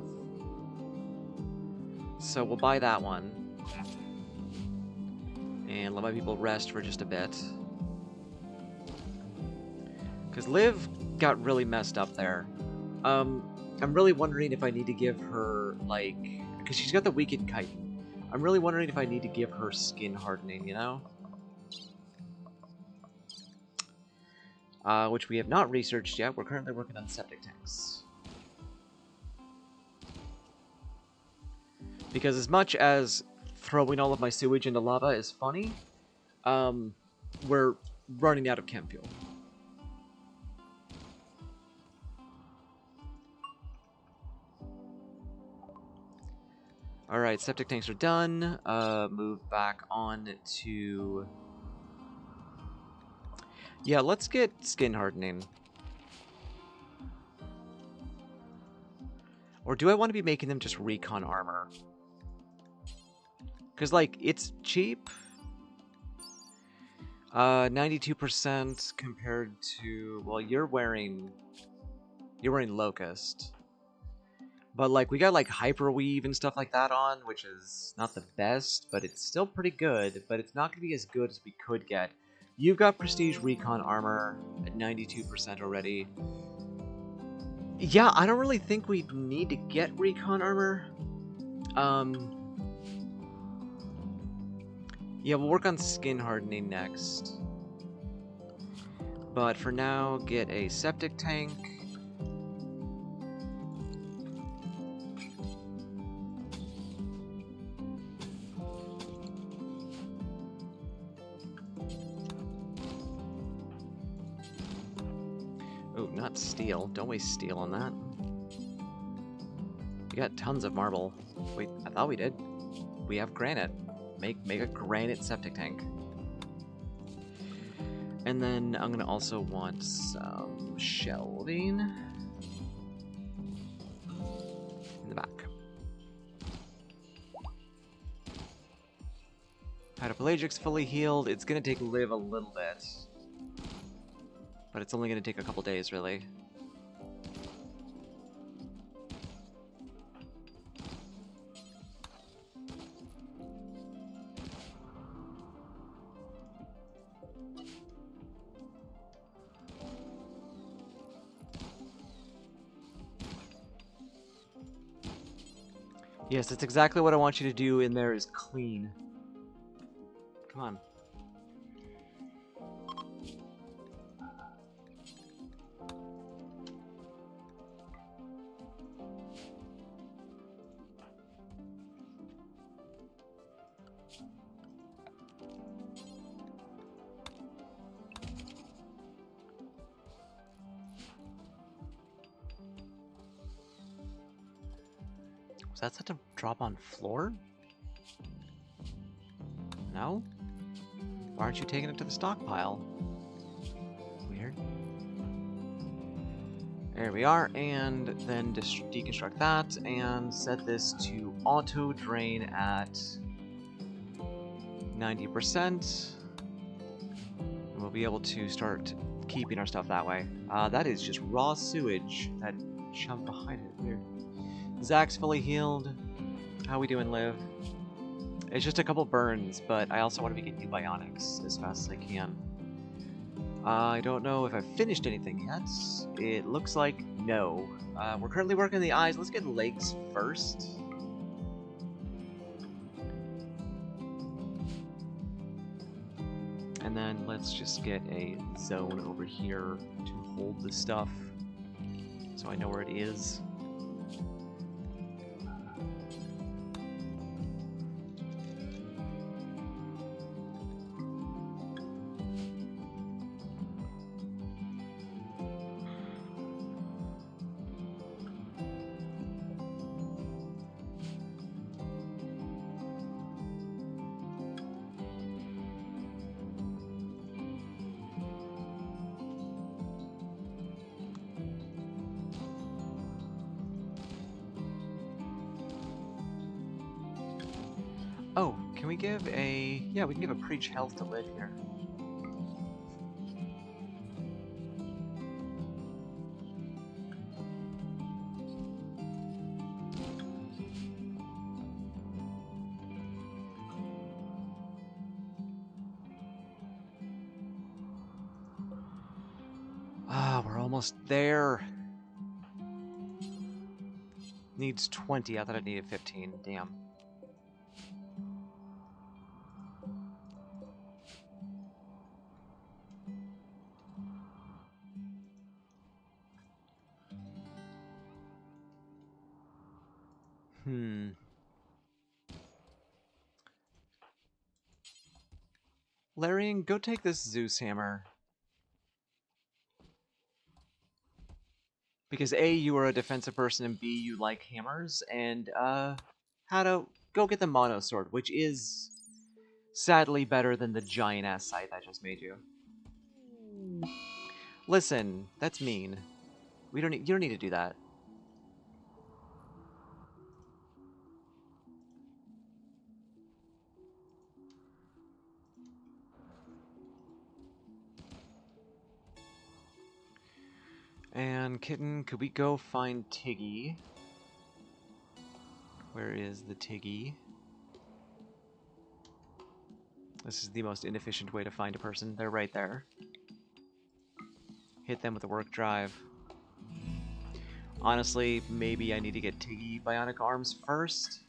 So we'll buy that one. And let my people rest for just a bit. Because Liv got really messed up there. I'm really wondering if I need to give her, like... Because she's got the weakened chitin. I'm really wondering if I need to give her skin hardening, you know? Which we have not researched yet. We're currently working on septic tanks. Because as much as throwing all of my sewage into lava is funny, we're running out of chem fuel. Alright, septic tanks are done. Move back on to... Yeah, let's get skin hardening. Or do I want to be making them just recon armor? Because, like, it's cheap. 92% compared to... Well, you're wearing Locust. But, like, we got, like, Hyperweave and stuff like that on, which is not the best, but it's still pretty good, but it's not going to be as good as we could get. You've got Prestige Recon Armor at 92% already. Yeah, I don't really think we need to get Recon Armor. Yeah, we'll work on Skin Hardening next. But for now, get a Septic Tank. Oh, not steel. Don't waste steel on that. We got tons of marble. Wait, I thought we did. We have granite. Make a granite septic tank. And then I'm gonna also want some shelving in the back. Hydropelagic's fully healed. It's gonna take Liv a little bit. But it's only going to take a couple days, really. Yes, that's exactly what I want you to do in there is clean. Come on. Was that set to drop on floor? No? Why aren't you taking it to the stockpile? Weird. There we are, and then deconstruct that and set this to auto drain at 90%. And we'll be able to start keeping our stuff that way. That is just raw sewage that jumped behind it. Weird. Zach's fully healed. How we doing, Liv? It's just a couple burns, but I also want to be getting new bionics as fast as I can. I don't know if I've finished anything yet. It looks like no. We're currently working on the eyes. Let's get legs first. And then let's just get a zone over here to hold the stuff so I know where it is. Oh, can we give a... Yeah, we can give a preach health to live here. Ah, we're almost there. Needs 20. I thought it needed 15. Damn. Larian, go take this Zeus hammer. Because A, you are a defensive person, and B, you like hammers, and, how to... Go get the Mono Sword, which is sadly better than the giant-ass scythe I just made you. Listen, that's mean. You don't need to do that. And Kitten, could we go find Tiggy? Where is the Tiggy? This is the most inefficient way to find a person. They're right there. Hit them with a work drive. Honestly, maybe I need to get Tiggy bionic arms first.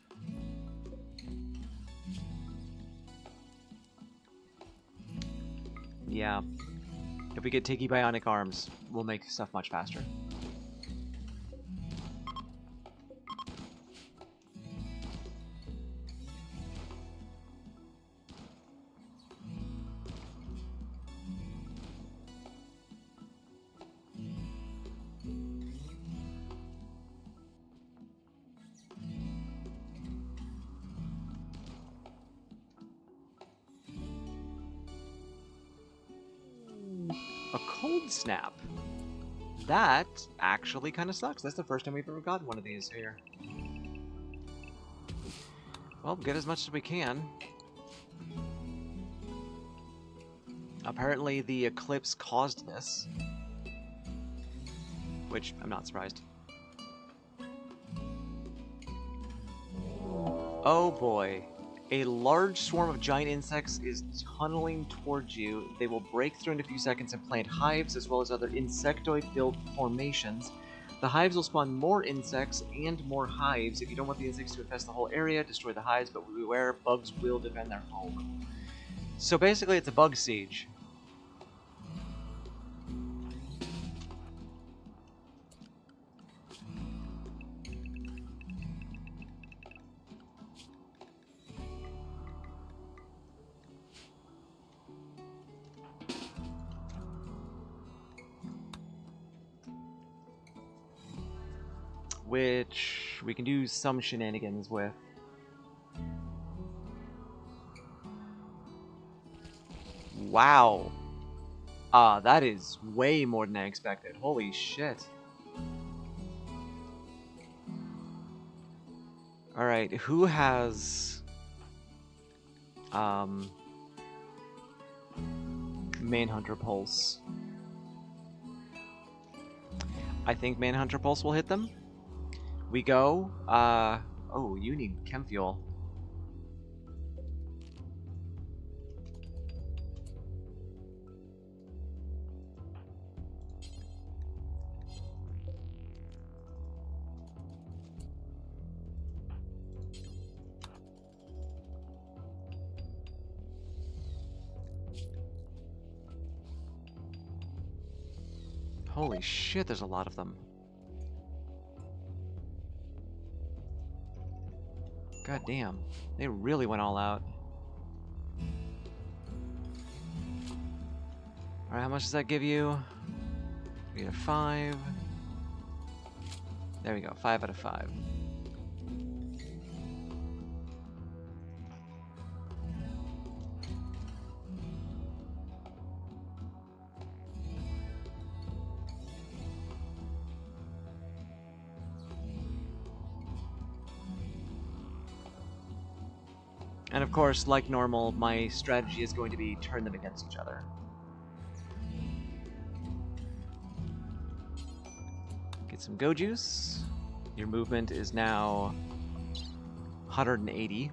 Yeah. If we get Tiggy bionic arms, we'll make stuff much faster. A cold snap. That actually kind of sucks. That's the first time we've ever gotten one of these here. Well, get as much as we can. Apparently the eclipse caused this. Which, I'm not surprised. Oh boy. A large swarm of giant insects is tunneling towards you. They will break through in a few seconds and plant hives as well as other insectoid-filled formations. The hives will spawn more insects and more hives. If you don't want the insects to infest the whole area, destroy the hives, but beware, bugs will defend their home. So basically, it's a bug siege. Which we can do some shenanigans with. Wow. That is way more than I expected. Holy shit. Alright, who has... Manhunter Pulse? I think Manhunter Pulse will hit them. We go. Oh, you need chem fuel. Holy shit, there's a lot of them. God damn, they really went all out. Alright, how much does that give you? We get a 5. There we go, 5 out of 5. And of course, like normal, my strategy is going to be turn them against each other. Get some go juice. Your movement is now 180.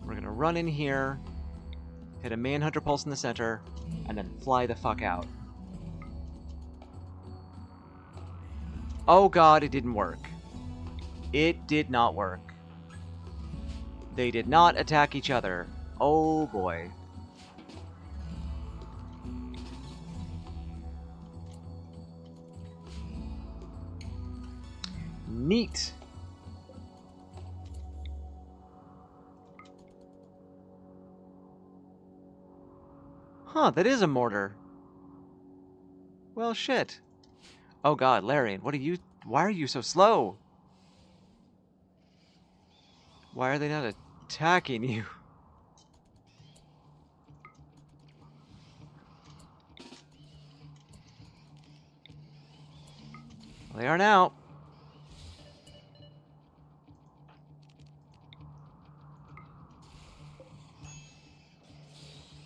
We're gonna run in here, hit a Manhunter Pulse in the center, and then fly the fuck out. Oh god, it didn't work. It did not work. They did not attack each other. Oh boy. Neat. Huh, that is a mortar. Well, shit. Oh god, Larian, what are you... Why are you so slow? Why are they not attacking you? Well, they are now.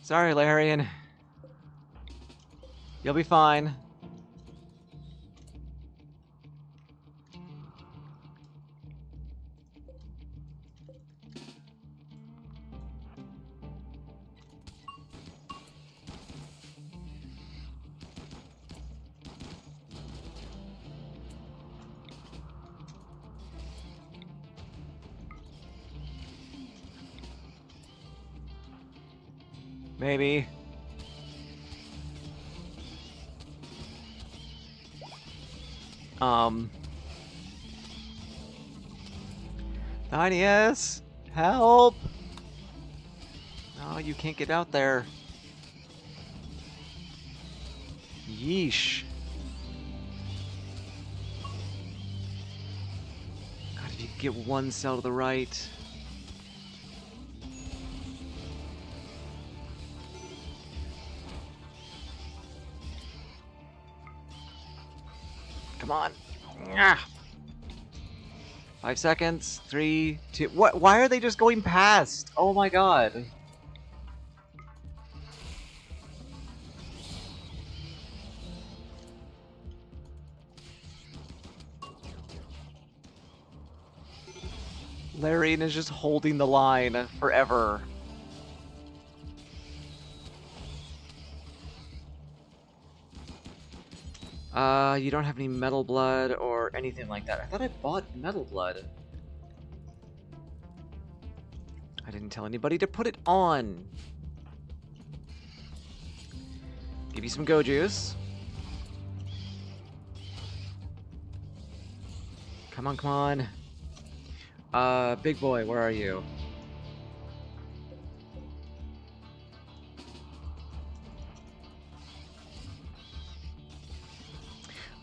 Sorry, Larian. You'll be fine. Maybe. Tiny S, help! Oh, you can't get out there. Yeesh. God, if you could get one cell to the right. Come on. 5 seconds. 3, 2. What? Why are they just going past? Oh my god. Larian is just holding the line forever. You don't have any metal blood or anything like that. I thought I bought metal blood. I didn't tell anybody to put it on. Give you some go juice. Come on, come on. Big boy, where are you?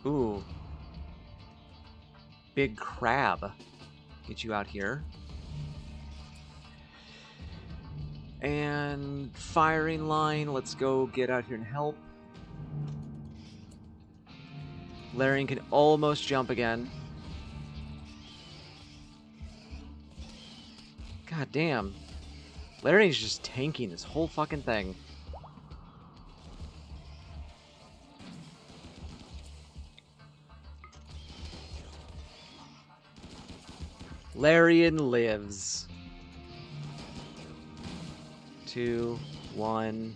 Ooh. Big crab. Get you out here. And firing line, let's go get out here and help. Larian can almost jump again. God damn. Larian's just tanking this whole fucking thing. Larian lives. 2, 1.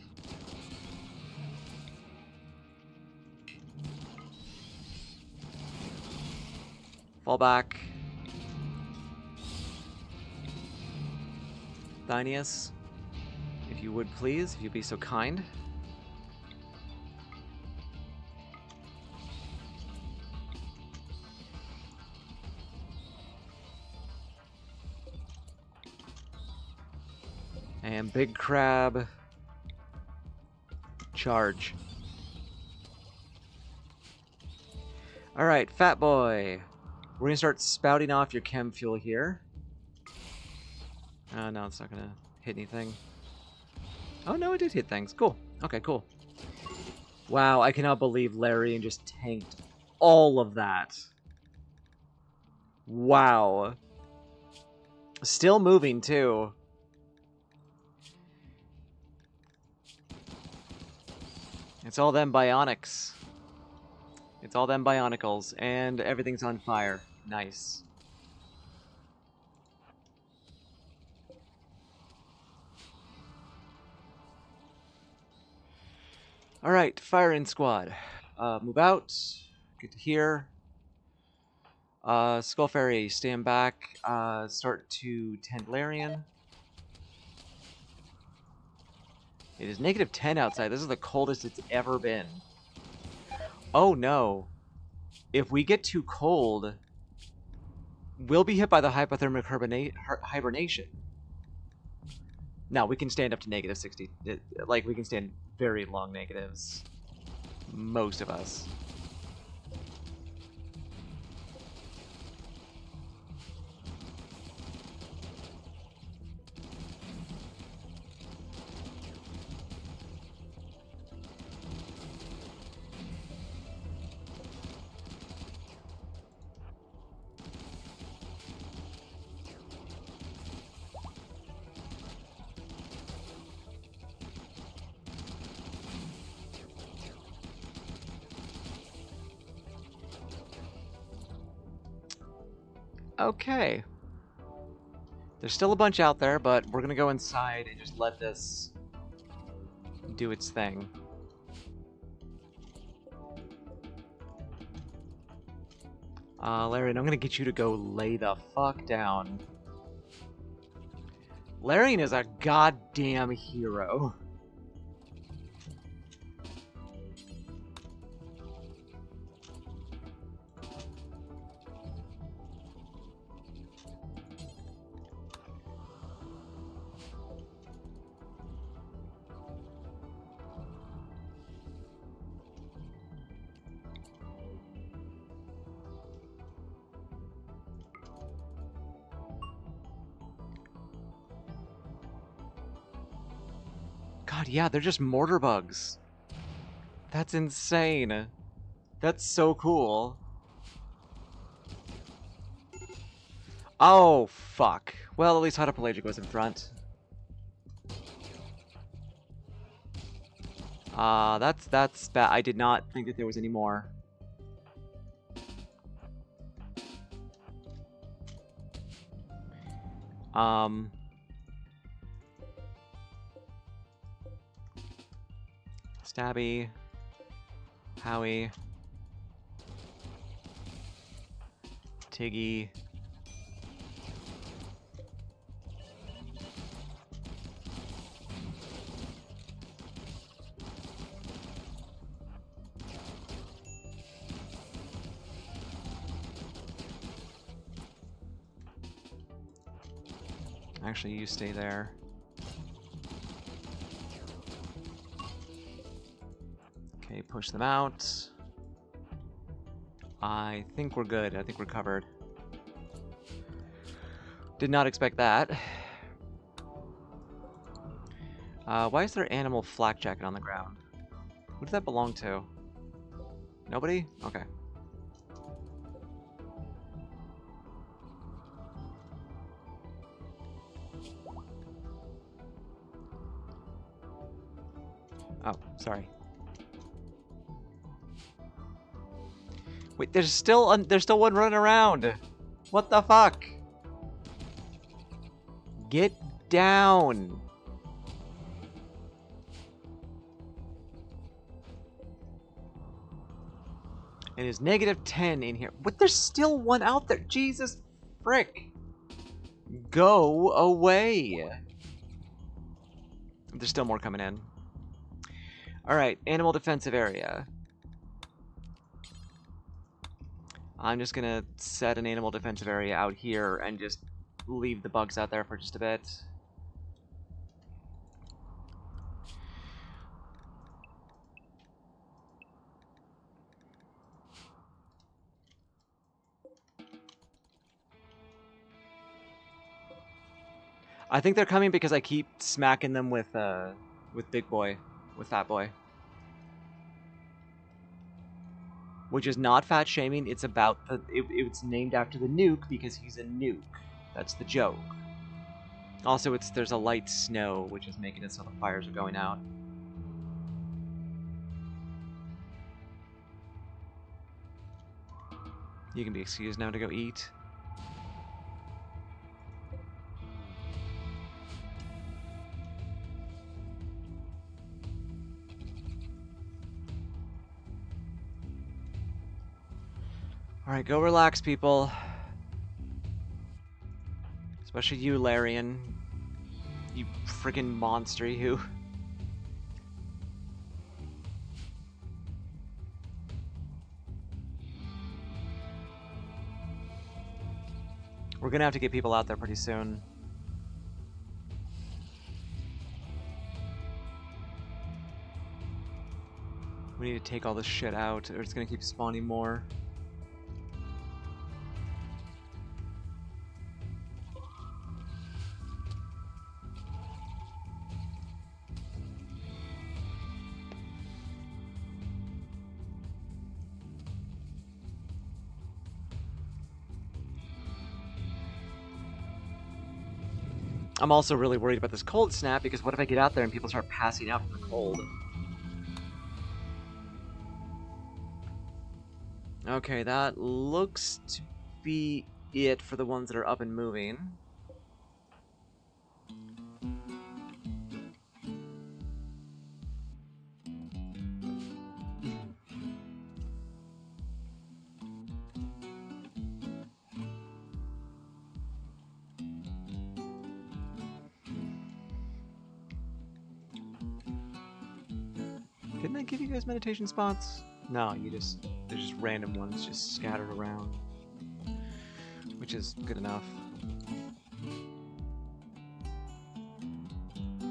Fall back. Thinius, if you would please, if you'd be so kind. And big crab, charge. Alright, fat boy. We're gonna start spouting off your chem fuel here. No, it's not gonna hit anything. Oh no, it did hit things. Cool. Okay, cool. Wow, I cannot believe Larian just tanked all of that. Wow. Still moving, too. It's all them bionics. It's all them bionicles, and everything's on fire. Nice. Alright, firing squad. Move out. Get to here. Skull Fairy, stand back. Start to tent Larian. It is -10 outside. This is the coldest it's ever been. Oh no. If we get too cold, we'll be hit by the hypothermic hibernation. Now, we can stand up to -60. Like, we can stand very long negatives. Most of us. Okay. There's still a bunch out there, but we're gonna go inside and just let this do its thing. Larian, I'm gonna get you to go lay the fuck down. Larian is a goddamn hero. God, yeah, they're just mortar bugs. That's insane. That's so cool. Oh, fuck. Well, at least Hydropelagic was in front. That's bad. I did not think that there was any more. Stabby. Howie. Tiggy. Actually, you stay there. Okay, push them out. I think we're good. I think we're covered. Did not expect that. Why is there animal flak jacket on the ground? Who does that belong to? Nobody? Okay. Oh, sorry. Wait, there's still one running around. What the fuck? Get down. And it's -10 in here. But there's still one out there. Jesus frick. Go away. There's still more coming in. Alright, animal defensive area. I'm just gonna set an animal defensive area out here and just leave the bugs out there for just a bit. I think they're coming because I keep smacking them with Big Boy, with Fat Boy. Which is not fat shaming, it's about it's named after the nuke because he's a nuke. That's the joke. Also, there's a light snow, which is making it so the fires are going out. You can be excused now to go eat. Alright, go relax, people. Especially you, Larian. You freaking monster, you. We're gonna have to get people out there pretty soon. We need to take all this shit out, or it's gonna keep spawning more. I'm also really worried about this cold snap, because what if I get out there and people start passing out from the cold? Okay, that looks to be it for the ones that are up and moving. Didn't I give you guys meditation spots? No, there's just random ones just scattered around. Which is good enough.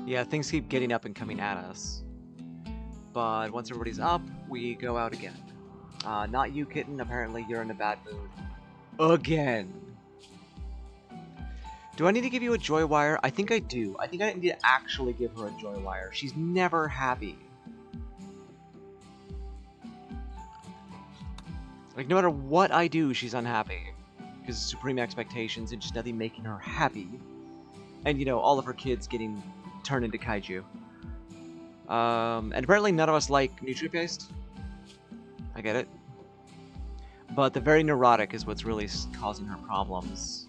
Yeah, things keep getting up and coming at us. But once everybody's up, we go out again. Not you, Kitten. Apparently you're in a bad mood. Again! Do I need to give you a joy wire? I think I do. I think I need to actually give her a joy wire. She's never happy. Like, no matter what I do, she's unhappy. Because of supreme expectations and just nothing making her happy. And, you know, all of her kids getting turned into kaiju. And apparently none of us like nutrient paste. I get it. But the very neurotic is what's really causing her problems.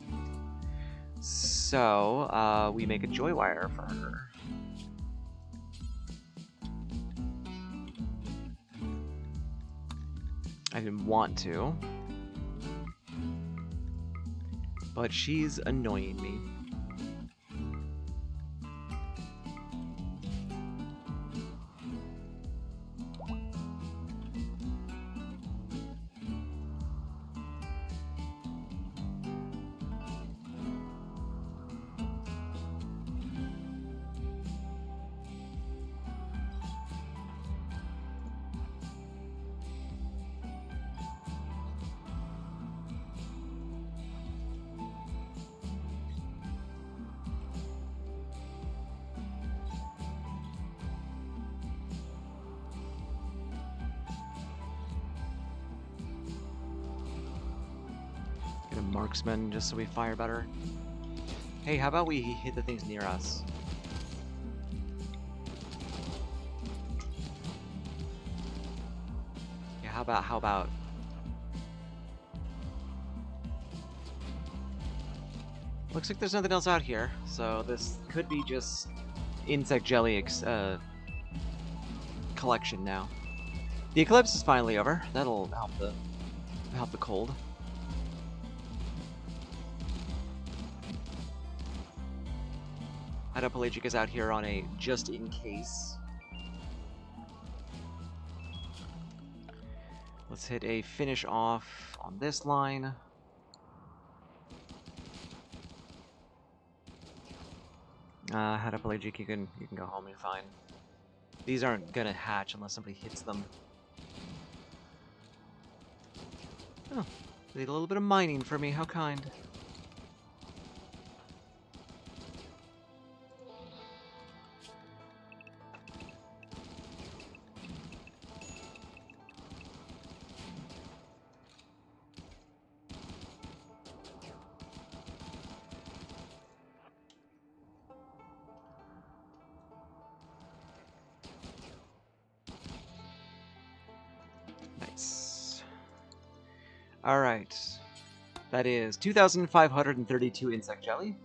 So, we make a joy wire for her. I didn't want to. but she's annoying me. Get a marksman just so we fire better. Hey, how about we hit the things near us? Yeah, how about? Looks like there's nothing else out here, so this could be just insect jelly collection now. The eclipse is finally over. That'll help the cold. Pelagic is out here on a just in case. Let's hit a finish off on this line. Pelagic, you can go home, you're fine. These aren't gonna hatch unless somebody hits them. Oh, they did a little bit of mining for me, how kind. Nice. Alright. That is 2,532 insect jelly.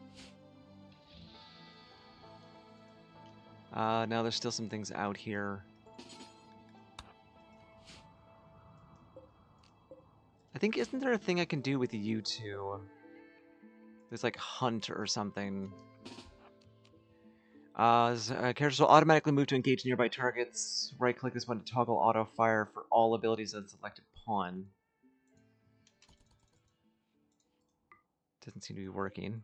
Now there's still some things out here. I think, isn't there a thing I can do with you two? There's like hunt or something. Characters will automatically move to engage nearby targets. Right-click this one to toggle auto-fire for all abilities on selected pawn. Doesn't seem to be working.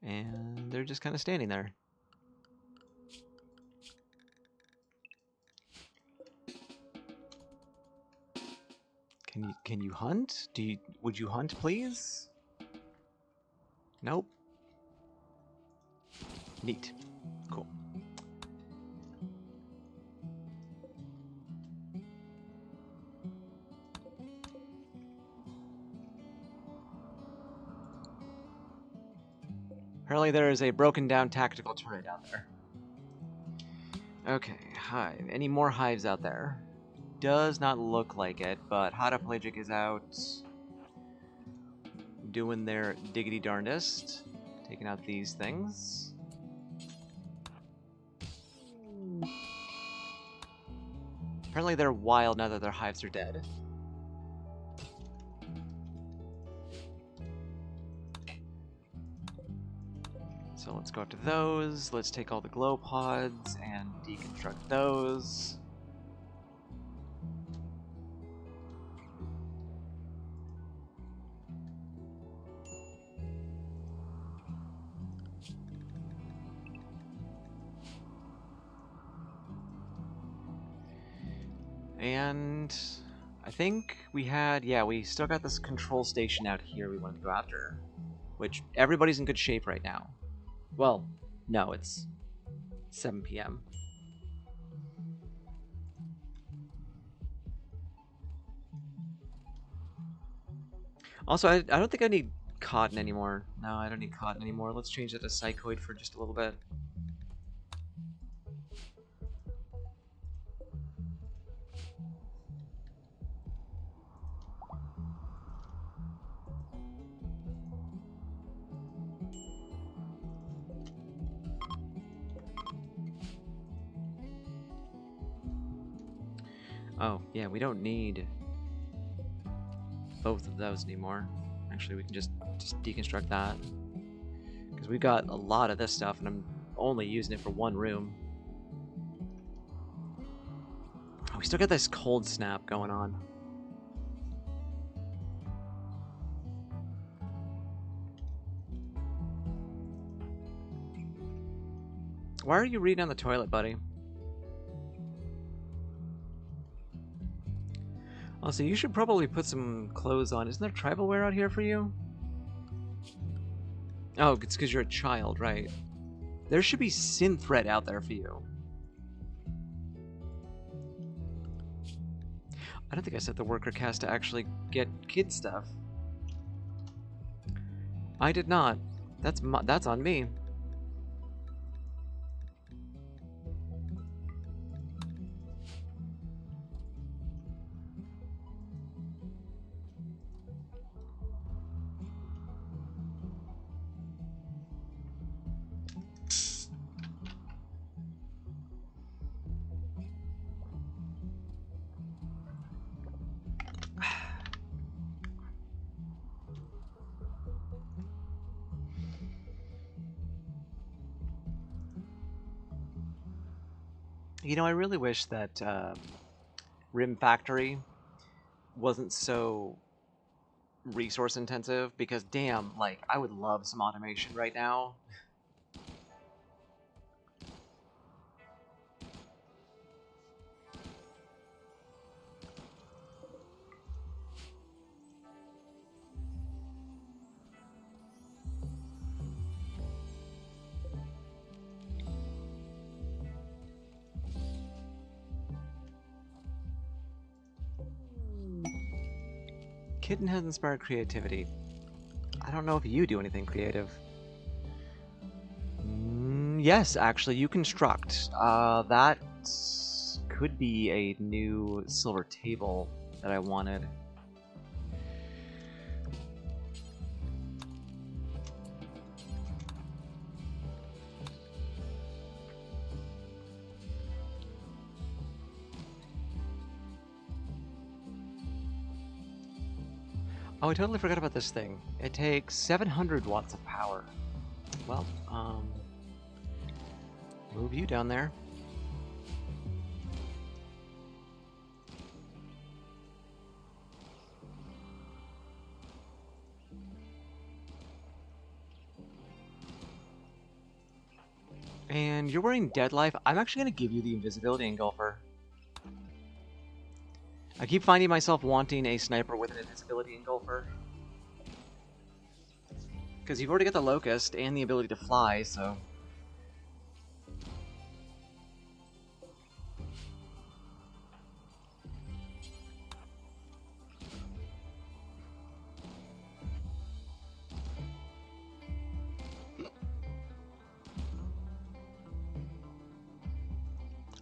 And they're just kind of standing there. Can you hunt? Would you hunt, please? Nope. Neat. Cool. Apparently there is a broken down tactical turret out there. Okay, hive. Any more hives out there? Does not look like it, but Pelagic is out doing their diggity darndest, taking out these things. Apparently they're wild now that their hives are dead. So let's go up to those. Let's take all the glow pods and deconstruct those. And I think we had, yeah, we still got this control station out here we wanted to go after, which everybody's in good shape right now. Well, no, it's 7 p.m. Also, I don't think I need cotton anymore. No, I don't need cotton anymore. Let's change that to psychoid for just a little bit. Oh, yeah, we don't need... both of those anymore. Actually, we can just deconstruct that. Because we got a lot of this stuff, and I'm only using it for one room. Oh, we still got this cold snap going on. Why are you reading on the toilet, buddy? Also, you should probably put some clothes on. Isn't there tribal wear out here for you? Oh, it's because you're a child, right? There should be synth thread out there for you. I don't think I set the worker cast to actually get kid stuff. I did not. That's on me. You know, I really wish that Rim Factory wasn't so resource intensive, because damn, like, I would love some automation right now. Kitten has inspired creativity. I don't know if you do anything creative. Yes, actually, you construct. That could be a new silver table that I wanted. Oh, I totally forgot about this thing. It takes 700 watts of power. Well, move you down there. And you're wearing Dead Life. I'm actually going to give you the Invisibility Engulfer. I keep finding myself wanting a sniper with an Invisibility Engulfer. Because you've already got the Locust and the ability to fly, so...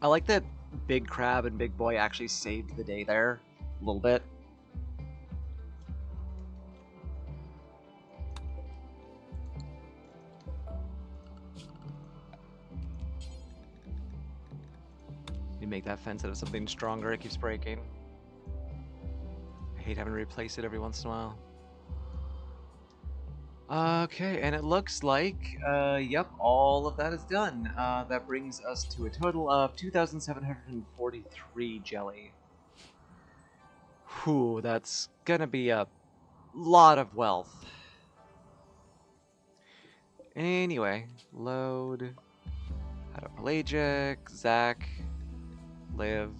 I like that Big Crab and Big Boy actually saved the day there a little bit. You make that fence out of something stronger, it keeps breaking. I hate having to replace it every once in a while. Okay, and it looks like, yep, all of that is done. That brings us to a total of 2,743 jelly. Whew, that's gonna be a lot of wealth. Anyway, load. Pelagic, Zach, Liv,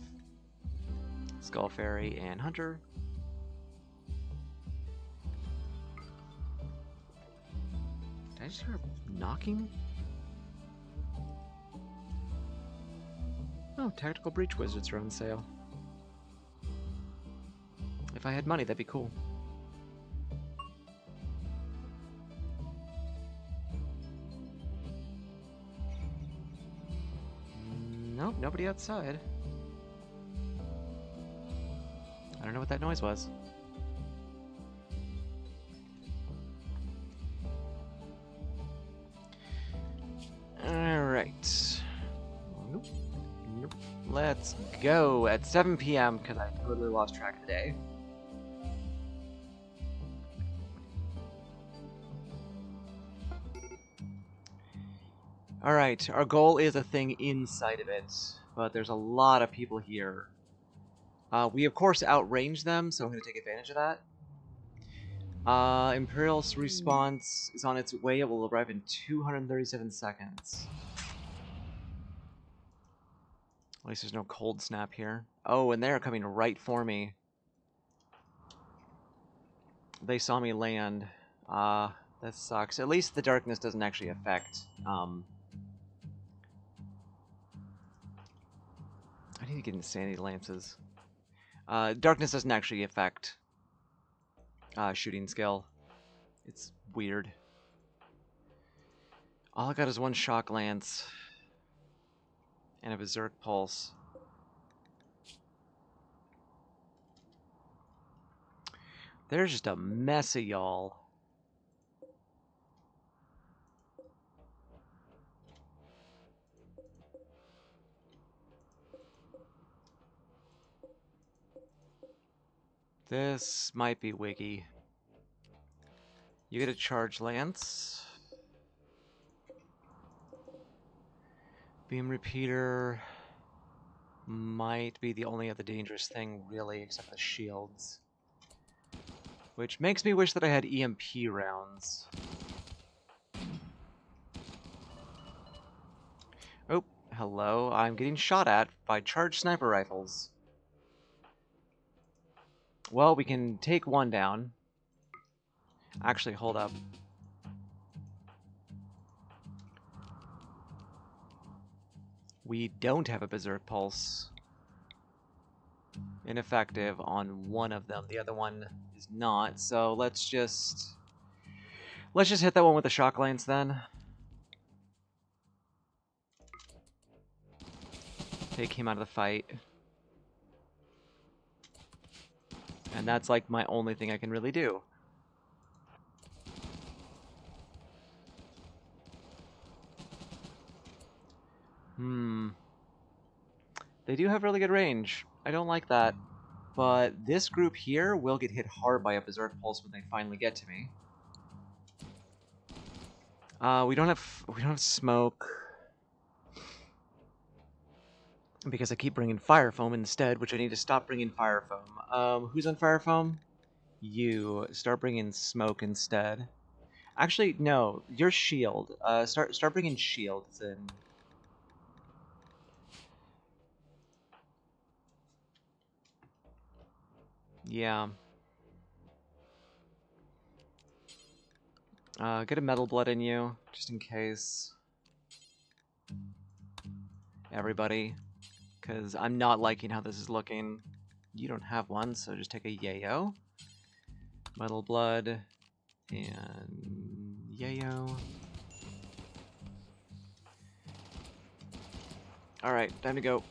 Skull Fairy, and Hunter. Did I just hear knocking? Oh, Tactical Breach Wizards are on sale. If I had money, that'd be cool. Nope, nobody outside. I don't know what that noise was. Alright. Nope. Nope. Let's go at 7 p.m. because I totally lost track of the day. Alright, our goal is a thing inside of it, but there's a lot of people here. We of course outrange them, so I'm going to take advantage of that. Imperial's response is on its way. It will arrive in 237 seconds. At least there's no cold snap here. Oh, and they're coming right for me. They saw me land. That sucks. At least the darkness doesn't actually affect. I need to get insanity lances. Darkness doesn't actually affect shooting skill. It's weird. All I got is one shock lance and a berserk pulse. There's just a mess of y'all. This might be wiggy. You get a charge lance. Beam repeater might be the only other dangerous thing, really, except the shields. Which makes me wish that I had EMP rounds. Oh, hello. I'm getting shot at by charged sniper rifles. Well, we can take one down. Actually, hold up. We don't have a berserk pulse. Ineffective on one of them. The other one is not. So let's just hit that one with the shock lance then. Take him out of the fight. And that's like my only thing I can really do. They do have really good range. I don't like that. But this group here will get hit hard by a berserk pulse when they finally get to me. We don't have smoke. Because I keep bringing fire foam instead, which I need to stop bringing fire foam. Who's on fire foam? You. Start bringing smoke instead. Actually, no. Your shield. Start bringing shields in. Yeah. Get a metal blood in you, just in case. Everybody. Because I'm not liking how this is looking. You don't have one, so just take a yayo. Metal blood. And yayo. Alright, time to go.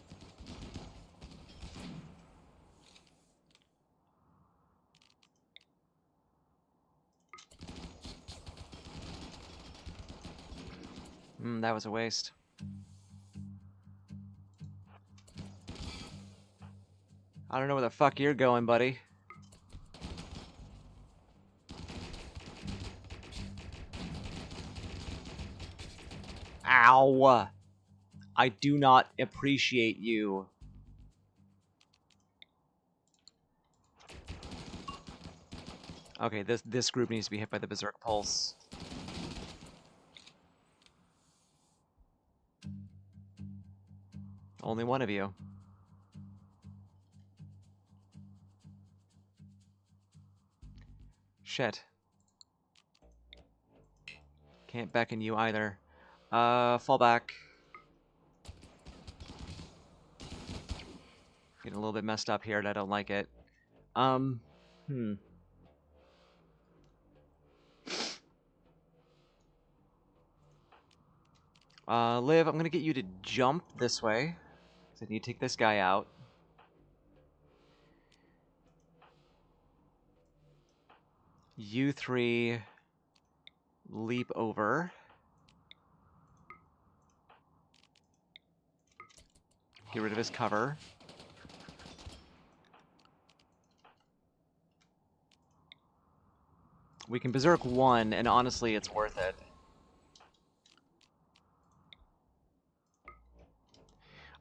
That was a waste. I don't know where the fuck you're going, buddy. Ow! I do not appreciate you. Okay, this group needs to be hit by the Berserk Pulse. Only one of you. Shit. Can't beckon you either. Fall back. Getting a little bit messed up here and I don't like it. Liv, I'm gonna get you to jump this way. So I need to take this guy out. You three leap over. Get rid of his cover. We can berserk one, and honestly, it's worth it.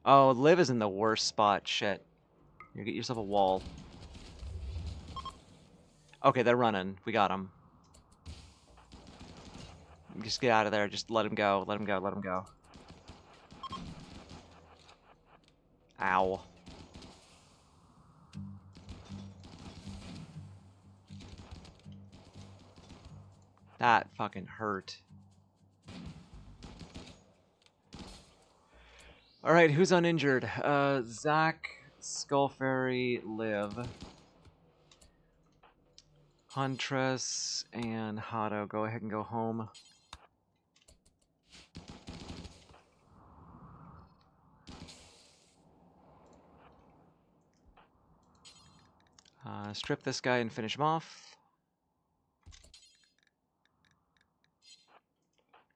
Oh, Liv is in the worst spot. Shit. You get yourself a wall. Okay, they're running. We got them. Just get out of there. Just let him go. Let him go. Let him go. Ow. That fucking hurt. Alright, who's uninjured? Zach, Skullfairy, Liv. Huntress and Hado, go ahead and go home. Strip this guy and finish him off.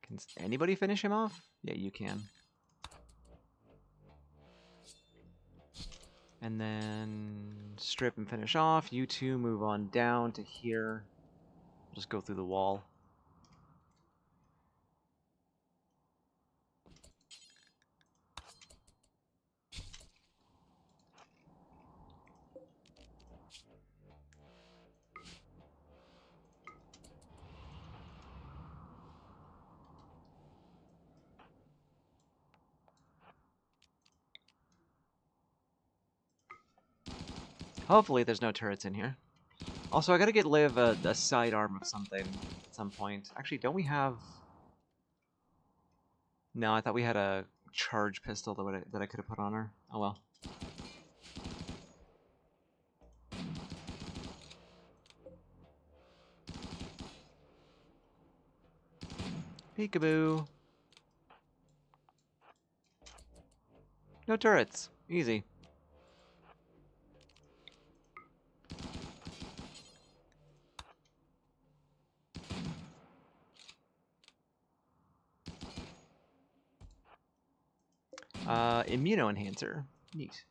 Can anybody finish him off? Yeah, you can. And then strip and finish off. You two move on down to here. Just go through the wall. Hopefully there's no turrets in here. Also, I gotta get Liv a sidearm of something at some point. Actually, don't we have... No, I thought we had a charge pistol that I could have put on her. Oh well. Peekaboo. No turrets. Easy. Immuno enhancer. Neat.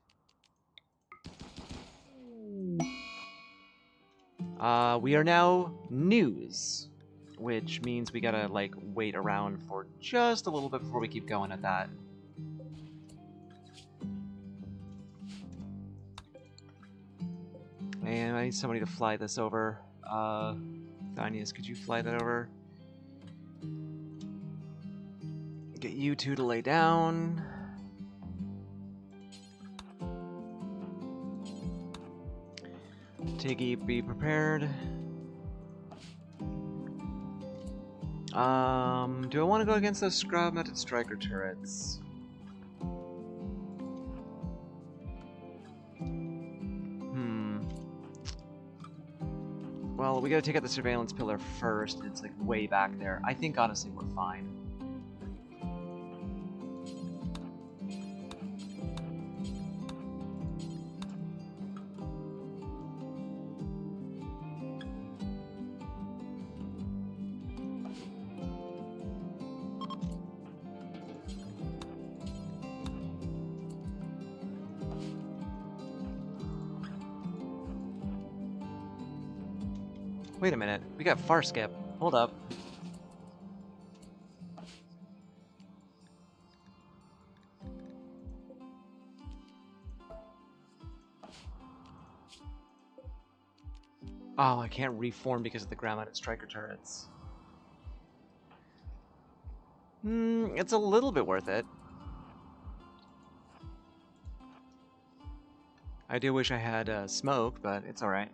We are now news, which means we gotta, like, wait around for just a little bit before we keep going at that. And I need somebody to fly this over. Thanius, could you fly that over? Get you two to lay down. Tiggy, be prepared. Do I want to go against those scrub-mounted striker turrets? Well, we gotta take out the surveillance pillar first. It's like way back there. I think honestly we're fine. Wait a minute, we got far skip. Hold up. Oh, I can't reform because of the ground-mounted striker turrets. It's a little bit worth it. I do wish I had smoke, but it's alright.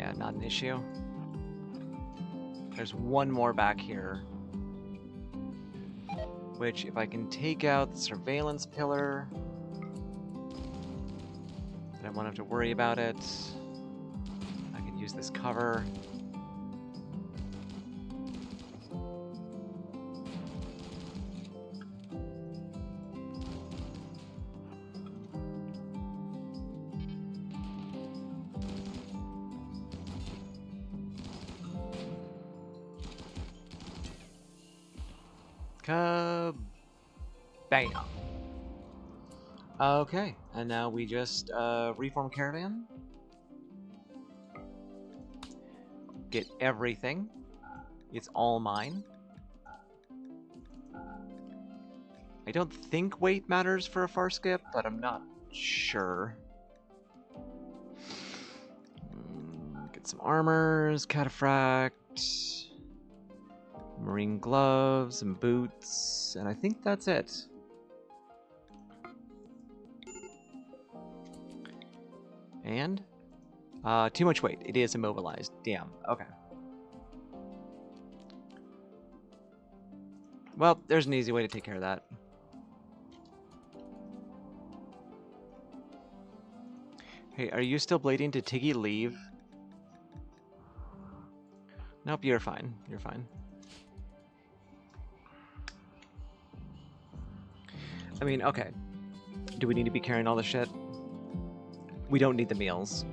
Yeah, not an issue. There's one more back here. Which, if I can take out the surveillance pillar, then I won't have to worry about it. I can use this cover. Bam. Okay, and now we just reform caravan. Get everything. It's all mine. I don't think weight matters for a far skip, but I'm not sure. Get some armors, cataphract, marine gloves, and boots, and I think that's it. And? Too much weight. It is immobilized. Damn. Okay. Well, there's an easy way to take care of that. Hey, are you still bleeding? Did Tiggy leave? Nope, you're fine. You're fine. I mean, okay. Do we need to be carrying all the shit? We don't need the meals.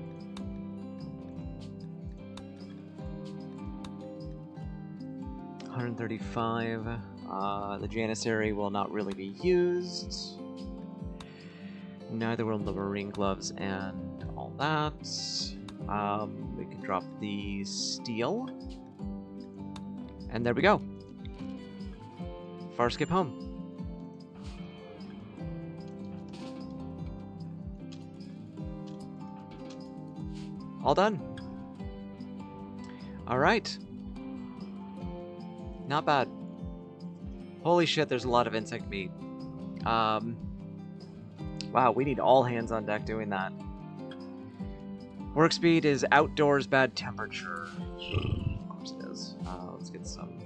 $135. The Janissary will not really be used. Neither will the marine gloves and all that. We can drop the steel. And there we go. Far skip home. All done. All right. Not bad. Holy shit, there's a lot of insect meat. Wow, we need all hands on deck doing that. Work speed is outdoors, bad temperature. Of course it is. Let's get some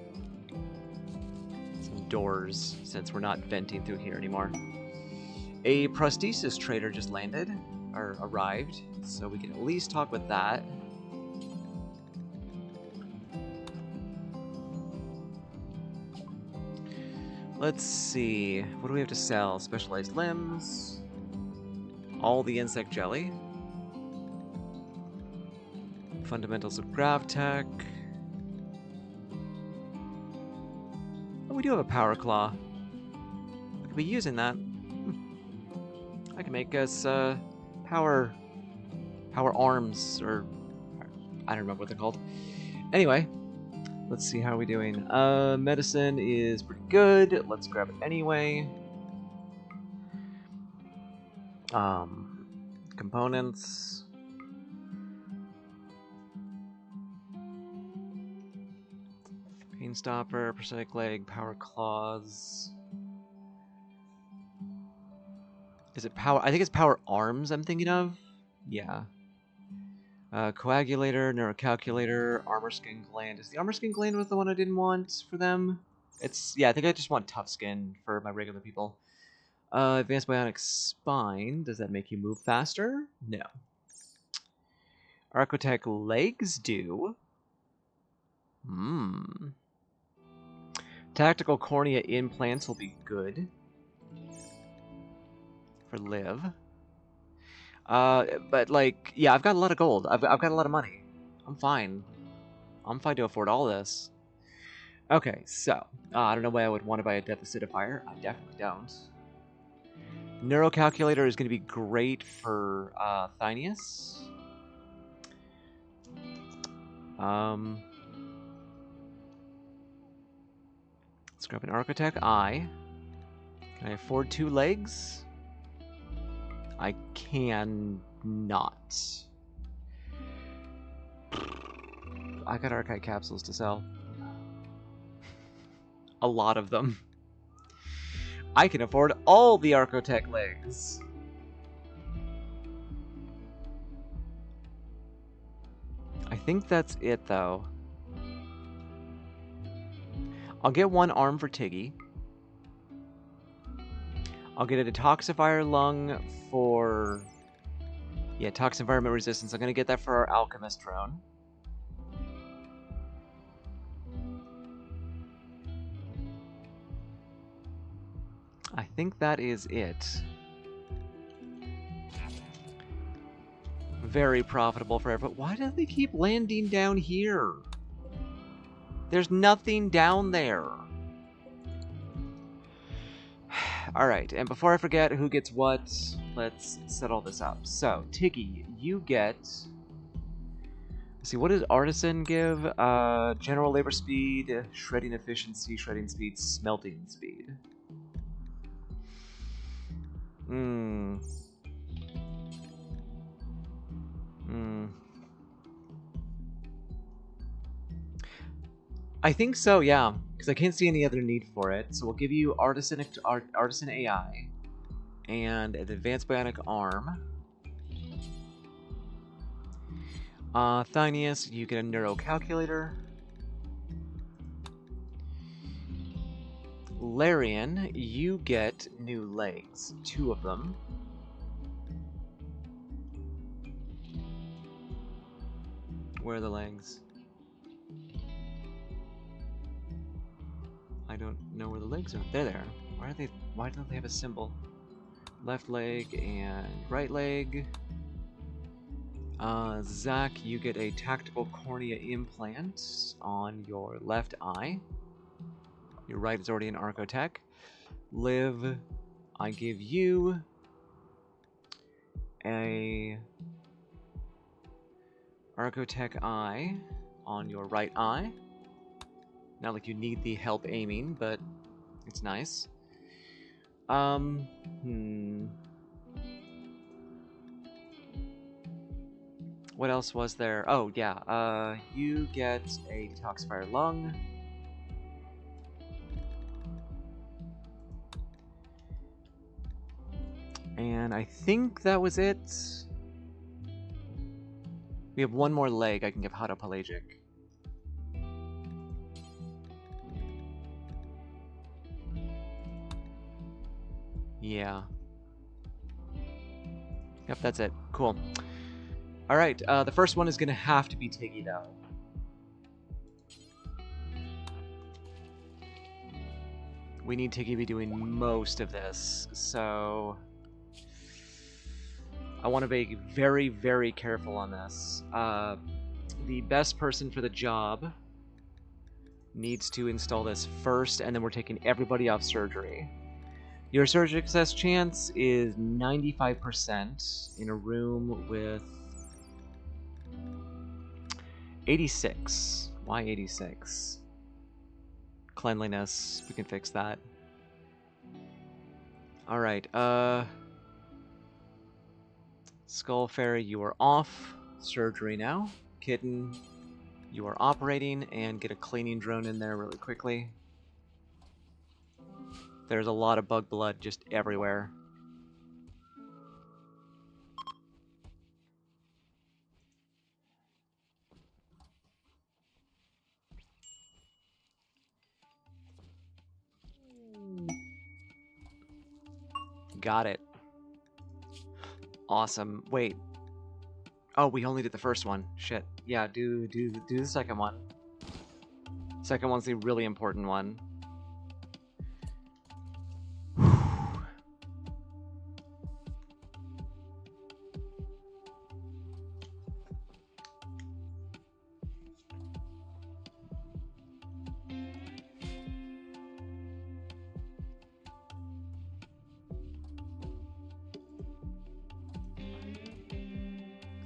doors, since we're not venting through here anymore. A prosthesis trader just landed, or arrived, so we can at least talk with that. Let's see, what do we have to sell? Specialized limbs, all the insect jelly, fundamentals of Gravtech. Oh, we do have a power claw. We could be using that. I can make us power arms, or I don't remember what they're called. Anyway, let's see how are we doing. Medicine is pretty good. Let's grab it anyway. Components. Pain stopper, prosthetic leg, power claws. Is it power? I think it's power arms I'm thinking of. Yeah. Coagulator, neurocalculator, armor skin gland. Is the armor skin gland was the one I didn't want for them? It's, yeah, I think I just want tough skin for my regular people. Advanced bionic spine. Does that make you move faster? No. Archotech legs do. Tactical cornea implants will be good for Liv. But like, yeah, I've got a lot of gold. I've got a lot of money. I'm fine. I'm fine to afford all this. Okay, so I don't know why I would want to buy a deacidifier. I definitely don't. Neurocalculator is going to be great for Thyneus. Let's grab an Architect eye. Can I afford 2 legs? I can not. I got archive capsules to sell. A lot of them. I can afford all the Archotech legs. I think that's it, though. I'll get one arm for Tiggy. I'll get a detoxifier lung for... Yeah, toxic environment resistance. I'm going to get that for our alchemist drone. I think that is it. Very profitable for everyone. Why do they keep landing down here? There's nothing down there. Alright, and before I forget who gets what, let's set all this up. So, Tiggy, you get... Let's see, what does Artisan give? General labor speed, shredding efficiency, shredding speed, smelting speed. I think so, yeah, because I can't see any other need for it. So we'll give you Artisan AI and an Advanced Bionic Arm. Thyneus, you get a Neuro Calculator. Larian, you get new legs, 2 of them. Where are the legs? I don't know where the legs are. They're there. Why are they? Why don't they have a symbol? Left leg and right leg. Zach, you get a tactical cornea implant on your left eye. Your right is already an Archotech. Liv, I give you a Archotech eye on your right eye. Not like you need the help aiming, but it's nice. What else was there? Oh, yeah. You get a detoxifier lung. And I think that was it. We have one more leg I can give Hotopelagic. Yeah. Yep, that's it. Cool. Alright, the first one is going to have to be Tiggy, though. We need Tiggy to be doing most of this, so... I want to be very, very careful on this. The best person for the job needs to install this first, and then we're taking everybody off surgery. Your surgery success chance is 95% in a room with 86. Why 86? Cleanliness, we can fix that. Alright, Skull Fairy, you are off surgery now. Kitten, you are operating, and get a cleaning drone in there really quickly. There's a lot of bug blood just everywhere. Got it. Awesome. Wait. Oh, we only did the first one. Shit. Yeah, do the second one. Second one's the really important one.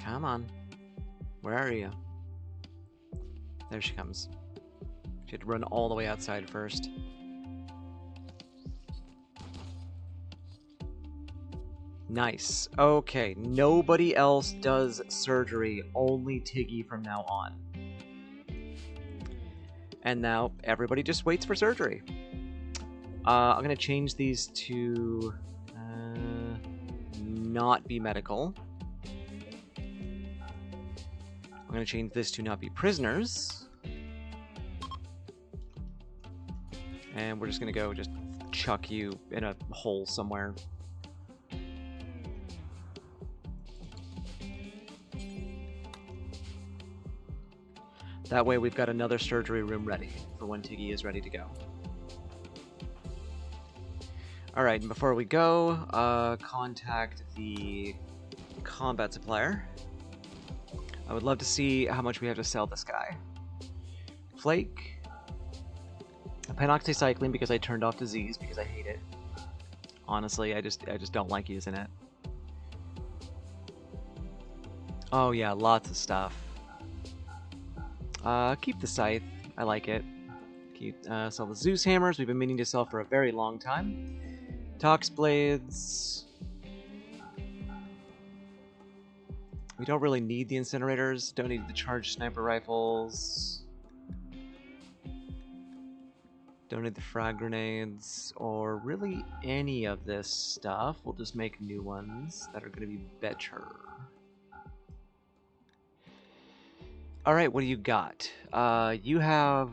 Come on. Where are you? There she comes. She had to run all the way outside first. Nice. Okay, nobody else does surgery, only Tiggy from now on. And now everybody just waits for surgery. I'm gonna change these to not be medical. I'm going to change this to not be prisoners. And we're just going to go just chuck you in a hole somewhere. That way we've got another surgery room ready for when Tiggy is ready to go. Alright, and before we go, contact the combat supplier. I would love to see how much we have to sell this guy. Flake. Penoxycycline because I turned off disease because I hate it. Honestly, I just don't like using it. Oh yeah, lots of stuff. Keep the scythe. I like it. Sell the Zeus hammers. We've been meaning to sell for a very long time. Tox blades. We don't really need the incinerators. Don't need the charged sniper rifles. Don't need the frag grenades, or really any of this stuff. We'll just make new ones that are going to be better. Alright, what do you got? You have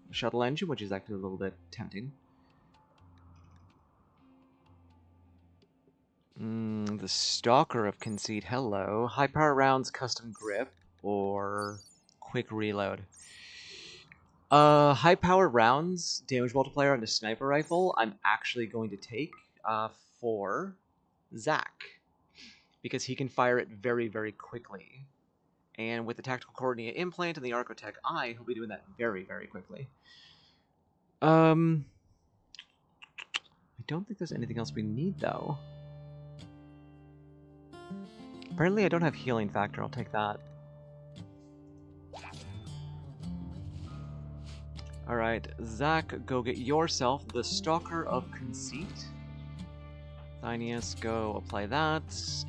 a shuttle engine, which is actually a little bit tempting. The Stalker of Conceit, hello. High power rounds, custom grip, or quick reload. High power rounds, damage multiplier on the sniper rifle, I'm actually going to take for Zach. Because he can fire it very, very quickly. And with the Tactical Cornea Implant and the Archotech Eye, he'll be doing that very, very quickly. I don't think there's anything else we need, though. Apparently I don't have healing factor, I'll take that. Alright, Zach, go get yourself the Stalker of Conceit. Thynius, go apply that.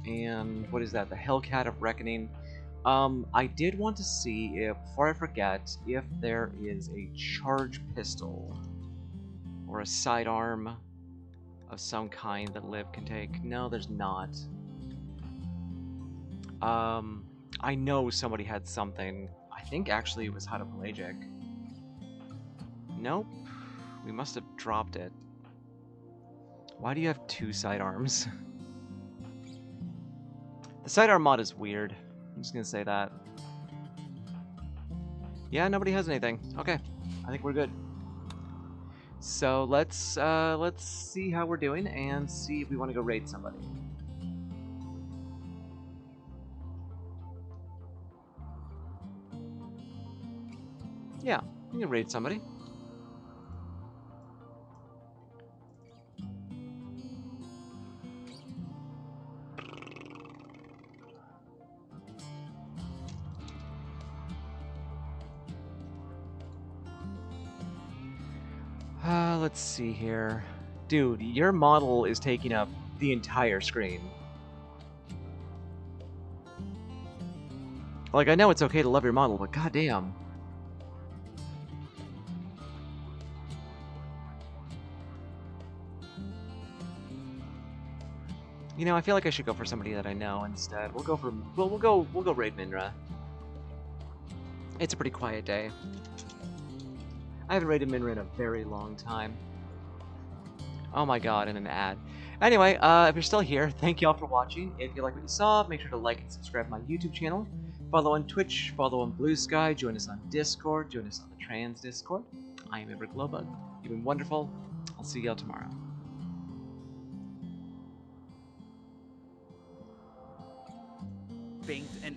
And what is that? The Hellcat of Reckoning. I did want to see if, before I forget, if there is a charge pistol or a sidearm of some kind that Liv can take. No, there's not. I know somebody had something. I think actually it was Hydropelagic. Nope. We must have dropped it. Why do you have two sidearms? The sidearm mod is weird. I'm just gonna say that. Yeah, nobody has anything. Okay, I think we're good. So let's see how we're doing and see if we want to go raid somebody. Yeah, we can raid somebody. Let's see here. Dude, your model is taking up the entire screen. Like, I know it's okay to love your model, but goddamn. You know, I feel like I should go for somebody that I know instead. We'll go raid Minra. It's a pretty quiet day. I haven't raided Minra in a very long time. Oh my god, and an ad. Anyway, if you're still here, thank you all for watching. If you like what you saw, make sure to like and subscribe to my YouTube channel. Follow on Twitch, follow on Blue Sky, join us on Discord, join us on the Trans Discord. I am Ever Glowbug. You've been wonderful. I'll see y'all tomorrow. Banked and